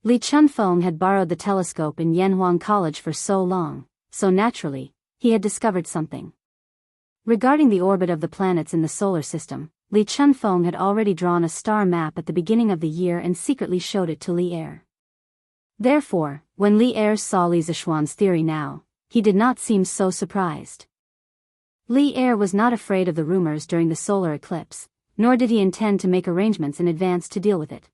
Li Chunfeng had borrowed the telescope in Yanhuang College for so long, so naturally, he had discovered something. Regarding the orbit of the planets in the solar system, Li Chunfeng had already drawn a star map at the beginning of the year and secretly showed it to Li Er. Therefore, when Li Er saw Li Zixuan's theory now, he did not seem so surprised. Li Er was not afraid of the rumors during the solar eclipse, nor did he intend to make arrangements in advance to deal with it.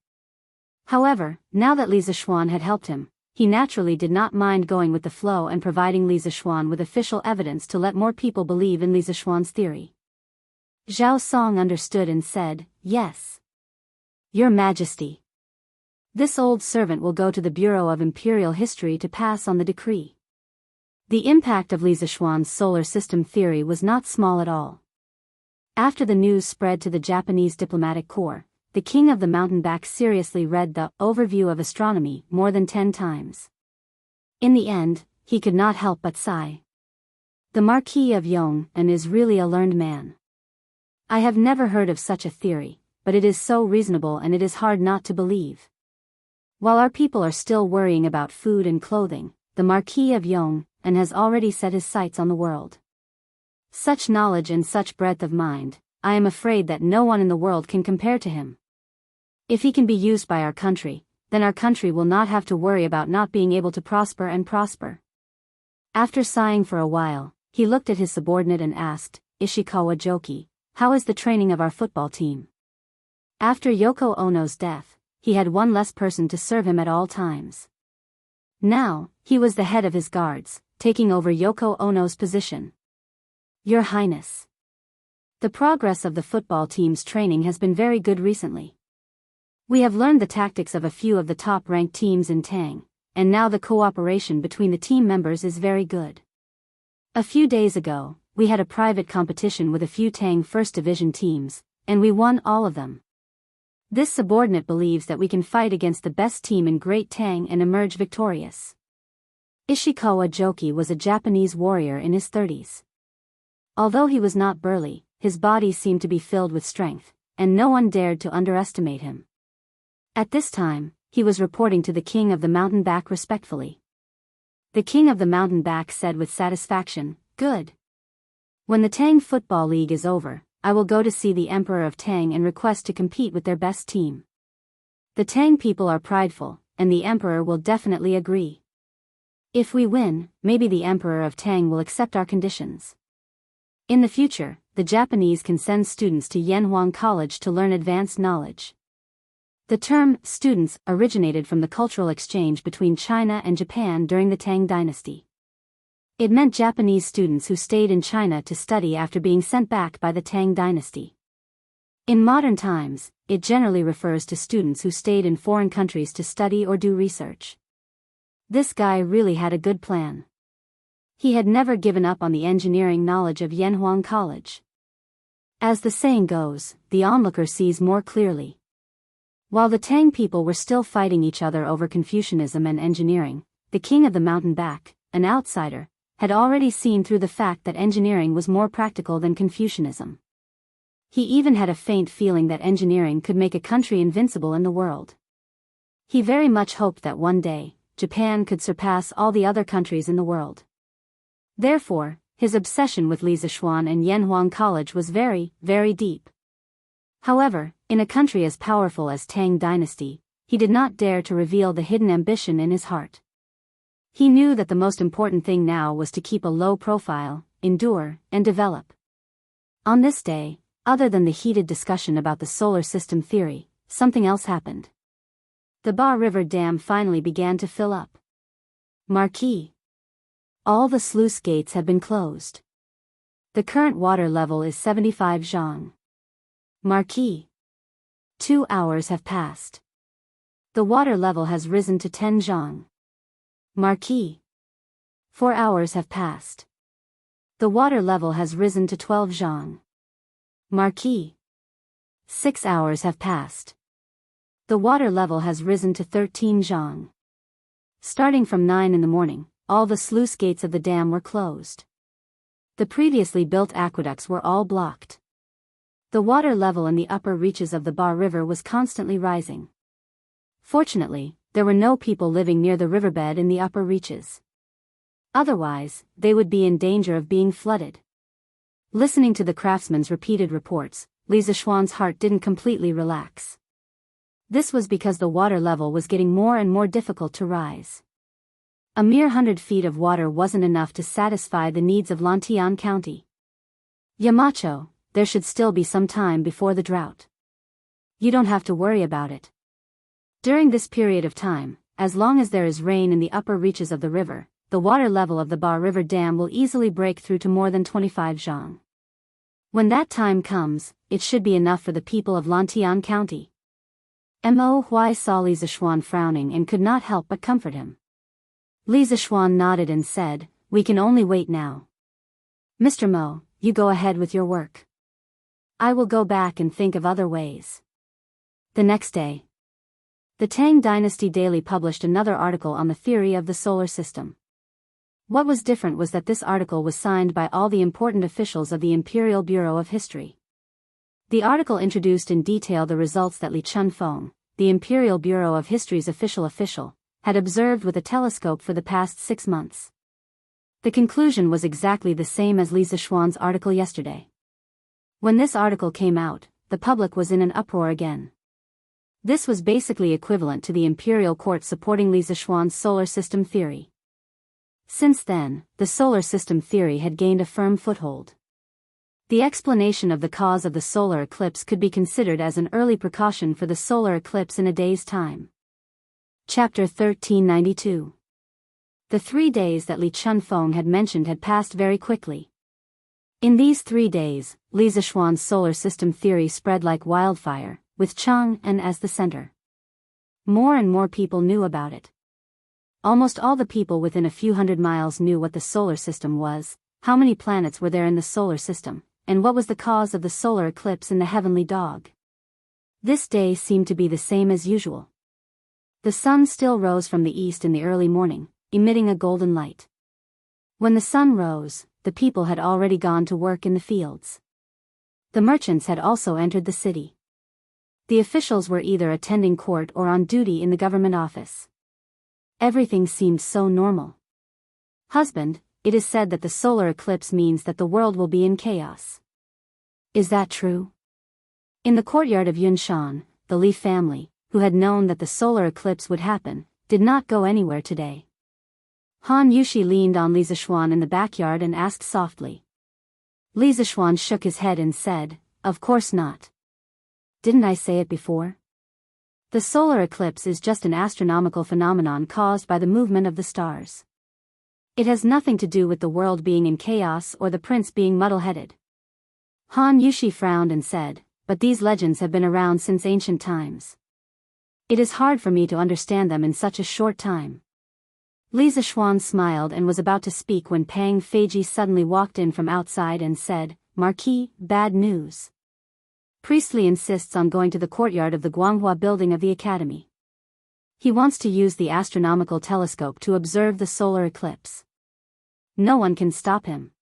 However, now that Li Zixuan had helped him, he naturally did not mind going with the flow and providing Li Zixuan with official evidence to let more people believe in Li Zixuan's theory. Zhao Song understood and said, "Yes. Your Majesty. This old servant will go to the Bureau of Imperial History to pass on the decree." The impact of Li Zixuan's solar system theory was not small at all. After the news spread to the Japanese diplomatic corps, the king of the mountain back seriously read the Overview of Astronomy more than 10 times. In the end, he could not help but sigh. The Marquis of Yong'an is really a learned man. I have never heard of such a theory, but it is so reasonable and it is hard not to believe. While our people are still worrying about food and clothing, the Marquis of Yong'an has already set his sights on the world. Such knowledge and such breadth of mind, I am afraid that no one in the world can compare to him. If he can be used by our country, then our country will not have to worry about not being able to prosper and prosper. After sighing for a while, he looked at his subordinate and asked, "Ishikawa Joki, how is the training of our football team?" After Yoko Ono's death, he had one less person to serve him at all times. Now, he was the head of his guards, taking over Yoko Ono's position. "Your Highness. The progress of the football team's training has been very good recently. We have learned the tactics of a few of the top-ranked teams in Tang, and now the cooperation between the team members is very good. A few days ago, we had a private competition with a few Tang First Division teams, and we won all of them. This subordinate believes that we can fight against the best team in Great Tang and emerge victorious." Ishikawa Joki was a Japanese warrior in his 30s. Although he was not burly, his body seemed to be filled with strength, and no one dared to underestimate him. At this time, he was reporting to the king of the mountain back respectfully. The king of the mountain back said with satisfaction, "Good. When the Tang Football League is over, I will go to see the Emperor of Tang and request to compete with their best team. The Tang people are prideful, and the Emperor will definitely agree. If we win, maybe the Emperor of Tang will accept our conditions. In the future, the Japanese can send students to Yanhuang College to learn advanced knowledge." The term students originated from the cultural exchange between China and Japan during the Tang Dynasty. It meant Japanese students who stayed in China to study after being sent back by the Tang dynasty. In modern times, it generally refers to students who stayed in foreign countries to study or do research. This guy really had a good plan. He had never given up on the engineering knowledge of Yanhuang College. As the saying goes, the onlooker sees more clearly. While the Tang people were still fighting each other over Confucianism and engineering, the king of the mountain back, an outsider, had already seen through the fact that engineering was more practical than Confucianism. He even had a faint feeling that engineering could make a country invincible in the world. He very much hoped that one day, Japan could surpass all the other countries in the world. Therefore, his obsession with Li Zixuan and Yanhuang College was very, very deep. However, in a country as powerful as Tang Dynasty, he did not dare to reveal the hidden ambition in his heart. He knew that the most important thing now was to keep a low profile, endure, and develop. On this day, other than the heated discussion about the solar system theory, something else happened. The Ba River Dam finally began to fill up. Marquee. All the sluice gates have been closed. The current water level is 75 zhang. Marquee. 2 hours have passed. The water level has risen to 10 zhang. Marquee. 4 hours have passed. The water level has risen to 12 zhang. Marquee. 6 hours have passed. The water level has risen to 13 zhang. Starting from 9 in the morning, all the sluice gates of the dam were closed. The previously built aqueducts were all blocked. The water level in the upper reaches of the Ba River was constantly rising. Fortunately, there were no people living near the riverbed in the upper reaches. Otherwise, they would be in danger of being flooded. Listening to the craftsman's repeated reports, Li Zixuan's heart didn't completely relax. This was because the water level was getting more and more difficult to rise. A mere 100 feet of water wasn't enough to satisfy the needs of Lantian County. Yamacho, there should still be some time before the drought. You don't have to worry about it. During this period of time, as long as there is rain in the upper reaches of the river, the water level of the Ba River Dam will easily break through to more than 25 zhang. When that time comes, it should be enough for the people of Lantian County. Mo Hui saw Li Zixuan frowning and could not help but comfort him. Li Zixuan nodded and said, "We can only wait now. Mr. Mo, you go ahead with your work. I will go back and think of other ways." The next day, the Tang Dynasty Daily published another article on the theory of the solar system. What was different was that this article was signed by all the important officials of the Imperial Bureau of History. The article introduced in detail the results that Li Chunfeng, the Imperial Bureau of History's official, had observed with a telescope for the past 6 months. The conclusion was exactly the same as Li Zixuan's article yesterday. When this article came out, the public was in an uproar again. This was basically equivalent to the imperial court supporting Li Zixuan's solar system theory. Since then, the solar system theory had gained a firm foothold. The explanation of the cause of the solar eclipse could be considered as an early precaution for the solar eclipse in a day's time. Chapter 1392. The 3 days that Li Chunfeng had mentioned had passed very quickly. In these 3 days, Li Zixuan's solar system theory spread like wildfire, with Chang'an as the center. More and more people knew about it. Almost all the people within a few hundred miles knew what the solar system was, how many planets were there in the solar system, and what was the cause of the solar eclipse in the heavenly dog. This day seemed to be the same as usual. The sun still rose from the east in the early morning, emitting a golden light. When the sun rose, the people had already gone to work in the fields. The merchants had also entered the city. The officials were either attending court or on duty in the government office. Everything seemed so normal. Husband, it is said that the solar eclipse means that the world will be in chaos. Is that true? In the courtyard of Yunshan, the Li family, who had known that the solar eclipse would happen, did not go anywhere today. Han Yushi leaned on Li Zixuan in the backyard and asked softly. Li Zixuan shook his head and said, "Of course not. Didn't I say it before? The solar eclipse is just an astronomical phenomenon caused by the movement of the stars. It has nothing to do with the world being in chaos or the prince being muddle-headed. Han Yushi frowned and said, but these legends have been around since ancient times. It is hard for me to understand them in such a short time. Li Zishuan smiled and was about to speak when Pang Feiji suddenly walked in from outside and said, Marquis, bad news. Priestley insists on going to the courtyard of the Guanghua building of the academy. He wants to use the astronomical telescope to observe the solar eclipse. No one can stop him.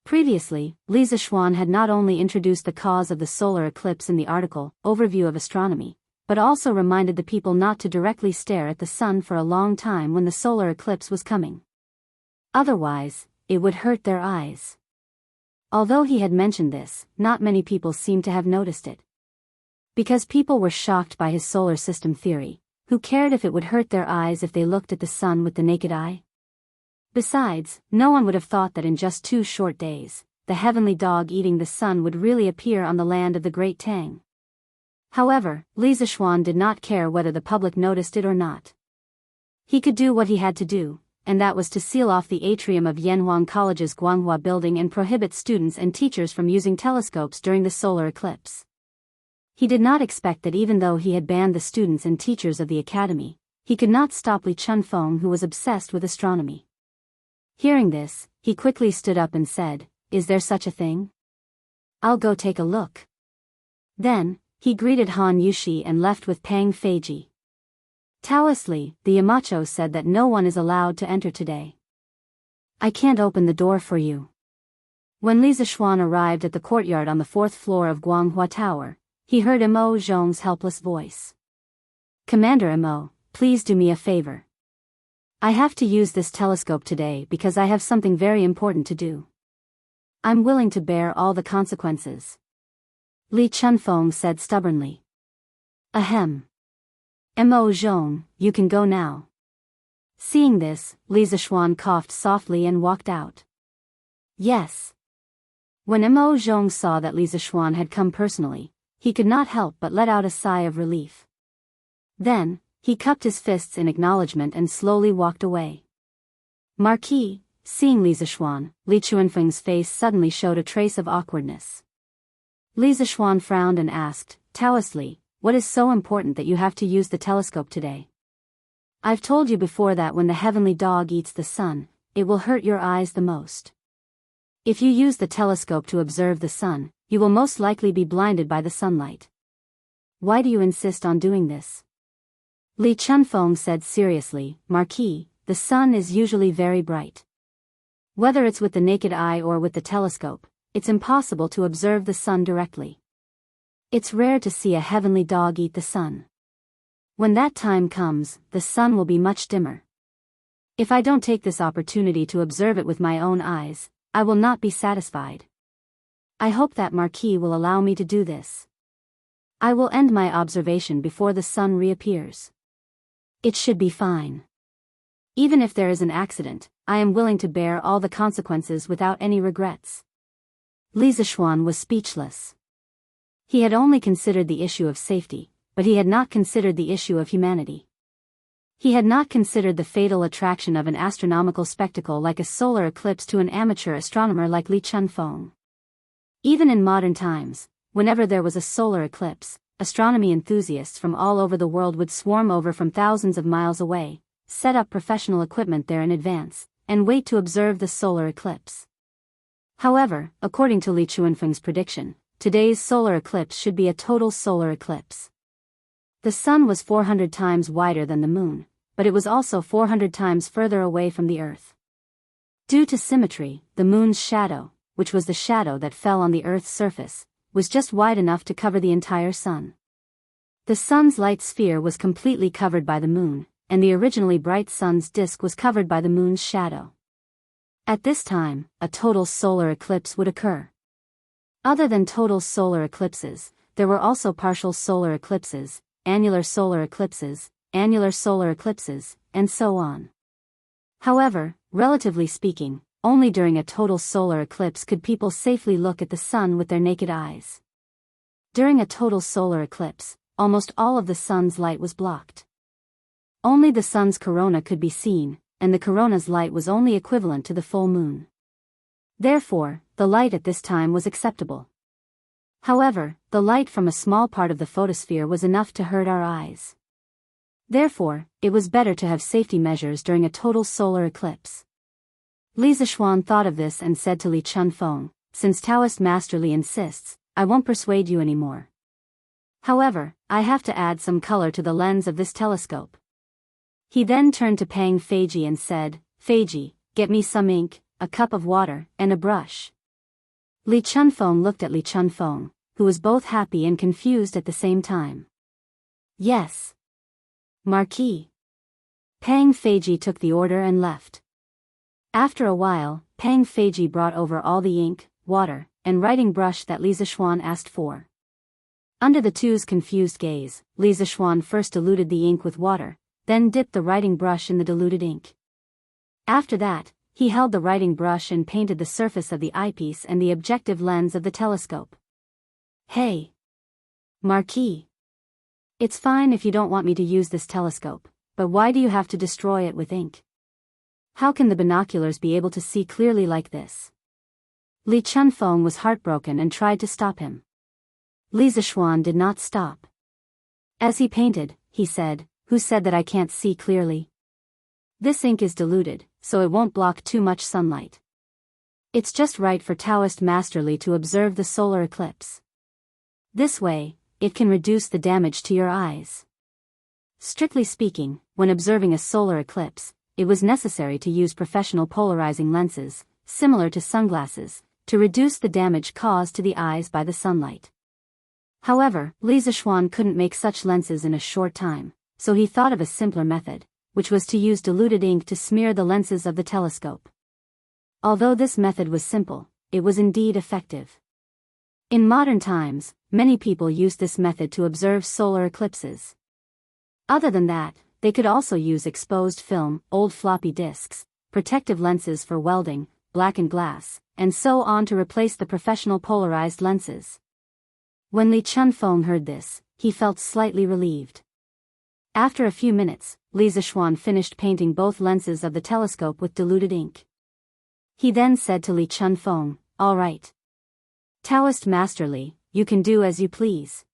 Previously, Li Zishuan had not only introduced the cause of the solar eclipse in the article, Overview of Astronomy, but also reminded the people not to directly stare at the sun for a long time when the solar eclipse was coming. Otherwise, it would hurt their eyes. Although he had mentioned this, not many people seemed to have noticed it. Because people were shocked by his solar system theory, who cared if it would hurt their eyes if they looked at the sun with the naked eye? Besides, no one would have thought that in just 2 short days, the heavenly dog eating the sun would really appear on the land of the Great Tang. However, Li Zishuan did not care whether the public noticed it or not. He could do what he had to do, and that was to seal off the atrium of Yanhuang College's Guanghua building and prohibit students and teachers from using telescopes during the solar eclipse. He did not expect that even though he had banned the students and teachers of the academy, he could not stop Li Chunfeng, who was obsessed with astronomy. Hearing this, he quickly stood up and said, Is there such a thing? I'll go take a look. Then, he greeted Han Yushi and left with Pang Feiji. Taoistly, the Yamacho said that no one is allowed to enter today. I can't open the door for you. When Li Zishuan arrived at the courtyard on the 4th floor of Guanghua Tower, he heard Mo Zhong's helpless voice. Commander Mo, please do me a favor. I have to use this telescope today because I have something very important to do. I'm willing to bear all the consequences. Li Chunfeng said stubbornly. Ahem. Mo Zhong, you can go now. Seeing this, Li Zishuan coughed softly and walked out. Yes. When Mo Zhong saw that Li Zishuan had come personally, he could not help but let out a sigh of relief. Then, he cupped his fists in acknowledgement and slowly walked away. Marquis, seeing Li Zishuan, Li Chunfeng's face suddenly showed a trace of awkwardness. Li Zishuan frowned and asked, Taoistly, what is so important that you have to use the telescope today? I've told you before that when the heavenly dog eats the sun, it will hurt your eyes the most. If you use the telescope to observe the sun, you will most likely be blinded by the sunlight. Why do you insist on doing this? Li Chunfeng said seriously, Marquis, the sun is usually very bright. Whether it's with the naked eye or with the telescope, it's impossible to observe the sun directly. It's rare to see a heavenly dog eat the sun. When that time comes, the sun will be much dimmer. If I don't take this opportunity to observe it with my own eyes, I will not be satisfied. I hope that Marquis will allow me to do this. I will end my observation before the sun reappears. It should be fine. Even if there is an accident, I am willing to bear all the consequences without any regrets. Li Zishuan was speechless. He had only considered the issue of safety, but he had not considered the issue of humanity. He had not considered the fatal attraction of an astronomical spectacle like a solar eclipse to an amateur astronomer like Li Chunfeng. Even in modern times, whenever there was a solar eclipse, astronomy enthusiasts from all over the world would swarm over from thousands of miles away, set up professional equipment there in advance, and wait to observe the solar eclipse. However, according to Li Chunfeng's prediction, today's solar eclipse should be a total solar eclipse. The sun was 400 times wider than the moon, but it was also 400 times further away from the Earth. Due to symmetry, the moon's shadow, which was the shadow that fell on the Earth's surface, was just wide enough to cover the entire sun. The sun's light sphere was completely covered by the moon, and the originally bright sun's disk was covered by the moon's shadow. At this time, a total solar eclipse would occur. Other than total solar eclipses, there were also partial solar eclipses, annular solar eclipses, and so on. However, relatively speaking, only during a total solar eclipse could people safely look at the sun with their naked eyes. During a total solar eclipse, almost all of the sun's light was blocked. Only the sun's corona could be seen, and the corona's light was only equivalent to the full moon. Therefore, the light at this time was acceptable. However, the light from a small part of the photosphere was enough to hurt our eyes. Therefore, it was better to have safety measures during a total solar eclipse. Li Zishuan thought of this and said to Li Chunfeng, "Since Taoist Master Li insists, I won't persuade you anymore. However, I have to add some color to the lens of this telescope." He then turned to Pang Feiji and said, "Feiji, get me some ink, a cup of water, and a brush." Li Chunfeng looked at Li Chunfeng, who was both happy and confused at the same time. "Yes, Marquis." Pang Feiji took the order and left. After a while, Pang Feiji brought over all the ink, water, and writing brush that Li Zishuan asked for. Under the two's confused gaze, Li Zishuan first diluted the ink with water, then dipped the writing brush in the diluted ink. After that, he held the writing brush and painted the surface of the eyepiece and the objective lens of the telescope. "Hey, Marquis. It's fine if you don't want me to use this telescope, but why do you have to destroy it with ink? How can the binoculars be able to see clearly like this?" Li Chunfeng was heartbroken and tried to stop him. Li Zishuan did not stop. As he painted, he said, "Who said that I can't see clearly? This ink is diluted, so it won't block too much sunlight. It's just right for Taoist Master Li to observe the solar eclipse. This way, it can reduce the damage to your eyes." Strictly speaking, when observing a solar eclipse, it was necessary to use professional polarizing lenses, similar to sunglasses, to reduce the damage caused to the eyes by the sunlight. However, Li Zishuan couldn't make such lenses in a short time, so he thought of a simpler method, which was to use diluted ink to smear the lenses of the telescope. Although this method was simple, it was indeed effective. In modern times, many people use this method to observe solar eclipses. Other than that, they could also use exposed film, old floppy disks, protective lenses for welding, blackened glass, and so on to replace the professional polarized lenses. When Li Chunfeng heard this, he felt slightly relieved. After a few minutes, Li Zishuan finished painting both lenses of the telescope with diluted ink. He then said to Li Chunfeng, "All right. Taoist Master Li, you can do as you please.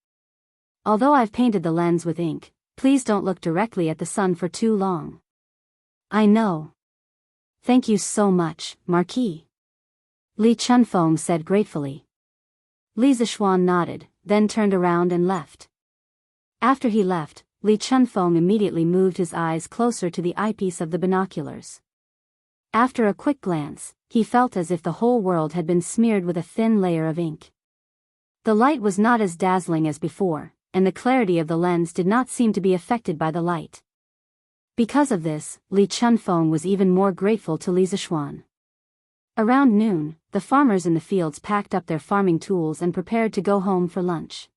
Although I've painted the lens with ink, please don't look directly at the sun for too long." "I know. Thank you so much, Marquis," Li Chunfeng said gratefully. Li Zishuan nodded, then turned around and left. After he left, Li Chunfeng immediately moved his eyes closer to the eyepiece of the binoculars. After a quick glance, he felt as if the whole world had been smeared with a thin layer of ink. The light was not as dazzling as before, and the clarity of the lens did not seem to be affected by the light. Because of this, Li Chunfeng was even more grateful to Li Zishuan. Around noon, the farmers in the fields packed up their farming tools and prepared to go home for lunch.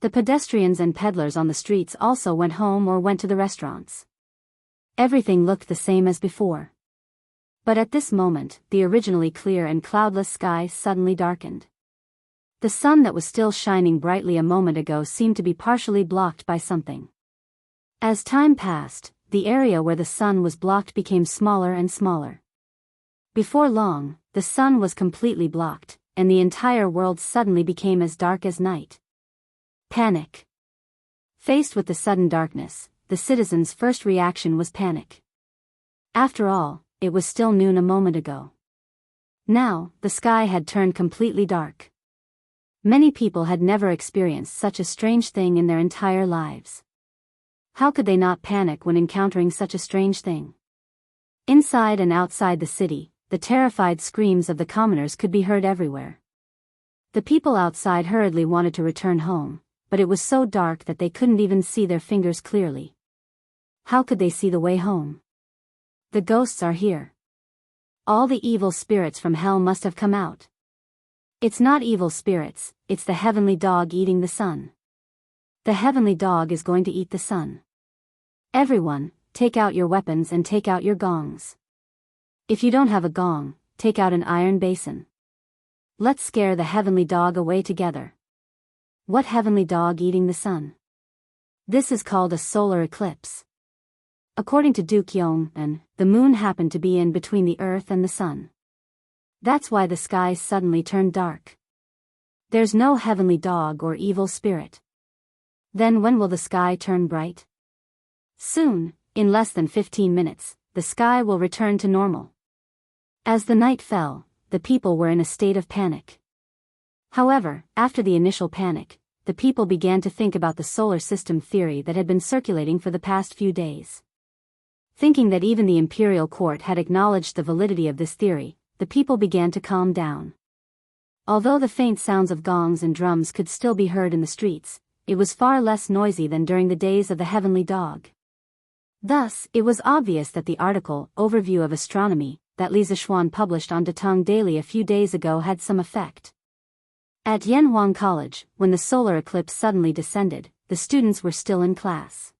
The pedestrians and peddlers on the streets also went home or went to the restaurants. Everything looked the same as before. But at this moment, the originally clear and cloudless sky suddenly darkened. The sun that was still shining brightly a moment ago seemed to be partially blocked by something. As time passed, the area where the sun was blocked became smaller and smaller. Before long, the sun was completely blocked, and the entire world suddenly became as dark as night. Panic. Faced with the sudden darkness, the citizens' first reaction was panic. After all, it was still noon a moment ago. Now, the sky had turned completely dark. Many people had never experienced such a strange thing in their entire lives. How could they not panic when encountering such a strange thing? Inside and outside the city, the terrified screams of the commoners could be heard everywhere. The people outside hurriedly wanted to return home, but it was so dark that they couldn't even see their fingers clearly. How could they see the way home? The ghosts are here. All the evil spirits from hell must have come out. It's not evil spirits, it's the heavenly dog eating the sun. The heavenly dog is going to eat the sun. Everyone, take out your weapons and take out your gongs. If you don't have a gong, take out an iron basin. Let's scare the heavenly dog away together. What heavenly dog eating the sun? This is called a solar eclipse. According to Duke Yong-an, the moon happened to be in between the earth and the sun. That's why the sky suddenly turned dark. There's no heavenly dog or evil spirit. Then when will the sky turn bright? Soon, in less than 15 minutes, the sky will return to normal. As the night fell, the people were in a state of panic. However, after the initial panic, the people began to think about the solar system theory that had been circulating for the past few days. Thinking that even the imperial court had acknowledged the validity of this theory, the people began to calm down. Although the faint sounds of gongs and drums could still be heard in the streets, it was far less noisy than during the days of the heavenly dog. Thus, it was obvious that the article, Overview of Astronomy, that Li Zixuan published on Datong Daily a few days ago had some effect. At Yanhuang College, when the solar eclipse suddenly descended, the students were still in class.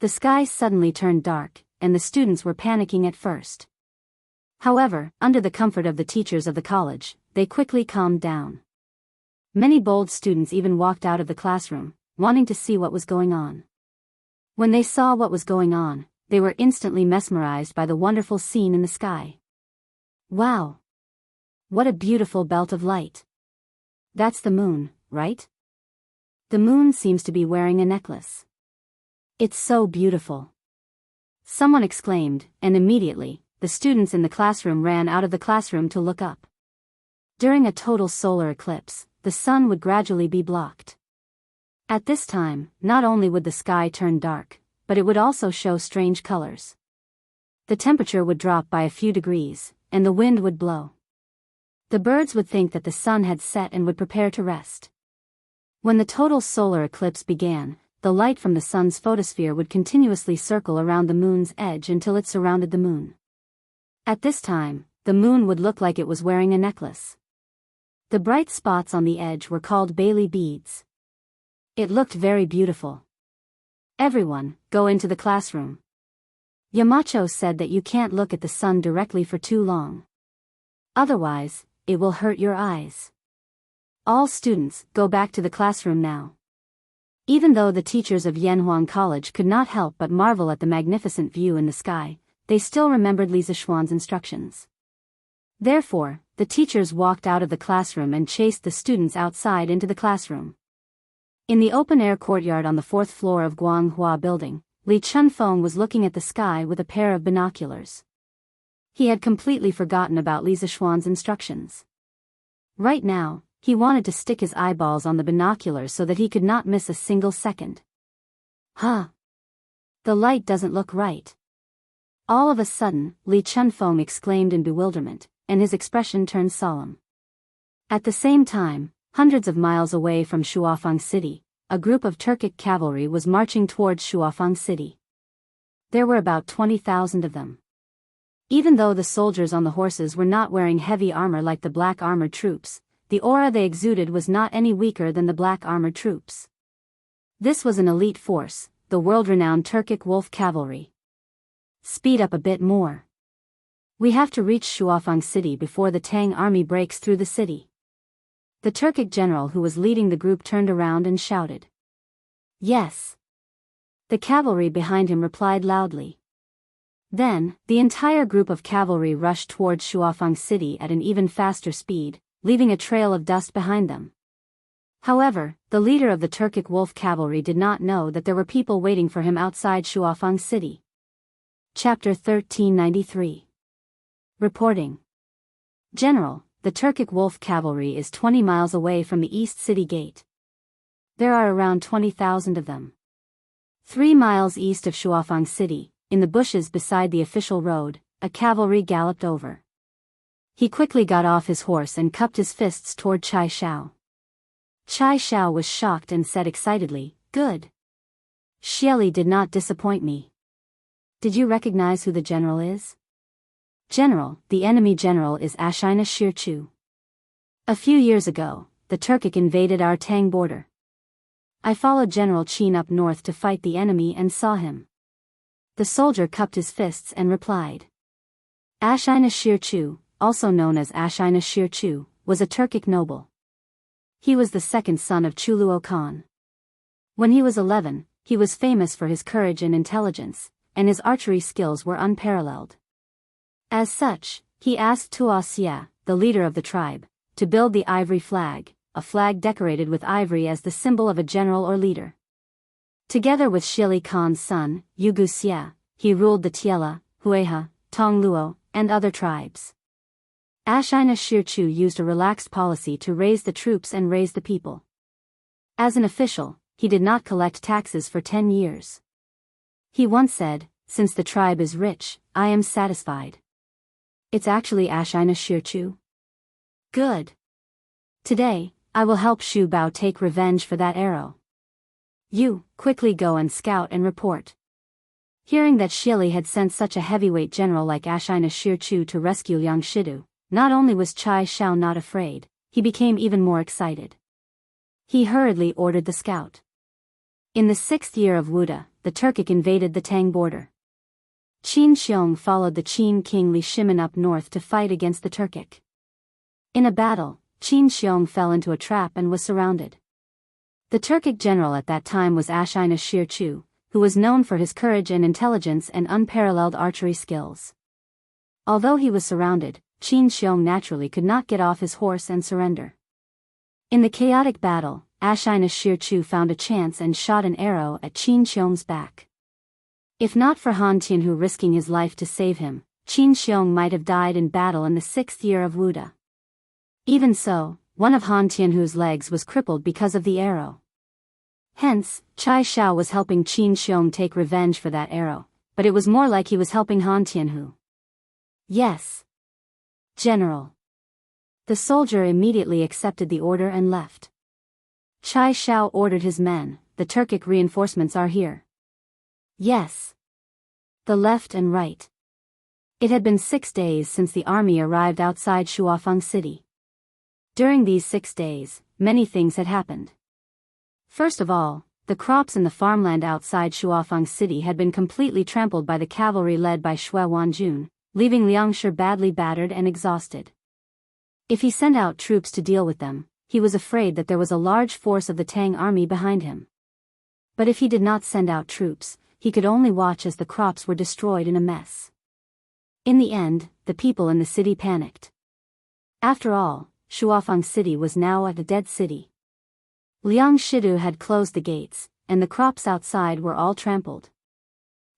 The sky suddenly turned dark, and the students were panicking at first. However, under the comfort of the teachers of the college, they quickly calmed down. Many bold students even walked out of the classroom, wanting to see what was going on. When they saw what was going on, they were instantly mesmerized by the wonderful scene in the sky. Wow! What a beautiful belt of light! That's the moon, right? The moon seems to be wearing a necklace. It's so beautiful. Someone exclaimed, and immediately, the students in the classroom ran out of the classroom to look up. During a total solar eclipse, the sun would gradually be blocked. At this time, not only would the sky turn dark, but it would also show strange colors. The temperature would drop by a few degrees, and the wind would blow. The birds would think that the sun had set and would prepare to rest. When the total solar eclipse began, the light from the sun's photosphere would continuously circle around the moon's edge until it surrounded the moon. At this time, the moon would look like it was wearing a necklace. The bright spots on the edge were called Bailey beads. It looked very beautiful. Everyone, go into the classroom. Yamacho said that you can't look at the sun directly for too long. Otherwise, it will hurt your eyes. All students, go back to the classroom now. Even though the teachers of Yanhuang College could not help but marvel at the magnificent view in the sky, they still remembered Li Zixuan's instructions. Therefore, the teachers walked out of the classroom and chased the students outside into the classroom. In the open-air courtyard on the 4th floor of Guanghua Building, Li Chunfeng was looking at the sky with a pair of binoculars. He had completely forgotten about Li Zixuan's instructions. Right now, he wanted to stick his eyeballs on the binoculars so that he could not miss a single second. Huh! The light doesn't look right. All of a sudden, Li Chunfeng exclaimed in bewilderment, and his expression turned solemn. At the same time, hundreds of miles away from Shuafang City, a group of Turkic cavalry was marching towards Shuafang City. There were about 20,000 of them. Even though the soldiers on the horses were not wearing heavy armor like the black armored troops, the aura they exuded was not any weaker than the black armored troops. This was an elite force, the world-renowned Turkic Wolf Cavalry. Speed up a bit more. We have to reach Shuafang City before the Tang army breaks through the city. The Turkic general who was leading the group turned around and shouted. Yes. The cavalry behind him replied loudly. Then, the entire group of cavalry rushed towards Shuafang City at an even faster speed, leaving a trail of dust behind them. However, the leader of the Turkic Wolf Cavalry did not know that there were people waiting for him outside Shuafang City. Chapter 1393. Reporting. General, the Turkic Wolf Cavalry is 20 miles away from the East City Gate. There are around 20,000 of them. 3 miles east of Shuafang City, in the bushes beside the official road, a cavalry galloped over. He quickly got off his horse and cupped his fists toward Chai Xiao. Chai Xiao was shocked and said excitedly, "Good. Xieli did not disappoint me. Did you recognize who the general is?" "General, the enemy general is Ashina Shirchu. A few years ago, the Turkic invaded our Tang border. I followed General Qin up north to fight the enemy and saw him." The soldier cupped his fists and replied. Ashina Shirchu, also known as Ashina Shirchu, was a Turkic noble. He was the second son of Chuluo Khan. When he was 11, he was famous for his courage and intelligence, and his archery skills were unparalleled. As such, he asked Tuo Xie, the leader of the tribe, to build the ivory flag, a flag decorated with ivory as the symbol of a general or leader. Together with Shili Khan's son, Yugu Xie, he ruled the Tiela, Hueha, Tongluo, and other tribes. Ashina Shirchu used a relaxed policy to raise the troops and raise the people. As an official, he did not collect taxes for 10 years. He once said, "Since the tribe is rich, I am satisfied." It's actually Ashina Shirchu. Good. Today, I will help Shu Bao take revenge for that arrow. You, quickly go and scout and report. Hearing that Shili had sent such a heavyweight general like Ashina Shirchu to rescue Liang Shidu, not only was Chai Shao not afraid, he became even more excited. He hurriedly ordered the scout. In the 6th year of Wuda, the Turkic invaded the Tang border. Qin Xiong followed the Qin king Li Shimin up north to fight against the Turkic. In a battle, Qin Xiong fell into a trap and was surrounded. The Turkic general at that time was Ashina Shirchu, who was known for his courage and intelligence and unparalleled archery skills. Although he was surrounded, Qin Xiong naturally could not get off his horse and surrender. In the chaotic battle, Ashina Shirchu found a chance and shot an arrow at Qin Xiong's back. If not for Han Tianhu risking his life to save him, Qin Xiong might have died in battle in the 6th year of Wuda. Even so, one of Han Tianhu's legs was crippled because of the arrow. Hence, Chai Shao was helping Qin Xiong take revenge for that arrow, but it was more like he was helping Han Tianhu. Yes. General. The soldier immediately accepted the order and left. Chai Shao ordered his men, "The Turkic reinforcements are here." Yes. The left and right. It had been 6 days since the army arrived outside Shuafeng City. During these 6 days, many things had happened. First of all, the crops in the farmland outside Shuafeng City had been completely trampled by the cavalry led by Xue Wanjun, leaving Liang Shi badly battered and exhausted. If he sent out troops to deal with them, he was afraid that there was a large force of the Tang army behind him. But if he did not send out troops, he could only watch as the crops were destroyed in a mess. In the end, the people in the city panicked. After all, Shuafeng City was now a dead city. Liang Shidu had closed the gates, and the crops outside were all trampled.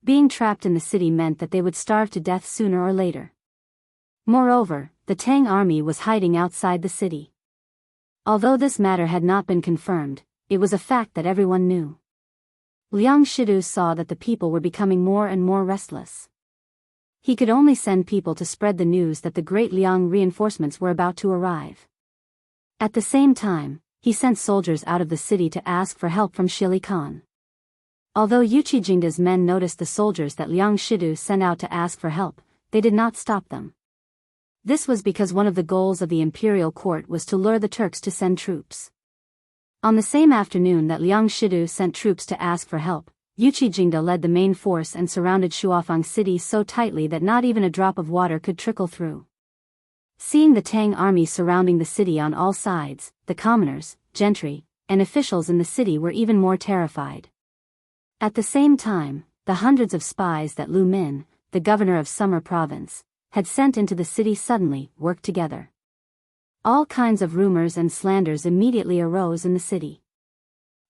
Being trapped in the city meant that they would starve to death sooner or later. Moreover, the Tang army was hiding outside the city. Although this matter had not been confirmed, it was a fact that everyone knew. Liang Shidu saw that the people were becoming more and more restless. He could only send people to spread the news that the great Liang reinforcements were about to arrive. At the same time, he sent soldiers out of the city to ask for help from Shili Khan. Although Yuqi Jingda's men noticed the soldiers that Liang Shidu sent out to ask for help, they did not stop them. This was because one of the goals of the imperial court was to lure the Turks to send troops. On the same afternoon that Liang Shidu sent troops to ask for help, Yuqi Jingda led the main force and surrounded Shuafeng City so tightly that not even a drop of water could trickle through. Seeing the Tang army surrounding the city on all sides, the commoners, gentry, and officials in the city were even more terrified. At the same time, the hundreds of spies that Lu Min, the governor of Summer Province, had sent into the city suddenly worked together. All kinds of rumors and slanders immediately arose in the city.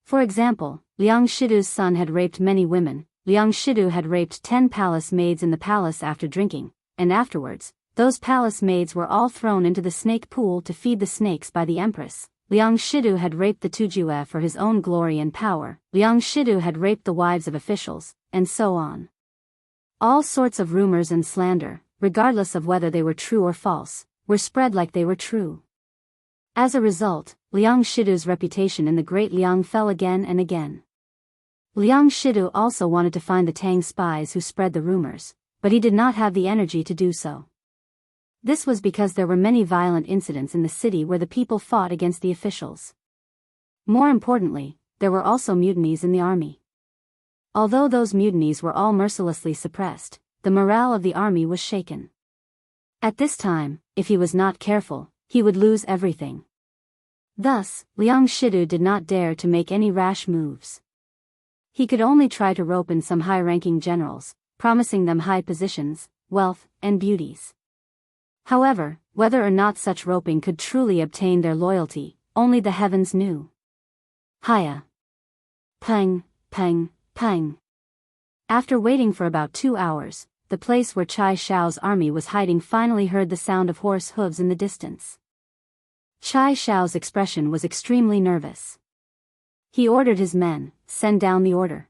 For example, Liang Shidu's son had raped many women, Liang Shidu had raped 10 palace maids in the palace after drinking, and afterwards, those palace maids were all thrown into the snake pool to feed the snakes by the empress. Liang Shidu had raped the Tujue for his own glory and power, Liang Shidu had raped the wives of officials, and so on. All sorts of rumors and slander, regardless of whether they were true or false, were spread like they were true. As a result, Liang Shidu's reputation in the Great Liang fell again and again. Liang Shidu also wanted to find the Tang spies who spread the rumors, but he did not have the energy to do so. This was because there were many violent incidents in the city where the people fought against the officials. More importantly, there were also mutinies in the army. Although those mutinies were all mercilessly suppressed, the morale of the army was shaken. At this time, if he was not careful, he would lose everything. Thus, Liang Shidu did not dare to make any rash moves. He could only try to rope in some high-ranking generals, promising them high positions, wealth, and beauties. However, whether or not such roping could truly obtain their loyalty, only the heavens knew. Hiya. Pang, pang, pang. After waiting for about 2 hours, the place where Chai Xiao's army was hiding finally heard the sound of horse hooves in the distance. Chai Xiao's expression was extremely nervous. He ordered his men, "Send down the order.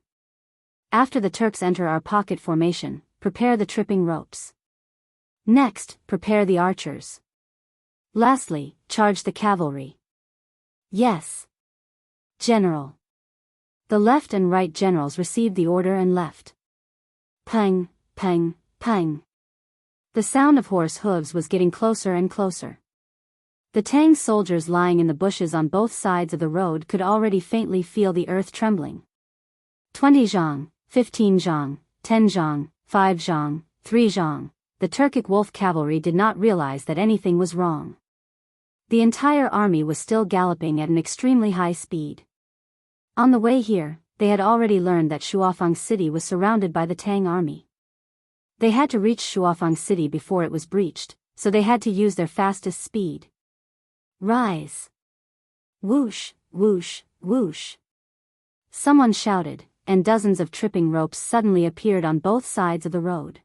After the Turks enter our pocket formation, prepare the tripping ropes. Next, prepare the archers. Lastly, charge the cavalry." "Yes, General." The left and right generals received the order and left. Pang, pang, pang. The sound of horse hooves was getting closer and closer. The Tang soldiers lying in the bushes on both sides of the road could already faintly feel the earth trembling. 20 zhang, 15 zhang, 10 zhang, 5 zhang, 3 zhang. The Turkic wolf cavalry did not realize that anything was wrong. The entire army was still galloping at an extremely high speed. On the way here, they had already learned that Shuafang City was surrounded by the Tang army. They had to reach Shuafang City before it was breached, so they had to use their fastest speed. Rise! Whoosh, whoosh, whoosh. Someone shouted, and dozens of tripping ropes suddenly appeared on both sides of the road.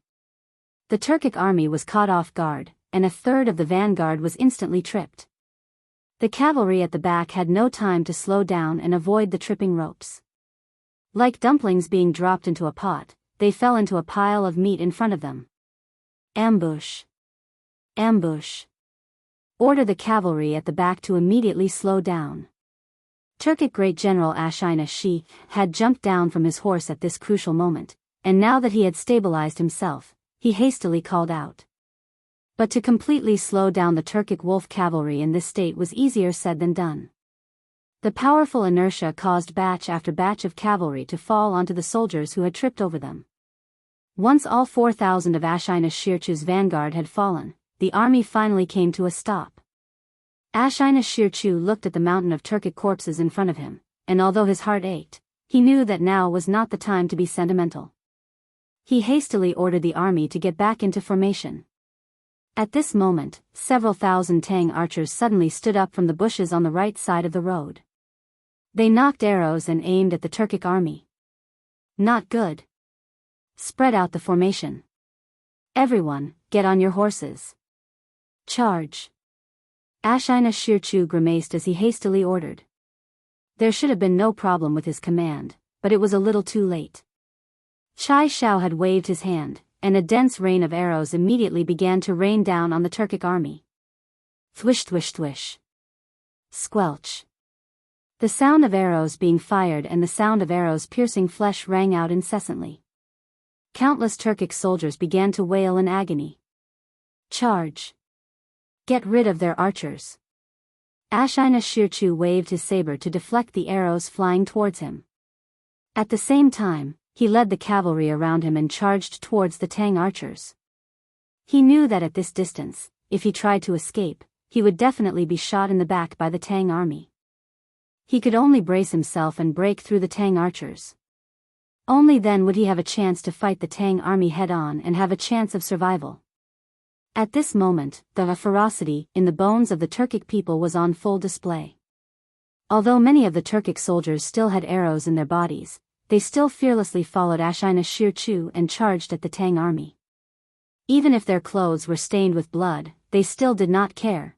The Turkic army was caught off guard, and a third of the vanguard was instantly tripped. The cavalry at the back had no time to slow down and avoid the tripping ropes. Like dumplings being dropped into a pot, they fell into a pile of meat in front of them. Ambush! Ambush! Order the cavalry at the back to immediately slow down. Turkic Great General Ashina Shi had jumped down from his horse at this crucial moment, and now that he had stabilized himself, he hastily called out. But to completely slow down the Turkic wolf cavalry in this state was easier said than done. The powerful inertia caused batch after batch of cavalry to fall onto the soldiers who had tripped over them. Once all 4,000 of Ashina Shirchu's vanguard had fallen, the army finally came to a stop. Ashina Shirchu looked at the mountain of Turkic corpses in front of him, and although his heart ached, he knew that now was not the time to be sentimental. He hastily ordered the army to get back into formation. At this moment, several thousand Tang archers suddenly stood up from the bushes on the right side of the road. They knocked arrows and aimed at the Turkic army. Not good. Spread out the formation. Everyone, get on your horses. Charge. Ashina Shirchu grimaced as he hastily ordered. There should have been no problem with his command, but it was a little too late. Chai Xiao had waved his hand, and a dense rain of arrows immediately began to rain down on the Turkic army. Thwish thwish thwish. Squelch. The sound of arrows being fired and the sound of arrows piercing flesh rang out incessantly. Countless Turkic soldiers began to wail in agony. Charge. Get rid of their archers. Ashina Shirchu waved his saber to deflect the arrows flying towards him. At the same time, he led the cavalry around him and charged towards the Tang archers. He knew that at this distance, if he tried to escape, he would definitely be shot in the back by the Tang army. He could only brace himself and break through the Tang archers. Only then would he have a chance to fight the Tang army head-on and have a chance of survival. At this moment, the ferocity in the bones of the Turkic people was on full display. Although many of the Turkic soldiers still had arrows in their bodies, they still fearlessly followed Ashina Shirchu and charged at the Tang army. Even if their clothes were stained with blood, they still did not care.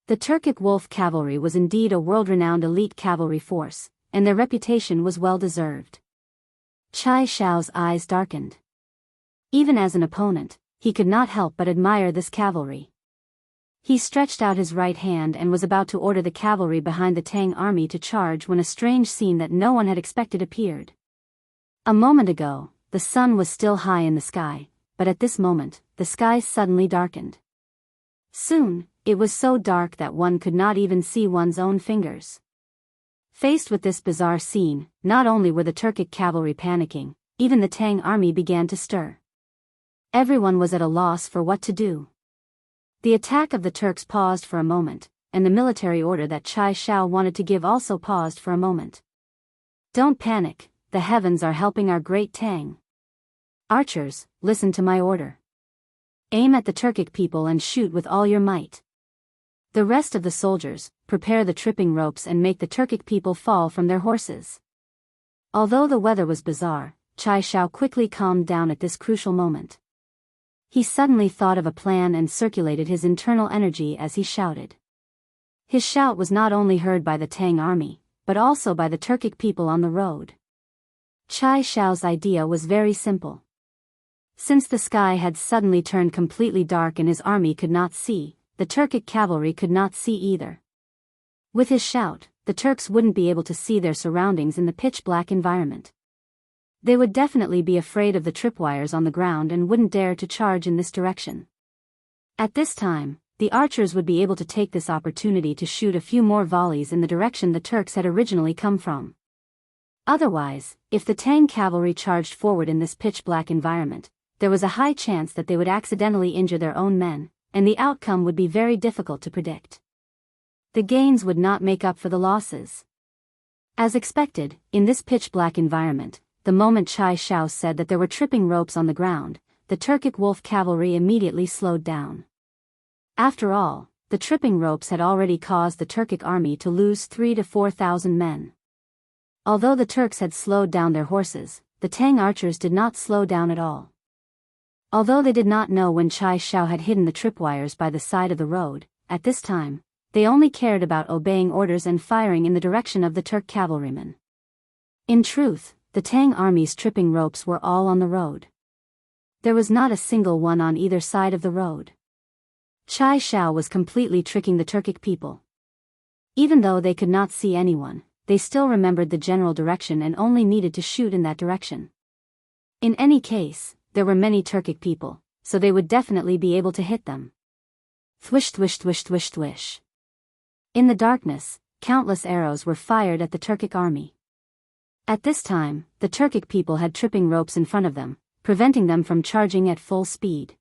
The Turkic wolf cavalry was indeed a world-renowned elite cavalry force, and their reputation was well-deserved. Chai Xiao's eyes darkened. Even as an opponent, he could not help but admire this cavalry. He stretched out his right hand and was about to order the cavalry behind the Tang army to charge when a strange scene that no one had expected appeared. A moment ago, the sun was still high in the sky, but at this moment, the sky suddenly darkened. Soon, it was so dark that one could not even see one's own fingers. Faced with this bizarre scene, not only were the Turkic cavalry panicking, even the Tang army began to stir. Everyone was at a loss for what to do. The attack of the Turks paused for a moment, and the military order that Chai Xiao wanted to give also paused for a moment. Don't panic, the heavens are helping our great Tang. Archers, listen to my order. Aim at the Turkic people and shoot with all your might. The rest of the soldiers, prepare the tripping ropes and make the Turkic people fall from their horses. Although the weather was bizarre, Chai Shao quickly calmed down at this crucial moment. He suddenly thought of a plan and circulated his internal energy as he shouted. His shout was not only heard by the Tang army, but also by the Turkic people on the road. Chai Shao's idea was very simple. Since the sky had suddenly turned completely dark and his army could not see, the Turkic cavalry could not see either. With his shout, the Turks wouldn't be able to see their surroundings in the pitch-black environment. They would definitely be afraid of the tripwires on the ground and wouldn't dare to charge in this direction. At this time, the archers would be able to take this opportunity to shoot a few more volleys in the direction the Turks had originally come from. Otherwise, if the Tang cavalry charged forward in this pitch-black environment, there was a high chance that they would accidentally injure their own men, and the outcome would be very difficult to predict. The gains would not make up for the losses. As expected, in this pitch-black environment, the moment Chai Shao said that there were tripping ropes on the ground, the Turkic wolf cavalry immediately slowed down. After all, the tripping ropes had already caused the Turkic army to lose 3,000 to 4,000 men. Although the Turks had slowed down their horses, the Tang archers did not slow down at all. Although they did not know when Chai Shao had hidden the tripwires by the side of the road, at this time, they only cared about obeying orders and firing in the direction of the Turk cavalrymen. In truth, the Tang army's tripping ropes were all on the road. There was not a single one on either side of the road. Chai Shao was completely tricking the Turkic people. Even though they could not see anyone, they still remembered the general direction and only needed to shoot in that direction. In any case, there were many Turkic people, so they would definitely be able to hit them. Thwish thwish thwish thwish thwish. In the darkness, countless arrows were fired at the Turkic army. At this time, the Turkic people had tripping ropes in front of them, preventing them from charging at full speed.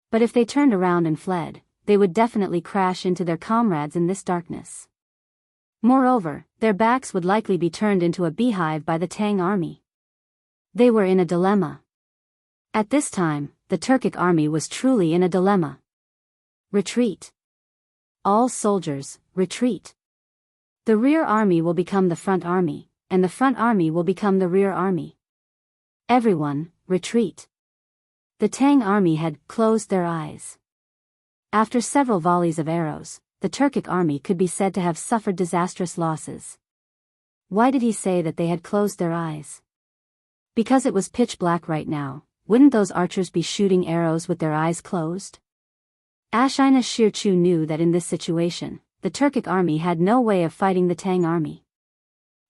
But if they turned around and fled, they would definitely crash into their comrades in this darkness. Moreover, their backs would likely be turned into a beehive by the Tang army. They were in a dilemma. At this time, the Turkic army was truly in a dilemma. Retreat. All soldiers, retreat. The rear army will become the front army, and the front army will become the rear army. Everyone, retreat. The Tang army had closed their eyes. After several volleys of arrows, the Turkic army could be said to have suffered disastrous losses. Why did he say that they had closed their eyes? Because it was pitch black right now. Wouldn't those archers be shooting arrows with their eyes closed? Ashina Shirchu knew that in this situation, the Turkic army had no way of fighting the Tang army.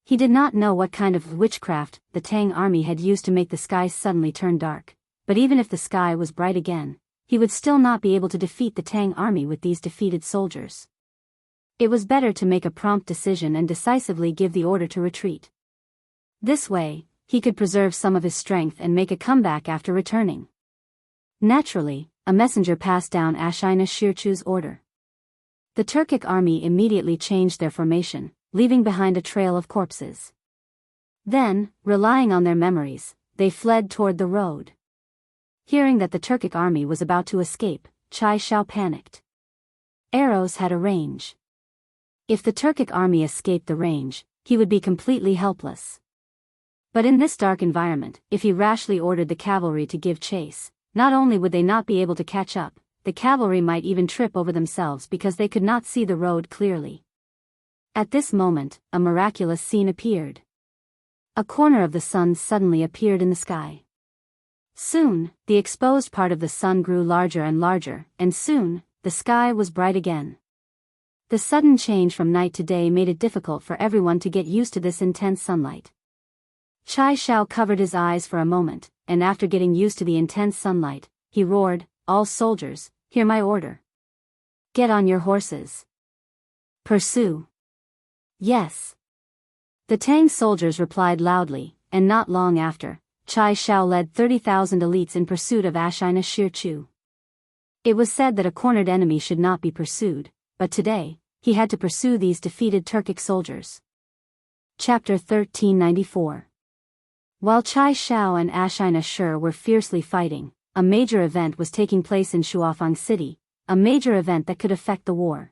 He did not know what kind of witchcraft the Tang army had used to make the sky suddenly turn dark, but even if the sky was bright again, he would still not be able to defeat the Tang army with these defeated soldiers. It was better to make a prompt decision and decisively give the order to retreat. This way, he could preserve some of his strength and make a comeback after returning. Naturally, a messenger passed down Ashina Shirchu's order. The Turkic army immediately changed their formation, leaving behind a trail of corpses. Then, relying on their memories, they fled toward the road. Hearing that the Turkic army was about to escape, Chai Shao panicked. Arrows had a range. If the Turkic army escaped the range, he would be completely helpless. But in this dark environment, if he rashly ordered the cavalry to give chase, not only would they not be able to catch up, the cavalry might even trip over themselves because they could not see the road clearly. At this moment, a miraculous scene appeared. A corner of the sun suddenly appeared in the sky. Soon, the exposed part of the sun grew larger and larger, and soon, the sky was bright again. The sudden change from night to day made it difficult for everyone to get used to this intense sunlight. Chai Shao covered his eyes for a moment, and after getting used to the intense sunlight, he roared, "All soldiers, hear my order. Get on your horses. Pursue." Yes. The Tang soldiers replied loudly, and not long after, Chai Shao led 30,000 elites in pursuit of Ashina Shirchu. It was said that a cornered enemy should not be pursued, but today, he had to pursue these defeated Turkic soldiers. Chapter 1394. While Chai Shao and Ashina Shi were fiercely fighting, a major event was taking place in Shuafang City, a major event that could affect the war.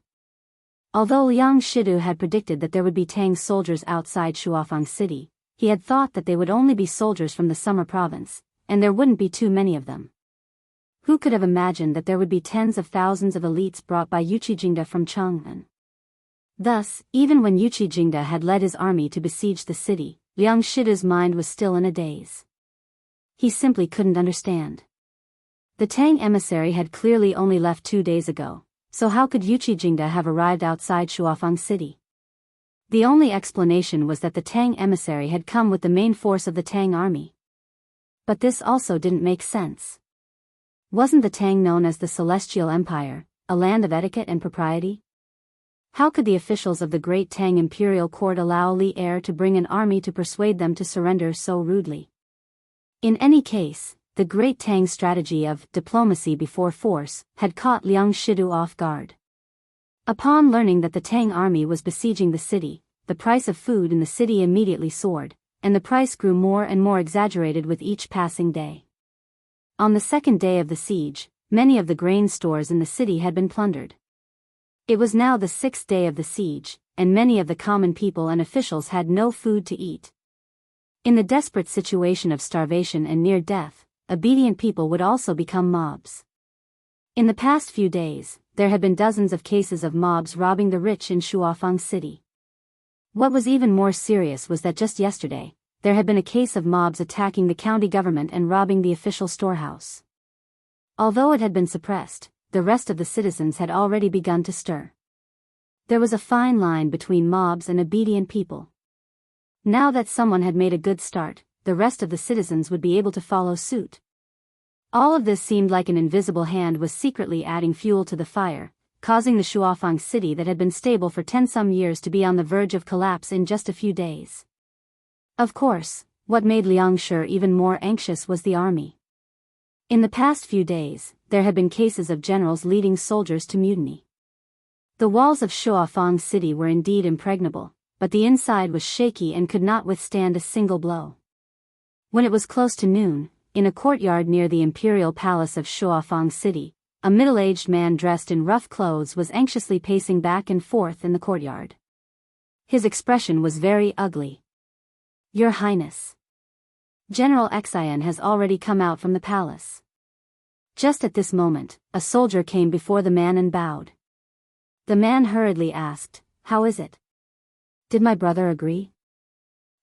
Although Liang Shidu had predicted that there would be Tang soldiers outside Shuafang City, he had thought that they would only be soldiers from the Summer Province, and there wouldn't be too many of them. Who could have imagined that there would be tens of thousands of elites brought by Yuqi Jingda from Chang'an? Thus, even when Yuqi Jingda had led his army to besiege the city, Liang Shidu's mind was still in a daze. He simply couldn't understand. The Tang emissary had clearly only left 2 days ago, so how could Yuqi Jingda have arrived outside Shuafang City? The only explanation was that the Tang emissary had come with the main force of the Tang army. But this also didn't make sense. Wasn't the Tang known as the Celestial Empire, a land of etiquette and propriety? How could the officials of the Great Tang Imperial Court allow Li Er to bring an army to persuade them to surrender so rudely? In any case, the Great Tang strategy of diplomacy before force had caught Liang Shidu off guard. Upon learning that the Tang army was besieging the city, the price of food in the city immediately soared, and the price grew more and more exaggerated with each passing day. On the second day of the siege, many of the grain stores in the city had been plundered. It was now the 6th day of the siege, and many of the common people and officials had no food to eat. In the desperate situation of starvation and near death, obedient people would also become mobs. In the past few days, there had been dozens of cases of mobs robbing the rich in Shuafang City. What was even more serious was that just yesterday, there had been a case of mobs attacking the county government and robbing the official storehouse. Although it had been suppressed, the rest of the citizens had already begun to stir. There was a fine line between mobs and obedient people. Now that someone had made a good start, the rest of the citizens would be able to follow suit. All of this seemed like an invisible hand was secretly adding fuel to the fire, causing the Shuafang city that had been stable for 10-some years to be on the verge of collapse in just a few days. Of course, what made Liang Shi even more anxious was the army. In the past few days, there had been cases of generals leading soldiers to mutiny. The walls of Shuafang City were indeed impregnable, but the inside was shaky and could not withstand a single blow. When it was close to noon, in a courtyard near the imperial palace of Shuafang City, a middle-aged man dressed in rough clothes was anxiously pacing back and forth in the courtyard. His expression was very ugly. "Your Highness. General Xian has already come out from the palace." Just at this moment, a soldier came before the man and bowed. The man hurriedly asked, "How is it? Did my brother agree?"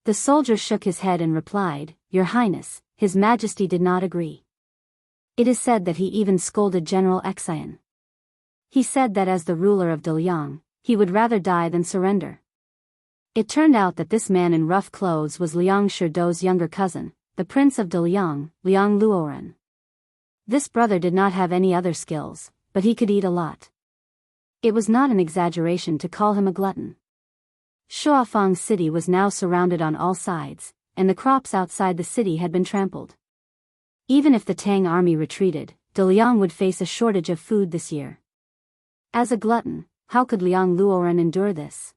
The soldier shook his head and replied, "Your Highness, His Majesty did not agree. It is said that he even scolded General Xian. He said that as the ruler of Daliang, he would rather die than surrender." It turned out that this man in rough clothes was Liang Shidu's younger cousin, the Prince of Daliang, Liang Luoren. This brother did not have any other skills, but he could eat a lot. It was not an exaggeration to call him a glutton. Shuafang City was now surrounded on all sides, and the crops outside the city had been trampled. Even if the Tang army retreated, Daliang would face a shortage of food this year. As a glutton, how could Liang Luoren endure this?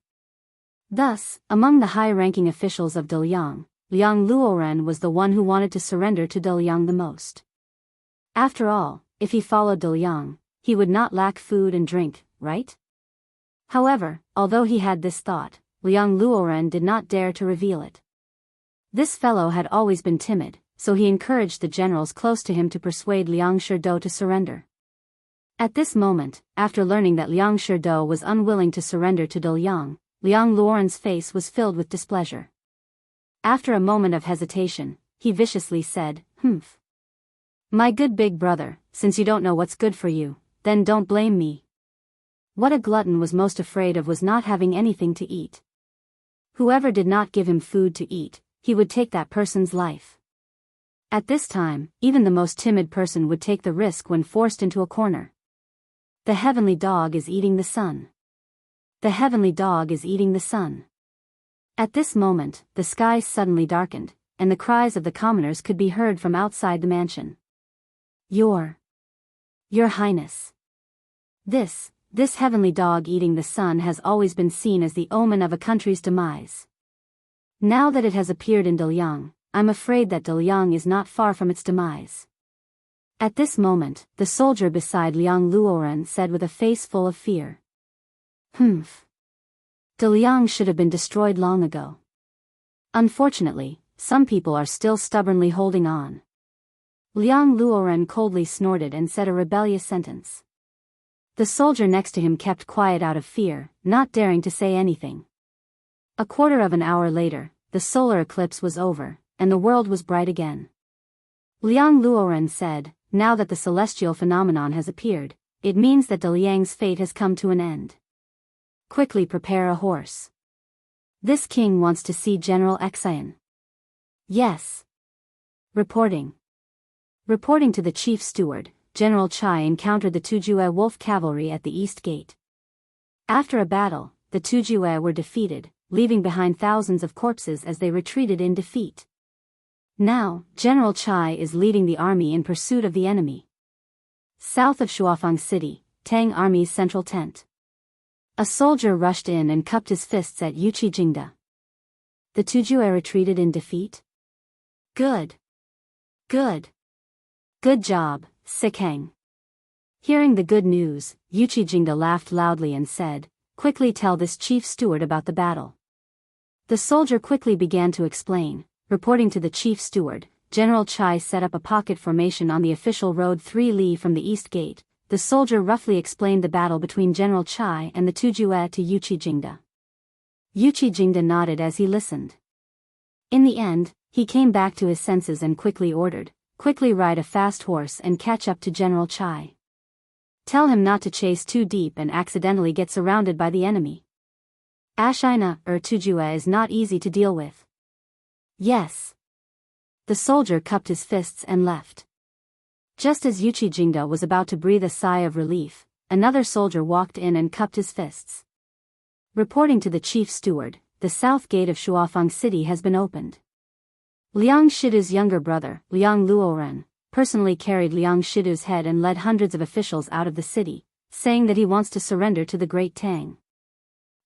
Thus, among the high-ranking officials of Daliang, Liang Luoren was the one who wanted to surrender to Daliang the most. After all, if he followed Daliang, he would not lack food and drink, right? However, although he had this thought, Liang Luoren did not dare to reveal it. This fellow had always been timid, so he encouraged the generals close to him to persuade Liang Shidu to surrender. At this moment, after learning that Liang Shidu was unwilling to surrender to Daliang, Liang Luoren's face was filled with displeasure. After a moment of hesitation, he viciously said, "Humph. My good big brother, since you don't know what's good for you, then don't blame me." What a glutton was most afraid of was not having anything to eat. Whoever did not give him food to eat, he would take that person's life. At this time, even the most timid person would take the risk when forced into a corner. The heavenly dog is eating the sun. The heavenly dog is eating the sun. At this moment, the sky suddenly darkened, and the cries of the commoners could be heard from outside the mansion. Your Highness. This heavenly dog eating the sun has always been seen as the omen of a country's demise. Now that it has appeared in Daliang, I'm afraid that De Liang is not far from its demise. At this moment, the soldier beside Liang Luoren said with a face full of fear. Humph. De Liang should have been destroyed long ago. Unfortunately, some people are still stubbornly holding on. Liang Luoren coldly snorted and said a rebellious sentence. The soldier next to him kept quiet out of fear, not daring to say anything. A quarter of an hour later, the solar eclipse was over, and the world was bright again. Liang Luoren said, now that the celestial phenomenon has appeared, it means that De Liang's fate has come to an end. Quickly prepare a horse. This king wants to see General Xian. Yes. Reporting to the chief steward, General Chai encountered the Tujue wolf cavalry at the east gate. After a battle, the Tujue were defeated, leaving behind thousands of corpses as they retreated in defeat. Now, General Chai is leading the army in pursuit of the enemy. South of Shuafang City, Tang Army's central tent. A soldier rushed in and cupped his fists at Yuchi Jingda. The Tujue retreated in defeat? Good. Good job, Sikeng. Hearing the good news, Yuchi Jingda laughed loudly and said, quickly tell this chief steward about the battle. The soldier quickly began to explain, reporting to the chief steward. General Chai set up a pocket formation on the official road 3 li from the east gate. The soldier roughly explained the battle between General Chai and the Tujue to Yuchi Jingda. Yuchi Jingda nodded as he listened. In the end, he came back to his senses and quickly ordered, quickly ride a fast horse and catch up to General Chai. Tell him not to chase too deep and accidentally get surrounded by the enemy. Ashina Tujue is not easy to deal with. Yes. The soldier cupped his fists and left. Just as Yuchi Jingda was about to breathe a sigh of relief, another soldier walked in and cupped his fists. Reporting to the chief steward, the south gate of Shuafang City has been opened. Liang Shidu's younger brother, Liang Luoren, personally carried Liang Shidu's head and led hundreds of officials out of the city, saying that he wants to surrender to the Great Tang.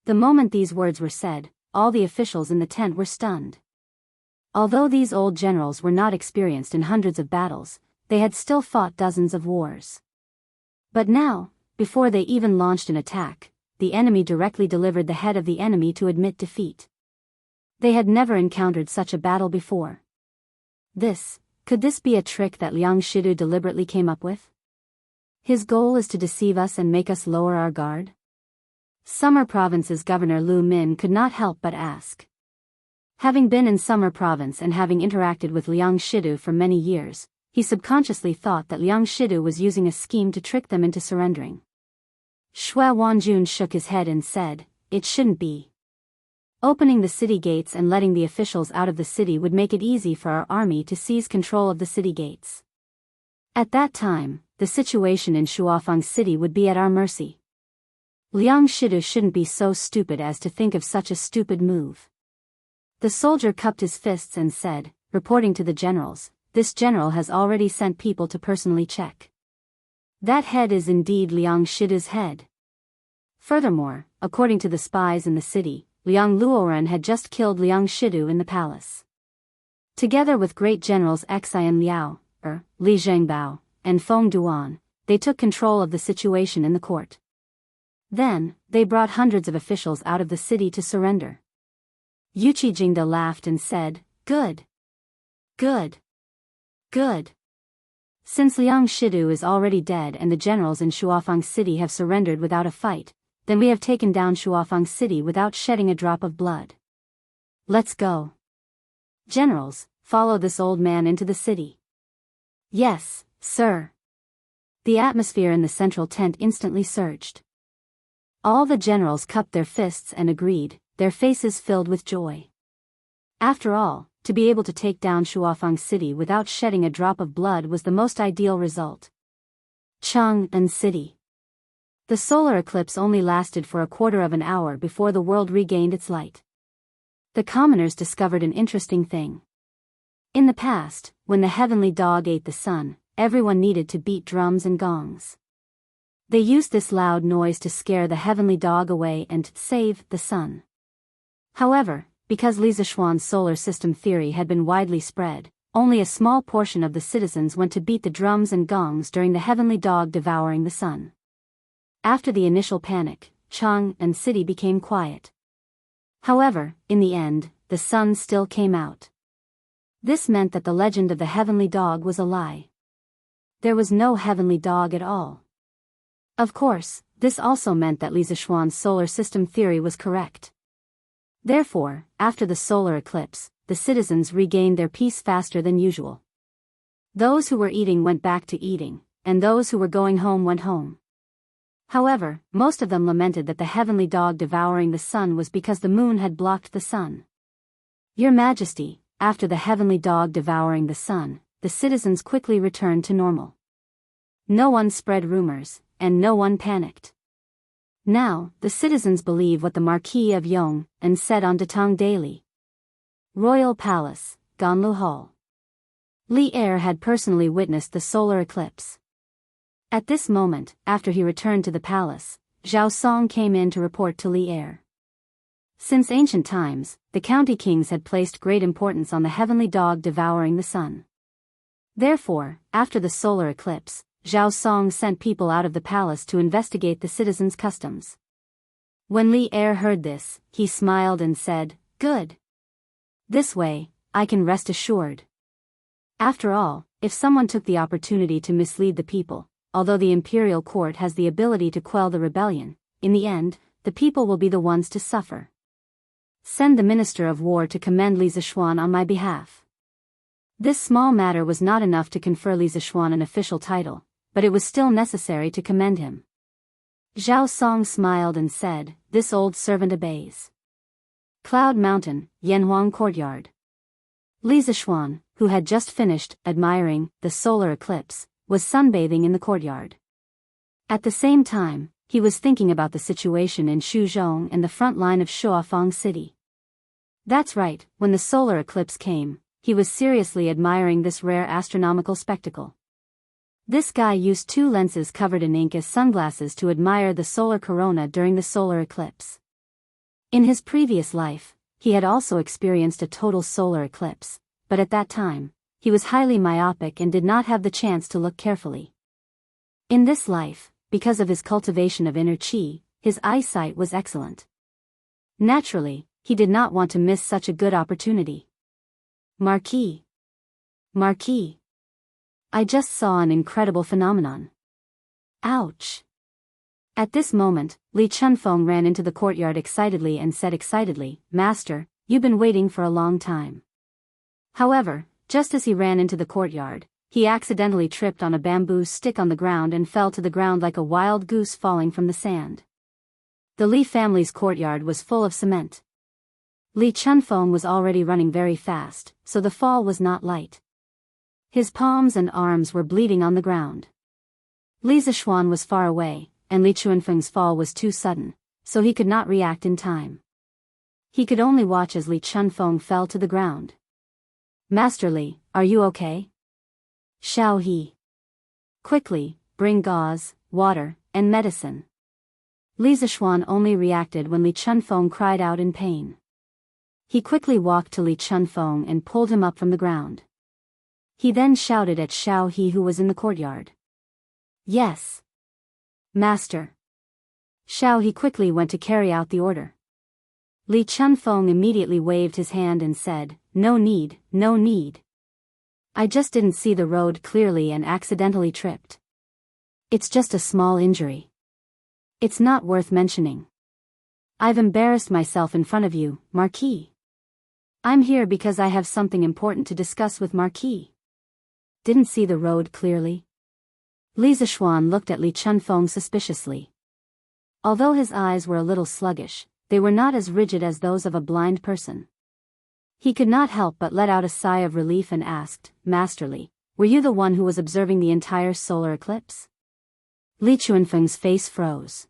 The moment these words were said, all the officials in the tent were stunned. Although these old generals were not experienced in hundreds of battles, they had still fought dozens of wars. But now, before they even launched an attack, the enemy directly delivered the head of the enemy to admit defeat. They had never encountered such a battle before. Could this be a trick that Liang Shidu deliberately came up with? His goal is to deceive us and make us lower our guard? Summer Province's Governor Lu Min could not help but ask. Having been in Summer Province and having interacted with Liang Shidu for many years, he subconsciously thought that Liang Shidu was using a scheme to trick them into surrendering. Xue Wanjun shook his head and said, it shouldn't be. Opening the city gates and letting the officials out of the city would make it easy for our army to seize control of the city gates. At that time, the situation in Shuafang City would be at our mercy. Liang Shidu shouldn't be so stupid as to think of such a stupid move. The soldier cupped his fists and said, reporting to the generals, this general has already sent people to personally check. That head is indeed Liang Shidu's head. Furthermore, according to the spies in the city, Liang Luoren had just killed Liang Shidu in the palace. Together with great generals Xian Liao, Li Zhengbao, and Feng Duan, they took control of the situation in the court. Then, they brought hundreds of officials out of the city to surrender. Yuchi Jingda laughed and said, Good. Since Liang Shidu is already dead and the generals in Shuafang City have surrendered without a fight, then we have taken down Shuafang City without shedding a drop of blood. Let's go. Generals, follow this old man into the city. Yes, sir. The atmosphere in the central tent instantly surged. All the generals cupped their fists and agreed, their faces filled with joy. After all, to be able to take down Shuafang City without shedding a drop of blood was the most ideal result. Chang'an City. The solar eclipse only lasted for a quarter of an hour before the world regained its light. The commoners discovered an interesting thing. In the past, when the heavenly dog ate the sun, everyone needed to beat drums and gongs. They used this loud noise to scare the heavenly dog away and save the sun. However, because Li Zishuan's solar system theory had been widely spread, only a small portion of the citizens went to beat the drums and gongs during the heavenly dog devouring the sun. After the initial panic, Chang and city became quiet. However, in the end, the sun still came out. This meant that the legend of the heavenly dog was a lie. There was no heavenly dog at all. Of course, this also meant that Li Zishuan's solar system theory was correct. Therefore, after the solar eclipse, the citizens regained their peace faster than usual. Those who were eating went back to eating, and those who were going home went home. However, most of them lamented that the heavenly dog devouring the sun was because the moon had blocked the sun. Your Majesty, after the heavenly dog devouring the sun, the citizens quickly returned to normal. No one spread rumors, and no one panicked. Now, the citizens believe what the Marquis of Yong and said on Datong Daily. Royal Palace, Ganlu Hall. Li Er had personally witnessed the solar eclipse. At this moment, after he returned to the palace, Zhao Song came in to report to Li Er. Since ancient times, the county kings had placed great importance on the heavenly dog devouring the sun. Therefore, after the solar eclipse, Zhao Song sent people out of the palace to investigate the citizens' customs. When Li Er heard this, he smiled and said, "Good. This way, I can rest assured." After all, if someone took the opportunity to mislead the people, although the imperial court has the ability to quell the rebellion, in the end, the people will be the ones to suffer. Send the Minister of War to commend Li Zishuan on my behalf. This small matter was not enough to confer Li Zishuan an official title, but it was still necessary to commend him. Zhao Song smiled and said, "This old servant obeys." Cloud Mountain, Yanhuang Courtyard. Li Zishuan, who had just finished admiring the solar eclipse, was sunbathing in the courtyard. At the same time, he was thinking about the situation in Shuzhong and the front line of Shuafang City. That's right, when the solar eclipse came, he was seriously admiring this rare astronomical spectacle. This guy used 2 lenses covered in ink as sunglasses to admire the solar corona during the solar eclipse. In his previous life, he had also experienced a total solar eclipse, but at that time, he was highly myopic and did not have the chance to look carefully. In this life, because of his cultivation of inner qi, his eyesight was excellent. Naturally, he did not want to miss such a good opportunity. Marquis. I just saw an incredible phenomenon. Ouch. At this moment, Li Chunfeng ran into the courtyard excitedly and said excitedly, "Master, you've been waiting for a long time." However, just as he ran into the courtyard, he accidentally tripped on a bamboo stick on the ground and fell to the ground like a wild goose falling from the sand. The Li family's courtyard was full of cement. Li Chunfeng was already running very fast, so the fall was not light. His palms and arms were bleeding on the ground. Li Zishuan was far away, and Li Chunfeng's fall was too sudden, so he could not react in time. He could only watch as Li Chunfeng fell to the ground. "Master Li, are you okay?" "Xiao He. Quickly, bring gauze, water, and medicine." Li Zishuan only reacted when Li Chunfeng cried out in pain. He quickly walked to Li Chunfeng and pulled him up from the ground. He then shouted at Xiao He, who was in the courtyard. "Yes. Master." Xiao He quickly went to carry out the order. Li Chunfeng immediately waved his hand and said, no need. I just didn't see the road clearly and accidentally tripped. It's just a small injury. It's not worth mentioning. I've embarrassed myself in front of you, Marquis. I'm here because I have something important to discuss with Marquis." Didn't see the road clearly? Li Zishuan looked at Li Chunfeng suspiciously. Although his eyes were a little sluggish, they were not as rigid as those of a blind person. He could not help but let out a sigh of relief and asked, "Master Li, were you the one who was observing the entire solar eclipse?" Li Chunfeng's face froze.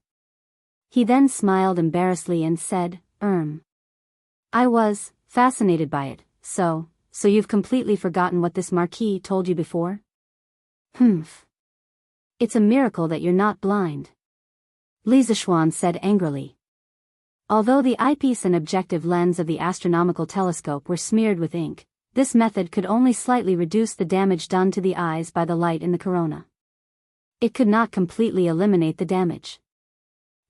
He then smiled embarrassedly and said, I was fascinated by it, so you've completely forgotten what this Marquis told you before?" "Humph. It's a miracle that you're not blind," Li Zishuan said angrily. Although the eyepiece and objective lens of the astronomical telescope were smeared with ink, this method could only slightly reduce the damage done to the eyes by the light in the corona. It could not completely eliminate the damage.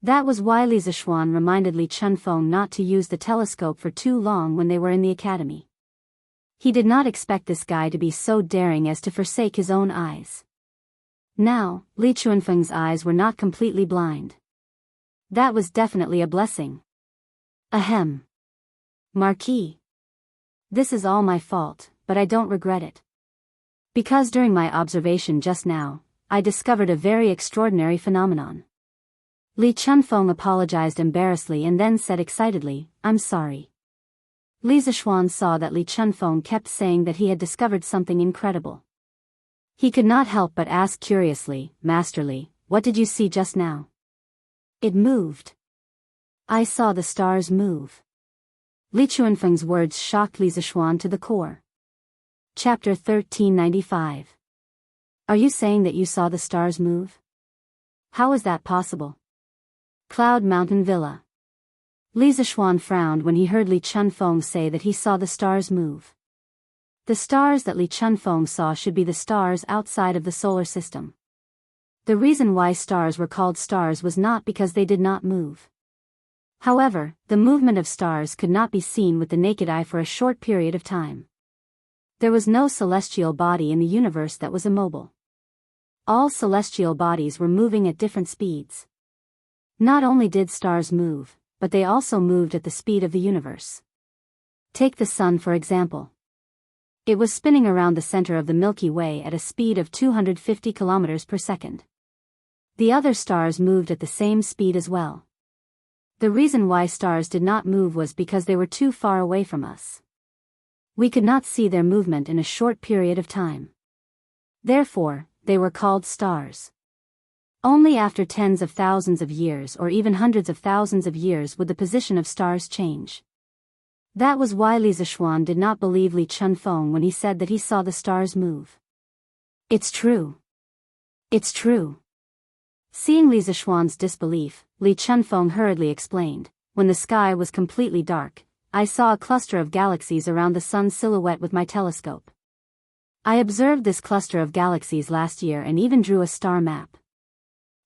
That was why Li Zishuan reminded Li Chunfeng not to use the telescope for too long when they were in the academy. He did not expect this guy to be so daring as to forsake his own eyes. Now, Li Chunfeng's eyes were not completely blind. That was definitely a blessing. Ahem. Marquis. This is all my fault, but I don't regret it. Because during my observation just now, I discovered a very extraordinary phenomenon. Li Chunfeng apologized embarrassedly and then said excitedly, "I'm sorry." Li Zishuan saw that Li Chunfeng kept saying that he had discovered something incredible. He could not help but ask curiously, "Master Li, what did you see just now?" "It moved. I saw the stars move." Li Chunfeng's words shocked Li Zishuan to the core. Chapter 1395. Are you saying that you saw the stars move? How is that possible? Cloud Mountain Villa. Li Zishuan frowned when he heard Li Chunfeng say that he saw the stars move. The stars that Li Chunfeng saw should be the stars outside of the solar system. The reason why stars were called stars was not because they did not move. However, the movement of stars could not be seen with the naked eye for a short period of time. There was no celestial body in the universe that was immobile. All celestial bodies were moving at different speeds. Not only did stars move, but they also moved at the speed of the universe. Take the sun for example. It was spinning around the center of the Milky Way at a speed of 250 kilometers per second. The other stars moved at the same speed as well. The reason why stars did not move was because they were too far away from us. We could not see their movement in a short period of time. Therefore, they were called stars. Only after tens of thousands of years or even hundreds of thousands of years would the position of stars change. That was why Li Zishuan did not believe Li Chunfeng when he said that he saw the stars move. It's true. It's true. Seeing Li Zishuan's disbelief, Li Chunfeng hurriedly explained, "When the sky was completely dark, I saw a cluster of galaxies around the sun's silhouette with my telescope. I observed this cluster of galaxies last year and even drew a star map.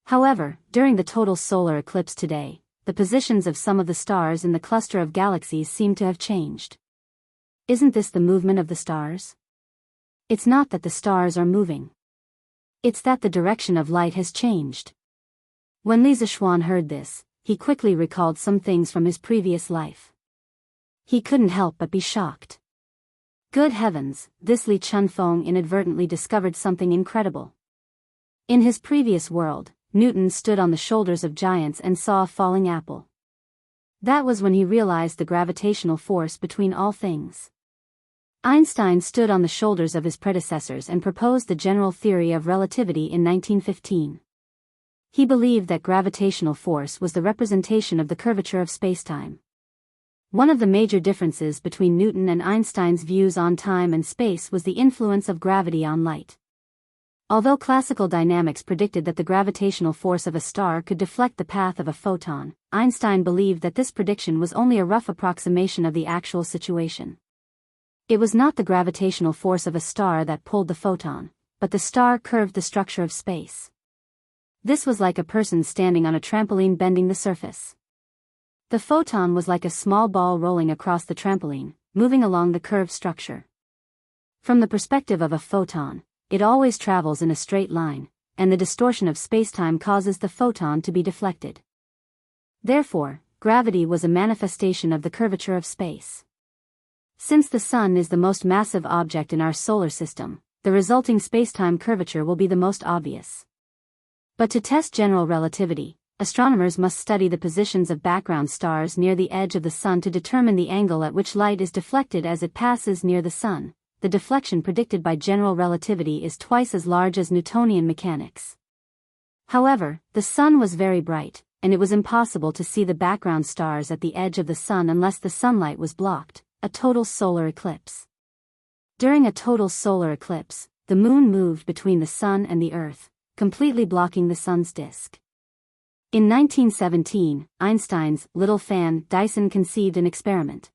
However, during the total solar eclipse today, the positions of some of the stars in the cluster of galaxies seem to have changed. Isn't this the movement of the stars? It's not that the stars are moving. It's that the direction of light has changed." When Li Zishuan heard this, he quickly recalled some things from his previous life. He couldn't help but be shocked. Good heavens, this Li Chunfeng inadvertently discovered something incredible. In his previous world, Newton stood on the shoulders of giants and saw a falling apple. That was when he realized the gravitational force between all things. Einstein stood on the shoulders of his predecessors and proposed the general theory of relativity in 1915. He believed that gravitational force was the representation of the curvature of spacetime. One of the major differences between Newton and Einstein's views on time and space was the influence of gravity on light. Although classical dynamics predicted that the gravitational force of a star could deflect the path of a photon, Einstein believed that this prediction was only a rough approximation of the actual situation. It was not the gravitational force of a star that pulled the photon, but the star curved the structure of space. This was like a person standing on a trampoline bending the surface. The photon was like a small ball rolling across the trampoline, moving along the curved structure. From the perspective of a photon, it always travels in a straight line, and the distortion of spacetime causes the photon to be deflected. Therefore, gravity was a manifestation of the curvature of space. Since the Sun is the most massive object in our solar system, the resulting spacetime curvature will be the most obvious. But to test general relativity, astronomers must study the positions of background stars near the edge of the Sun to determine the angle at which light is deflected as it passes near the Sun. The deflection predicted by general relativity is twice as large as Newtonian mechanics. However, the Sun was very bright, and it was impossible to see the background stars at the edge of the Sun unless the sunlight was blocked, a total solar eclipse. During a total solar eclipse, the Moon moved between the Sun and the Earth, completely blocking the Sun's disk. In 1917, Einstein's little fan Dyson conceived an experiment.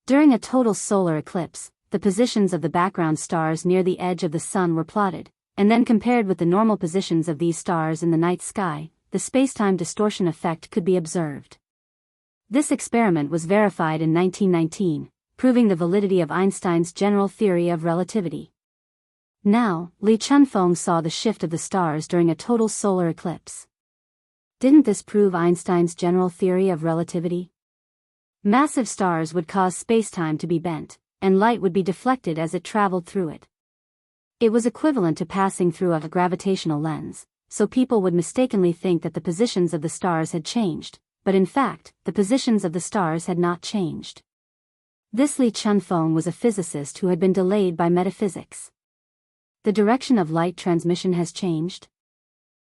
During a total solar eclipse, the positions of the background stars near the edge of the sun were plotted, and then compared with the normal positions of these stars in the night sky, the spacetime distortion effect could be observed. This experiment was verified in 1919, proving the validity of Einstein's general theory of relativity. Now, Li Chunfeng saw the shift of the stars during a total solar eclipse. Didn't this prove Einstein's general theory of relativity? Massive stars would cause spacetime to be bent, and light would be deflected as it traveled through it. It was equivalent to passing through a gravitational lens, so people would mistakenly think that the positions of the stars had changed, but in fact, the positions of the stars had not changed. This Li Chunfeng was a physicist who had been delayed by metaphysics. The direction of light transmission has changed?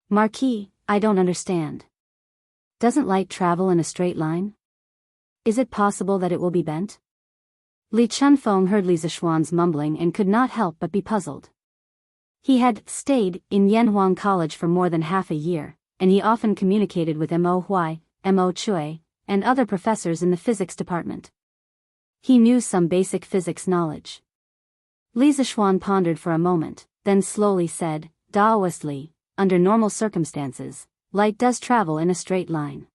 Marquis, I don't understand. Doesn't light travel in a straight line? Is it possible that it will be bent? Li Chunfeng heard Li Zishuan's mumbling and could not help but be puzzled. He had stayed in Yanhuang College for more than half a year, and he often communicated with Mo Huai, Mo Chui, and other professors in the physics department. He knew some basic physics knowledge. Li Zishuan pondered for a moment, then slowly said, Daoistly, under normal circumstances, light does travel in a straight line.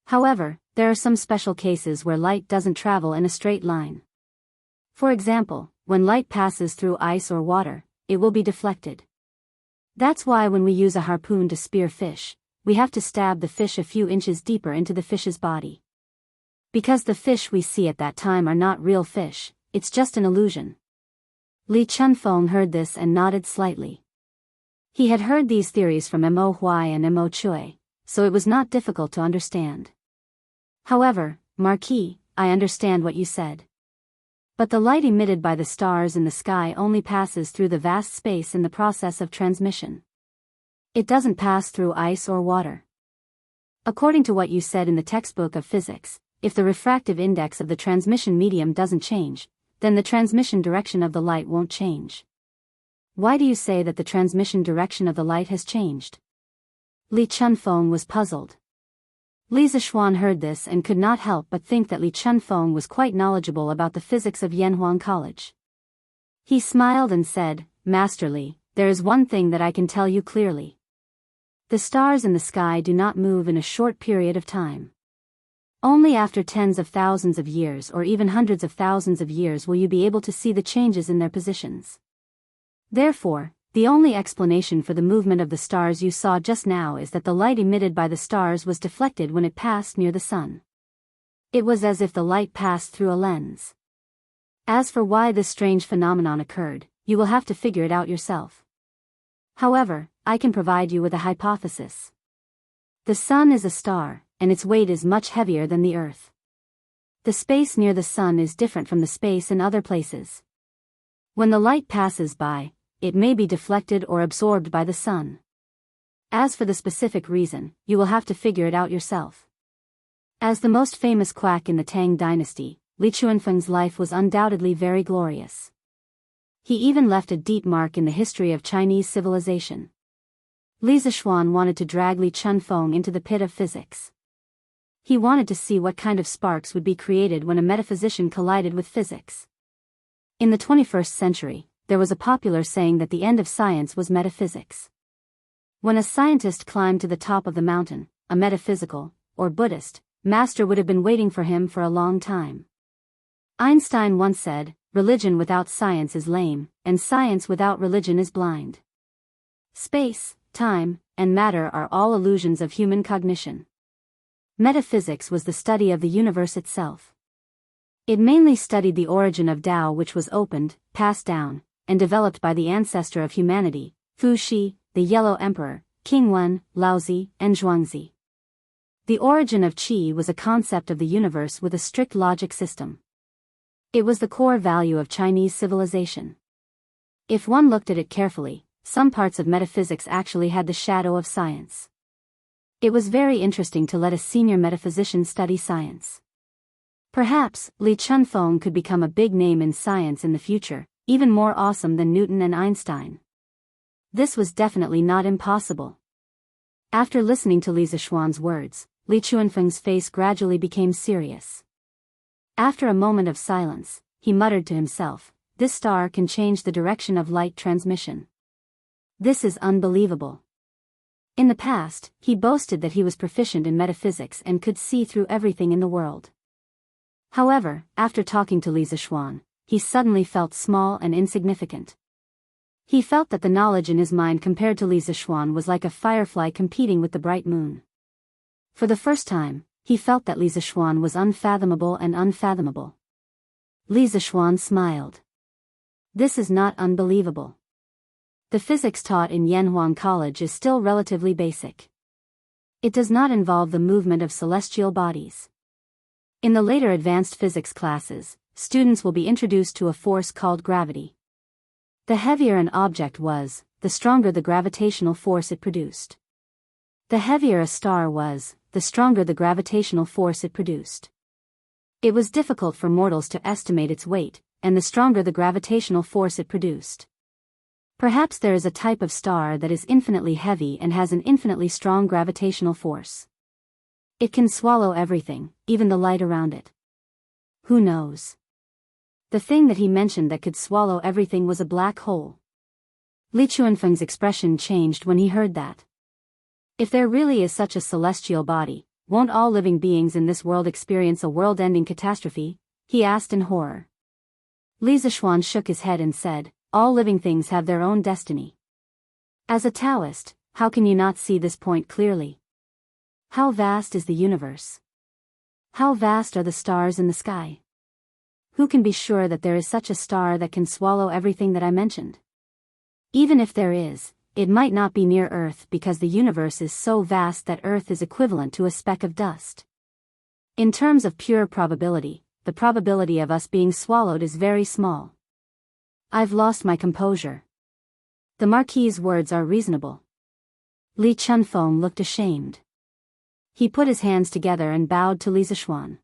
However, there are some special cases where light doesn't travel in a straight line. For example, when light passes through ice or water, it will be deflected. That's why when we use a harpoon to spear fish, we have to stab the fish a few inches deeper into the fish's body. Because the fish we see at that time are not real fish, it's just an illusion. Li Chunfeng heard this and nodded slightly. He had heard these theories from Mo Huai and Mo Chui, so it was not difficult to understand. However, Marquis, I understand what you said. But the light emitted by the stars in the sky only passes through the vast space in the process of transmission. It doesn't pass through ice or water. According to what you said in the textbook of physics, if the refractive index of the transmission medium doesn't change, then the transmission direction of the light won't change. Why do you say that the transmission direction of the light has changed? Li Chunfeng was puzzled. Li Zishuan heard this and could not help but think that Li Chunfeng was quite knowledgeable about the physics of Yanhuang College. He smiled and said, Master Li, there is one thing that I can tell you clearly. The stars in the sky do not move in a short period of time. Only after tens of thousands of years or even hundreds of thousands of years will you be able to see the changes in their positions. Therefore, the only explanation for the movement of the stars you saw just now is that the light emitted by the stars was deflected when it passed near the sun. It was as if the light passed through a lens. As for why this strange phenomenon occurred, you will have to figure it out yourself. However, I can provide you with a hypothesis. The sun is a star, and its weight is much heavier than the Earth. The space near the sun is different from the space in other places. When the light passes by, it may be deflected or absorbed by the sun. As for the specific reason, you will have to figure it out yourself. As the most famous quack in the Tang dynasty, Li Chunfeng's life was undoubtedly very glorious. He even left a deep mark in the history of Chinese civilization. Li Zishuan wanted to drag Li Chunfeng into the pit of physics. He wanted to see what kind of sparks would be created when a metaphysician collided with physics. In the 21st century, there was a popular saying that the end of science was metaphysics. When a scientist climbed to the top of the mountain, a metaphysical, or Buddhist, master would have been waiting for him for a long time. Einstein once said, religion without science is lame, and science without religion is blind. Space, time, and matter are all illusions of human cognition. Metaphysics was the study of the universe itself. It mainly studied the origin of Tao, which was opened, passed down, and developed by the ancestor of humanity, Fu Shi, the Yellow Emperor, King Wen, Laozi, and Zhuangzi. The origin of Qi was a concept of the universe with a strict logic system. It was the core value of Chinese civilization. If one looked at it carefully, some parts of metaphysics actually had the shadow of science. It was very interesting to let a senior metaphysician study science. Perhaps, Li Chunfeng could become a big name in science in the future, even more awesome than Newton and Einstein. This was definitely not impossible. After listening to Li Zixuan's words, Li Chuanfeng's face gradually became serious. After a moment of silence, he muttered to himself, "This star can change the direction of light transmission. This is unbelievable." In the past, he boasted that he was proficient in metaphysics and could see through everything in the world. However, after talking to Li Zixuan, he suddenly felt small and insignificant. He felt that the knowledge in his mind compared to Li Zixuan was like a firefly competing with the bright moon. For the first time, he felt that Li Zixuan was unfathomable and unfathomable. Li Zixuan smiled. "This is not unbelievable. The physics taught in Yanhuang College is still relatively basic. It does not involve the movement of celestial bodies. In the later advanced physics classes, students will be introduced to a force called gravity. The heavier an object was, the stronger the gravitational force it produced. The heavier a star was, the stronger the gravitational force it produced. It was difficult for mortals to estimate its weight, and the stronger the gravitational force it produced. Perhaps there is a type of star that is infinitely heavy and has an infinitely strong gravitational force. It can swallow everything, even the light around it. Who knows? The thing that he mentioned that could swallow everything was a black hole." Li Chuanfeng's expression changed when he heard that. If there really is such a celestial body, won't all living beings in this world experience a world-ending catastrophe? He asked in horror. Li Zixuan shook his head and said, "All living things have their own destiny. As a Taoist, how can you not see this point clearly? How vast is the universe? How vast are the stars in the sky? Who can be sure that there is such a star that can swallow everything that I mentioned? Even if there is, it might not be near Earth because the universe is so vast that Earth is equivalent to a speck of dust. In terms of pure probability, the probability of us being swallowed is very small." I've lost my composure. The Marquis's words are reasonable. Li Chunfeng looked ashamed. He put his hands together and bowed to Li Zixuan.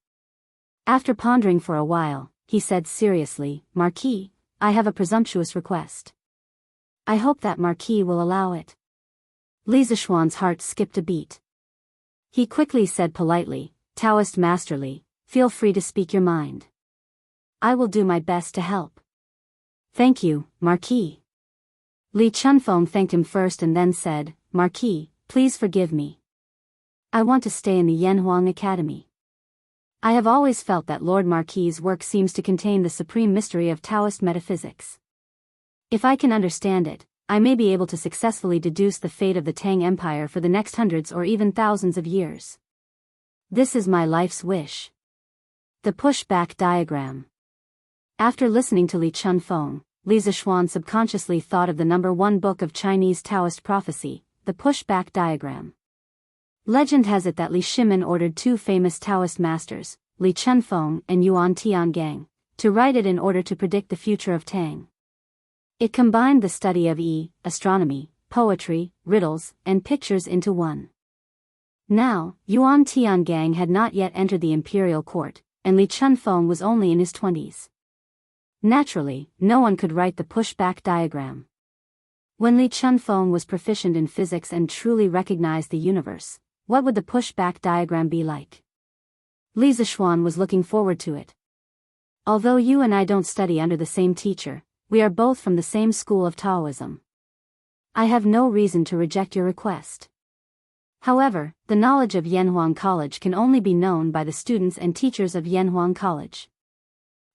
After pondering for a while, he said seriously, "Marquis, I have a presumptuous request. I hope that Marquis will allow it." Li Zixuan's heart skipped a beat. He quickly said politely, "Taoist Master Li, feel free to speak your mind. I will do my best to help." "Thank you, Marquis." Li Chunfeng thanked him first and then said, "Marquis, please forgive me. I want to stay in the Yanhuang Academy. I have always felt that Lord Marquis's work seems to contain the supreme mystery of Taoist metaphysics. If I can understand it, I may be able to successfully deduce the fate of the Tang Empire for the next hundreds or even thousands of years. This is my life's wish." The pushback diagram. After listening to Li Chunfeng, Li Zixuan subconsciously thought of the #1 book of Chinese Taoist prophecy, the pushback diagram. Legend has it that Li Shimin ordered two famous Taoist masters, Li Chunfeng and Yuan Tiangang, to write it in order to predict the future of Tang. It combined the study of astronomy, poetry, riddles, and pictures into one. Now, Yuan Tiangang had not yet entered the imperial court, and Li Chunfeng was only in his 20s. Naturally, no one could write the pushback diagram. When Li Chunfeng was proficient in physics and truly recognized the universe, what would the pushback diagram be like? Li Zixuan was looking forward to it. "Although you and I don't study under the same teacher, we are both from the same school of Taoism. I have no reason to reject your request. However, the knowledge of Yanhuang College can only be known by the students and teachers of Yanhuang College.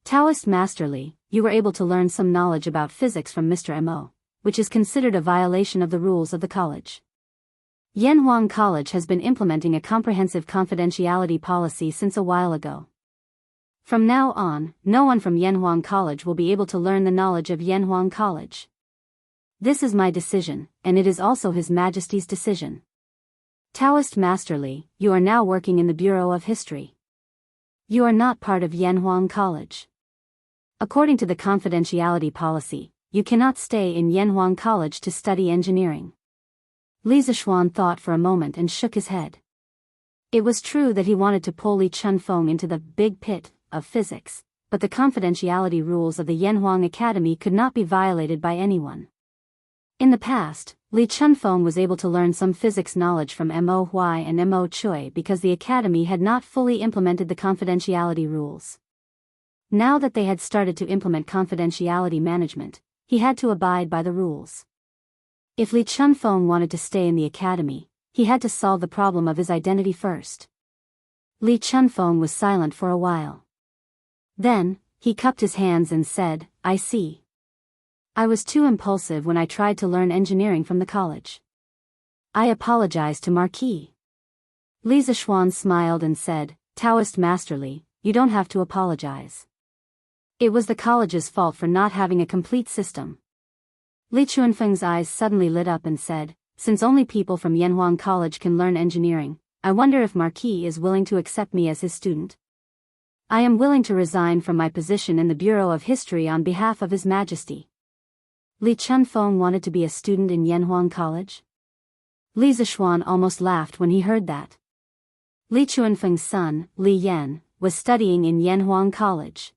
Taoist Master Li, you were able to learn some knowledge about physics from Mr. Mo, which is considered a violation of the rules of the college. Yanhuang College has been implementing a comprehensive confidentiality policy since a while ago. From now on, no one from Yanhuang College will be able to learn the knowledge of Yanhuang College. This is my decision, and it is also His Majesty's decision. Taoist Master Li, you are now working in the Bureau of History. You are not part of Yanhuang College. According to the confidentiality policy, you cannot stay in Yanhuang College to study engineering." Li Zixuan thought for a moment and shook his head. It was true that he wanted to pull Li Chunfeng into the big pit of physics, but the confidentiality rules of the Yanhuang Academy could not be violated by anyone. In the past, Li Chunfeng was able to learn some physics knowledge from Mo Hui and Mo Choi because the academy had not fully implemented the confidentiality rules. Now that they had started to implement confidentiality management, he had to abide by the rules. If Li Chunfeng wanted to stay in the academy, he had to solve the problem of his identity first. Li Chunfeng was silent for a while. Then, he cupped his hands and said, "I see. I was too impulsive when I tried to learn engineering from the college. I apologize to Marquis." Li Zishuan smiled and said, "Taoist Master Li, you don't have to apologize. It was the college's fault for not having a complete system." Li Chunfeng's eyes suddenly lit up and said, "Since only people from Yanhuang College can learn engineering, I wonder if Marquis is willing to accept me as his student. I am willing to resign from my position in the Bureau of History on behalf of His Majesty." Li Chunfeng wanted to be a student in Yanhuang College? Li Zishuan almost laughed when he heard that. Li Chunfeng's son, Li Yan, was studying in Yanhuang College.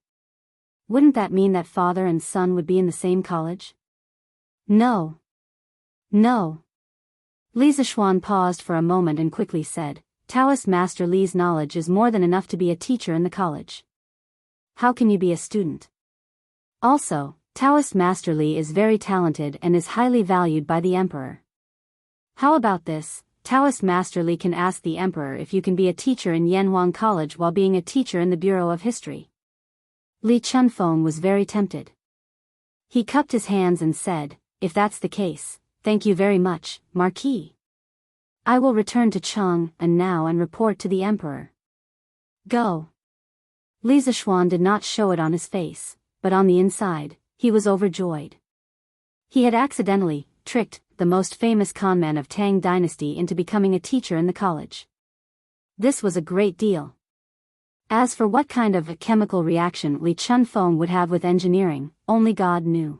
Wouldn't that mean that father and son would be in the same college? No. No. Li Zishuan paused for a moment and quickly said, "Taoist Master Li's knowledge is more than enough to be a teacher in the college. How can you be a student? Also, Taoist Master Li is very talented and is highly valued by the Emperor. How about this? Taoist Master Li can ask the Emperor if you can be a teacher in Yanhuang College while being a teacher in the Bureau of History." Li Chunfeng was very tempted. He cupped his hands and said, "If that's the case, thank you very much, Marquis. I will return to Chang'an now and report to the Emperor." "Go." Li Zishuan did not show it on his face, but on the inside, he was overjoyed. He had accidentally tricked the most famous conman of Tang Dynasty into becoming a teacher in the college. This was a great deal. As for what kind of a chemical reaction Li Chunfeng would have with engineering, only God knew.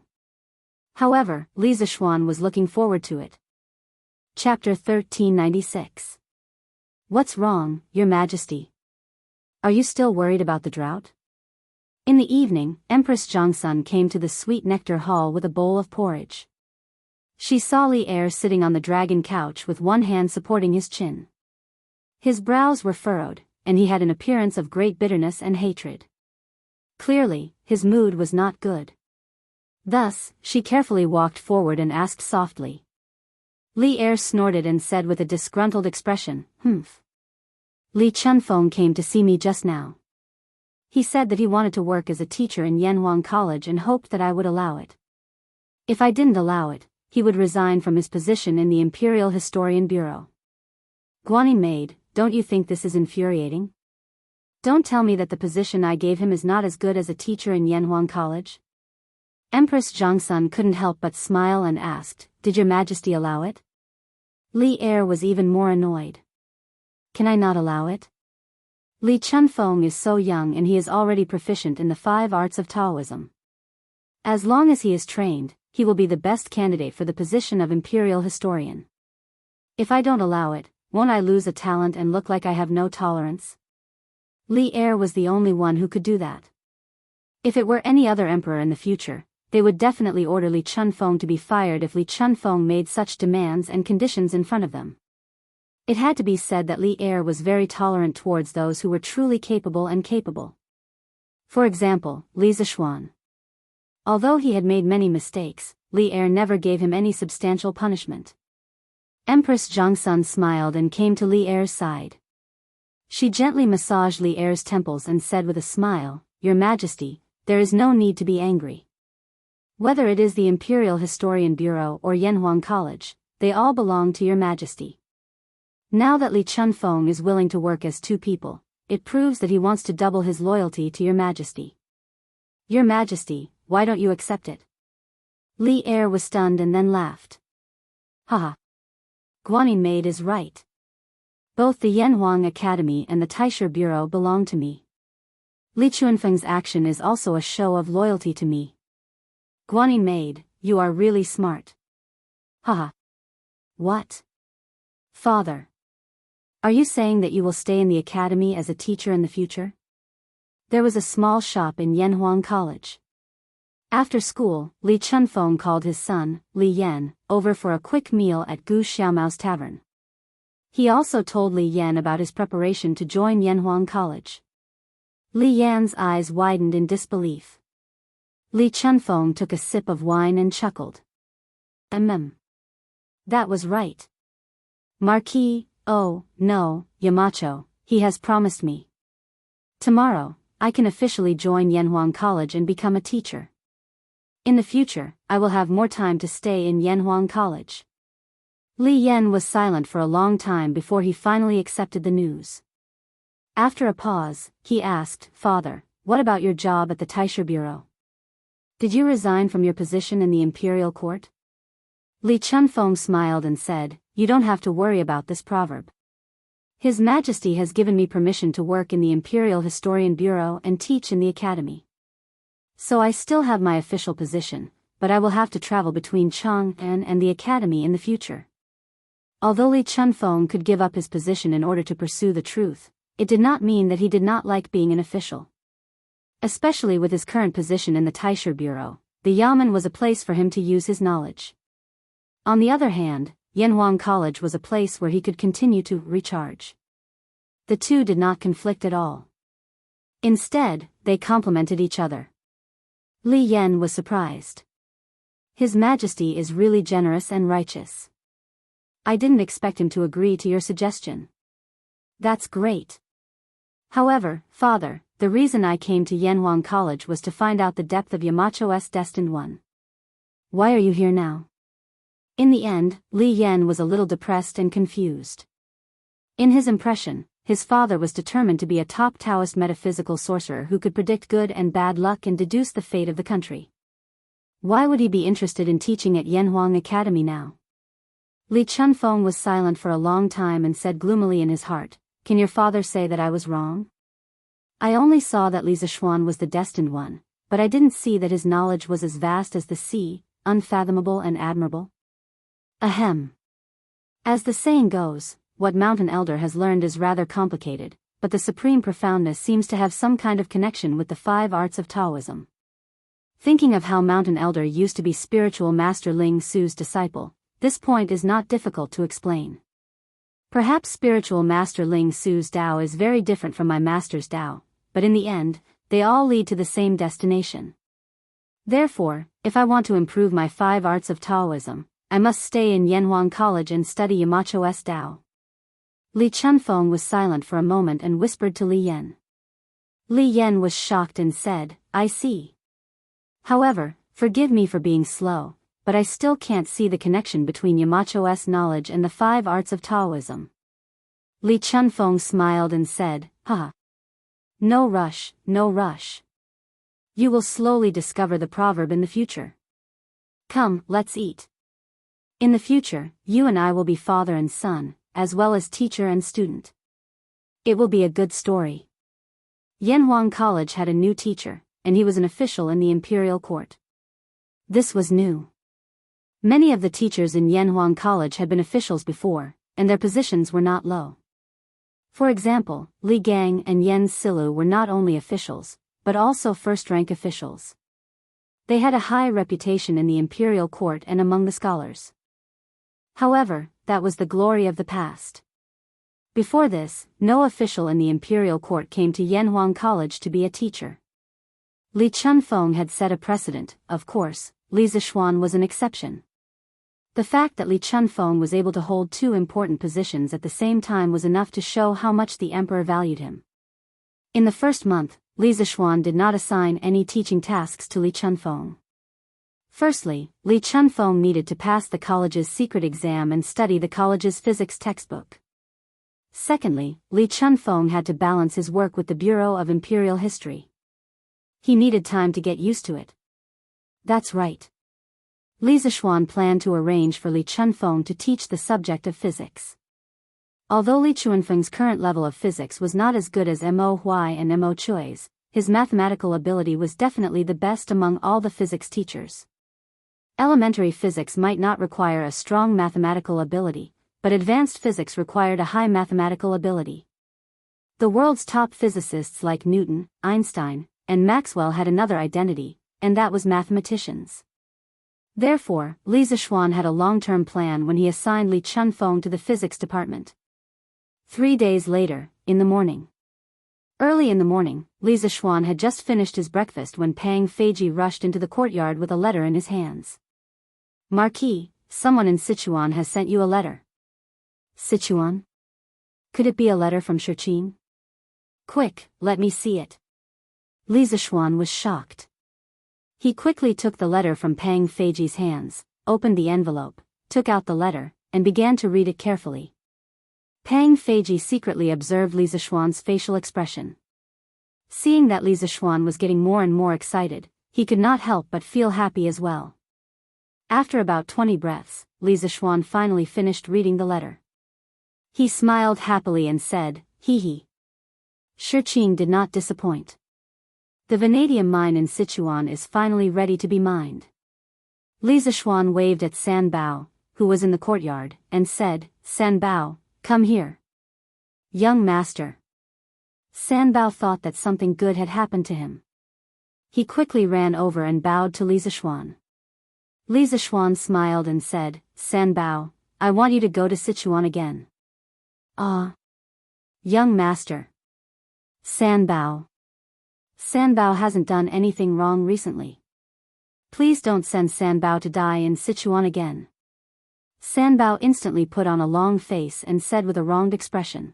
However, Li Zishuan was looking forward to it. Chapter 1396. What's wrong, Your Majesty? Are you still worried about the drought? In the evening, Empress Zhongsun came to the sweet nectar hall with a bowl of porridge. She saw Li Er sitting on the dragon couch with one hand supporting his chin. His brows were furrowed, and he had an appearance of great bitterness and hatred. Clearly, his mood was not good. Thus, she carefully walked forward and asked softly. Li Er snorted and said with a disgruntled expression, "Humph. Li Chunfeng came to see me just now. He said that he wanted to work as a teacher in Yanhuang College and hoped that I would allow it. If I didn't allow it, he would resign from his position in the Imperial Historian Bureau." Guanyin maid, don't you think this is infuriating? Don't tell me that the position I gave him is not as good as a teacher in Yanhuang College. Empress Zhongsun couldn't help but smile and asked, "Did Your Majesty allow it?" Li Er was even more annoyed. "Can I not allow it? Li Chunfeng is so young and he is already proficient in the 5 arts of Taoism. As long as he is trained, he will be the best candidate for the position of Imperial Historian. If I don't allow it, won't I lose a talent and look like I have no tolerance?" Li Er was the only one who could do that. If it were any other emperor in the future, they would definitely order Li Chunfeng to be fired if Li Chunfeng made such demands and conditions in front of them. It had to be said that Li Er was very tolerant towards those who were truly capable and capable. For example, Li Zishuan. Although he had made many mistakes, Li Er never gave him any substantial punishment. Empress Zhongsun smiled and came to Li Er's side. She gently massaged Li Er's temples and said with a smile, "Your Majesty, there is no need to be angry. Whether it is the Imperial Historian Bureau or Yanhuang College, they all belong to Your Majesty. Now that Li Chunfeng is willing to work as 2 people, it proves that he wants to double his loyalty to Your Majesty. Your Majesty, why don't you accept it?" Li Er was stunned and then laughed. "Haha. Guanyin maid is right. Both the Yanhuang Academy and the Taisher Bureau belong to me. Li Chunfeng's action is also a show of loyalty to me. Guanyin maid, you are really smart." "Haha. What? Father. Are you saying that you will stay in the academy as a teacher in the future?" There was a small shop in Yanhuang College. After school, Li Chunfeng called his son, Li Yan, over for a quick meal at Gu Xiaomao's tavern. He also told Li Yan about his preparation to join Yanhuang College. Li Yan's eyes widened in disbelief. Li Chunfeng took a sip of wine and chuckled. That was right. Marquis, oh, no, Yamacho, he has promised me. Tomorrow, I can officially join Yanhuang College and become a teacher. In the future, I will have more time to stay in Yanhuang College. Li Yan was silent for a long time before he finally accepted the news. After a pause, he asked, Father, what about your job at the Taisha Bureau? Did you resign from your position in the imperial court? Li Chunfeng smiled and said, You don't have to worry about this proverb. His Majesty has given me permission to work in the Imperial Historian Bureau and teach in the academy. So I still have my official position, but I will have to travel between Chang'an and the academy in the future. Although Li Chunfeng could give up his position in order to pursue the truth, it did not mean that he did not like being an official. Especially with his current position in the Taisha Bureau, the Yamen was a place for him to use his knowledge. On the other hand, Yanhuang College was a place where he could continue to recharge. The two did not conflict at all. Instead, they complemented each other. Li Yan was surprised. His Majesty is really generous and righteous. I didn't expect him to agree to your suggestion. That's great. However, Father, the reason I came to Yanhuang College was to find out the depth of Yamacho's destined one. Why are you here now? In the end, Li Yan was a little depressed and confused. In his impression, his father was determined to be a top Taoist metaphysical sorcerer who could predict good and bad luck and deduce the fate of the country. Why would he be interested in teaching at Yanhuang Academy now? Li Chunfeng was silent for a long time and said gloomily in his heart, Can your father say that I was wrong? I only saw that Li Zishuan was the destined one, but I didn't see that his knowledge was as vast as the sea, unfathomable and admirable. Ahem. As the saying goes, what Mountain Elder has learned is rather complicated, but the supreme profoundness seems to have some kind of connection with the 5 arts of Taoism. Thinking of how Mountain Elder used to be spiritual master Ling Su's disciple, this point is not difficult to explain. Perhaps spiritual master Ling Su's Tao is very different from my master's Tao, but in the end, they all lead to the same destination. Therefore, if I want to improve my 5 arts of Taoism, I must stay in Yanhuang College and study Yamacho's Tao. Li Chunfeng was silent for a moment and whispered to Li Yan. Li Yan was shocked and said, I see. However, forgive me for being slow, but I still can't see the connection between Yamacho's knowledge and the 5 arts of Taoism. Li Chunfeng smiled and said, Haha. No rush, no rush. You will slowly discover the proverb in the future. Come, let's eat. In the future, you and I will be father and son, as well as teacher and student. It will be a good story. Yanhuang College had a new teacher, and he was an official in the imperial court. This was new. Many of the teachers in Yanhuang College had been officials before, and their positions were not low. For example, Li Gang and Yen Silu were not only officials, but also first-rank officials. They had a high reputation in the imperial court and among the scholars. However, that was the glory of the past. Before this, no official in the imperial court came to Yanhuang College to be a teacher. Li Chunfeng had set a precedent, of course, Li Zishuan was an exception. The fact that Li Chunfeng was able to hold 2 important positions at the same time was enough to show how much the emperor valued him. In the first month, Li Zishuan did not assign any teaching tasks to Li Chunfeng. Firstly, Li Chunfeng needed to pass the college's secret exam and study the college's physics textbook. Secondly, Li Chunfeng had to balance his work with the Bureau of Imperial History. He needed time to get used to it. That's right. Li Zishuan planned to arrange for Li Chunfeng to teach the subject of physics. Although Li Chunfeng's current level of physics was not as good as Mo Hui and Mo Chui's, his mathematical ability was definitely the best among all the physics teachers. Elementary physics might not require a strong mathematical ability, but advanced physics required a high mathematical ability. The world's top physicists like Newton, Einstein, and Maxwell had another identity. and that was mathematicians. Therefore, Li Zixuan had a long-term plan when he assigned Li Chunfeng to the physics department. 3 days later, in the morning. Early in the morning, Li Zixuan had just finished his breakfast when Pang Feiji rushed into the courtyard with a letter in his hands. "Marquis, someone in Sichuan has sent you a letter." "Sichuan? Could it be a letter from Shurqing? Quick, let me see it." Li Zixuan was shocked. He quickly took the letter from Pang Feiji's hands, opened the envelope, took out the letter, and began to read it carefully. Pang Feiji secretly observed Li Zixuan's facial expression. Seeing that Li Zixuan was getting more and more excited, he could not help but feel happy as well. After about 20 breaths, Li Zixuan finally finished reading the letter. He smiled happily and said, "Hee hee." Shurqing did not disappoint. The vanadium mine in Sichuan is finally ready to be mined. Li Zixuan waved at San Bao, who was in the courtyard, and said, "San Bao, come here." "Young master." San Bao thought that something good had happened to him. He quickly ran over and bowed to Li Zixuan. Li Zixuan smiled and said, "San Bao, I want you to go to Sichuan again." "Ah. Young master." San Bao. San Bao hasn't done anything wrong recently. Please don't send San Bao to die in Sichuan again. San Bao instantly put on a long face and said with a wronged expression.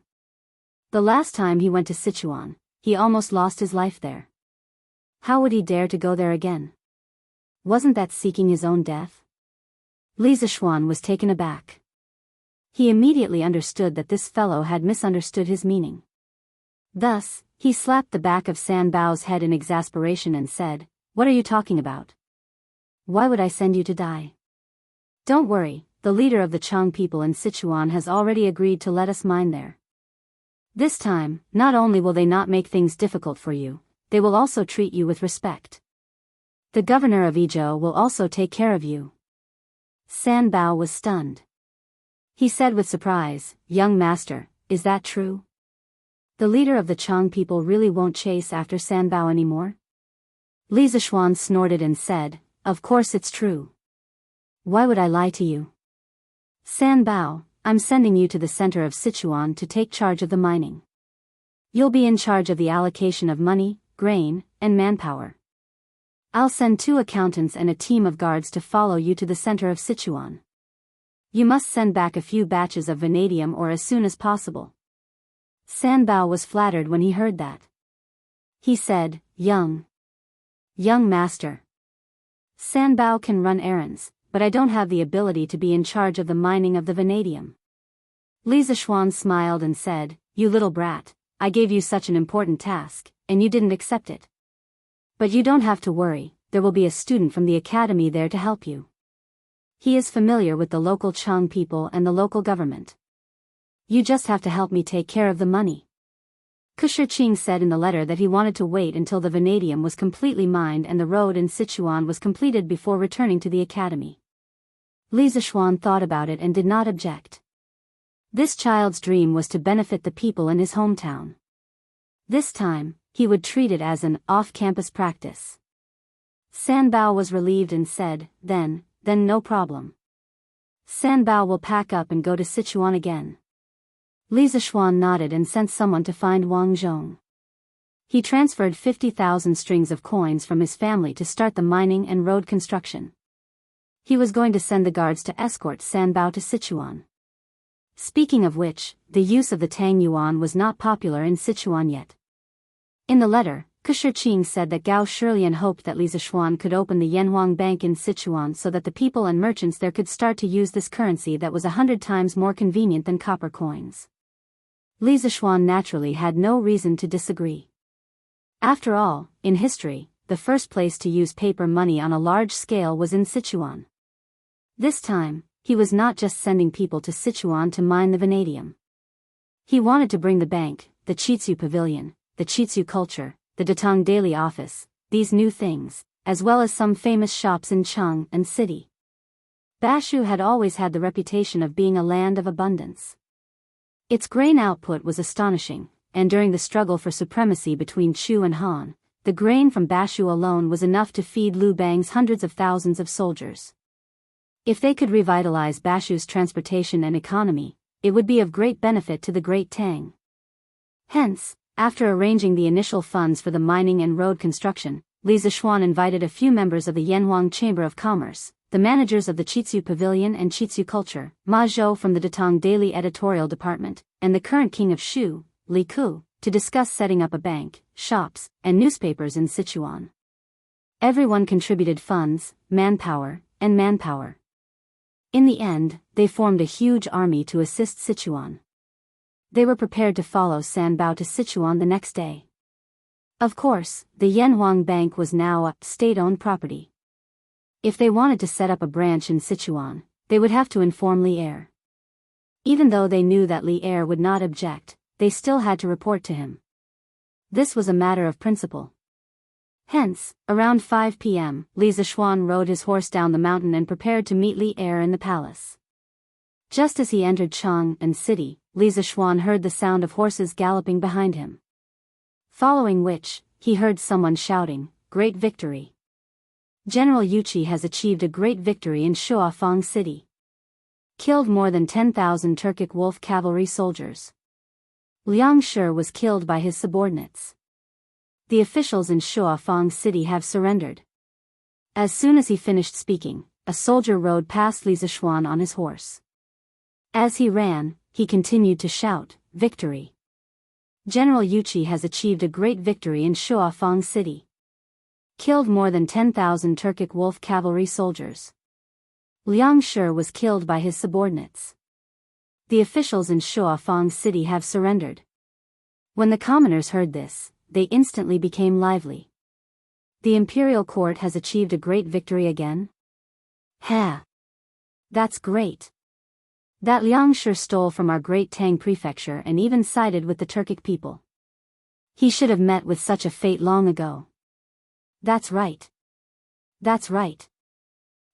The last time he went to Sichuan, he almost lost his life there. How would he dare to go there again? Wasn't that seeking his own death? Li Zixuan was taken aback. He immediately understood that this fellow had misunderstood his meaning. Thus, he slapped the back of San Bao's head in exasperation and said, "What are you talking about? Why would I send you to die? Don't worry, the leader of the Chang people in Sichuan has already agreed to let us mine there. This time, not only will they not make things difficult for you, they will also treat you with respect. The governor of Izhou will also take care of you." San Bao was stunned. He said with surprise, "Young master, is that true? The leader of the Chang people really won't chase after San Bao anymore?" Li Zixuan snorted and said, "Of course it's true. Why would I lie to you? San Bao, I'm sending you to the center of Sichuan to take charge of the mining. You'll be in charge of the allocation of money, grain, and manpower. I'll send 2 accountants and a team of guards to follow you to the center of Sichuan. You must send back a few batches of vanadium ore as soon as possible." San Bao was flattered when he heard that. He said, Young master. San Bao can run errands, but I don't have the ability to be in charge of the mining of the vanadium." Li Zixuan smiled and said, "You little brat, I gave you such an important task, and you didn't accept it. But you don't have to worry, there will be a student from the academy there to help you. He is familiar with the local Chang people and the local government. You just have to help me take care of the money." Shurqing said in the letter that he wanted to wait until the vanadium was completely mined and the road in Sichuan was completed before returning to the academy. Li Zixuan thought about it and did not object. This child's dream was to benefit the people in his hometown. This time, he would treat it as an off-campus practice. San Bao was relieved and said, then no problem. San Bao will pack up and go to Sichuan again." Li Zixuan nodded and sent someone to find Wang Zhong. He transferred 50,000 strings of coins from his family to start the mining and road construction. He was going to send the guards to escort San Bao to Sichuan. Speaking of which, the use of the Tang Yuan was not popular in Sichuan yet. In the letter, Shurqing said that Gao Shilian hoped that Li Zixuan could open the Yanhuang Bank in Sichuan so that the people and merchants there could start to use this currency that was 100 times more convenient than copper coins. Li Zixuan naturally had no reason to disagree. After all, in history, the first place to use paper money on a large scale was in Sichuan. This time, he was not just sending people to Sichuan to mine the vanadium. He wanted to bring the bank, the Chitsu Pavilion, the Chitsu culture, the Datong Daily Office, these new things, as well as some famous shops in Cheng and City. Bashu had always had the reputation of being a land of abundance. Its grain output was astonishing, and during the struggle for supremacy between Chu and Han, the grain from Bashu alone was enough to feed Liu Bang's hundreds of thousands of soldiers. If they could revitalize Bashu's transportation and economy, it would be of great benefit to the Great Tang. Hence, after arranging the initial funds for the mining and road construction, Li Zishuan invited a few members of the Yanhuang Chamber of Commerce, the managers of the Chitsu Pavilion and Chitsu Culture, Ma Zhou from the Datong Daily Editorial Department, and the current king of Shu, Li Ku, to discuss setting up a bank, shops, and newspapers in Sichuan. Everyone contributed funds, manpower, and manpower. In the end, they formed a huge army to assist Sichuan. They were prepared to follow San Bao to Sichuan the next day. Of course, the Yanhuang Bank was now a state-owned property. If they wanted to set up a branch in Sichuan, they would have to inform Li Er. Even though they knew that Li Er would not object, they still had to report to him. This was a matter of principle. Hence, around 5 p.m., Li Zishuan rode his horse down the mountain and prepared to meet Li Er in the palace. Just as he entered Chang'an City, Li Zishuan heard the sound of horses galloping behind him. Following which, he heard someone shouting, "Great victory! General Yuqi has achieved a great victory in Shuafang City. Killed more than 10,000 Turkic wolf cavalry soldiers. Liang Shi was killed by his subordinates. The officials in Shuafang City have surrendered." As soon as he finished speaking, a soldier rode past Li Zishuan on his horse. As he ran, he continued to shout, "Victory! General Yuqi has achieved a great victory in Shuafang City. Killed more than 10,000 Turkic wolf cavalry soldiers. Liang Shi was killed by his subordinates. The officials in Shuafang City have surrendered." When the commoners heard this, they instantly became lively. The imperial court has achieved a great victory again? Ha! That's great. That Liang Shi stole from our great Tang prefecture and even sided with the Turkic people. He should have met with such a fate long ago. That's right. That's right.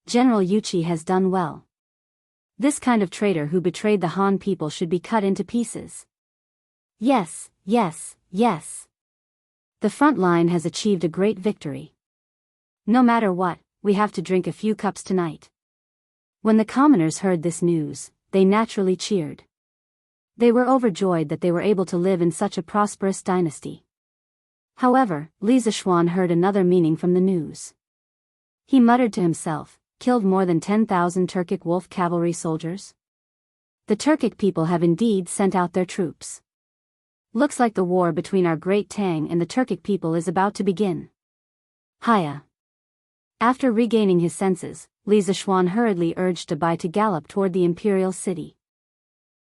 General Yuqi has done well. This kind of traitor who betrayed the Han people should be cut into pieces. Yes, yes, yes. The front line has achieved a great victory. No matter what, we have to drink a few cups tonight. When the commoners heard this news, they naturally cheered. They were overjoyed that they were able to live in such a prosperous dynasty. However, Li Zishuan heard another meaning from the news. He muttered to himself, "Killed more than 10,000 Turkic wolf cavalry soldiers? The Turkic people have indeed sent out their troops. Looks like the war between our great Tang and the Turkic people is about to begin." Hiya! After regaining his senses, Li Zishuan hurriedly urged Bai to gallop toward the imperial city.